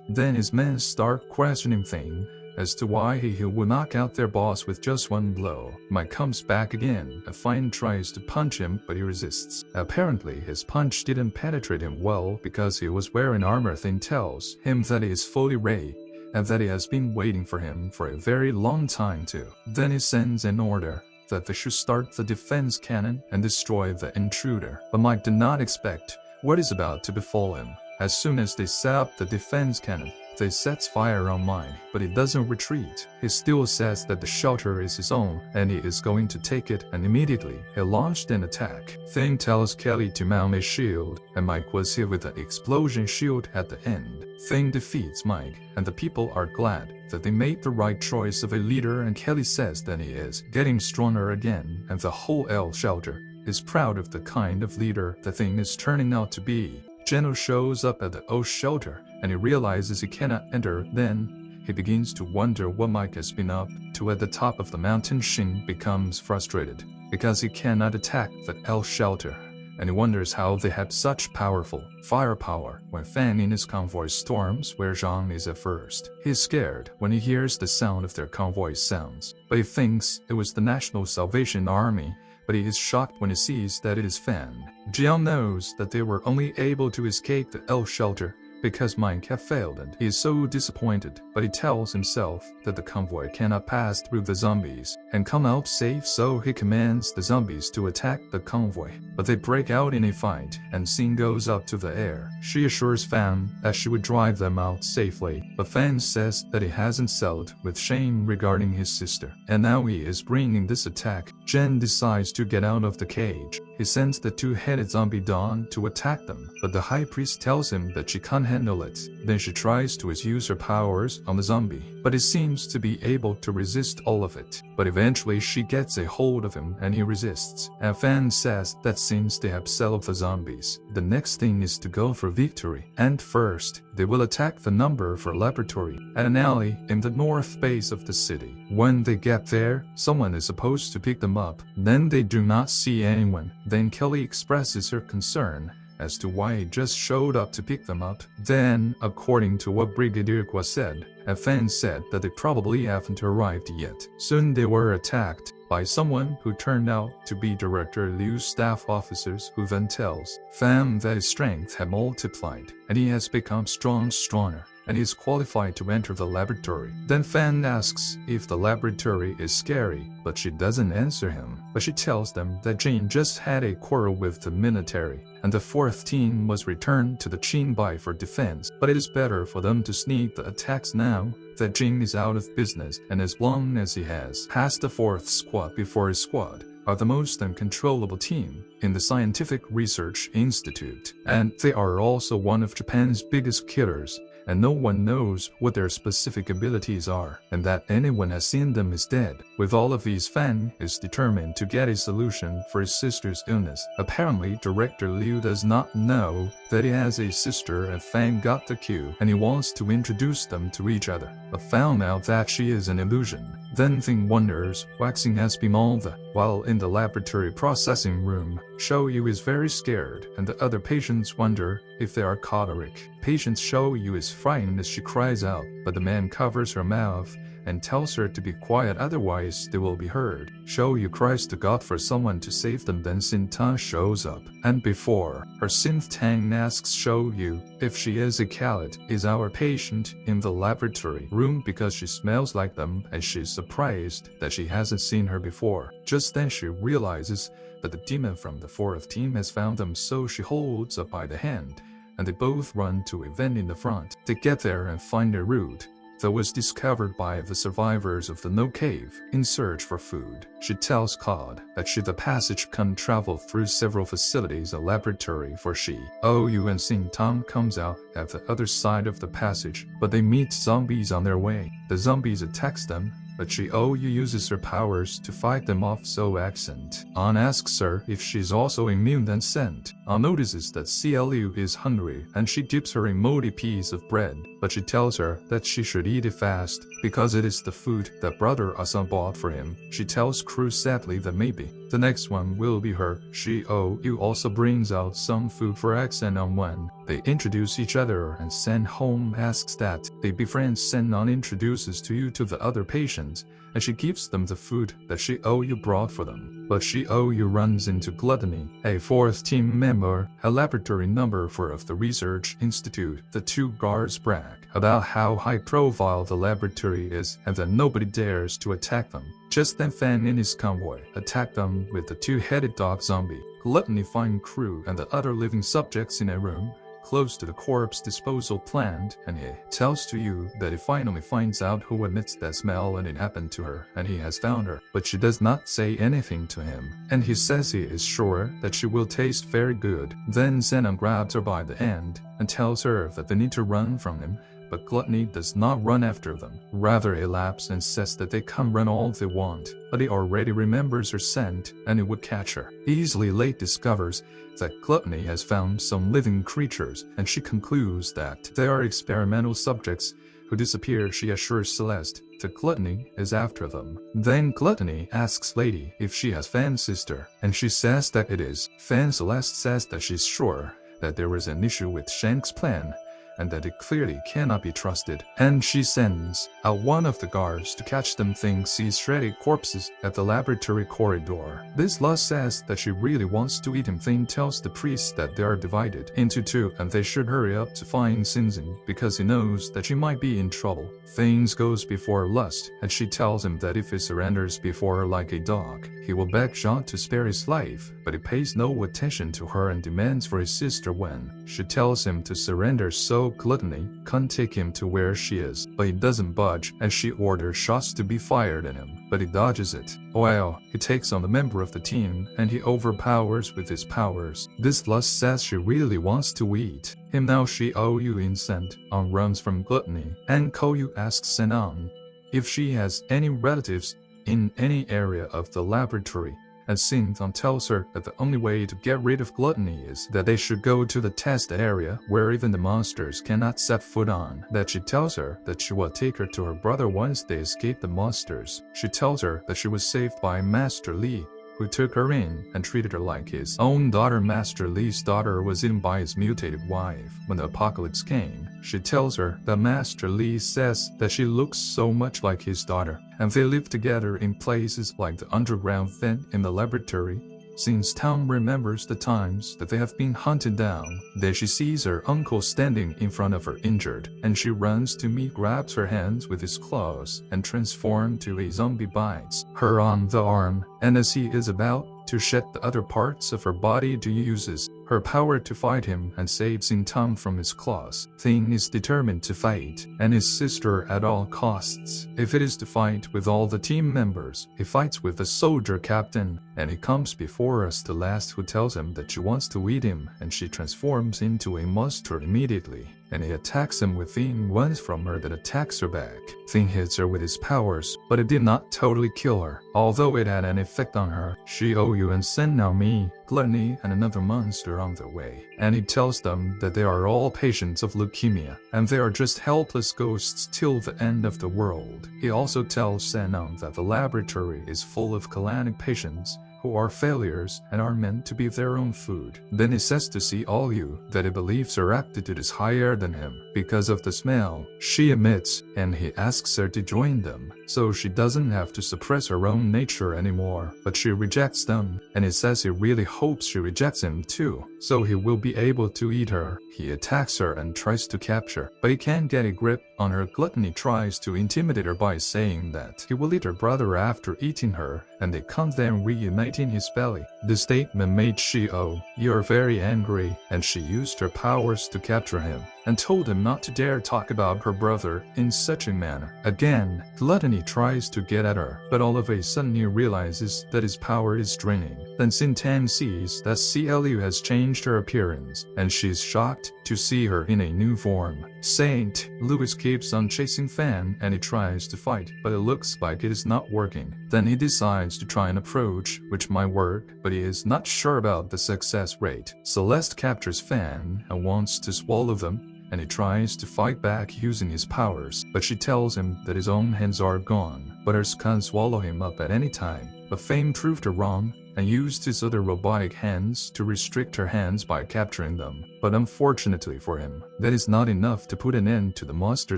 Then his men start questioning Fang as to why he will knock out their boss with just one blow. Mike comes back again, and Fang tries to punch him, but he resists. Apparently, his punch didn't penetrate him well because he was wearing armor. Fang tells him that he is fully ready, and that he has been waiting for him for a very long time too. Then he sends an order that they should start the defense cannon and destroy the intruder. But Mike did not expect what is about to befall him. As soon as they set up the defense cannon, they sets fire on Mike, but he doesn't retreat. He still says that the shelter is his own, and he is going to take it, and immediately he launched an attack. Fang tells Kelly to mount a shield, and Mike was hit with an explosion shield at the end. Fang defeats Mike, and the people are glad that they made the right choice of a leader, and Kelly says that he is getting stronger again, and the whole L shelter is proud of the kind of leader the thing is turning out to be. Geno shows up at the O shelter, and he realizes he cannot enter. Then he begins to wonder what Mike has been up to at the top of the mountain. Shin becomes frustrated because he cannot attack the L shelter, and he wonders how they have such powerful firepower when Fang in his convoy storms where Zhang is at first. He is scared when he hears the sound of their convoy sounds, but he thinks it was the National Salvation Army. But he is shocked when he sees that it is Fan. Jiang knows that they were only able to escape the L shelter because Mike had failed, and he is so disappointed, but he tells himself that the convoy cannot pass through the zombies and come out safe, so he commands the zombies to attack the convoy. But they break out in a fight, and Xin goes up to the air. She assures Fan that she would drive them out safely, but Fan says that he hasn't settled with shame regarding his sister, and now he is bringing this attack. Jen decides to get out of the cage. He sends the two-headed zombie Dawn to attack them, but the high priest tells him that she can't handle it. Then she tries to use her powers on the zombie, but he seems to be able to resist all of it. But eventually she gets a hold of him and he resists. And Fan says that since they have settled the zombies, the next thing is to go for victory. And first, they will attack the number for laboratory at an alley in the north base of the city. When they get there, someone is supposed to pick them up. Then they do not see anyone. Then Kelly expresses her concern as to why he just showed up to pick them up. Then, according to what Brigadier Gua said, Fan said that they probably haven't arrived yet. Soon they were attacked by someone who turned out to be Director Liu's staff officers, who then tells Fan that his strength had multiplied and he has become stronger, and he is qualified to enter the laboratory. Then Fan asks if the laboratory is scary, but she doesn't answer him. But she tells them that Jane just had a quarrel with the military, and the 4th team was returned to the Qinbai for defense. But it is better for them to sneak the attacks now that Jing is out of business, and as long as he has passed the 4th squad before his squad are the most uncontrollable team in the Scientific Research Institute, and they are also one of Japan's biggest killers, and no one knows what their specific abilities are, and that anyone has seen them is dead. With all of these, Fan is determined to get a solution for his sister's illness. Apparently, Director Liu does not know that he has a sister, and Fan got the cue, and he wants to introduce them to each other, but found out that she is an illusion. Then Thing wonders why Xing has been all the while in the laboratory processing room. Shou-Yu is very scared, and the other patients wonder if they are choleric. Patient Shou-Yu is frightened as she cries out, but the man covers her mouth and tells her to be quiet, otherwise they will be heard. Shou-Yu cries to God for someone to save them. Then Xin Tang shows up, and before her Synth Tang asks Shou-Yu if she is a Khaled, is our patient in the laboratory room, because she smells like them, and she's surprised that she hasn't seen her before. Just then she realizes that the demon from the 4th team has found them, so she holds up by the hand, and they both run to a vent in the front. They get there and find a route that was discovered by the survivors of the No Cave in search for food. She tells Cod that the passage can travel through several facilities, a laboratory for Shou-Yu and Xin Tang comes out at the other side of the passage, but they meet zombies on their way. the zombies attacks them, but Shioyu uses her powers to fight them off. So accent An asks her if she's also immune, then scent An notices that CLU is hungry and she dips her emoji piece of bread, but she tells her that she should eat it fast because it is the food that brother Asan bought for him. She tells Crew sadly that maybe the next one will be her. Shioyu also brings out some food for Accent on when they introduce each other, and Sen Home asks that they befriend. Sen Non introduces to you to the other patients, and she gives them the food that Shioyu brought for them. But Shioyu runs into Gluttony, a fourth team member, a laboratory number 4 of the research institute. The two guards brag about how high profile the laboratory is and that nobody dares to attack them. Just then Fan and his convoy attack them with the two-headed dog zombie. Gluttony finds Crew and the other living subjects in a room close to the corpse disposal plant, and he tells to you that he finally finds out who emits that smell and it happened to her, and he has found her, but she does not say anything to him, and he says he is sure that she will taste very good. Then Zenon grabs her by the hand and tells her that they need to run from him, but Gluttony does not run after them. Rather, he laughs and says that they can run all they want, but he already remembers her scent and he would catch her. Easily Late discovers that Gluttony has found some living creatures, and she concludes that they are experimental subjects who disappear. She assures Celeste that Gluttony is after them. Then Gluttony asks Lady if she has Fan's sister, and she says that it is. Fan Celeste says that she's sure that there is an issue with Shank's plan, and that it clearly cannot be trusted, and she sends out one of the guards to catch them. Things sees shredded corpses at the laboratory corridor. This Luz says that she really wants to eat him. Thing tells the priest that they are divided into 2 and they should hurry up to find Sinzin because he knows that she might be in trouble. Things goes before Lust, and she tells him that if he surrenders before her like a dog, he will beg Jean to spare his life, but he pays no attention to her and demands for his sister when she tells him to surrender. So Gluttony can't take him to where she is, but he doesn't budge, and she orders shots to be fired at him, but he dodges it. Well, he takes on the member of the team and he overpowers with his powers. This Lust says she really wants to eat him now. Shioyu incensed runs from Gluttony, and Koyu asks Senan if she has any relatives in any area of the laboratory, and Sinthon tells her that the only way to get rid of Gluttony is that they should go to the test area where even the monsters cannot set foot on. That she tells her that she will take her to her brother once they escape the monsters. She tells her that she was saved by Master Lee, who took her in and treated her like his own daughter. Master Lee's daughter was eaten by his mutated wife when the apocalypse came. She tells her that Master Lee says that she looks so much like his daughter, and they live together in places like the underground vent in the laboratory. Since Town remembers the times that they have been hunted down, there she sees her uncle standing in front of her injured, and she runs to meet, grabs her hands with his claws, and transforms to a zombie, bites her on the arm, and as he is about to shed the other parts of her body, she uses her power to fight him and saves Tom from his claws. Thing is determined to fight, and his sister at all costs. If it is to fight with all the team members, he fights with the soldier captain, and he comes before us the last, who tells him that she wants to eat him, and she transforms into a monster immediately, and he attacks him with Thing runs from her that attacks her back. Thing hits her with his powers, but it did not totally kill her, although it had an effect on her. Shioyu and Sen Naomi, Gluttony, and another monster on their way, and he tells them that they are all patients of leukemia, and they are just helpless ghosts till the end of the world. He also tells Senon that the laboratory is full of colonic patients who are failures and are meant to be their own food. Then he says to Ciolu that he believes her aptitude is higher than him because of the smell she emits, and he asks her to join them so she doesn't have to suppress her own nature anymore, but she rejects them, and he says he really hopes she rejects him too, so he will be able to eat her. He attacks her and tries to capture, but he can't get a grip on her. Gluttony tries to intimidate her by saying that he will eat her brother after eating her, and they can't then reunite in his belly. The statement made Shio, "You're very angry," and she used her powers to capture him. and told him not to dare talk about her brother in such a manner. Again, Gluttony tries to get at her, but all of a sudden he realizes that his power is draining. Then Sintan sees that CLU has changed her appearance, and she's shocked to see her in a new form. Saint Louis keeps on chasing Fan and he tries to fight, but it looks like it is not working. Then he decides to try an approach which might work, but he is not sure about the success rate. Celeste captures Fan and wants to swallow them, and he tries to fight back using his powers, but she tells him that his own hands are gone, but hers can swallow him up at any time. But Fame proved her wrong and used his other robotic hands to restrict her hands by capturing them. But unfortunately for him, that is not enough to put an end to the monster.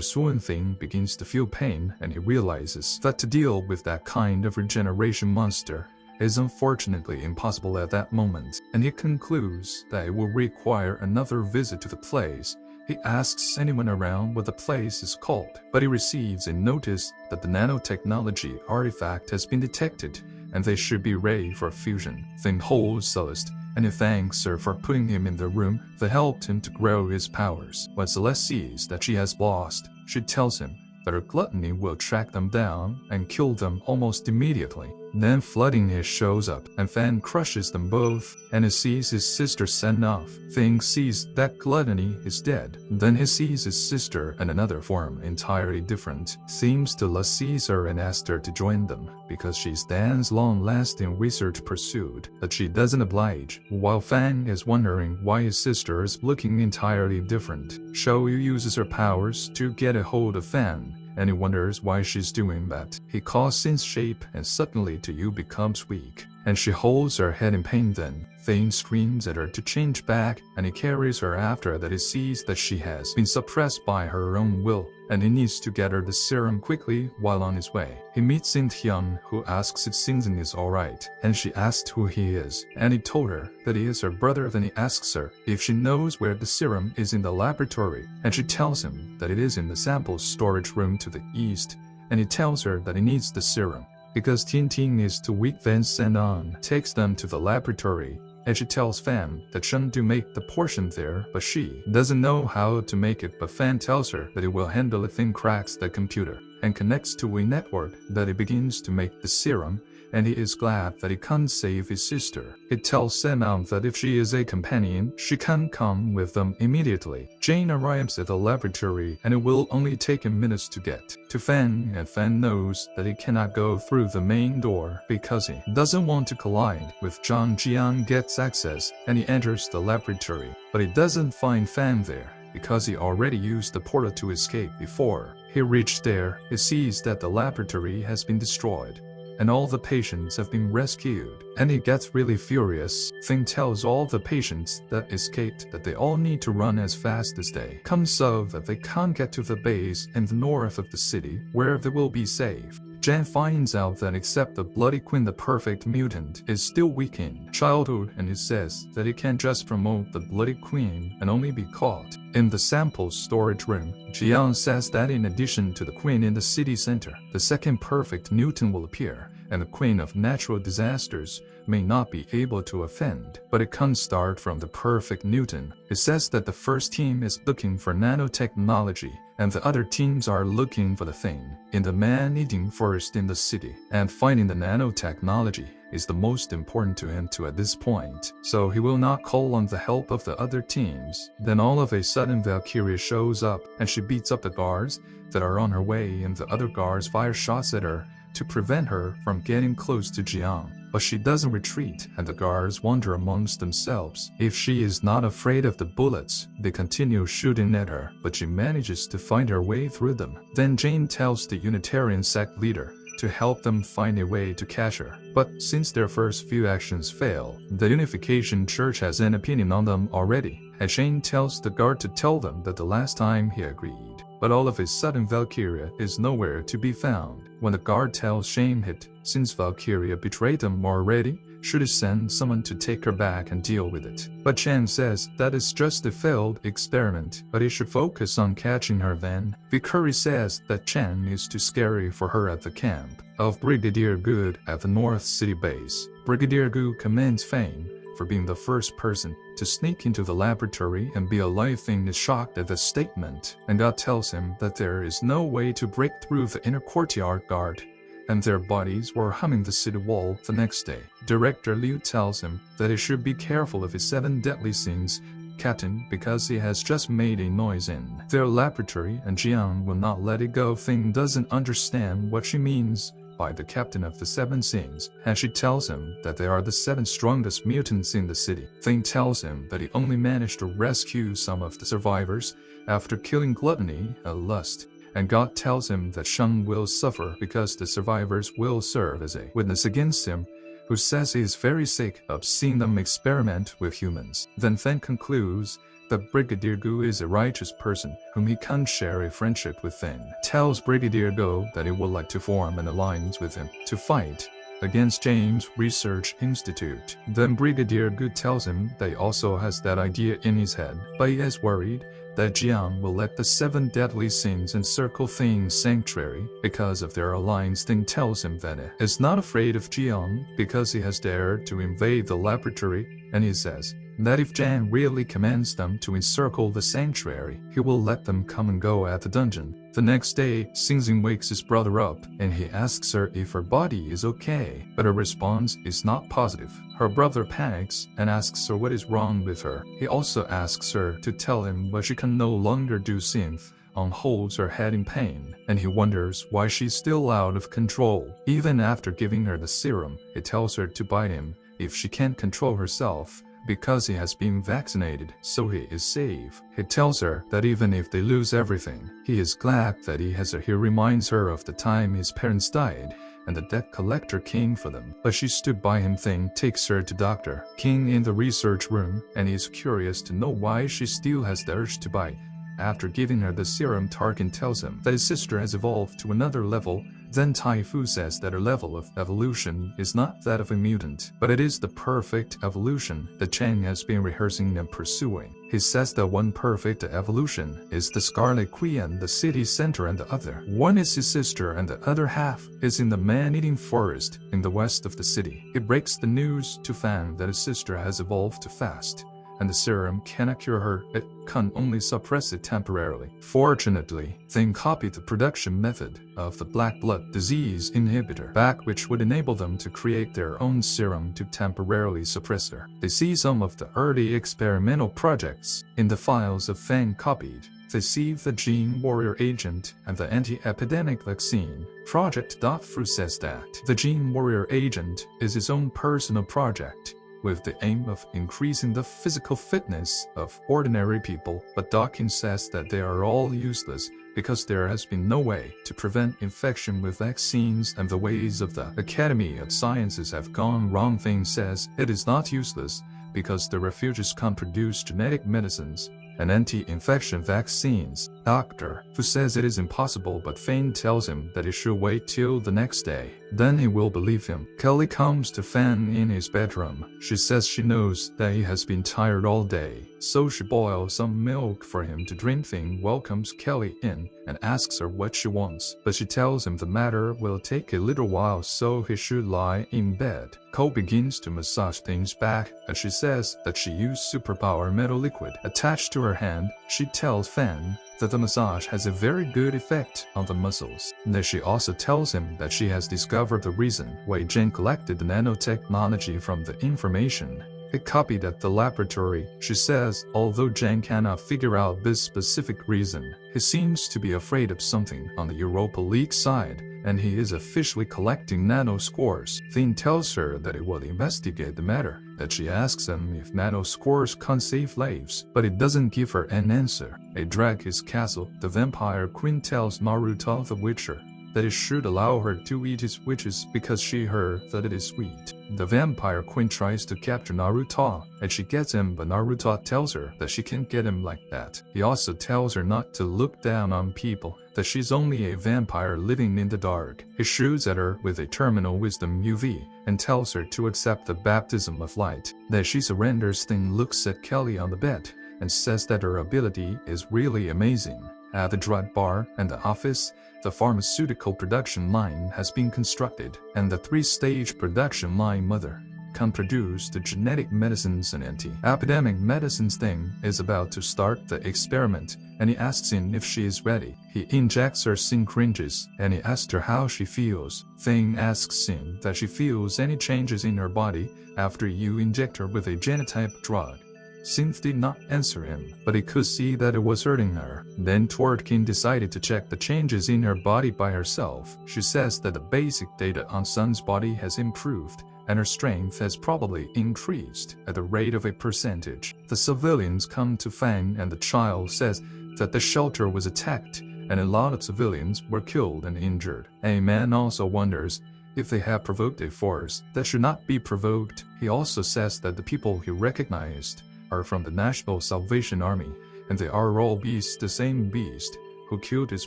Swoon Thing begins to feel pain, and he realizes that to deal with that kind of regeneration monster is unfortunately impossible at that moment, and he concludes that it will require another visit to the place. He asks anyone around what the place is called, but he receives a notice that the nanotechnology artifact has been detected and they should be ready for fusion. Thing holds Celeste, and he thanks her for putting him in the room that helped him to grow his powers. When Celeste sees that she has lost, she tells him that her gluttony will track them down and kill them almost immediately. Then Flooding shows up, and Fan crushes them both, and he sees his sister sent off. Thing sees that Gluttony is dead. Then he sees his sister in another form entirely different, seems to love Caesar and asks her to join them, because she stands long-lasting research pursuit, but she doesn't oblige. While Fan is wondering why his sister is looking entirely different, Shoyu uses her powers to get a hold of Fan, and he wonders why she's doing that. He calls Sin's shape, and suddenly Yu becomes weak, and she holds her head in pain. Then Thane screams at her to change back, and he carries her after that. He sees that she has been suppressed by her own will, and he needs to get her the serum quickly. While on his way, he meets Hyun, who asks if Sinzin is alright, and she asked who he is, and he told her that he is her brother. Then he asks her if she knows where the serum is in the laboratory, and she tells him that it is in the sample storage room to the east, and he tells her that he needs the serum because Tintin is too weak. Then Senon takes them to the laboratory, and she tells Fan that Shen to make the portion there, but she doesn't know how to make it. But Fan tells her that it will handle it. Thing cracks the computer and connects to a network that it begins to make the serum, and he is glad that he can't save his sister. He tells Senon that if she is a companion, she can come with them immediately. Jane arrives at the laboratory, and it will only take him minutes to get to Fan, and Fan knows that he cannot go through the main door because he doesn't want to collide with John. Jian gets access, and he enters the laboratory, but he doesn't find Fan there because he already used the portal to escape before he reached there. He sees that the laboratory has been destroyed, and all the patients have been rescued, and he gets really furious. Thing tells all the patients that escaped that they all need to run as fast as they can so that they can't get to the base in the north of the city where they will be safe. Jan finds out that except the Bloody Queen, the perfect mutant is still weak in childhood, and he says that he can just promote the Bloody Queen and only be caught in the sample storage room. Jian says that in addition to the Queen in the city center, the second perfect mutant will appear, and the Queen of Natural Disasters may not be able to offend, but it can start from the perfect mutant. It says that the first team is looking for nanotechnology, and the other teams are looking for the thing in the man-eating forest in the city, and finding the nanotechnology is the most important to him at this point, so he will not call on the help of the other teams. Then all of a sudden Valkyria shows up, and she beats up the guards that are on her way, and the other guards fire shots at her to prevent her from getting close to Jiang. But she doesn't retreat, and the guards wonder amongst themselves if she is not afraid of the bullets. They continue shooting at her, but she manages to find her way through them. Then Jane tells the Unitarian sect leader to help them find a way to catch her. But since their first few actions fail, the Unification Church has an opinion on them already, and Jane tells the guard to tell them that the last time he agreed. But all of a sudden Valkyria is nowhere to be found. When the guard tells Shane it, since Valkyria betrayed them already, should he send someone to take her back and deal with it. But Chan says that it's just a failed experiment, but he should focus on catching her then. Vikuri says that Chan is too scary for her at the camp of Brigadier Good at the North City base. Brigadier Good commends Fane for being the first person to sneak into the laboratory and be alive. Thing is shocked at the statement, and God tells him that there is no way to break through the inner courtyard guard, and their bodies were humming the city wall. The next day, Director Liu tells him that he should be careful of his 7 deadly sins, Captain, because he has just made a noise in their laboratory, and Jiang will not let it go. Thing doesn't understand what she means by the captain of the 7 sins, and she tells him that they are the 7 strongest mutants in the city. Thing tells him that he only managed to rescue some of the survivors after killing gluttony and lust, and God tells him that Sheng will suffer because the survivors will serve as a witness against him, who says he is very sick of seeing them experiment with humans. Then Fen concludes that Brigadier Gu is a righteous person whom he can't share a friendship with. Fen tells Brigadier Gu that he would like to form an alliance with him to fight against James Research Institute. Then Brigadier Gu tells him that he also has that idea in his head, but he is worried that Jiang will let the 7 deadly sins encircle Thing's sanctuary because of their alliance. Thing tells him that he is not afraid of Jiang because he has dared to invade the laboratory, and he says that if Jiang really commands them to encircle the sanctuary, he will let them come and go at the dungeon. The next day, Xingxing wakes his brother up, and he asks her if her body is okay, but her response is not positive. Her brother panics and asks her what is wrong with her. He also asks her to tell him why she can no longer do synth and holds her head in pain, and he wonders why she's still out of control. Even after giving her the serum, he tells her to bite him if she can't control herself, because he has been vaccinated, so he is safe. He tells her that even if they lose everything, he is glad that he has her. He reminds her of the time his parents died and the debt collector came for them, but she stood by him. Thing takes her to Dr. King in the research room, and he is curious to know why she still has the urge to bite. After giving her the serum, Tarkin tells him that his sister has evolved to another level. Then Tai Fu says that her level of evolution is not that of a mutant, but it is the perfect evolution that Chang has been rehearsing and pursuing. He says that one perfect evolution is the Scarlet Queen, the city center, and the other one is his sister, and the other half is in the man-eating forest in the west of the city. He breaks the news to Fan that his sister has evolved too fast, and the serum cannot cure her, it can only suppress it temporarily. Fortunately, Thing copied the production method of the black blood disease inhibitor back, which would enable them to create their own serum to temporarily suppress her. They see some of the early experimental projects in the files of Fang copied. They see the Gene Warrior Agent and the anti-epidemic vaccine project. Fu says that the Gene Warrior Agent is his own personal project, with the aim of increasing the physical fitness of ordinary people, but Dawkins says that they are all useless because there has been no way to prevent infection with vaccines, and the ways of the Academy of Sciences have gone wrong. Thing says it is not useless because the refugees can't produce genetic medicines and anti-infection vaccines. Dr. Fu says it is impossible, but Fan tells him that he should wait till the next day. Then he will believe him. Kelly comes to Fan in his bedroom. She says she knows that he has been tired all day, so she boils some milk for him to drink. Thing welcomes Kelly in and asks her what she wants, but she tells him the matter will take a little while, so he should lie in bed. Cole begins to massage Thing's back, and she says that she used superpower metal liquid attached to her hand. She tells Fan that the massage has a very good effect on the muscles. Then she also tells him that she has discovered the reason why Jen collected the nanotechnology from the information he copied at the laboratory. She says, although Jen cannot figure out this specific reason, he seems to be afraid of something on the Europa League side, and he is officially collecting nano scores. Thing tells her that he will investigate the matter, that she asks him if nano scores can save lives, but it doesn't give her an answer. They drag his castle. The vampire queen tells Naruto the Witcher that he should allow her to eat his witches because she heard that it is sweet. The vampire queen tries to capture Naruto, and she gets him, but Naruto tells her that she can't get him like that. He also tells her not to look down on people, that she's only a vampire living in the dark. He shoots at her with a terminal wisdom UV and tells her to accept the baptism of light. Then she surrenders. Thing looks at Kelly on the bed and says that her ability is really amazing. At the drug bar and the office, the pharmaceutical production line has been constructed, and the 3-stage production line mother can produce the genetic medicines and anti-epidemic medicines. Thing is about to start the experiment, and he asks Sin if she is ready. He injects her. Sin cringes, and he asks her how she feels. Thing asks Sin that she feels any changes in her body after you inject her with a genotype drug. Synth did not answer him, but he could see that it was hurting her. Then Twerkin decided to check the changes in her body by herself. She says that the basic data on Sun's body has improved, and her strength has probably increased at the rate of a percentage. The civilians come to Fang, and the child says that the shelter was attacked, and a lot of civilians were killed and injured. A man also wonders if they have provoked a force that should not be provoked. He also says that the people he recognized are from the National Salvation Army, and they are all beasts, the same beast who killed his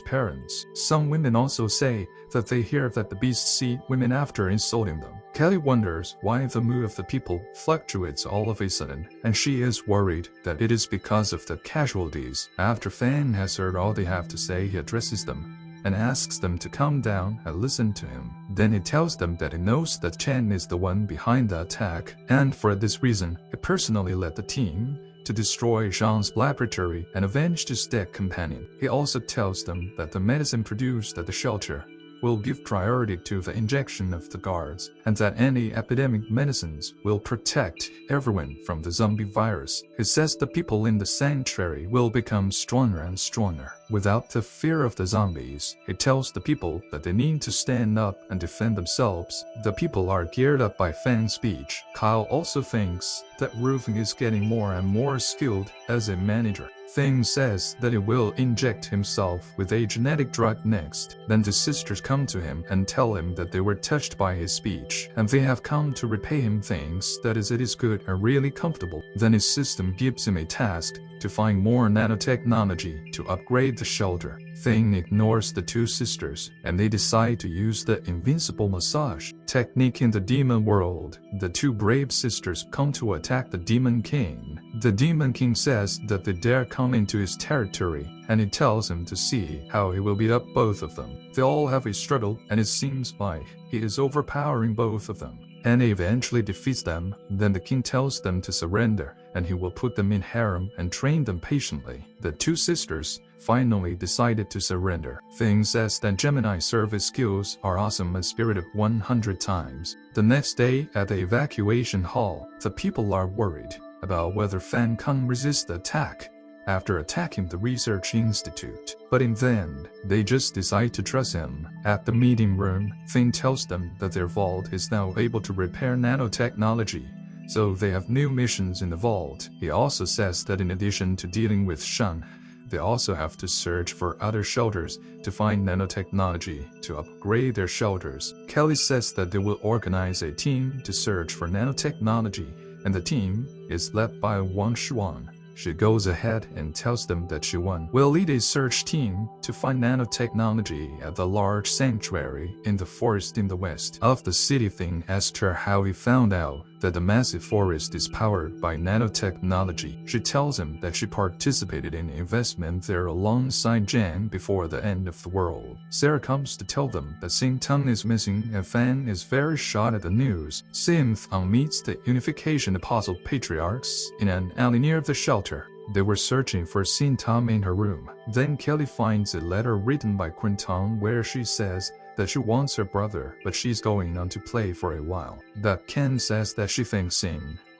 parents. Some women also say that they hear that the beasts eat women after insulting them. Kelly wonders why the mood of the people fluctuates all of a sudden, and she is worried that it is because of the casualties. After Fan has heard all they have to say, he addresses them and asks them to calm down and listen to him. Then he tells them that he knows that Chen is the one behind the attack, and for this reason, he personally led the team to destroy Jean's laboratory and avenge his dead companion. He also tells them that the medicine produced at the shelter will give priority to the injection of the guards, and that any epidemic medicines will protect everyone from the zombie virus. He says the people in the sanctuary will become stronger and stronger without the fear of the zombies. He tells the people that they need to stand up and defend themselves. The people are geared up by Fang's speech. Kyle also thinks that Rufin is getting more and more skilled as a manager. Thing says that he will inject himself with a genetic drug next. Then the sisters come to him and tell him that they were touched by his speech, and they have come to repay him. Things that it is good and really comfortable. Then his system gives him a task to find more nanotechnology to upgrade the shelter. Thing ignores the two sisters, and they decide to use the invincible massage technique in the demon world. The two brave sisters come to attack the Demon King. The Demon King says that they dare come into his territory, and he tells him to see how he will beat up both of them. They all have a struggle, and it seems like he is overpowering both of them, and he eventually defeats them. Then the king tells them to surrender, and he will put them in harem and train them patiently. The two sisters finally decided to surrender. Thing says that Gemini service skills are awesome and spirited 100 times. The next day at the evacuation hall, the people are worried about whether Fan can resist the attack after attacking the research institute. But in the end, they just decide to trust him. At the meeting room, Thing tells them that their vault is now able to repair nanotechnology, so they have new missions in the vault. He also says that in addition to dealing with Shun, they also have to search for other shelters to find nanotechnology to upgrade their shelters. Kelly says that they will organize a team to search for nanotechnology, and the team is led by Wang Shuan. She goes ahead and tells them that Shuan will lead a search team to find nanotechnology at the large sanctuary in the forest in the west of the city. Thing asked her how he found out that the massive forest is powered by nanotechnology. She tells him that she participated in investment there alongside Jan before the end of the world. Sarah comes to tell them that Xingtang is missing, and Fan is very shocked at the news. Xingtang meets the Unification Apostle Patriarchs in an alley near the shelter. They were searching for Xingtang in her room. Then Kelly finds a letter written by Quintong where she says that she wants her brother, but she's going on to play for a while. That Ken says that she thinks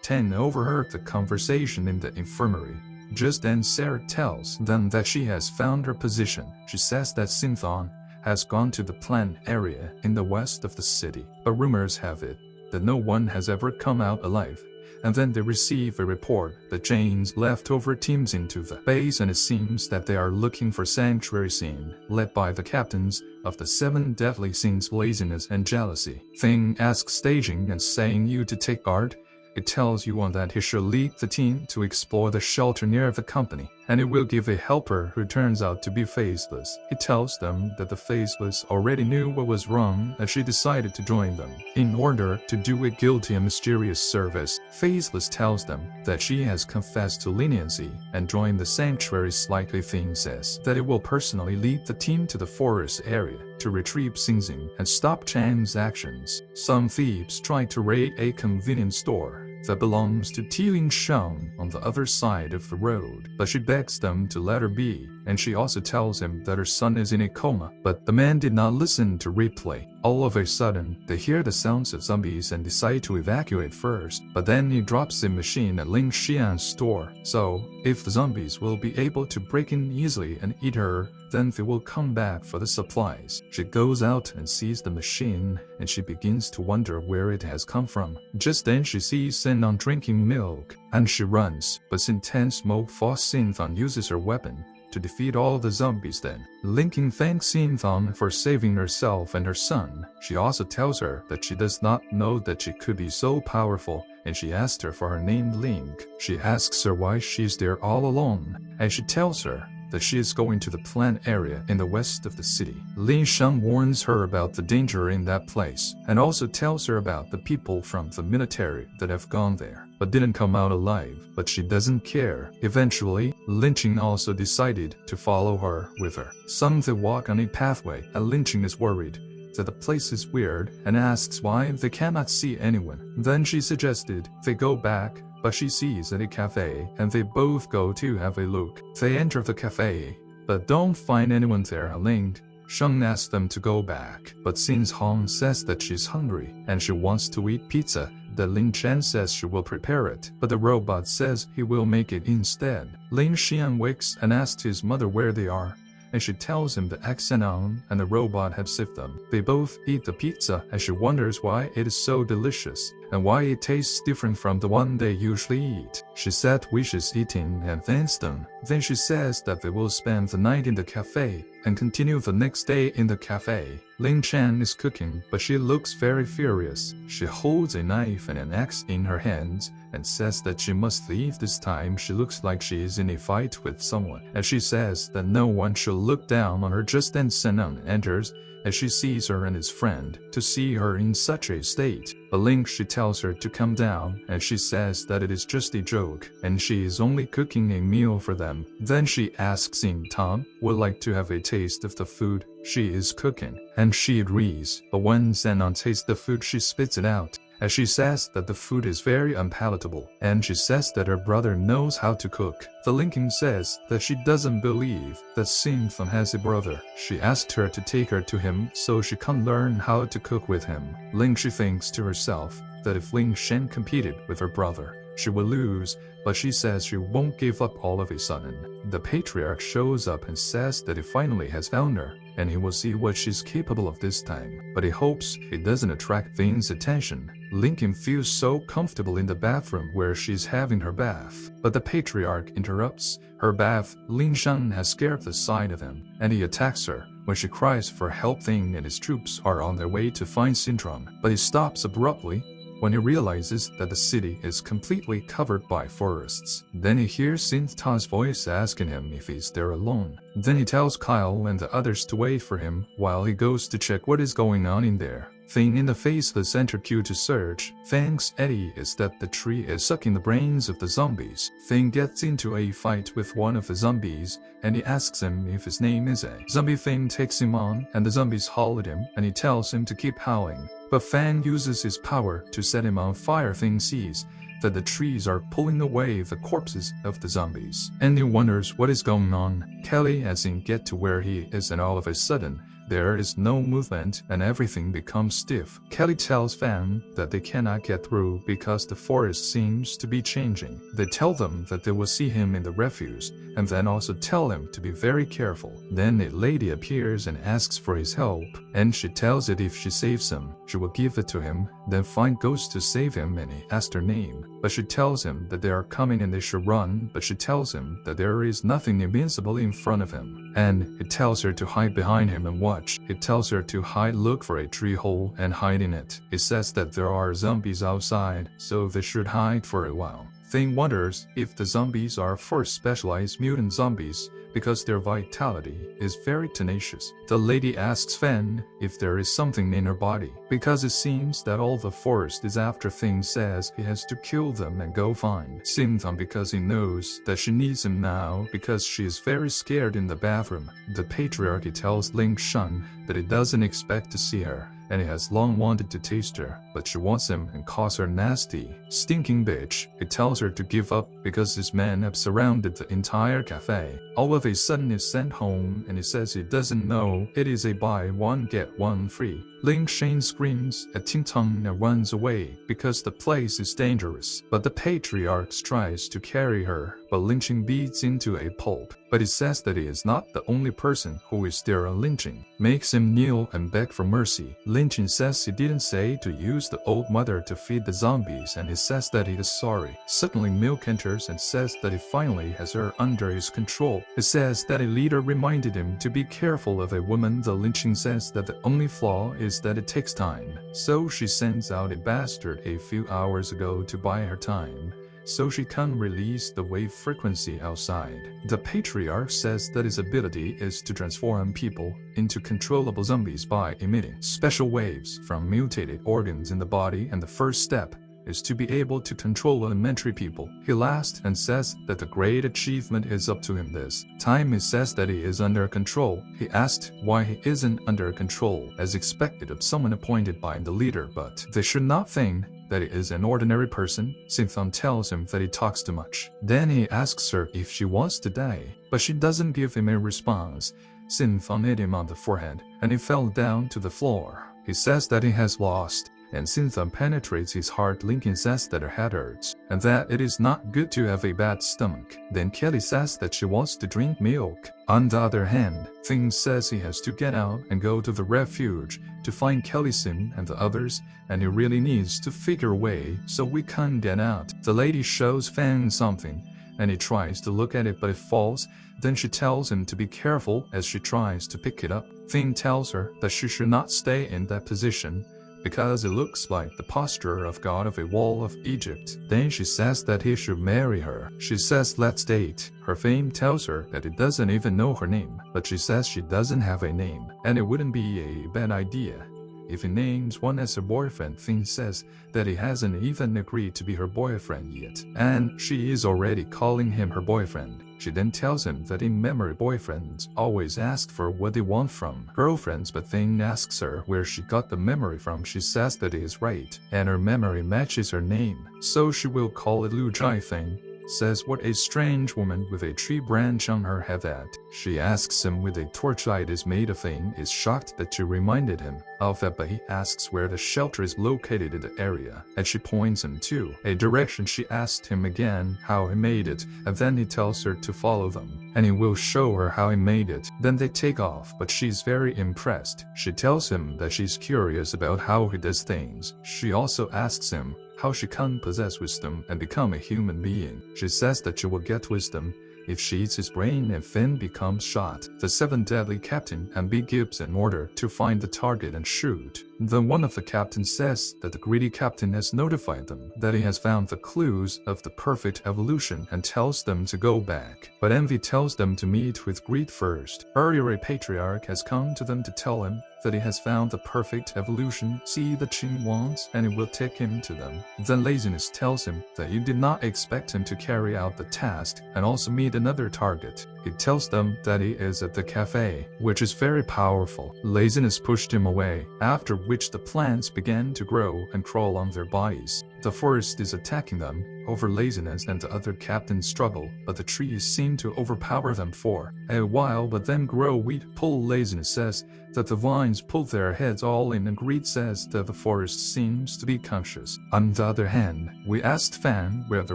Ten overheard the conversation in the infirmary. Just then Sarah tells them that she has found her position. She says that Xingtang has gone to the plant area in the west of the city, but rumors have it that no one has ever come out alive. And then they receive a report that Jane's leftover teams into the base, and it seems that they are looking for Sanctuary Scene, led by the captains of the 7 deadly sins: laziness and jealousy. Thing asks staging and saying you to take guard. It tells Yuan that he should lead the team to explore the shelter near the company. and it will give a helper who turns out to be faceless. He tells them that the faceless already knew what was wrong and she decided to join them in order to do a guilty and mysterious service. Faceless tells them that she has confessed to leniency and joined the sanctuary. Slightly Thing says that it will personally lead the team to the forest area to retrieve Xingxing and stop Chang's actions. Some thieves try to raid a convenience store that belongs to Tiling Shang on the other side of the road, but she begs them to let her be, and she also tells him that her son is in a coma. But the man did not listen to replay. All of a sudden, they hear the sounds of zombies and decide to evacuate first, but then he drops a machine at Ling Xian's store. So, if the zombies will be able to break in easily and eat her, then they will come back for the supplies. She goes out and sees the machine, and she begins to wonder where it has come from. Just then she sees Sinon drinking milk, and she runs, but intense smoke forces Sinthon uses her weapon to defeat all the zombies. Then Linking thanks Sinthon for saving herself and her son. She also tells her that she does not know that she could be so powerful, and she asked her for her name Link. She asks her why she's there all alone, and she tells her that she is going to the plant area in the west of the city. Lin Shang warns her about the danger in that place, and also tells her about the people from the military that have gone there, but didn't come out alive. But she doesn't care. Eventually, Lin Qing also decided to follow her with her. Some they walk on a pathway, and Lin Qing is worried that the place is weird and asks why they cannot see anyone. Then she suggested they go back, but she sees at a cafe, and they both go to have a look. They enter the cafe, but don't find anyone there. Ling Sheng asks them to go back, but since Hong says that she's hungry and she wants to eat pizza, that Lin Chen says she will prepare it, but the robot says he will make it instead. Lin Xian wakes and asks his mother where they are, and she tells him that Xenon and the robot have saved them. They both eat the pizza, and she wonders why it is so delicious and why it tastes different from the one they usually eat. She said wishes eating and thanks them. Then she says that they will spend the night in the cafe and continue the next day in the cafe. Ling Chen is cooking, but she looks very furious. She holds a knife and an axe in her hands and says that she must leave. This time she looks like she is in a fight with someone, and she says that no one should look down on her. Just then Senon enters, as she sees her and his friend. To see her in such a state, but Link she tells her to come down, and she says that it is just a joke and she is only cooking a meal for them. Then she asks Xing Tom would like to have a taste of the food she is cooking, and she agrees. But when Zenon tastes the food, she spits it out, as she says that the food is very unpalatable, and she says that her brother knows how to cook. The Linking says that she doesn't believe that Xingthon has a brother. She asked her to take her to him so she can learn how to cook with him. Ling she thinks to herself that if Ling Shen competed with her brother, she will lose, but she says she won't give up all of a sudden. The patriarch shows up and says that he finally has found her, and he will see what she's capable of this time, but he hopes it doesn't attract Thing's attention. Lincoln feels so comfortable in the bathroom where she's having her bath, but the patriarch interrupts her bath. Lin Shan has scared the sight of him, and he attacks her. When she cries for help, Thing and his troops are on their way to find Sintron, but he stops abruptly when he realizes that the city is completely covered by forests. Then he hears Sinthon's voice asking him if he's there alone. Then he tells Kyle and the others to wait for him while he goes to check what is going on in there. Thing in the faceless enter queue to search. Fang's Eddie is that the tree is sucking the brains of the zombies. Thing gets into a fight with one of the zombies, and he asks him if his name is a zombie. Thing takes him on, and the zombies howl at him, and he tells him to keep howling. But Fang uses his power to set him on fire. Thing sees that the trees are pulling away the corpses of the zombies, and he wonders what is going on. Kelly as in get to where he is, and all of a sudden there is no movement and everything becomes stiff. Kelly tells Fang that they cannot get through because the forest seems to be changing. They tell them that they will see him in the refuse, and then also tell him to be very careful. Then a lady appears and asks for his help, and she tells it if she saves him, she will give it to him. Then Fang goes to save him, and he asks her name, but she tells him that they are coming and they should run, but she tells him that there is nothing invincible in front of him, and he tells her to hide behind him and watch. He tells her to look for a tree hole and hide in it. He says that there are zombies outside, so they should hide for a while. Thing wonders if the zombies are for specialized mutant zombies because their vitality is very tenacious. The lady asks Fan if there is something in her body, because it seems that all the forest is after Thing says he has to kill them and go find Sintham because he knows that she needs him now because she is very scared in the bathroom. The patriarchy tells Ling Shun that he doesn't expect to see her, and he has long wanted to taste her, but she wants him and calls her nasty, stinking bitch. He tells her to give up because his men have surrounded the entire cafe. All of a sudden he's sent home and he says he doesn't know it is a buy one get one free. Ling Shane screams at Tintong and runs away because the place is dangerous, but the patriarch tries to carry her, but lynching beats into a pulp. But he says that he is not the only person who is there lynching, makes him kneel and beg for mercy. Lynching says he didn't say to use the old mother to feed the zombies, and he says that he is sorry. Suddenly Milk enters and says that he finally has her under his control. He says that a leader reminded him to be careful of a woman. The Lynching says that the only flaw is that it takes time, so she sends out a bastard a few hours ago to buy her time, so she can release the wave frequency outside. The patriarch says that his ability is to transform people into controllable zombies by emitting special waves from mutated organs in the body, and the first step is to be able to control elementary people. He laughs and says that the great achievement is up to him this time. He says that he is under control. He asked why he isn't under control, as expected of someone appointed by the leader, but they should not think that he is an ordinary person. Sintham tells him that he talks too much. Then he asks her if she wants to die, but she doesn't give him a response. Sintham hit him on the forehead, and he fell down to the floor. He says that he has lost, and Sintham penetrates his heart. Lincoln says that her head hurts, and that it is not good to have a bad stomach. Then Kelly says that she wants to drink milk. On the other hand, Thing says he has to get out and go to the refuge to find Kelly Sim and the others, and he really needs to figure a way so we can get out. The lady shows Fan something, and he tries to look at it but it falls. Then she tells him to be careful as she tries to pick it up. Thing tells her that she should not stay in that position because it looks like the posture of God of a wall of Egypt. Then she says that he should marry her. She says let's date. Her fame tells her that he doesn't even know her name, but she says she doesn't have a name, and it wouldn't be a bad idea if he names one as her boyfriend. Thing says that he hasn't even agreed to be her boyfriend yet, and she is already calling him her boyfriend. She then tells him that in-memory boyfriends always ask for what they want from girlfriends, but Thing asks her where she got the memory from. She says that he is right, and her memory matches her name, so she will call it Lu Jai. Thing says what a strange woman with a tree branch on her head that. She asks him with a torchlight is made of. Thing is shocked that she reminded him of that, but he asks where the shelter is located in the area, and she points him to a direction. She asked him again how he made it, and then he tells her to follow them, and he will show her how he made it. Then they take off, but she's very impressed. She tells him that she's curious about how he does things. She also asks him how she can possess wisdom and become a human being. She says that she will get wisdom if she eats his brain, and Finn becomes shot. The 7 deadly captain and B gives an order to find the target and shoot. Then one of the captains says that the greedy captain has notified them that he has found the clues of the perfect evolution and tells them to go back. But Envy tells them to meet with greed first. Earlier a patriarch has come to them to tell him that he has found the perfect evolution. See the Qing wants, and it will take him to them. Then Laziness tells him that you did not expect him to carry out the task and also meet another target. He tells them that he is at the cafe, which is very powerful. Laziness pushed him away, after which the plants began to grow and crawl on their bodies. The forest is attacking them. Over Laziness and the other captains struggle, but the trees seem to overpower them for a while, but then grow weak. Laziness says that the vines pull their heads all in, and Greed says that the forest seems to be conscious. On the other hand, we asked Fan where the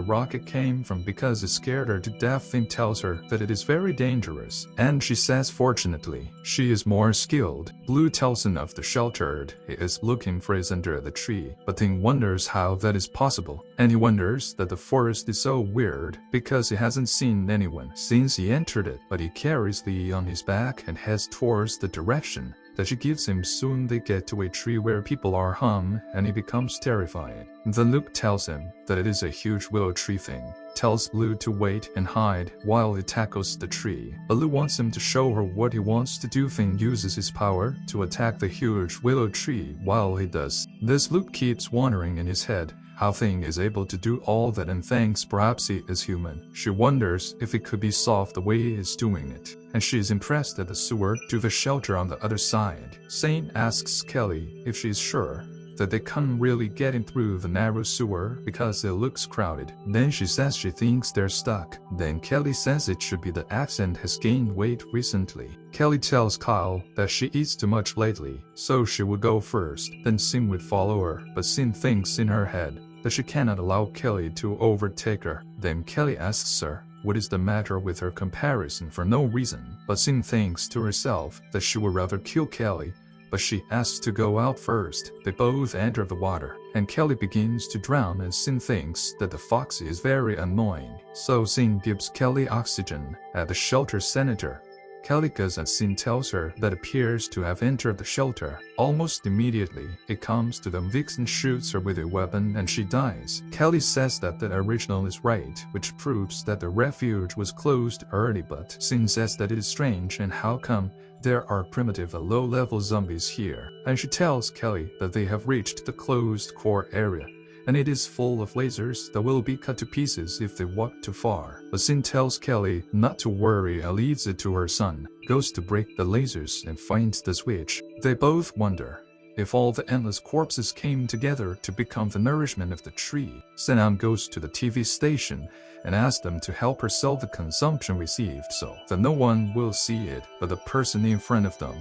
rocket came from because it scared her to death. Thing tells her that it is very dangerous, and she says fortunately she is more skilled. Blue tells him of the sheltered he is looking for is under the tree, but Thing wonders how that is possible, and he wonders that the forest is so weird because he hasn't seen anyone since he entered it. But he carries Lee on his back and heads towards the direction that she gives him. Soon they get to a tree where people are hung, and he becomes terrified. Then Luke tells him that it is a huge willow tree thing, tells Lu to wait and hide while he tackles the tree. But Lu wants him to show her what he wants to do. Thing uses his power to attack the huge willow tree. While he does this, Luke keeps wondering in his head how Thing is able to do all that, and thinks perhaps he is human. She wonders if it could be solved the way he is doing it, and she is impressed at the sewer to the shelter on the other side. Saint asks Kelly if she is sure that they can't really get in through the narrow sewer because it looks crowded. Then she says she thinks they're stuck. Then Kelly says it should be the accent has gained weight recently. Kelly tells Kyle that she eats too much lately, so she would go first. Then Sin would follow her, but Sin thinks in her head that she cannot allow Kelly to overtake her. Then Kelly asks her what is the matter with her comparison for no reason, but Sin thinks to herself that she would rather kill Kelly, but she asks to go out first. They both enter the water, and Kelly begins to drown, and Sin thinks that the fox is very annoying. So Sin gives Kelly oxygen at the shelter center. Kelly goes and Sin tells her that appears to have entered the shelter. Almost immediately, it comes to them. Vixen shoots her with a weapon and she dies. Kelly says that the original is right, which proves that the refuge was closed early, but Sin says that it is strange and how come there are primitive and low-level zombies here. And she tells Kelly that they have reached the closed core area, and it is full of lasers that will be cut to pieces if they walk too far. But Sin tells Kelly not to worry and leaves it to her son, goes to break the lasers and finds the switch. They both wonder if all the endless corpses came together to become the nourishment of the tree. Senam goes to the TV station and asks them to help her sell the consumption received so that no one will see it, but the person in front of them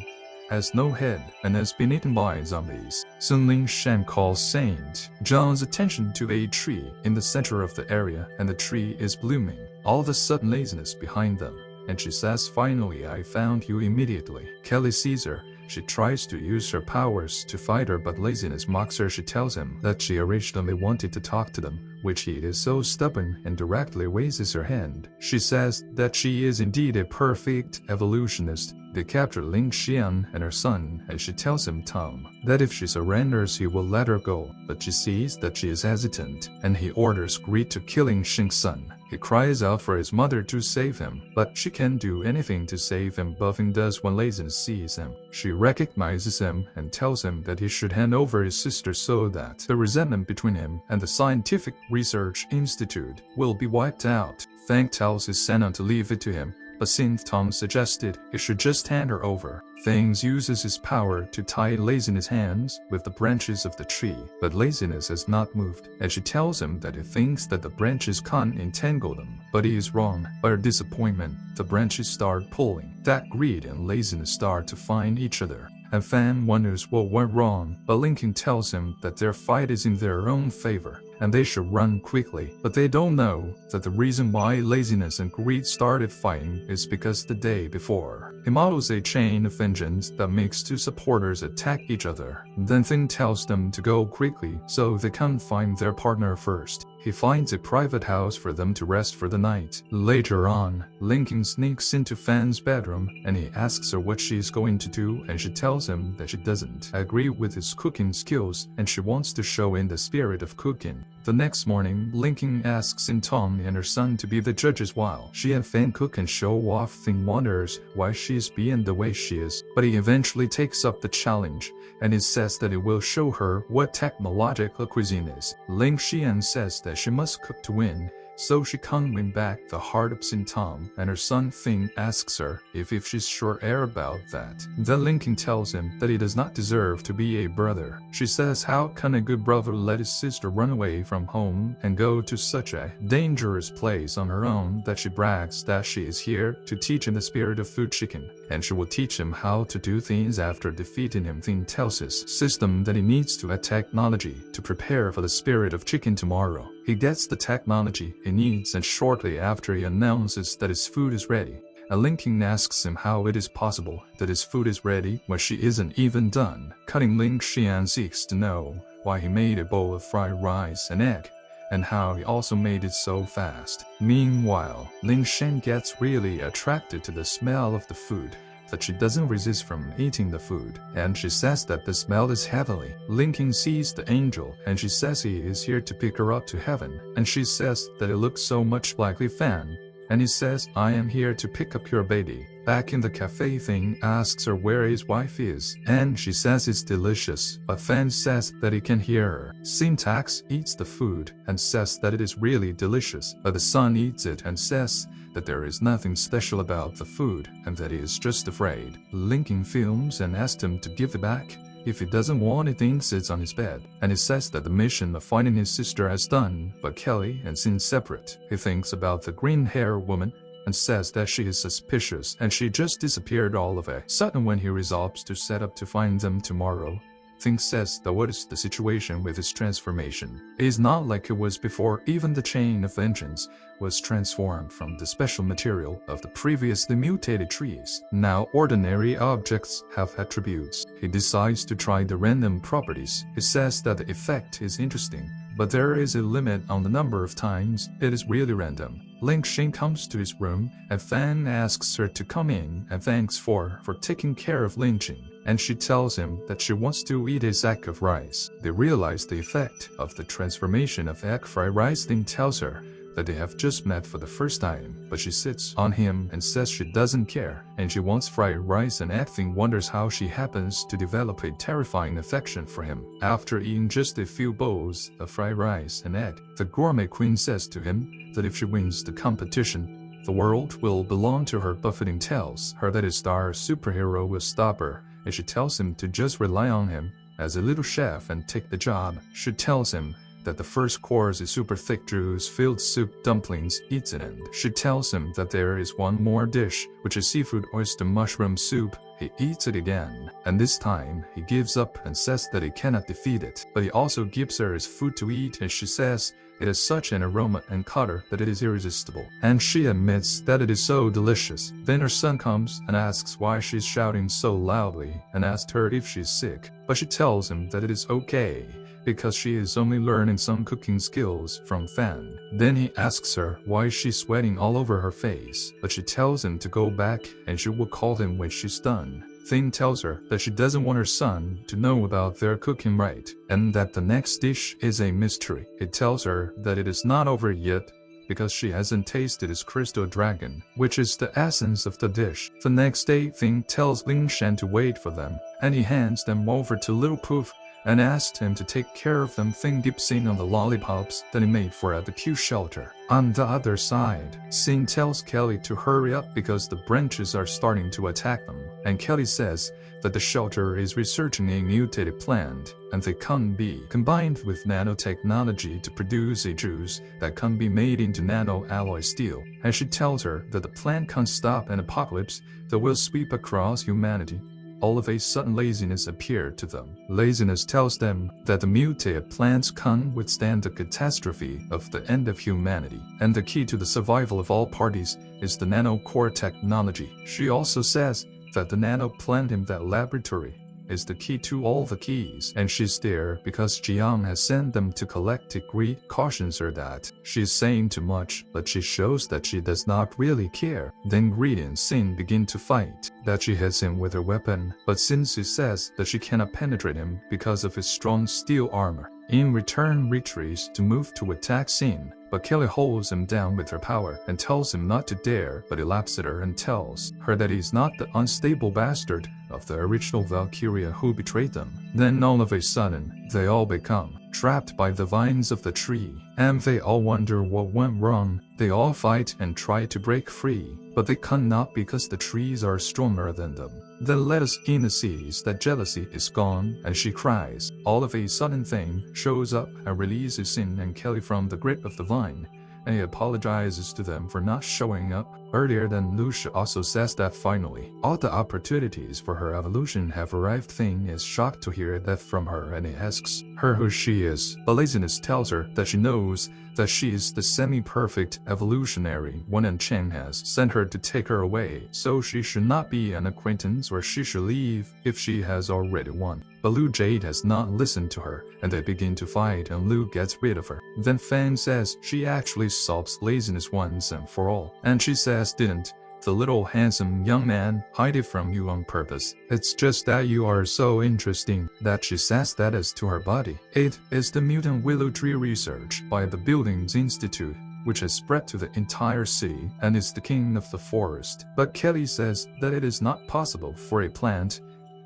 has no head and has been eaten by zombies. Soon Ling Shan calls Saint John's attention to a tree in the center of the area, and the tree is blooming. All of a sudden laziness behind them, and she says, "Finally I found you immediately." Kelly sees her. She tries to use her powers to fight her, but laziness mocks her. She tells him that she originally wanted to talk to them, which he is so stubborn and directly raises her hand. She says that she is indeed a perfect evolutionist. They capture Ling Xian and her son, and she tells him Tom that if she surrenders he will let her go, but she sees that she is hesitant, and he orders Greed to kill Ling Xing's son. He cries out for his mother to save him, but she can't do anything to save him. Buffing does when laziness sees him. She recognizes him and tells him that he should hand over his sister so that the resentment between him and the Scientific Research Institute will be wiped out. Fang tells his son to leave it to him, but since Tom suggested he should just hand her over, Fangs uses his power to tie Laziness' hands with the branches of the tree, but Laziness has not moved, and she tells him that he thinks that the branches can't entangle them, but he is wrong. By her disappointment, the branches start pulling. That Greed and Laziness start to find each other, and Fan wonders what went wrong, but Lincoln tells him that their fight is in their own favor, and they should run quickly. But they don't know that the reason why Laziness and Greed started fighting is because the day before, he models a chain of vengeance that makes two supporters attack each other. Then Thing tells them to go quickly so they can find their partner first. He finds a private house for them to rest for the night. Later on, Lincoln sneaks into Fan's bedroom and he asks her what she is going to do, and she tells him that she doesn't agree with his cooking skills and she wants to show in the spirit of cooking. The next morning, Lincoln asks Tom and her son to be the judges while she and Fan cook and show off. Thing wonders why she is being the way she is, but he eventually takes up the challenge and he says that he will show her what technological cuisine is. Ling Xian says that she must cook to win, so she can't win back the heart of Tom, and her son Thing asks her if she's sure about that. Then Lincoln tells him that he does not deserve to be a brother. She says how can a good brother let his sister run away from home and go to such a dangerous place on her own, that she brags that she is here to teach him the spirit of food chicken, and she will teach him how to do things after defeating him. Thing tells his system that he needs to add technology to prepare for the spirit of chicken tomorrow. He gets the technology he needs, and shortly after he announces that his food is ready. Lincoln asks him how it is possible that his food is ready when she isn't even done cutting. Ling Xian seeks to know why he made a bowl of fried rice and egg, and how he also made it so fast. Meanwhile, Ling Shen gets really attracted to the smell of the food that she doesn't resist from eating the food, and she says that the smell is heavenly. Lincoln sees the angel, and she says he is here to pick her up to heaven, and she says that it looks so much like Li Fan, and he says, I am here to pick up your baby. Back in the cafe, Thing asks her where his wife is, and she says it's delicious, but Fan says that he can hear her. Syntax eats the food and says that it is really delicious, but the son eats it and says that there is nothing special about the food and that he is just afraid. Lincoln films and asks him to give it back. If he doesn't want it, Thing sits on his bed, and he says that the mission of finding his sister has done, but Kelly and Sin separate. He thinks about the green-haired woman and says that she is suspicious and she just disappeared all of a sudden when he resolves to set up to find them tomorrow. Thing says that what is the situation with his transformation? It is not like it was before. Even the chain of vengeance was transformed from the special material of the previously mutated trees. Now ordinary objects have attributes. He decides to try the random properties. He says that the effect is interesting, but there is a limit on the number of times it is really random. Ling Xin comes to his room, and Fan asks her to come in and thanks for taking care of Lin Xin, and she tells him that she wants to eat his egg of rice. They realize the effect of the transformation of egg fried rice. Thing tells her that they have just met for the first time, but she sits on him and says she doesn't care, and she wants fried rice, and Thing wonders how she happens to develop a terrifying affection for him. After eating just a few bowls of fried rice and egg, the gourmet queen says to him that if she wins the competition, the world will belong to her. Buffeting tells her that his star superhero will stop her, and she tells him to just rely on him as a little chef and take the job. She tells him that the first course is super thick juice-filled soup dumplings. Eats it, and she tells him that there is one more dish, which is seafood oyster mushroom soup. He eats it again, and this time he gives up and says that he cannot defeat it, but he also gives her his food to eat, and she says it has such an aroma and color that it is irresistible, and she admits that it is so delicious. Then her son comes and asks why she's shouting so loudly and asks her if she's sick, but she tells him that it is okay because she is only learning some cooking skills from Fan. Then he asks her why she's sweating all over her face, but she tells him to go back and she will call him when she's done. Thing tells her that she doesn't want her son to know about their cooking right, and that the next dish is a mystery. It tells her that it is not over yet because she hasn't tasted his crystal dragon, which is the essence of the dish. The next day, Thing tells Ling Shan to wait for them, and he hands them over to Little Poof and asked him to take care of them. Thing dips in on the lollipops that he made for at the Q shelter. On the other side, Sin tells Kelly to hurry up because the branches are starting to attack them, and Kelly says that the shelter is researching a mutated plant, and they can be combined with nanotechnology to produce a juice that can be made into nano-alloy steel. And she tells her that the plant can stop an apocalypse that will sweep across humanity. All of a sudden, laziness appeared to them. Laziness tells them that the mutated plants can withstand the catastrophe of the end of humanity, and the key to the survival of all parties is the nano-core technology. She also says that the nano plant in that laboratory is the key to all the keys, and she's there because Jiang has sent them to collect it. Greed cautions her that she's saying too much, but she shows that she does not really care. Then Greed and Sin begin to fight, that she hits him with her weapon, but since he says that she cannot penetrate him because of his strong steel armor, in return retreats to move to attack Sin, but Kelly holds him down with her power and tells him not to dare, but he laughs at her and tells her that he's not the unstable bastard of the original Valkyria who betrayed them. Then all of a sudden, they all become trapped by the vines of the tree, and they all wonder what went wrong. They all fight and try to break free, but they cannot because the trees are stronger than them. Then Lettuce Ina sees that jealousy is gone, and she cries. All of a sudden, Thing shows up and releases Sin and Kelly from the grip of the vine, and he apologizes to them for not showing up earlier. Then Lucia also says that finally all the opportunities for her evolution have arrived. Thing is shocked to hear that from her, and he asks her who she is, but Laziness tells her that she knows that she is the semi-perfect evolutionary one, and Chen has sent her to take her away, so she should not be an acquaintance, or she should leave if she has already won. But Lu Jade has not listened to her, and they begin to fight, and Lu gets rid of her. Then Fan says she actually solves Laziness once and for all, and she says didn't, the little handsome young man hide it from you on purpose. It's just that you are so interesting that she says that as to her body. It is the mutant willow tree research by the Buildings Institute, which has spread to the entire city and is the king of the forest. But Kelly says that it is not possible for a plant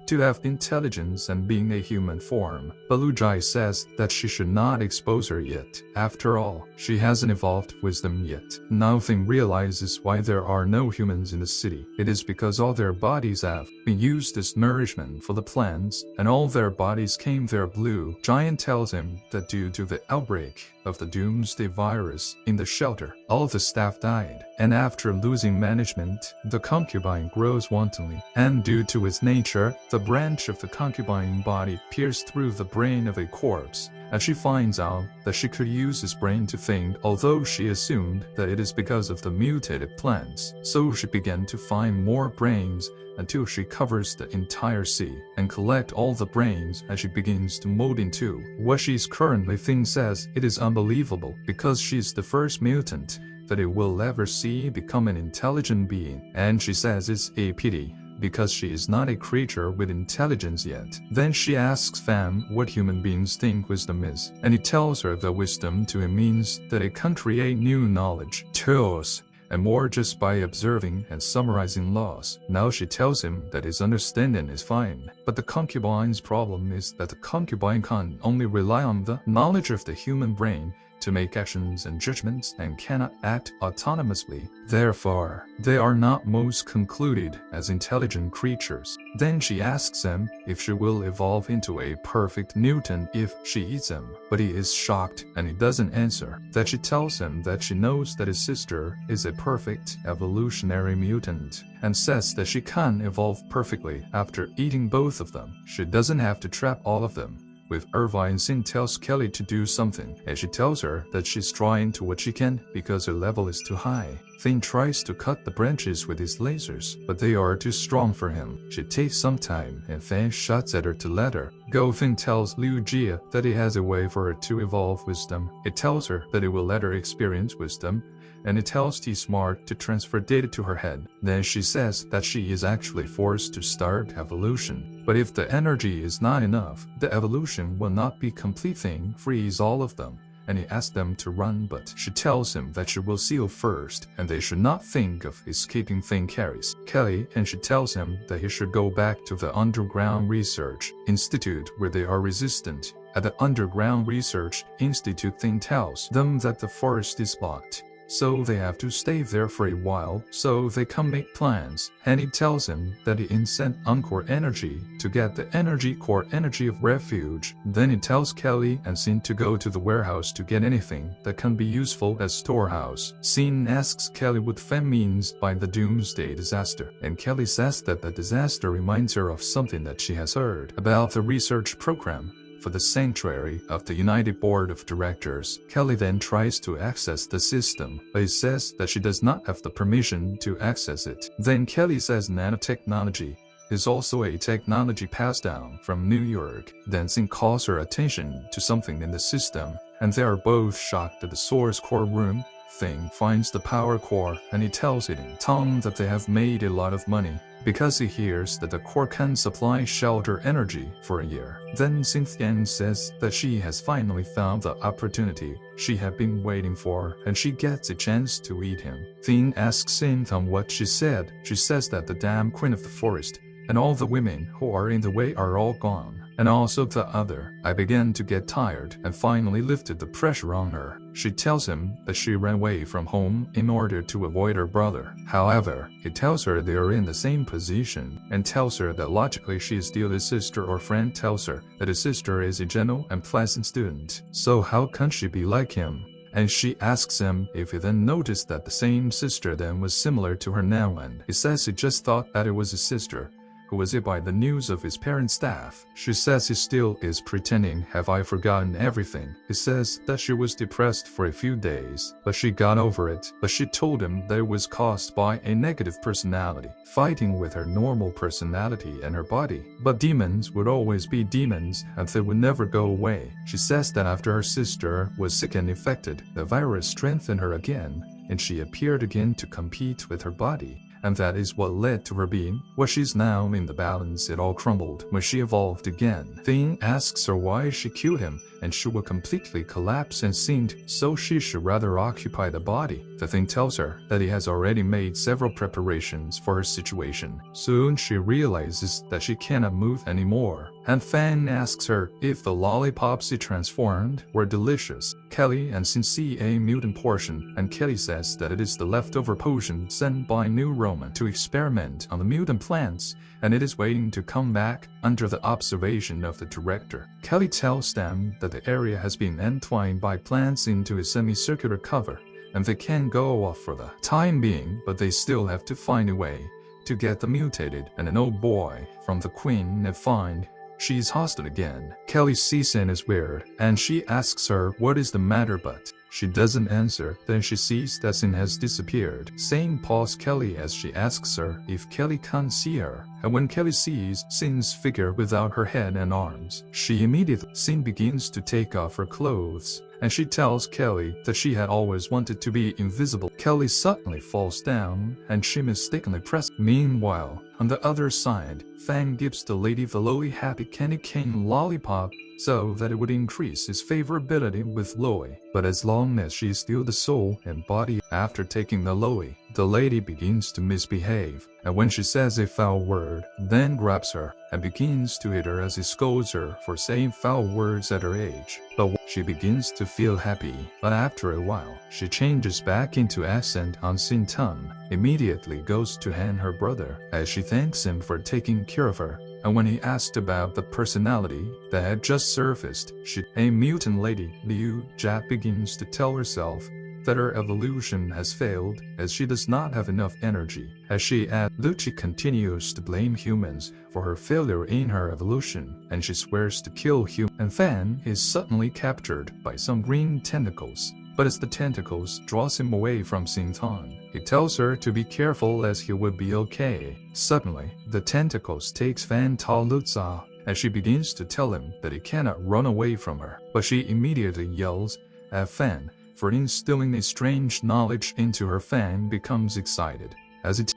to have intelligence and being a human form. But Lu Jai says that she should not expose her yet. After all, she hasn't evolved wisdom yet. Now Thing realizes why there are no humans in the city. It is because all their bodies have been used as nourishment for the plants, and all their bodies came there blue. Giant tells him that due to the outbreak of the doomsday virus in the shelter, all the staff died, and after losing management, the concubine grows wantonly, and due to its nature, the branch of the concubine body pierced through the brain of a corpse, and she finds out that she could use his brain to think, although she assumed that it is because of the mutated plants. So she began to find more brains until she covers the entire sea and collect all the brains as she begins to mold into what she's currently thinks says it is unbelievable because she's the first mutant that it will ever see become an intelligent being, and she says it's a pity because she is not a creature with intelligence yet. Then she asks Pham what human beings think wisdom is, and he tells her that wisdom to him means that it can create new knowledge, tools, and more just by observing and summarizing laws. Now she tells him that his understanding is fine, but the concubine's problem is that the concubine can only rely on the knowledge of the human brain to make actions and judgments and cannot act autonomously. Therefore, they are not most concluded as intelligent creatures. Then she asks him if she will evolve into a perfect mutant if she eats him, but he is shocked and he doesn't answer. That she tells him that she knows that his sister is a perfect evolutionary mutant and says that she can evolve perfectly after eating both of them. She doesn't have to trap all of them. With Irvine, Sin tells Kelly to do something, and she tells her that she's trying to what she can because her level is too high. Thing tries to cut the branches with his lasers, but they are too strong for him. She takes some time, and Fan shouts at her to let her go. Thing tells Liu Jia that he has a way for her to evolve wisdom. It tells her that it will let her experience wisdom, and it tells T-Smart to transfer data to her head. Then she says that she is actually forced to start evolution. But if the energy is not enough, the evolution will not be complete. Thing frees all of them, and he asks them to run, but she tells him that she will seal first, and they should not think of escaping. Thing carries Kelly, and she tells him that he should go back to the Underground Research Institute where they are resistant. At the Underground Research Institute, Thing tells them that the forest is blocked, so they have to stay there for a while so they can make plans, and he tells him that he insent Encore Energy to get the energy core energy of refuge. Then he tells Kelly and Sin to go to the warehouse to get anything that can be useful as storehouse. Sin asks Kelly what Fem means by the doomsday disaster, and Kelly says that the disaster reminds her of something that she has heard about the research program for the sanctuary of the United Board of Directors. Kelly then tries to access the system, but he says that she does not have the permission to access it. Then Kelly says nanotechnology is also a technology passed down from New York. Then Sin calls her attention to something in the system, and they are both shocked at the source core room. Thing finds the power core, and he tells it in tongue that they have made a lot of money because he hears that the core can supply shelter energy for a year. Then Cynthia says that she has finally found the opportunity she had been waiting for, and she gets a chance to eat him. Thing asks Cynthia what she said. She says that the damn queen of the forest and all the women who are in the way are all gone, and also the other. I began to get tired and finally lifted the pressure on her. She tells him that she ran away from home in order to avoid her brother. However, he tells her they are in the same position and tells her that logically she is still his sister, or friend tells her that his sister is a gentle and pleasant student. So how can she be like him? And she asks him if he then noticed that the same sister then was similar to her now, and he says he just thought that it was his sister who was hit by the news of his parents' death. She says he still is pretending. Have I forgotten everything? He says that she was depressed for a few days, but she got over it. But she told him that it was caused by a negative personality, fighting with her normal personality and her body. But demons would always be demons, and they would never go away. She says that after her sister was sick and infected, the virus strengthened her again, and she appeared again to compete with her body. and that is what led to her being what she's now. In the balance, it all crumbled when she evolved again. Thing asks her why she killed him, and she will completely collapse and faint, so she should rather occupy the body. The Thing tells her that he has already made several preparations for her situation. Soon she realizes that she cannot move anymore, and Fan asks her if the lollipops she transformed were delicious. Kelly and Sin see a mutant portion, and Kelly says that it is the leftover potion sent by New Roman to experiment on the mutant plants, and it is waiting to come back under the observation of the director. Kelly tells them that the area has been entwined by plants into a semicircular cover, and they can go off for the time being, but they still have to find a way to get the mutated and an old boy from the queen and find she's hostile again. Kelly sees Sin as weird, and she asks her what is the matter, but she doesn't answer. Then she sees that Sin has disappeared. Sin pauses Kelly as she asks her if Kelly can't see her, and when Kelly sees Sin's figure without her head and arms, she immediately Sin begins to take off her clothes, and she tells Kelly that she had always wanted to be invisible. Kelly suddenly falls down, and she mistakenly presses. Meanwhile, on the other side, Fang gives the lady the Loli happy candy cane lollipop so that it would increase his favorability with Loli. But as long as she is still the soul and body, after taking the Loli, the lady begins to misbehave, and when she says a foul word, then grabs her and begins to hit her as he scolds her for saying foul words at her age. But she begins to feel happy, but after a while, she changes back into accent on Sin Tun, immediately goes to hand her brother as she thanks him for taking care of her. And when he asked about the personality that had just surfaced, a mutant lady, Liu Jia, begins to tell herself that her evolution has failed as she does not have enough energy. As she adds, Lucci continues to blame humans for her failure in her evolution, and she swears to kill humans. And Fan is suddenly captured by some green tentacles. But as the tentacles draws him away from Xingtan, he tells her to be careful as he would be okay. Suddenly, the tentacles takes Fan Ta Luza, as she begins to tell him that he cannot run away from her. But she immediately yells at Fan for instilling a strange knowledge into her. Fan becomes excited.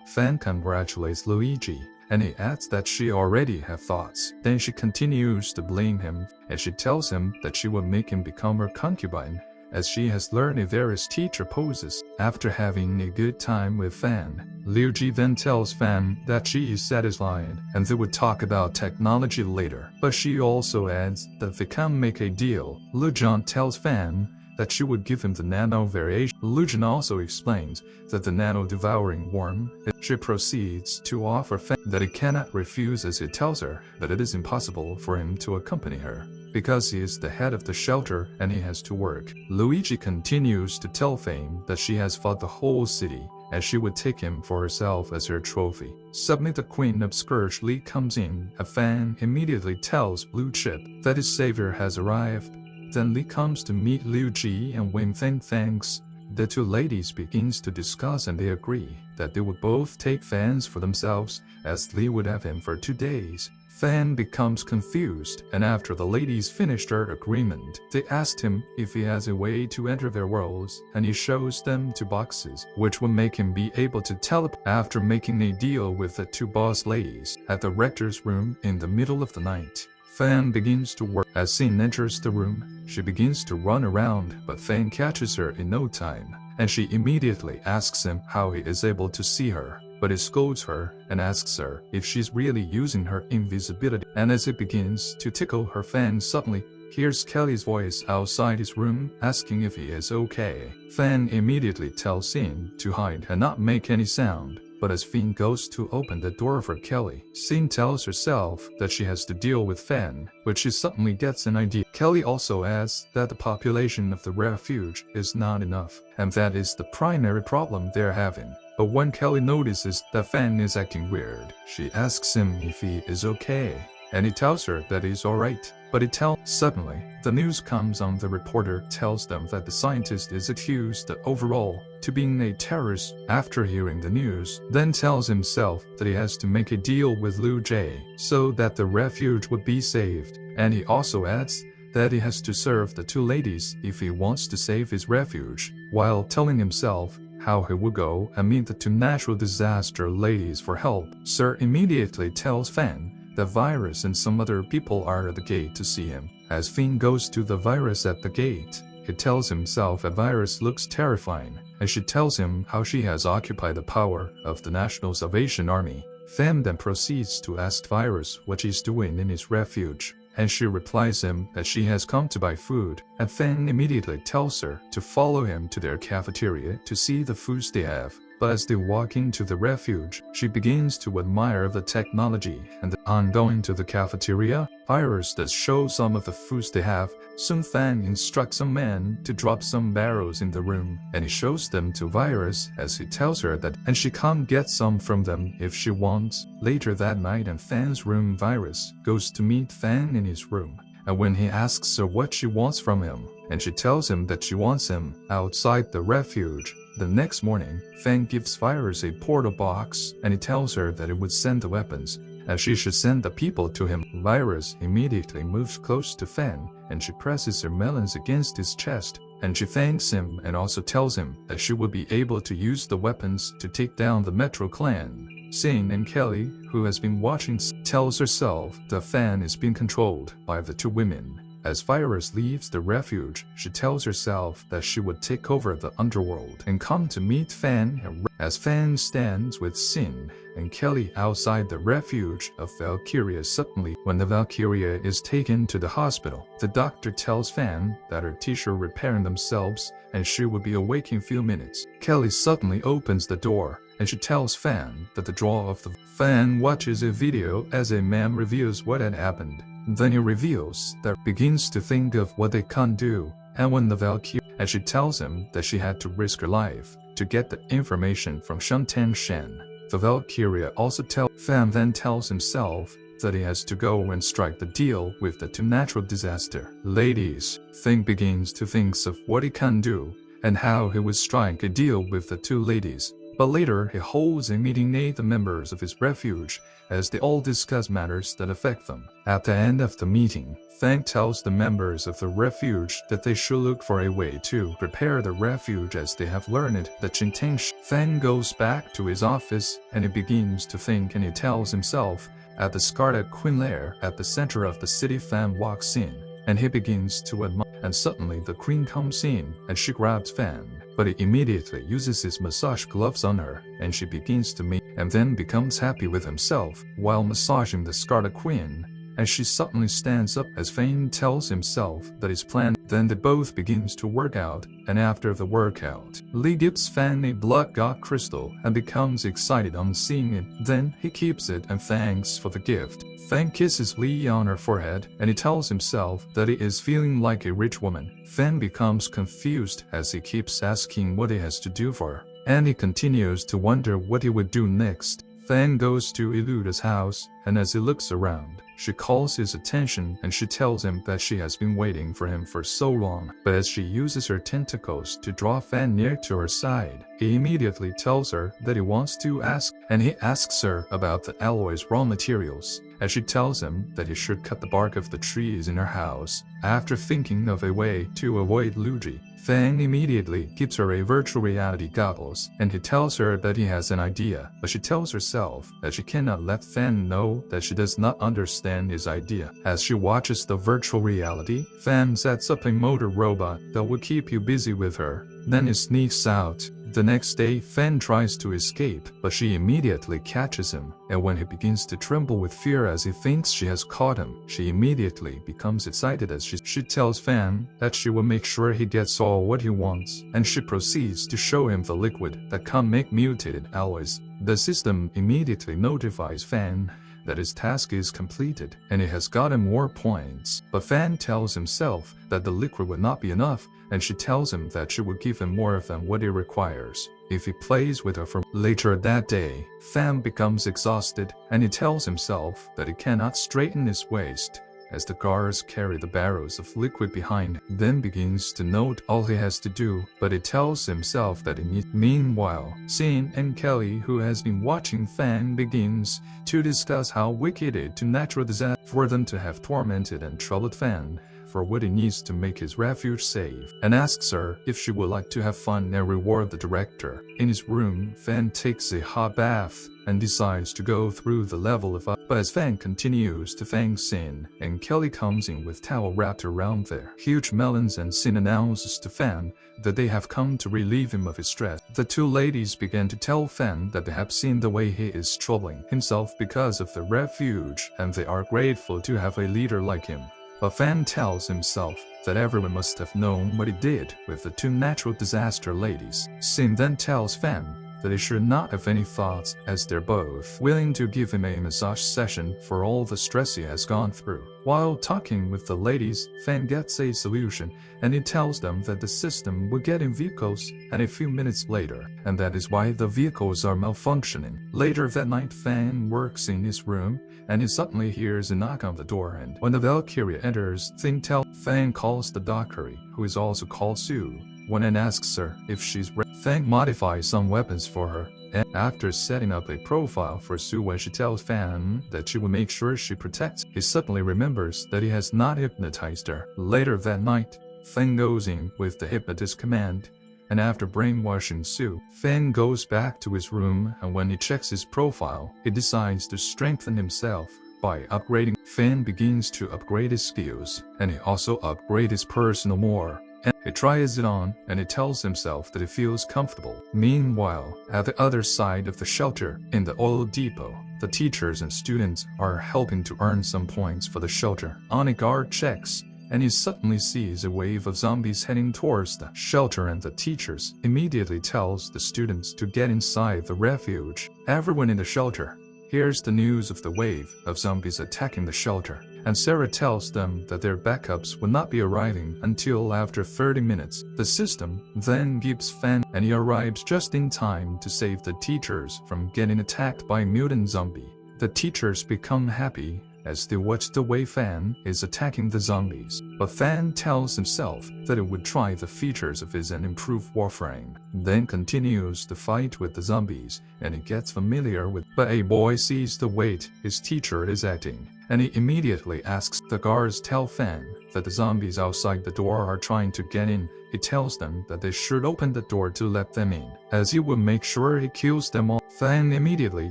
Fan congratulates Luigi, and he adds that she already have thoughts. Then she continues to blame him, and she tells him that she will make him become her concubine, as she has learned various teacher poses. After having a good time with Fan, Liu Ji then tells Fan that she is satisfied and they would talk about technology later. But she also adds that they can make a deal. Lu Jian tells Fan that she would give him the nano variation. Lu Jian also explains that the nano-devouring worm. She proceeds to offer Fan that he cannot refuse, as he tells her that it is impossible for him to accompany her, because he is the head of the shelter and he has to work. Luigi continues to tell Fame that she has fought the whole city, as she would take him for herself as her trophy. Suddenly the Queen of Scourge Li comes in. A Fan immediately tells Blue Chip that his savior has arrived. Then Li comes to meet Liu Ji, and when Fang thanks, the two ladies begins to discuss, and they agree that they would both take Fans for themselves, as Li would have him for 2 days. Fan becomes confused, and after the ladies finished their agreement, they asked him if he has a way to enter their worlds, and he shows them 2 boxes, which will make him be able to teleport. After making a deal with the 2 boss ladies at the rector's room in the middle of the night, Fan begins to work. As Sin enters the room, she begins to run around, but Fan catches her in no time, and she immediately asks him how he is able to see her. But he scolds her and asks her if she's really using her invisibility. And as it begins to tickle her, Fan suddenly hears Kelly's voice outside his room asking if he is okay. Fan immediately tells Sin to hide and not make any sound. But as Fin goes to open the door for Kelly, Sin tells herself that she has to deal with Fan, but she suddenly gets an idea. Kelly also adds that the population of the refuge is not enough, and that is the primary problem they're having. But when Kelly notices that Fan is acting weird, she asks him if he is okay, and he tells her that he's alright. But suddenly, the news comes on. The reporter tells them that the scientist is accused overall to being a terrorist. After hearing the news, then tells himself that he has to make a deal with Liu Jie so that the refuge would be saved. And he also adds that he has to serve the 2 ladies if he wants to save his refuge, while telling himself how he would go and meet the two natural disaster ladies for help. Sir immediately tells Fan that Virus and some other people are at the gate to see him. As Finn goes to the Virus at the gate, he tells himself that Virus looks terrifying, and she tells him how she has occupied the power of the National Salvation Army. Femme then proceeds to ask Virus what she's doing in his refuge, and she replies him that she has come to buy food, and Femme immediately tells her to follow him to their cafeteria to see the foods they have. But as they walk into the refuge, she begins to admire the technology, and on going to the cafeteria, Virus does show some of the foods they have. Soon Fan instructs a man to drop some barrels in the room, and he shows them to Virus as he tells her that and she can't get some from them if she wants. Later that night in Fan's room, Virus goes to meet Fan in his room, and when he asks her what she wants from him, and she tells him that she wants him outside the refuge. The next morning, Fan gives Virus a portal box, and he tells her that it would send the weapons, and she should send the people to him. Virus immediately moves close to Fan, and she presses her melons against his chest, and she thanks him and also tells him that she will be able to use the weapons to take down the Metro clan. Sin and Kelly, who has been watching, tells herself that Fan is being controlled by the two women. As Virus leaves the refuge, she tells herself that she would take over the underworld and come to meet Fan. As Fan stands with Sin and Kelly outside the refuge of Valkyria, suddenly, when the Valkyria is taken to the hospital, the doctor tells Fan that her teeth are repairing themselves and she will be awake in a few minutes. Kelly suddenly opens the door, and she tells Fan that the draw of the Fan watches a video as a man reveals what had happened. Then he reveals that begins to think of what they can't do, and when the Valkyrie, and she tells him that she had to risk her life to get the information from Shantan Shen. The Valkyria also Fan then tells himself that he has to go and strike the deal with the two natural disaster ladies. Finn begins to think of what he can do and how he would strike a deal with the two ladies. But later, he holds a meeting with the members of his refuge as they all discuss matters that affect them. At the end of the meeting, Fang tells the members of the refuge that they should look for a way to prepare the refuge as they have learned that Chintang. Fang goes back to his office and he begins to think, and he tells himself at the Scarlet Queen lair at the center of the city. Fan walks in and he begins to admire, and suddenly the queen comes in and she grabs Fan. But he immediately uses his massage gloves on her, and she begins to meet and then becomes happy with himself while massaging the Scarlet Queen, and she suddenly stands up as Fane tells himself that his plan. Then they both begins to work out, and after the workout, Lee gives Fan a blood god crystal and becomes excited on seeing it. Then he keeps it and thanks for the gift. Fan kisses Lee on her forehead, and he tells himself that he is feeling like a rich woman. Fan becomes confused as he keeps asking what he has to do for her, and he continues to wonder what he would do next. Fan goes to Eluda's house, and as he looks around, she calls his attention and she tells him that she has been waiting for him for so long. But as she uses her tentacles to draw Fan near to her side, he immediately tells her that he wants to ask, and he asks her about the alloy's raw materials, as she tells him that he should cut the bark of the trees in her house. After thinking of a way to avoid Luigi, Fang immediately gives her a virtual reality goggles, and he tells her that he has an idea, but she tells herself that she cannot let Fan know that she does not understand his idea. As she watches the virtual reality, Fan sets up a motor robot that will keep you busy with her. Then he sneaks out. The next day, Fan tries to escape, but she immediately catches him, and when he begins to tremble with fear as he thinks she has caught him, she immediately becomes excited as she tells Fan that she will make sure he gets all what he wants, and she proceeds to show him the liquid that can make mutated alloys. The system immediately notifies Fan that his task is completed, and he has gotten more points. But Fan tells himself that the liquid would not be enough, and she tells him that she will give him more than what he requires if he plays with her for. Later that day, Fan becomes exhausted, and he tells himself that he cannot straighten his waist as the guards carry the barrels of liquid behind. Then begins to note all he has to do, but he tells himself that he needs. Meanwhile, Sin and Kelly, who has been watching Fan, begins to discuss how wicked it to natural disaster for them to have tormented and troubled Fan for what he needs to make his refuge safe, and asks her if she would like to have fun and reward the director. In his room, Fan takes a hot bath and decides to go through the level of up. But as Fan continues to thank Sin, and Kelly comes in with towel wrapped around their huge melons, and Sin announces to Fan that they have come to relieve him of his stress. The two ladies begin to tell Fan that they have seen the way he is troubling himself because of the refuge, and they are grateful to have a leader like him. But Fan tells himself that everyone must have known what he did with the two natural disaster ladies. Sin then tells Fan that he should not have any thoughts, as they're both willing to give him a massage session for all the stress he has gone through. While talking with the ladies, Fan gets a solution, and he tells them that the system will get in vehicles and a few minutes later, and that is why the vehicles are malfunctioning. Later that night, Fan works in his room, and he suddenly hears a knock on the door, and when the Valkyria enters, Fan calls the Valkyrie, who is also called Sue, and asks her if she's ready. Fan modifies some weapons for her, and after setting up a profile for Sue, when she tells Fan that she will make sure she protects, he suddenly remembers that he has not hypnotized her. Later that night, Fan goes in with the hypnotist command, and after brainwashing Sue, Fan goes back to his room, and when he checks his profile, he decides to strengthen himself by upgrading. Fan begins to upgrade his skills, and he also upgrades his personal more. He tries it on, and he tells himself that he feels comfortable. Meanwhile, at the other side of the shelter, in the oil depot, the teachers and students are helping to earn some points for the shelter. On a guard checks, and he suddenly sees a wave of zombies heading towards the shelter, and the teachers immediately tells the students to get inside the refuge. Everyone in the shelter hears the news of the wave of zombies attacking the shelter, and Sarah tells them that their backups will not be arriving until after 30 minutes. The system then gives Fan, and he arrives just in time to save the teachers from getting attacked by a mutant zombie. The teachers become happy as they watch the way Fan is attacking the zombies, but Fan tells himself that he would try the features of his and improve Warframe, then continues to fight with the zombies, and he gets familiar with. But a boy sees the way his teacher is acting, and he immediately asks. The guards tell Fan that the zombies outside the door are trying to get in. He tells them that they should open the door to let them in, as he will make sure he kills them all. Fan immediately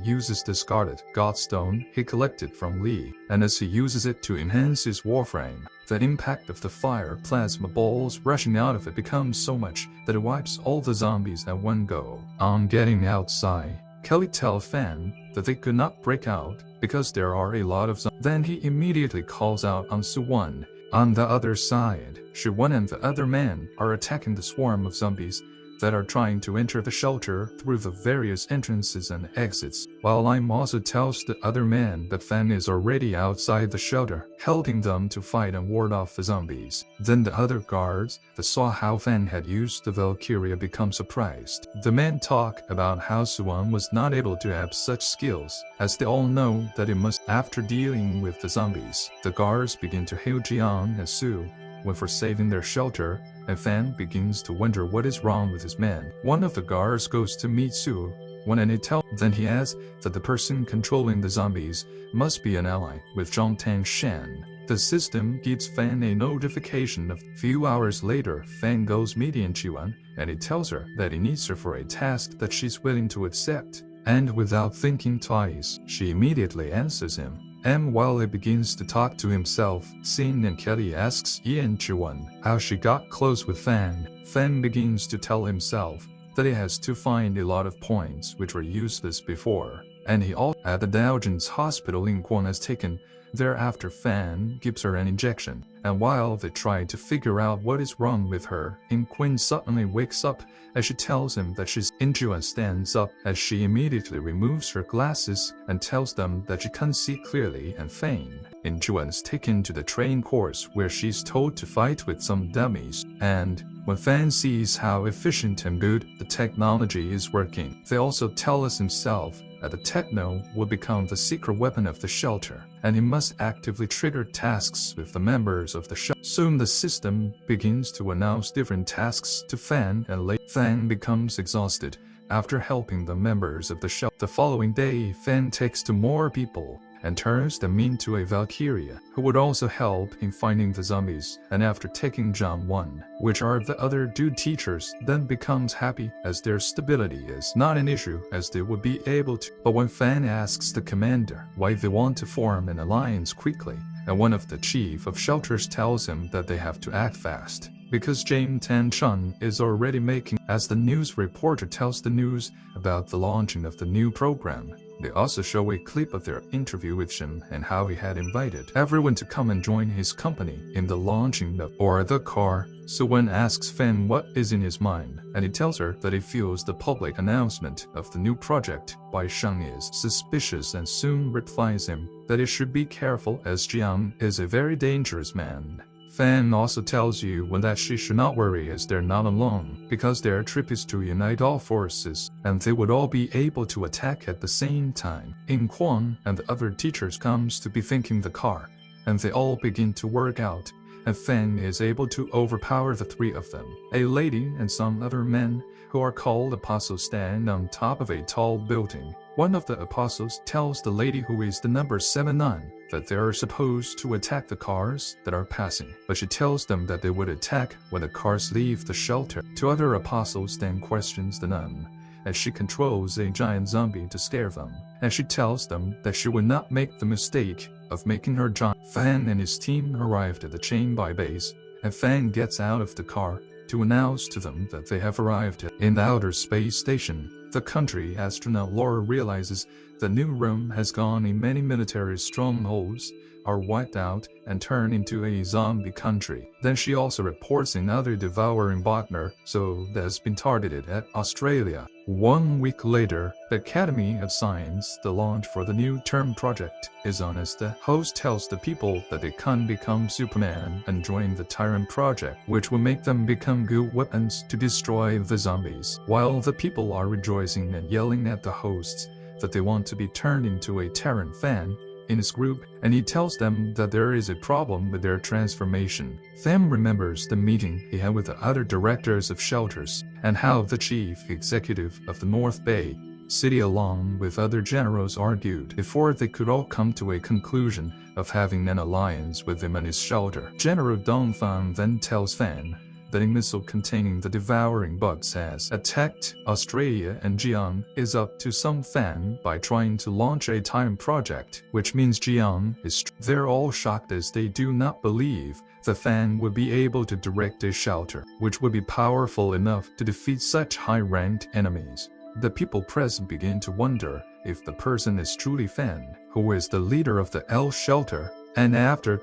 uses the Scarlet Godstone he collected from Lee, and as he uses it to enhance his Warframe, the impact of the fire plasma balls rushing out of it becomes so much that it wipes all the zombies at one go. On getting outside, Kelly tells Fan that they could not break out because there are a lot of zombies. Then he immediately calls out on Suwon. On the other side, Suwon and the other man are attacking the swarm of zombies that are trying to enter the shelter through the various entrances and exits, while Lime also tells the other man that Fan is already outside the shelter, helping them to fight and ward off the zombies. Then the other guards that saw how Fan had used the Valkyria become surprised. The men talk about how Suwon was not able to have such skills, as they all know that it must. After dealing with the zombies, the guards begin to hail Jian and Sue for saving their shelter, and Fan begins to wonder what is wrong with his men. One of the guards goes to meet Sue, then he adds that the person controlling the zombies must be an ally with Zhongtang Shen. The system gives Fan a notification. A few hours later, Fan goes meeting Chiwan, and he tells her that he needs her for a task that she's willing to accept. And without thinking twice, she immediately answers him. And while he begins to talk to himself, Sin and Kelly asks Ian Chiwan how she got close with Fan. Fan begins to tell himself that he has to find a lot of points which were useless before, and he all at the Daojin's hospital in Kwon has taken. Thereafter, Fan gives her an injection, and while they try to figure out what is wrong with her, Quinn suddenly wakes up as she tells him that she's injured and stands up as she immediately removes her glasses and tells them that she can't see clearly and faint. Injuan is taken to the training course where she's told to fight with some dummies, and when Fan sees how efficient and good the technology is working, they also tell us himself that the techno will become the secret weapon of the shelter, and he must actively trigger tasks with the members of the shelter. Soon the system begins to announce different tasks to Fan, and late Fan becomes exhausted after helping the members of the shelter. The following day, Fan takes to more people, and turns them into a Valkyria, who would also help in finding the zombies, and after taking John 1, which are the other dude teachers, then becomes happy as their stability is not an issue as they would be able to. But when Fan asks the commander why they want to form an alliance quickly, and one of the chief of shelters tells him that they have to act fast, because James Tan-chun is already making, as the news reporter tells the news about the launching of the new program. They also show a clip of their interview with Shin and how he had invited everyone to come and join his company in the launching of the car. So when asks Fan what is in his mind, and he tells her that he feels the public announcement of the new project by Shang is suspicious, and soon replies him that he should be careful as Jiang is a very dangerous man. Fan also tells you that she should not worry as they're not alone, because their trip is to unite all forces, and they would all be able to attack at the same time. In Kwon and the other teachers comes to be thinking the car, and they all begin to work out, and Fan is able to overpower the three of them. A lady and some other men, who are called apostles, stand on top of a tall building. One of the apostles tells the lady who is the number 79 that they are supposed to attack the cars that are passing, but she tells them that they would attack when the cars leave the shelter. Two other apostles then questions the nun, as she controls a giant zombie to scare them, and she tells them that she would not make the mistake of making her giant. Fan and his team arrived at the Chainbai base, and Fan gets out of the car to announce to them that they have arrived in the outer space station. The country astronaut Laura realizes the new room has gone in many military strongholds are wiped out and turned into a zombie country. Then she also reports another devouring Bogner, so that's been targeted at Australia. 1 week later, the Academy of Science, the launch for the new term project, is on as the host tells the people that they can't become Superman and join the Tyrant Project, which will make them become good weapons to destroy the zombies. While the people are rejoicing and yelling at the hosts that they want to be turned into a Tyrant fan in his group, and he tells them that there is a problem with their transformation. Tham remembers the meeting he had with the other directors of shelters, and how the chief executive of the North Bay City along with other generals argued before they could all come to a conclusion of having an alliance with him and his shelter. General Dongfang then tells Fan that a missile containing the devouring bugs has attacked Australia, and Jiang is up to some Fan by trying to launch a time project, which means Jiang is. They're all shocked as they do not believe the Fan would be able to direct a shelter, which would be powerful enough to defeat such high-ranked enemies. The people present begin to wonder if the person is truly Fan, who is the leader of the L shelter, and after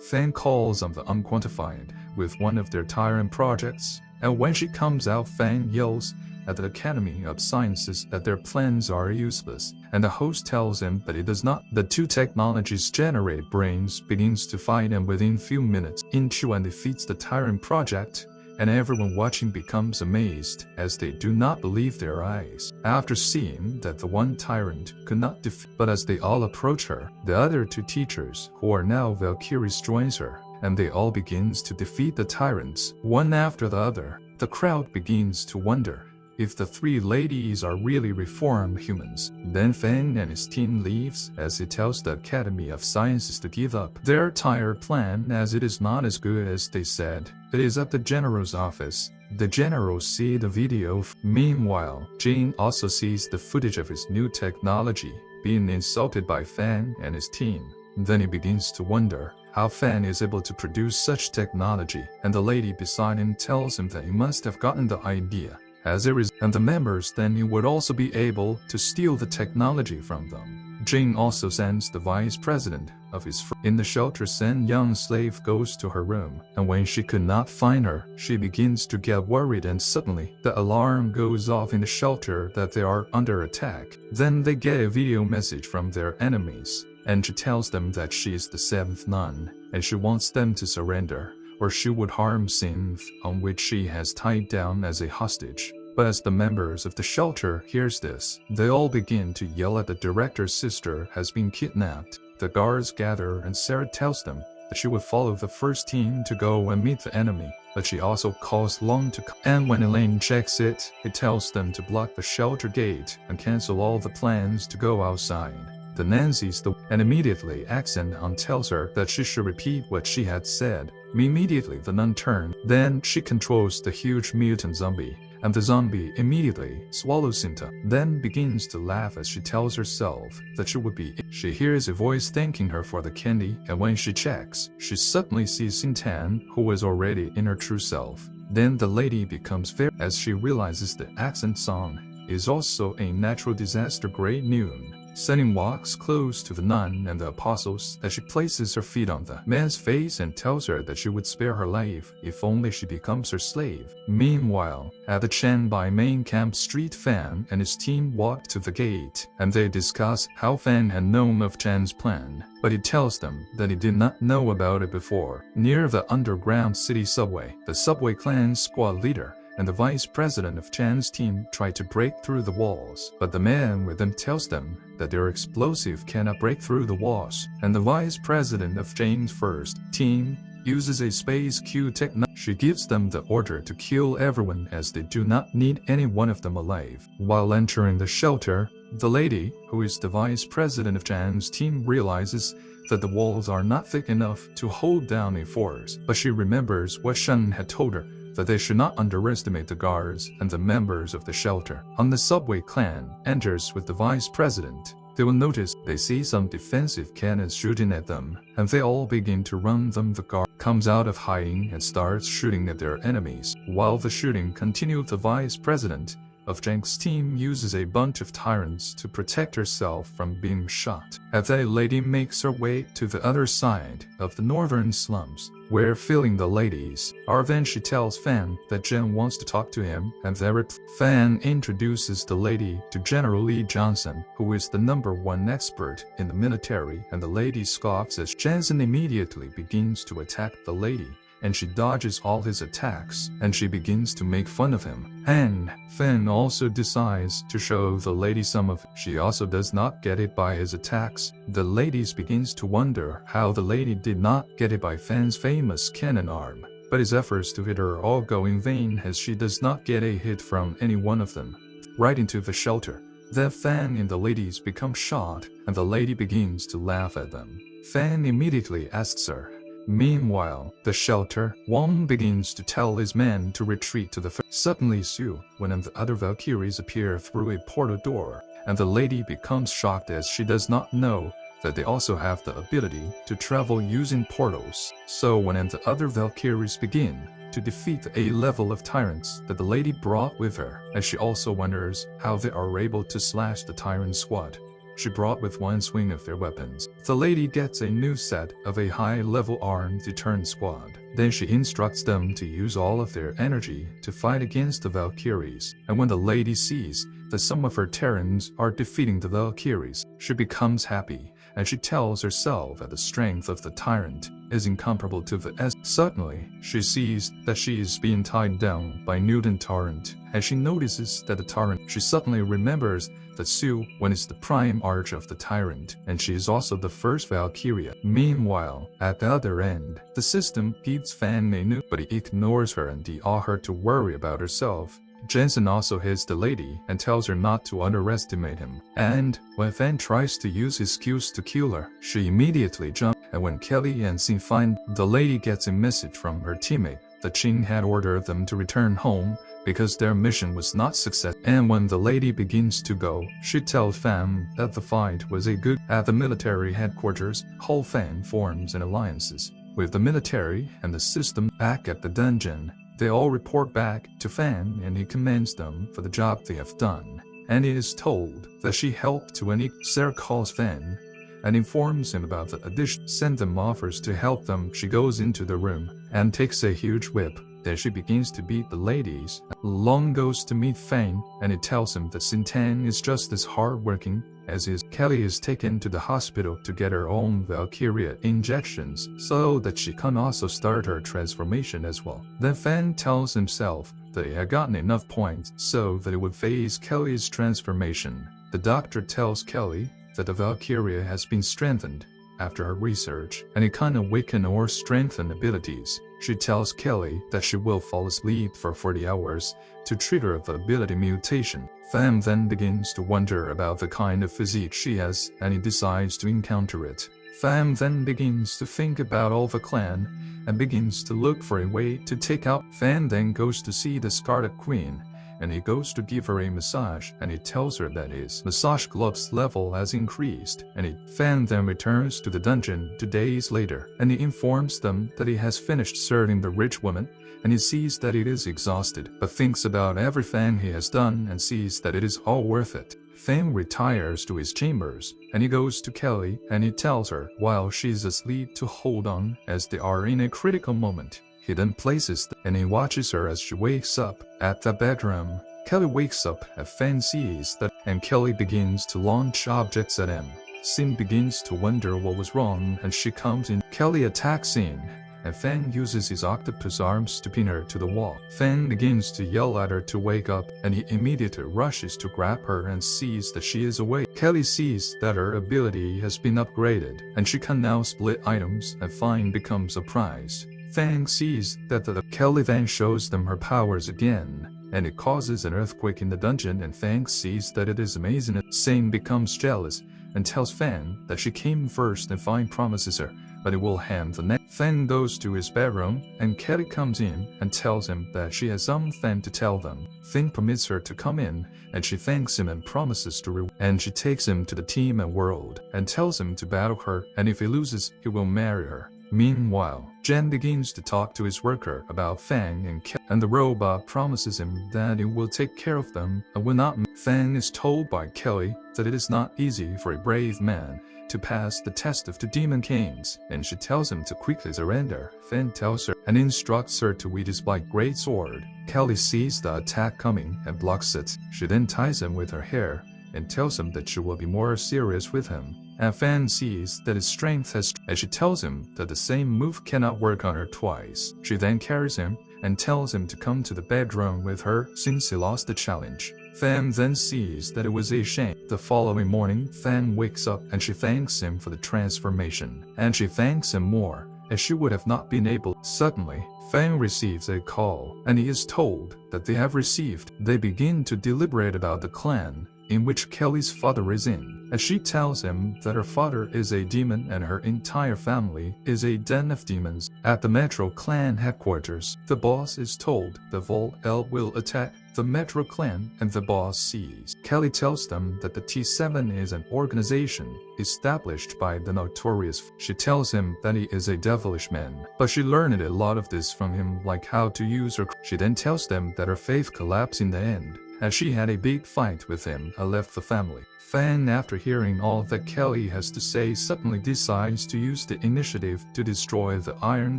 Fan calls on the unquantified with one of their Tyrant projects, and when she comes out, Fan yells at the Academy of Sciences that their plans are useless, and the host tells him that it does not. The two technologies generate brains, begins to fight, and within few minutes, Inchuan defeats the Tyrant project, and everyone watching becomes amazed as they do not believe their eyes. After seeing that the one Tyrant could not defeat, but as they all approach her, the other two teachers, who are now Valkyries, joins her, and they all begins to defeat the Tyrants, one after the other. The crowd begins to wonder if the three ladies are really reformed humans. Then Fan and his team leaves as he tells the Academy of Sciences to give up their entire plan as it is not as good as they said. It is at the general's office. The generals see the video. Meanwhile, Jin also sees the footage of his new technology being insulted by Fan and his team. Then he begins to wonder how Fan is able to produce such technology, and the lady beside him tells him that he must have gotten the idea as a result, and the members then he would also be able to steal the technology from them. Jin also sends the vice president of his in the shelter. Send young slave goes to her room, and when she could not find her, she begins to get worried, and suddenly the alarm goes off in the shelter that they are under attack. Then they get a video message from their enemies, and she tells them that she is the seventh nun, and she wants them to surrender, or she would harm Synth, on which she has tied down as a hostage. But as the members of the shelter hears this, they all begin to yell at the director's sister has been kidnapped. The guards gather, and Sarah tells them that she would follow the first team to go and meet the enemy, but she also calls Long to come. And when Elaine checks it, it tells them to block the shelter gate and cancel all the plans to go outside. The Nancy's and immediately accent on tells her that she should repeat what she had said. Immediately the nun turned. Then she controls the huge mutant zombie, and the zombie immediately swallows Sinta, then begins to laugh as she tells herself that she would be. She hears a voice thanking her for the candy, and when she checks, she suddenly sees Sintan, who was already in her true self. Then the lady becomes very as she realizes the accent song is also a natural disaster. Great noon. Sennin walks close to the nun and the apostles as she places her feet on the man's face and tells her that she would spare her life if only she becomes her slave. Meanwhile, at the Chanbai main camp street, Fan and his team walk to the gate, and they discuss how Fan had known of Chan's plan, but he tells them that he did not know about it before. Near the underground city subway, the subway clan squad leader and the vice president of Chan's team try to break through the walls, but the man with them tells them that their explosive cannot break through the walls, and the vice president of Chan's first team uses a space Q technology. She gives them the order to kill everyone as they do not need any one of them alive. While entering the shelter, the lady, who is the vice president of Chan's team, realizes that the walls are not thick enough to hold down a force, but she remembers what Shen had told her, that they should not underestimate the guards and the members of the shelter. On the subway clan enters with the vice president, they will notice they see some defensive cannons shooting at them, and they all begin to run them. The guard comes out of hiding and starts shooting at their enemies. While the shooting continued, the vice president of Jenks' team uses a bunch of tyrants to protect herself from being shot. As a lady makes her way to the other side of the northern slums, where filling the ladies are, then she tells Fan that Jen wants to talk to him, and there Fan introduces the lady to General Lee Johnson, who is the #1 expert in the military, and the lady scoffs as Jensen immediately begins to attack the lady, and she dodges all his attacks, and she begins to make fun of him. And Fan also decides to show the lady some of it. She also does not get it by his attacks. The ladies begins to wonder how the lady did not get it by Fan's famous cannon arm, but his efforts to hit her all go in vain as she does not get a hit from any one of them. Right into the shelter. Then Fan and the ladies become shot, and the lady begins to laugh at them. Fan immediately asks her. Meanwhile, the shelter, Wong begins to tell his men to retreat to the Suddenly Sue, one of the other Valkyries appear through a portal door, and the lady becomes shocked as she does not know that they also have the ability to travel using portals. So when the other Valkyries begin to defeat the A-level of tyrants that the lady brought with her, as she also wonders how they are able to slash the tyrant squad she brought with one swing of their weapons. The lady gets a new set of a high-level armed deterrent squad. Then she instructs them to use all of their energy to fight against the Valkyries. And when the lady sees that some of her Terrans are defeating the Valkyries, she becomes happy, and she tells herself that the strength of the tyrant is incomparable to the S. Suddenly, she sees that she is being tied down by Newton Torrent, and she notices that the Torrent. She suddenly remembers that Sue is the prime arch of the tyrant, and she is also the first Valkyria. Meanwhile, at the other end, the system gives Fan a new, but he ignores her and asks her to worry about herself. Jensen also hits the lady and tells her not to underestimate him. And when Fan tries to use his skills to kill her, she immediately jumps. And when Kelly and Xin find the lady gets a message from her teammate that Qing had ordered them to return home because their mission was not successful. And when the lady begins to go, she tells Fan that the fight was a good. At the military headquarters, whole Fan forms an alliances with the military and the system. Back at the dungeon, they all report back to Fan, and he commends them for the job they have done. And he is told that she helped to any. Sarah calls Fan and informs him about the addition. Send them offers to help them. She goes into the room and takes a huge whip. Then she begins to beat the ladies. Long goes to meet Fan, and he tells him that Sintan is just as hardworking as his. Kelly is taken to the hospital to get her own Valkyria injections so that she can also start her transformation as well. Then Fan tells himself that he had gotten enough points so that he would phase Kelly's transformation. The doctor tells Kelly that the Valkyria has been strengthened after her research, and it can awaken or strengthen abilities. She tells Kelly that she will fall asleep for 40 hours to trigger the ability mutation. Fan then begins to wonder about the kind of physique she has, and he decides to encounter it. Fan then begins to think about all the clan and begins to look for a way to take out. Fan then goes to see the Scarlet Queen, and he goes to give her a massage, and he tells her that his massage gloves level has increased, and Fan then returns to the dungeon 2 days later, and he informs them that he has finished serving the rich woman, and he sees that it is exhausted, but thinks about everything he has done and sees that it is all worth it. Fan retires to his chambers, and he goes to Kelly, and he tells her while she's asleep to hold on as they are in a critical moment. He then places and he watches her as she wakes up at the bedroom. Kelly wakes up and Fan sees that, and Kelly begins to launch objects at him. Sin begins to wonder what was wrong, and she comes in. Kelly attacks Sin, and Fan uses his octopus arms to pin her to the wall. Fan begins to yell at her to wake up, and he immediately rushes to grab her and sees that she is awake. Kelly sees that her ability has been upgraded, and she can now split items, and Fan becomes a prize. Fan sees that Kelly then shows them her powers again, and it causes an earthquake in the dungeon, and Fan sees that it is amazing. Sane becomes jealous and tells Fan that she came first, and Fan promises her, but it will hand the next. Fan goes to his bedroom, and Kelly comes in and tells him that she has something to tell them. Fan permits her to come in, and she thanks him and promises to and she takes him to the team and world, and tells him to battle her, and if he loses, he will marry her. Meanwhile, Jen begins to talk to his worker about Fang and Kelly, and the robot promises him that it will take care of them and will not. Fang is told by Kelly that it is not easy for a brave man to pass the test of the demon kings, and she tells him to quickly surrender. Fang tells her and instructs her to wield his black great sword. Kelly sees the attack coming and blocks it. She then ties him with her hair and tells him that she will be more serious with him. And Fan sees that his strength has, and she tells him that the same move cannot work on her twice. She then carries him and tells him to come to the bedroom with her since he lost the challenge. Fan then sees that it was a shame. The following morning, Fan wakes up and she thanks him for the transformation, and she thanks him more as she would have not been able. Suddenly, Fan receives a call, and he is told that they have received. They begin to deliberate about the clan in which Kelly's father is in, and she tells him that her father is a demon and her entire family is a den of demons. At the Metro Clan headquarters, the boss is told the Vol L will attack the Metro Clan, and the boss sees. Kelly tells them that the T7 is an organization established by the notorious. She tells him that he is a devilish man, but she learned a lot of this from him, like how to use her. She then tells them that her faith collapsed in the end, as she had a big fight with him and left the family. Fan, after hearing all that Kelly has to say, suddenly decides to use the initiative to destroy the Iron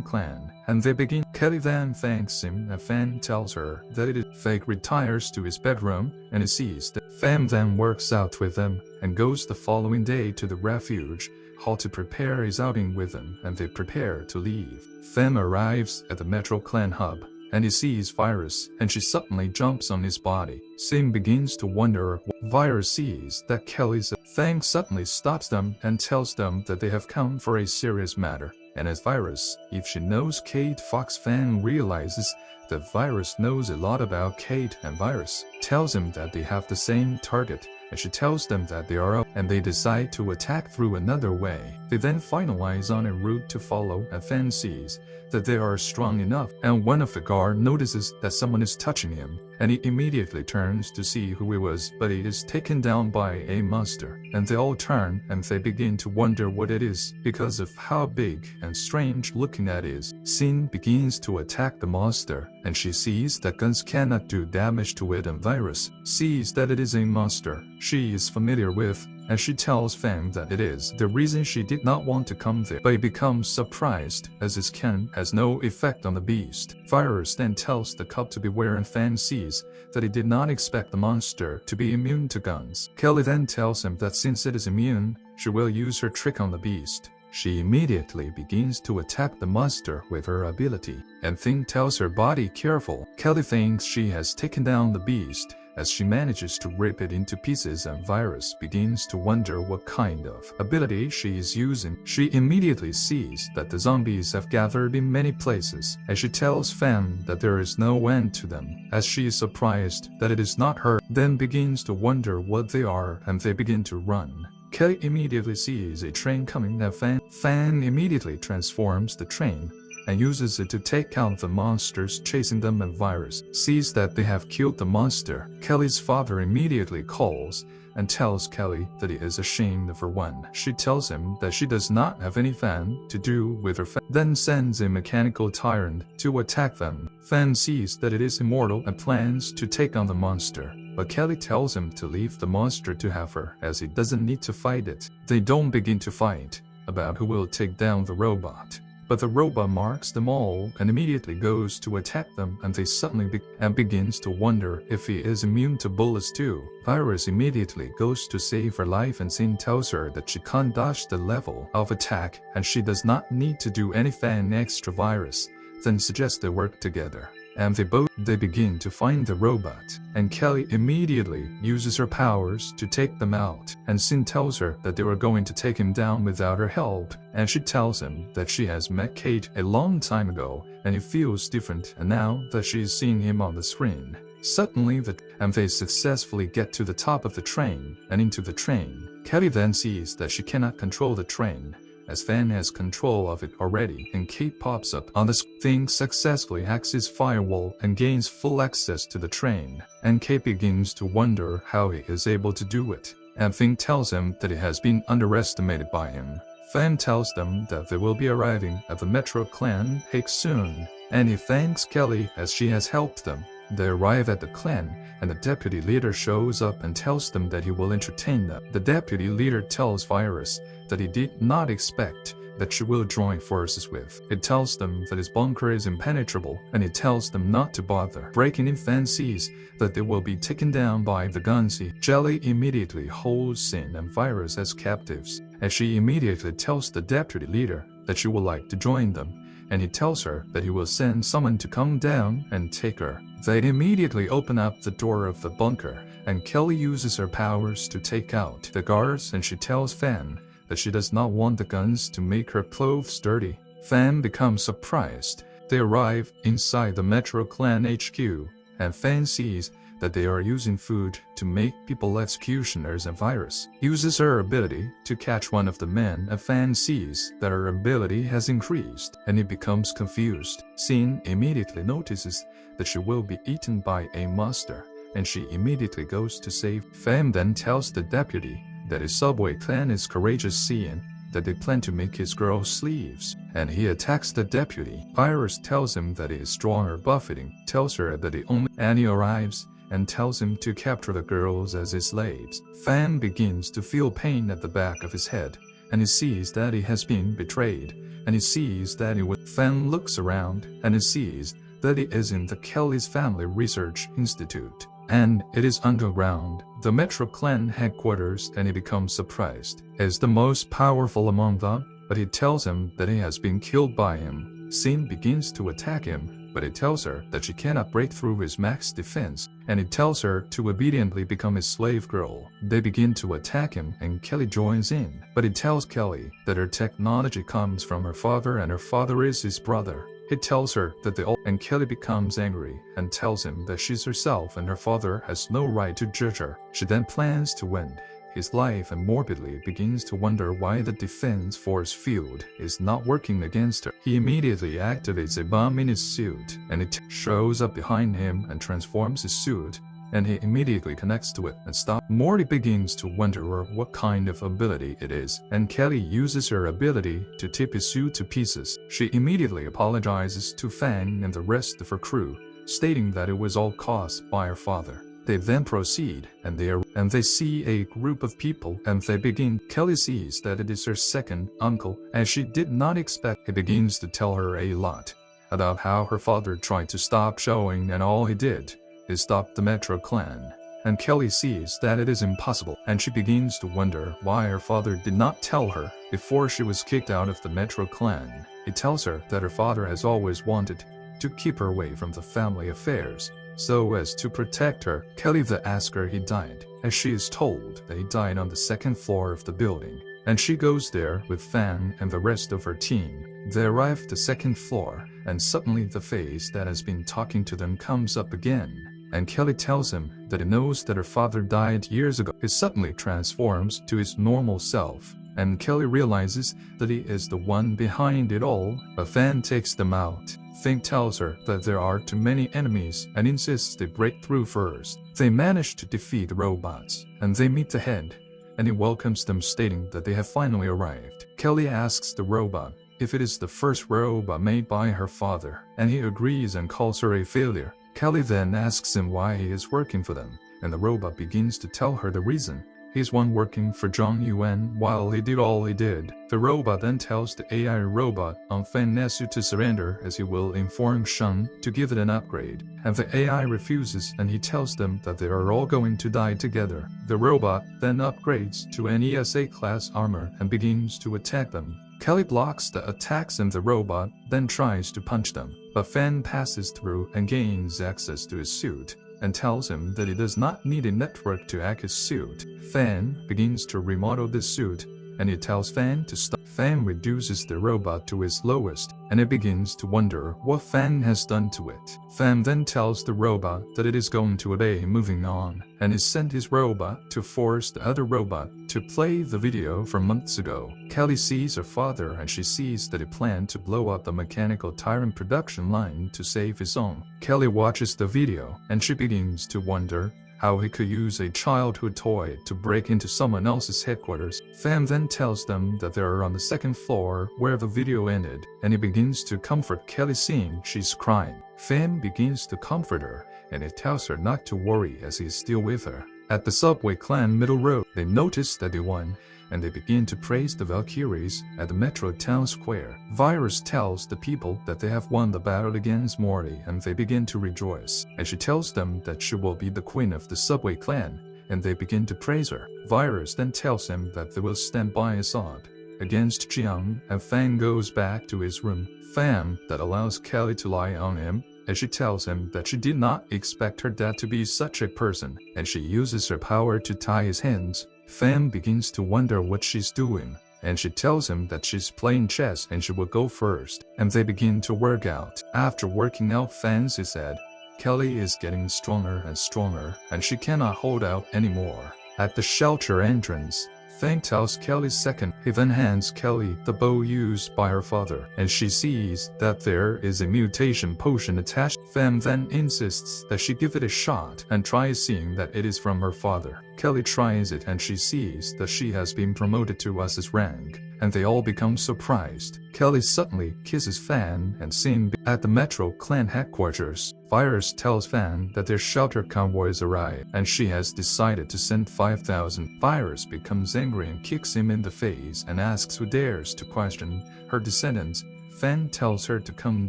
Clan, and they begin. Kelly then thanks him, and Fan tells her that it is. Fake retires to his bedroom, and he sees that. Fan then works out with them and goes the following day to the refuge hall to prepare his outing with them, and they prepare to leave. Fan arrives at the Metro Clan hub, and he sees Virus, and she suddenly jumps on his body. Sim begins to wonder what Virus sees that Kelly's. Fang suddenly stops them and tells them that they have come for a serious matter. And as Virus, if she knows Kate Fox, Fang realizes that Virus knows a lot about Kate, and Virus tells him that they have the same target. And she tells them that they are up, and they decide to attack through another way. They then finalize on a route to follow, and Fan sees that they are strong enough, and one of the guard notices that someone is touching him, and he immediately turns to see who it was, but he is taken down by a monster, and they all turn and they begin to wonder what it is because of how big and strange looking that is. Sin begins to attack the monster, and she sees that guns cannot do damage to it, and Virus sees that it is a monster she is familiar with, and she tells Fang that it is the reason she did not want to come there, but he becomes surprised as his can has no effect on the beast. Virus then tells the cub to beware, and Fang sees that he did not expect the monster to be immune to guns. Kelly then tells him that since it is immune, she will use her trick on the beast. She immediately begins to attack the monster with her ability, and Thing tells her body careful. Kelly thinks she has taken down the beast, As she manages to rip it into pieces and Virus begins to wonder what kind of ability she is using, she immediately sees that the zombies have gathered in many places. As she tells Fan that there is no end to them, as she is surprised that it is not her, then begins to wonder what they are and they begin to run. Kelly immediately sees a train coming and Fan immediately transforms the train and uses it to take out the monsters chasing them, and Virus sees that they have killed the monster. Kelly's father immediately calls and tells Kelly that he is ashamed of her one. She tells him that she does not have any Fan to do with her then sends a mechanical tyrant to attack them. Fan sees that it is immortal and plans to take on the monster, but Kelly tells him to leave the monster to have her as he doesn't need to fight it. They don't begin to fight about who will take down the robot, but the robot marks them all and immediately goes to attack them, and they suddenly begins to wonder if he is immune to bullets too. Virus immediately goes to save her life, and Sin tells her that she can't dodge the level of attack and she does not need to do any Fan extra. Virus then suggests they work together, and they begin to find the robot, and Kelly immediately uses her powers to take them out, and Sin tells her that they were going to take him down without her help, and she tells him that she has met Kate a long time ago and he feels different and now that she is seeing him on the screen. Suddenly they successfully get to the top of the train and into the train. Kelly then sees that she cannot control the train, as Fan has control of it already, and Kate pops up on the thing, successfully hacks his firewall and gains full access to the train, and Kate begins to wonder how he is able to do it, and Thing tells him that he has been underestimated by him. Fan tells them that they will be arriving at the Metro Clan Hake soon, and he thanks Kelly as she has helped them. They arrive at the clan, and the deputy leader shows up and tells them that he will entertain them. The deputy leader tells Virus that he did not expect that she will join forces with. It tells them that his bunker is impenetrable, and it tells them not to bother breaking in. Fan sees that they will be taken down by the Gunsi. Jelly immediately holds Sin and Virus as captives, as she immediately tells the deputy leader that she would like to join them, and he tells her that he will send someone to come down and take her. They immediately open up the door of the bunker, and Kelly uses her powers to take out the guards, and she tells Fan that she does not want the guns to make her clothes dirty. Fan becomes surprised. They arrive inside the Metro Clan HQ, and Fan sees that they are using food to make people executioners, and Virus uses her ability to catch one of the men, and Fan sees that her ability has increased, and he becomes confused. Sin immediately notices that she will be eaten by a monster, and she immediately goes to save. Fan then tells the deputy that his subway clan is courageous, seeing that they plan to make his girl sleeves, and he attacks the deputy. Virus tells him that he is stronger, buffeting, tells her that Annie arrives and tells him to capture the girls as his slaves. Fan begins to feel pain at the back of his head, and he sees that he has been betrayed, and he sees that Fan looks around, and he sees that he is in the Kelly's Family Research Institute, and it is underground, the Metro Clan headquarters, and he becomes surprised. As the most powerful among them, but he tells him that he has been killed by him. Sin begins to attack him, but he tells her that she cannot break through his max defense, and he tells her to obediently become his slave girl. They begin to attack him, and Kelly joins in, but he tells Kelly that her technology comes from her father and her father is his brother. He tells her that and Kelly becomes angry and tells him that she's herself and her father has no right to judge her. She then plans to end his life and morbidly begins to wonder why the defense force field is not working against her. He immediately activates a bomb in his suit, and it shows up behind him and transforms his suit, and he immediately connects to it and stops. Morty begins to wonder what kind of ability it is, and Kelly uses her ability to tip his suit to pieces. She immediately apologizes to Fang and the rest of her crew, stating that it was all caused by her father. They then proceed, and they see a group of people, and they begin. Kelly sees that it is her second uncle, as she did not expect. He begins to tell her a lot about how her father tried to stop showing, and all he did is stop the Metro Clan. And Kelly sees that it is impossible, and she begins to wonder why her father did not tell her before she was kicked out of the Metro Clan. He tells her that her father has always wanted to keep her away from the family affairs, so as to protect her. Kelly then asks her he died, as she is told that he died on the second floor of the building, and she goes there with Fan and the rest of her team. They arrive at the second floor, and suddenly the face that has been talking to them comes up again, and Kelly tells him that he knows that her father died years ago. He suddenly transforms to his normal self, and Kelly realizes that he is the one behind it all, but Fan takes them out. Fink tells her that there are too many enemies and insists they break through first. They manage to defeat the robots, and they meet the head, and he welcomes them, stating that they have finally arrived. Kelly asks the robot if it is the first robot made by her father, and he agrees and calls her a failure. Kelly then asks him why he is working for them, and the robot begins to tell her the reason. He's one working for Zhang Yuan while he did all he did. The robot then tells the AI robot on Fan Nesu to surrender, as he will inform Shun to give it an upgrade, and the AI refuses, and he tells them that they are all going to die together. The robot then upgrades to an ESA class armor and begins to attack them. Kelly blocks the attacks and the robot then tries to punch them, but Fan passes through and gains access to his suit, and tells him that he does not need a network to hack his suit. Fan begins to remodel the suit, and he tells Fan to stop. Fan reduces the robot to its lowest, and it begins to wonder what Fan has done to it. Fan then tells the robot that it is going to obey, moving on, and he sent his robot to force the other robot to play the video from months ago. Kelly sees her father, and she sees that he planned to blow up the mechanical tyrant production line to save his own. Kelly watches the video, and she begins to wonder how he could use a childhood toy to break into someone else's headquarters. Fan then tells them that they are on the second floor where the video ended, and he begins to comfort Kelly, seeing she's crying. Fan begins to comfort her, and he tells her not to worry as he is still with her. At the subway clan middle road, they notice that they won, and they begin to praise the Valkyries at the metro town square. Virus tells the people that they have won the battle against Morty, and they begin to rejoice, and she tells them that she will be the queen of the subway clan, and they begin to praise her. Virus then tells him that they will stand by Assad against Jiang, and Fan goes back to his room. Fan that allows Kelly to lie on him, as she tells him that she did not expect her dad to be such a person, and she uses her power to tie his hands. Fan begins to wonder what she's doing, and she tells him that she's playing chess and she will go first, and they begin to work out. After working out, Fan said Kelly is getting stronger and stronger, and she cannot hold out anymore. At the shelter entrance, Fang tells Kelly second. He then hands Kelly the bow used by her father, and she sees that there is a mutation potion attached. Fang then insists that she give it a shot and tries, seeing that it is from her father. Kelly tries it, and she sees that she has been promoted to S's rank, and they all become surprised. Kelly suddenly kisses Fan and Sin at the Metro clan headquarters. Virus tells Fan that their shelter convoys arrive, and she has decided to send 5,000. Virus becomes angry and kicks him in the face and asks who dares to question her descendants. Fan tells her to calm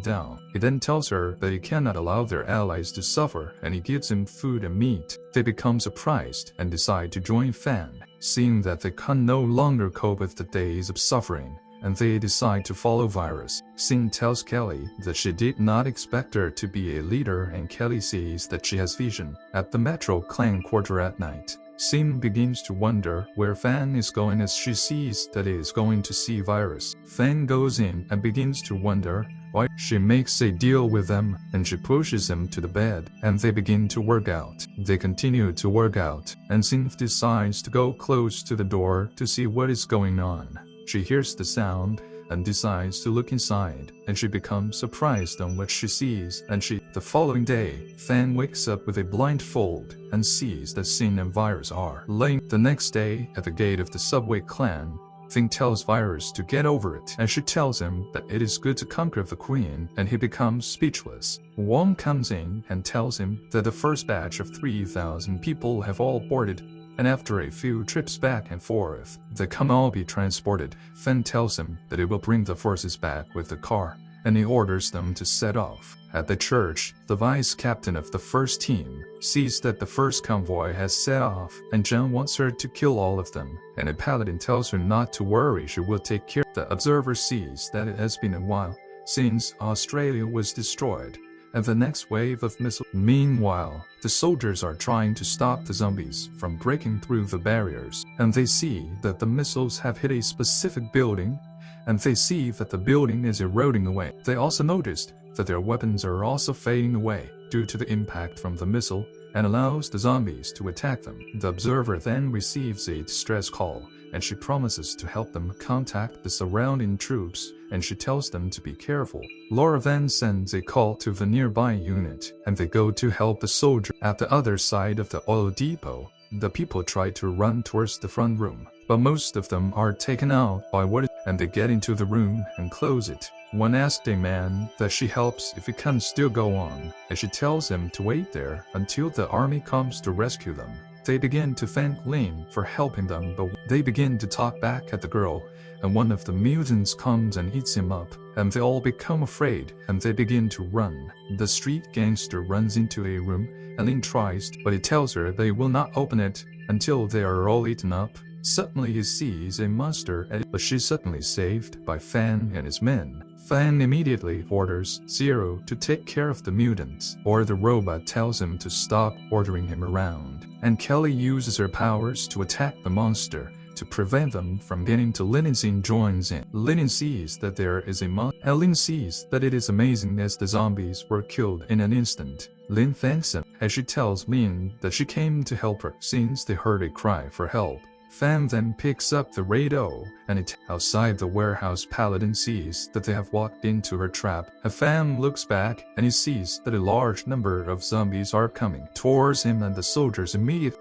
down. He then tells her that he cannot allow their allies to suffer, and he gives him food and meat. They become surprised and decide to join Fan, seeing that they can no longer cope with the days of suffering, and they decide to follow Virus. Sin tells Kelly that she did not expect her to be a leader, and Kelly sees that she has vision. At the Metro clan quarter at night, Sin begins to wonder where Fan is going, as she sees that he is going to see Virus. Fan goes in and begins to wonder why. She makes a deal with them, and she pushes him to the bed, and they begin to work out. They continue to work out, and Sin decides to go close to the door to see what is going on. She hears the sound and decides to look inside, and she becomes surprised on what she sees, and the following day, Fan wakes up with a blindfold and sees that Sin and Virus are laying. The next day, at the gate of the subway clan, Thing tells Virus to get over it, and she tells him that it is good to conquer the queen, and he becomes speechless. Wong comes in and tells him that the first batch of 3,000 people have all boarded, and after a few trips back and forth, they can all be transported. Fen tells him that he will bring the forces back with the car, and he orders them to set off. At the church, the vice captain of the first team sees that the first convoy has set off, and Jen wants her to kill all of them, and a paladin tells her not to worry, she will take care. The observer sees that it has been a while since Australia was destroyed, and the next wave of missiles. Meanwhile, the soldiers are trying to stop the zombies from breaking through the barriers, and they see that the missiles have hit a specific building, and they see that the building is eroding away. They also noticed that their weapons are also fading away due to the impact from the missile, and allows the zombies to attack them. The observer then receives a distress call, and she promises to help them contact the surrounding troops, and she tells them to be careful. Laura then sends a call to the nearby unit, and they go to help the soldier. At the other side of the oil depot, the people try to run towards the front room, but most of them are taken out by and they get into the room and close it. One asks a man that she helps if he can still go on, and she tells him to wait there until the army comes to rescue them. They begin to thank Lin for helping them, but they begin to talk back at the girl, and one of the mutants comes and eats him up, and they all become afraid, and they begin to run. The street gangster runs into a room, and Lin tries, but he tells her they will not open it until they are all eaten up. Suddenly he sees a monster, but she's suddenly saved by Fan and his men. Fan immediately orders Zero to take care of the mutants, or the robot tells him to stop ordering him around, and Kelly uses her powers to attack the monster to prevent them from getting to Lin. Scene joins in. Lin sees that there is a monster. Lin sees that it is amazing as the zombies were killed in an instant. Lin thanks him as she tells Lin that she came to help her since they heard a cry for help. Fan then picks up the radio, and outside the warehouse, Paladin sees that they have walked into her trap. Fan looks back, and he sees that a large number of zombies are coming towards him, and the soldiers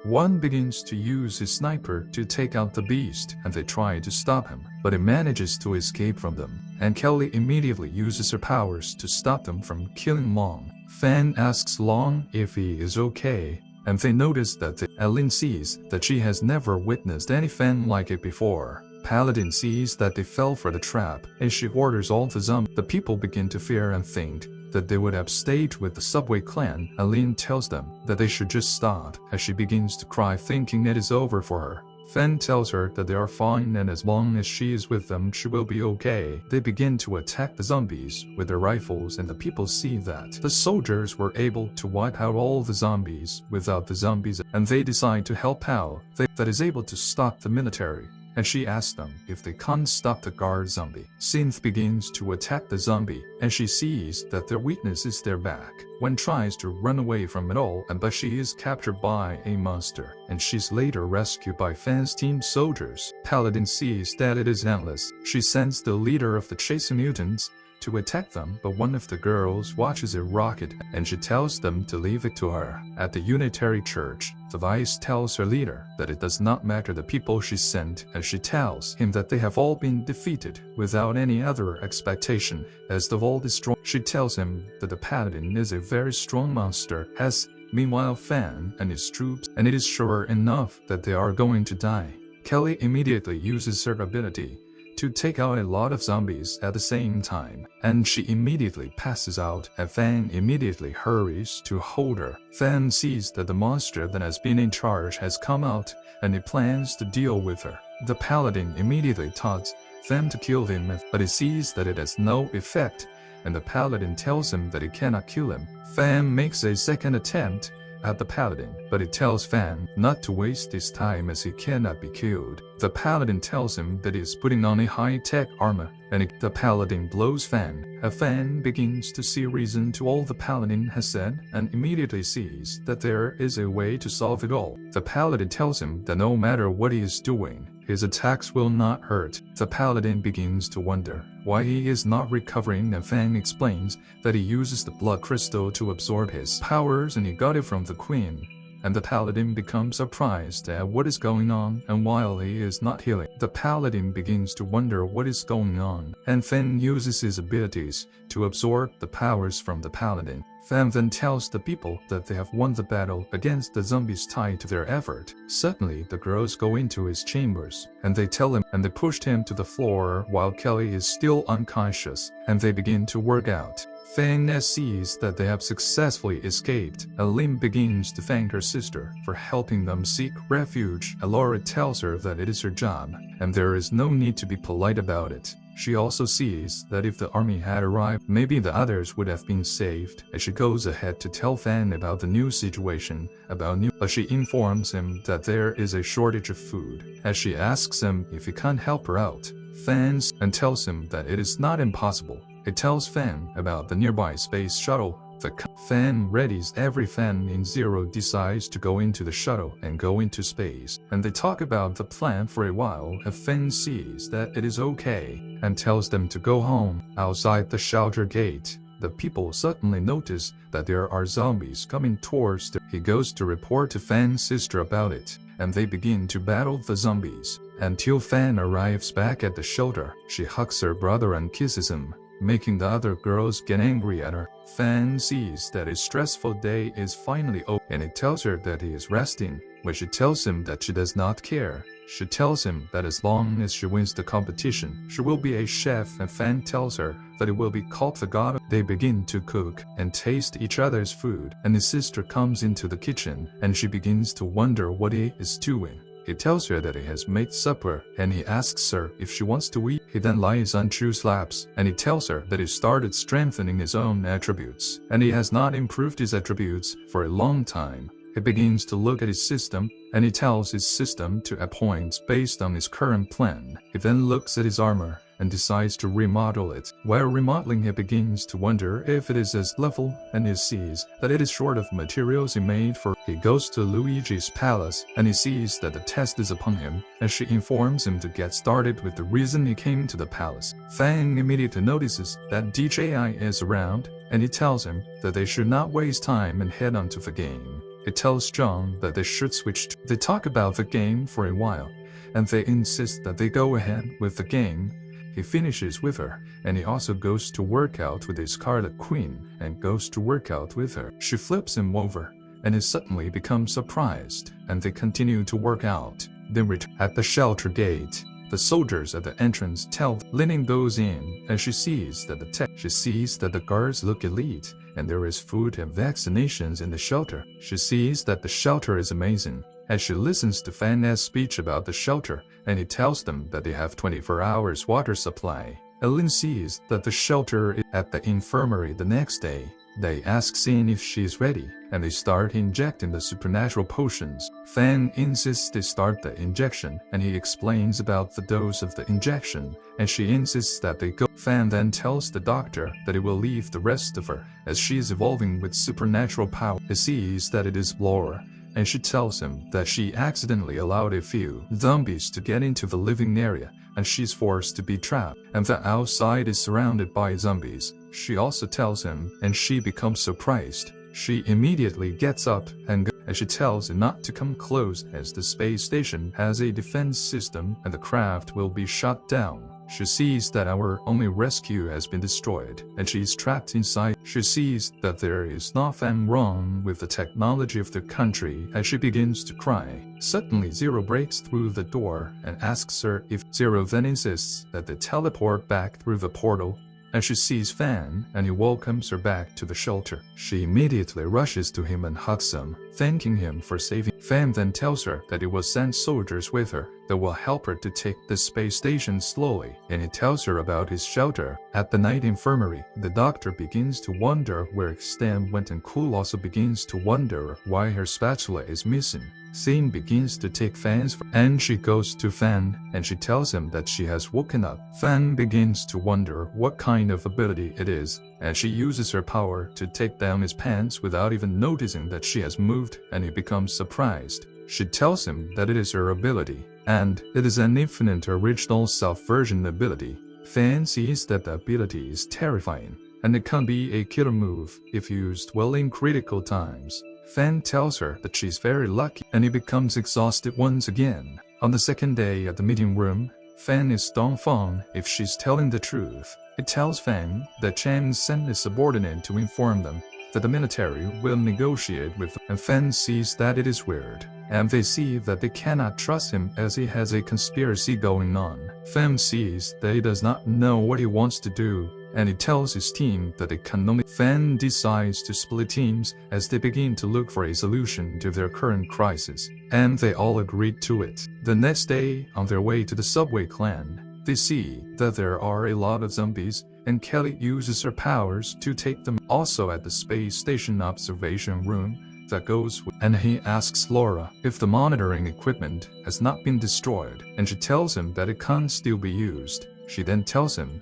one begins to use his sniper to take out the beast, and they try to stop him, but he manages to escape from them, and Kelly immediately uses her powers to stop them from killing Long. Fan asks Long if he is okay, and they notice that Lin sees that she has never witnessed any fan like it before. Paladin sees that they fell for the trap, and she orders all the zombies. The people begin to fear and think that they would have stayed with the subway clan. Lin tells them that they should just stop, as she begins to cry thinking it is over for her. Fan tells her that they are fine, and as long as she is with them, she will be okay. They begin to attack the zombies with their rifles, and the people see that the soldiers were able to wipe out all the zombies without the zombies, and they decide to help out. That is able to stop the military, and she asks them if they can't stop the guard zombie. Synth begins to attack the zombie, and she sees that their weakness is their back. Wen tries to run away from it all, but she is captured by a monster, and she's later rescued by Fan's team soldiers. Paladin sees that it is endless. She sends the leader of the chasing mutants to attack them, but one of the girls watches a rocket, and she tells them to leave it to her. At the Unitary Church, the Vice tells her leader that it does not matter the people she sent, and she tells him that they have all been defeated without any other expectation, as they've all destroyed. She tells him that the Paladin is a very strong monster, meanwhile Fan and his troops, and it is sure enough that they are going to die. Kelly immediately uses her ability to take out a lot of zombies at the same time, and she immediately passes out, and Fan immediately hurries to hold her. Fan sees that the monster that has been in charge has come out, and he plans to deal with her. The Paladin immediately taunts Fan to kill him, but he sees that it has no effect, and the Paladin tells him that he cannot kill him. Fan makes a second attempt at the Paladin, but he tells Fan not to waste his time as he cannot be killed. The Paladin tells him that he is putting on a high-tech armor, and the Paladin blows Fan. Fan begins to see reason to all the Paladin has said, and immediately sees that there is a way to solve it all. The Paladin tells him that no matter what he is doing, his attacks will not hurt. The Paladin begins to wonder why he is not recovering, and Fan explains that he uses the blood crystal to absorb his powers, and he got it from the Queen. And the Paladin becomes surprised at what is going on, and while he is not healing, the Paladin begins to wonder what is going on, and Fan uses his abilities to absorb the powers from the Paladin. Fan then tells the people that they have won the battle against the zombies tied to their effort. Suddenly, the girls go into his chambers, and they tell him, and they pushed him to the floor while Kelly is still unconscious, and they begin to work out. Fan sees that they have successfully escaped. Lin begins to thank her sister for helping them seek refuge. Laura tells her that it is her job, and there is no need to be polite about it. She also sees that if the army had arrived, maybe the others would have been saved. As she goes ahead to tell Fan about the new situation, but she informs him that there is a shortage of food. As she asks him if he can't help her out, Fan tells him that it is not impossible. He tells Fan about the nearby space shuttle. Fan readies every fan in Zero decides to go into the shuttle and go into space, and they talk about the plan for a while. Fan sees that it is okay and tells them to go home. Outside the shelter gate, the people suddenly notice that there are zombies coming towards them. He goes to report to Fan's sister about it, and they begin to battle the zombies. Until Fan arrives back at the shelter, she hugs her brother and kisses him, making the other girls get angry at her. Fan sees that his stressful day is finally over, and he tells her that he is resting, but she tells him that she does not care. She tells him that as long as she wins the competition, she will be a chef, and Fan tells her that it will be called the god. They begin to cook and taste each other's food, and his sister comes into the kitchen, and she begins to wonder what he is doing. He tells her that he has made supper, and he asks her if she wants to eat. He then lies on Chu's laps, and he tells her that he started strengthening his own attributes, and he has not improved his attributes for a long time. He begins to look at his system, and he tells his system to add points based on his current plan. He then looks at his armor and decides to remodel it. While remodeling, he begins to wonder if it is as level, and he sees that it is short of materials he made for. He goes to Luigi's palace, and he sees that the test is upon him, as she informs him to get started with the reason he came to the palace. Fang immediately notices that DJI is around, and he tells him that they should not waste time and head on to the game. He tells John that they should switch. They talk about the game for a while, and they insist that they go ahead with the game. He finishes with her, and he also goes to work out with his Scarlet Queen and goes to work out with her. She flips him over, and he suddenly becomes surprised, and they continue to work out. Then return at the shelter gate. The soldiers at the entrance tell letting those in, and she sees that the guards look elite, and there is food and vaccinations in the shelter. She sees that the shelter is amazing. As she listens to Fan's speech about the shelter, and he tells them that they have 24 hours water supply. Ellen sees that the shelter is at the infirmary the next day. They ask Sin if she is ready, and they start injecting the supernatural potions. Fan insists they start the injection, and he explains about the dose of the injection, and she insists that they go. Fan then tells the doctor that he will leave the rest of her, as she is evolving with supernatural power. He sees that it is Laura, and she tells him that she accidentally allowed a few zombies to get into the living area, and she's forced to be trapped, and the outside is surrounded by zombies. She also tells him, and she becomes surprised. She immediately gets up and goes, and she tells him not to come close as the space station has a defense system and the craft will be shut down. She sees that our only rescue has been destroyed, and she is trapped inside. She sees that there is nothing wrong with the technology of the country, as she begins to cry. Suddenly, Zero breaks through the door and asks her if. Zero then insists that they teleport back through the portal. As she sees Fan, and he welcomes her back to the shelter. She immediately rushes to him and hugs him, thanking him for saving. Fan then tells her that he will send soldiers with her that will help her to take the space station slowly, and he tells her about his shelter. At the night infirmary, the doctor begins to wonder where Stan went, and Cool also begins to wonder why her spatula is missing. Sin begins to take Fan's, and she goes to Fan, and she tells him that she has woken up. Fan begins to wonder what kind of ability it is, and she uses her power to take down his pants without even noticing that she has moved, and he becomes surprised. She tells him that it is her ability, and it is an infinite original self-version ability. Fan sees that the ability is terrifying, and it can be a killer move if used well in critical times. Fan tells her that she's very lucky, and he becomes exhausted once again. On the second day at the meeting room, Fan is dumbfounded if she's telling the truth. It tells Fan that Chen sent a subordinate to inform them that the military will negotiate with them, and Fan sees that it is weird, and they see that they cannot trust him as he has a conspiracy going on. Fan sees that he does not know what he wants to do, and he tells his team that they can only. Fan decides to split teams as they begin to look for a solution to their current crisis, and they all agreed to it. The next day, on their way to the subway clan, They see that there are a lot of zombies, and Kelly uses her powers to take them. Also at the space station observation room that goes with, and he asks Laura if the monitoring equipment has not been destroyed, and she tells him that it can still be used. She then tells him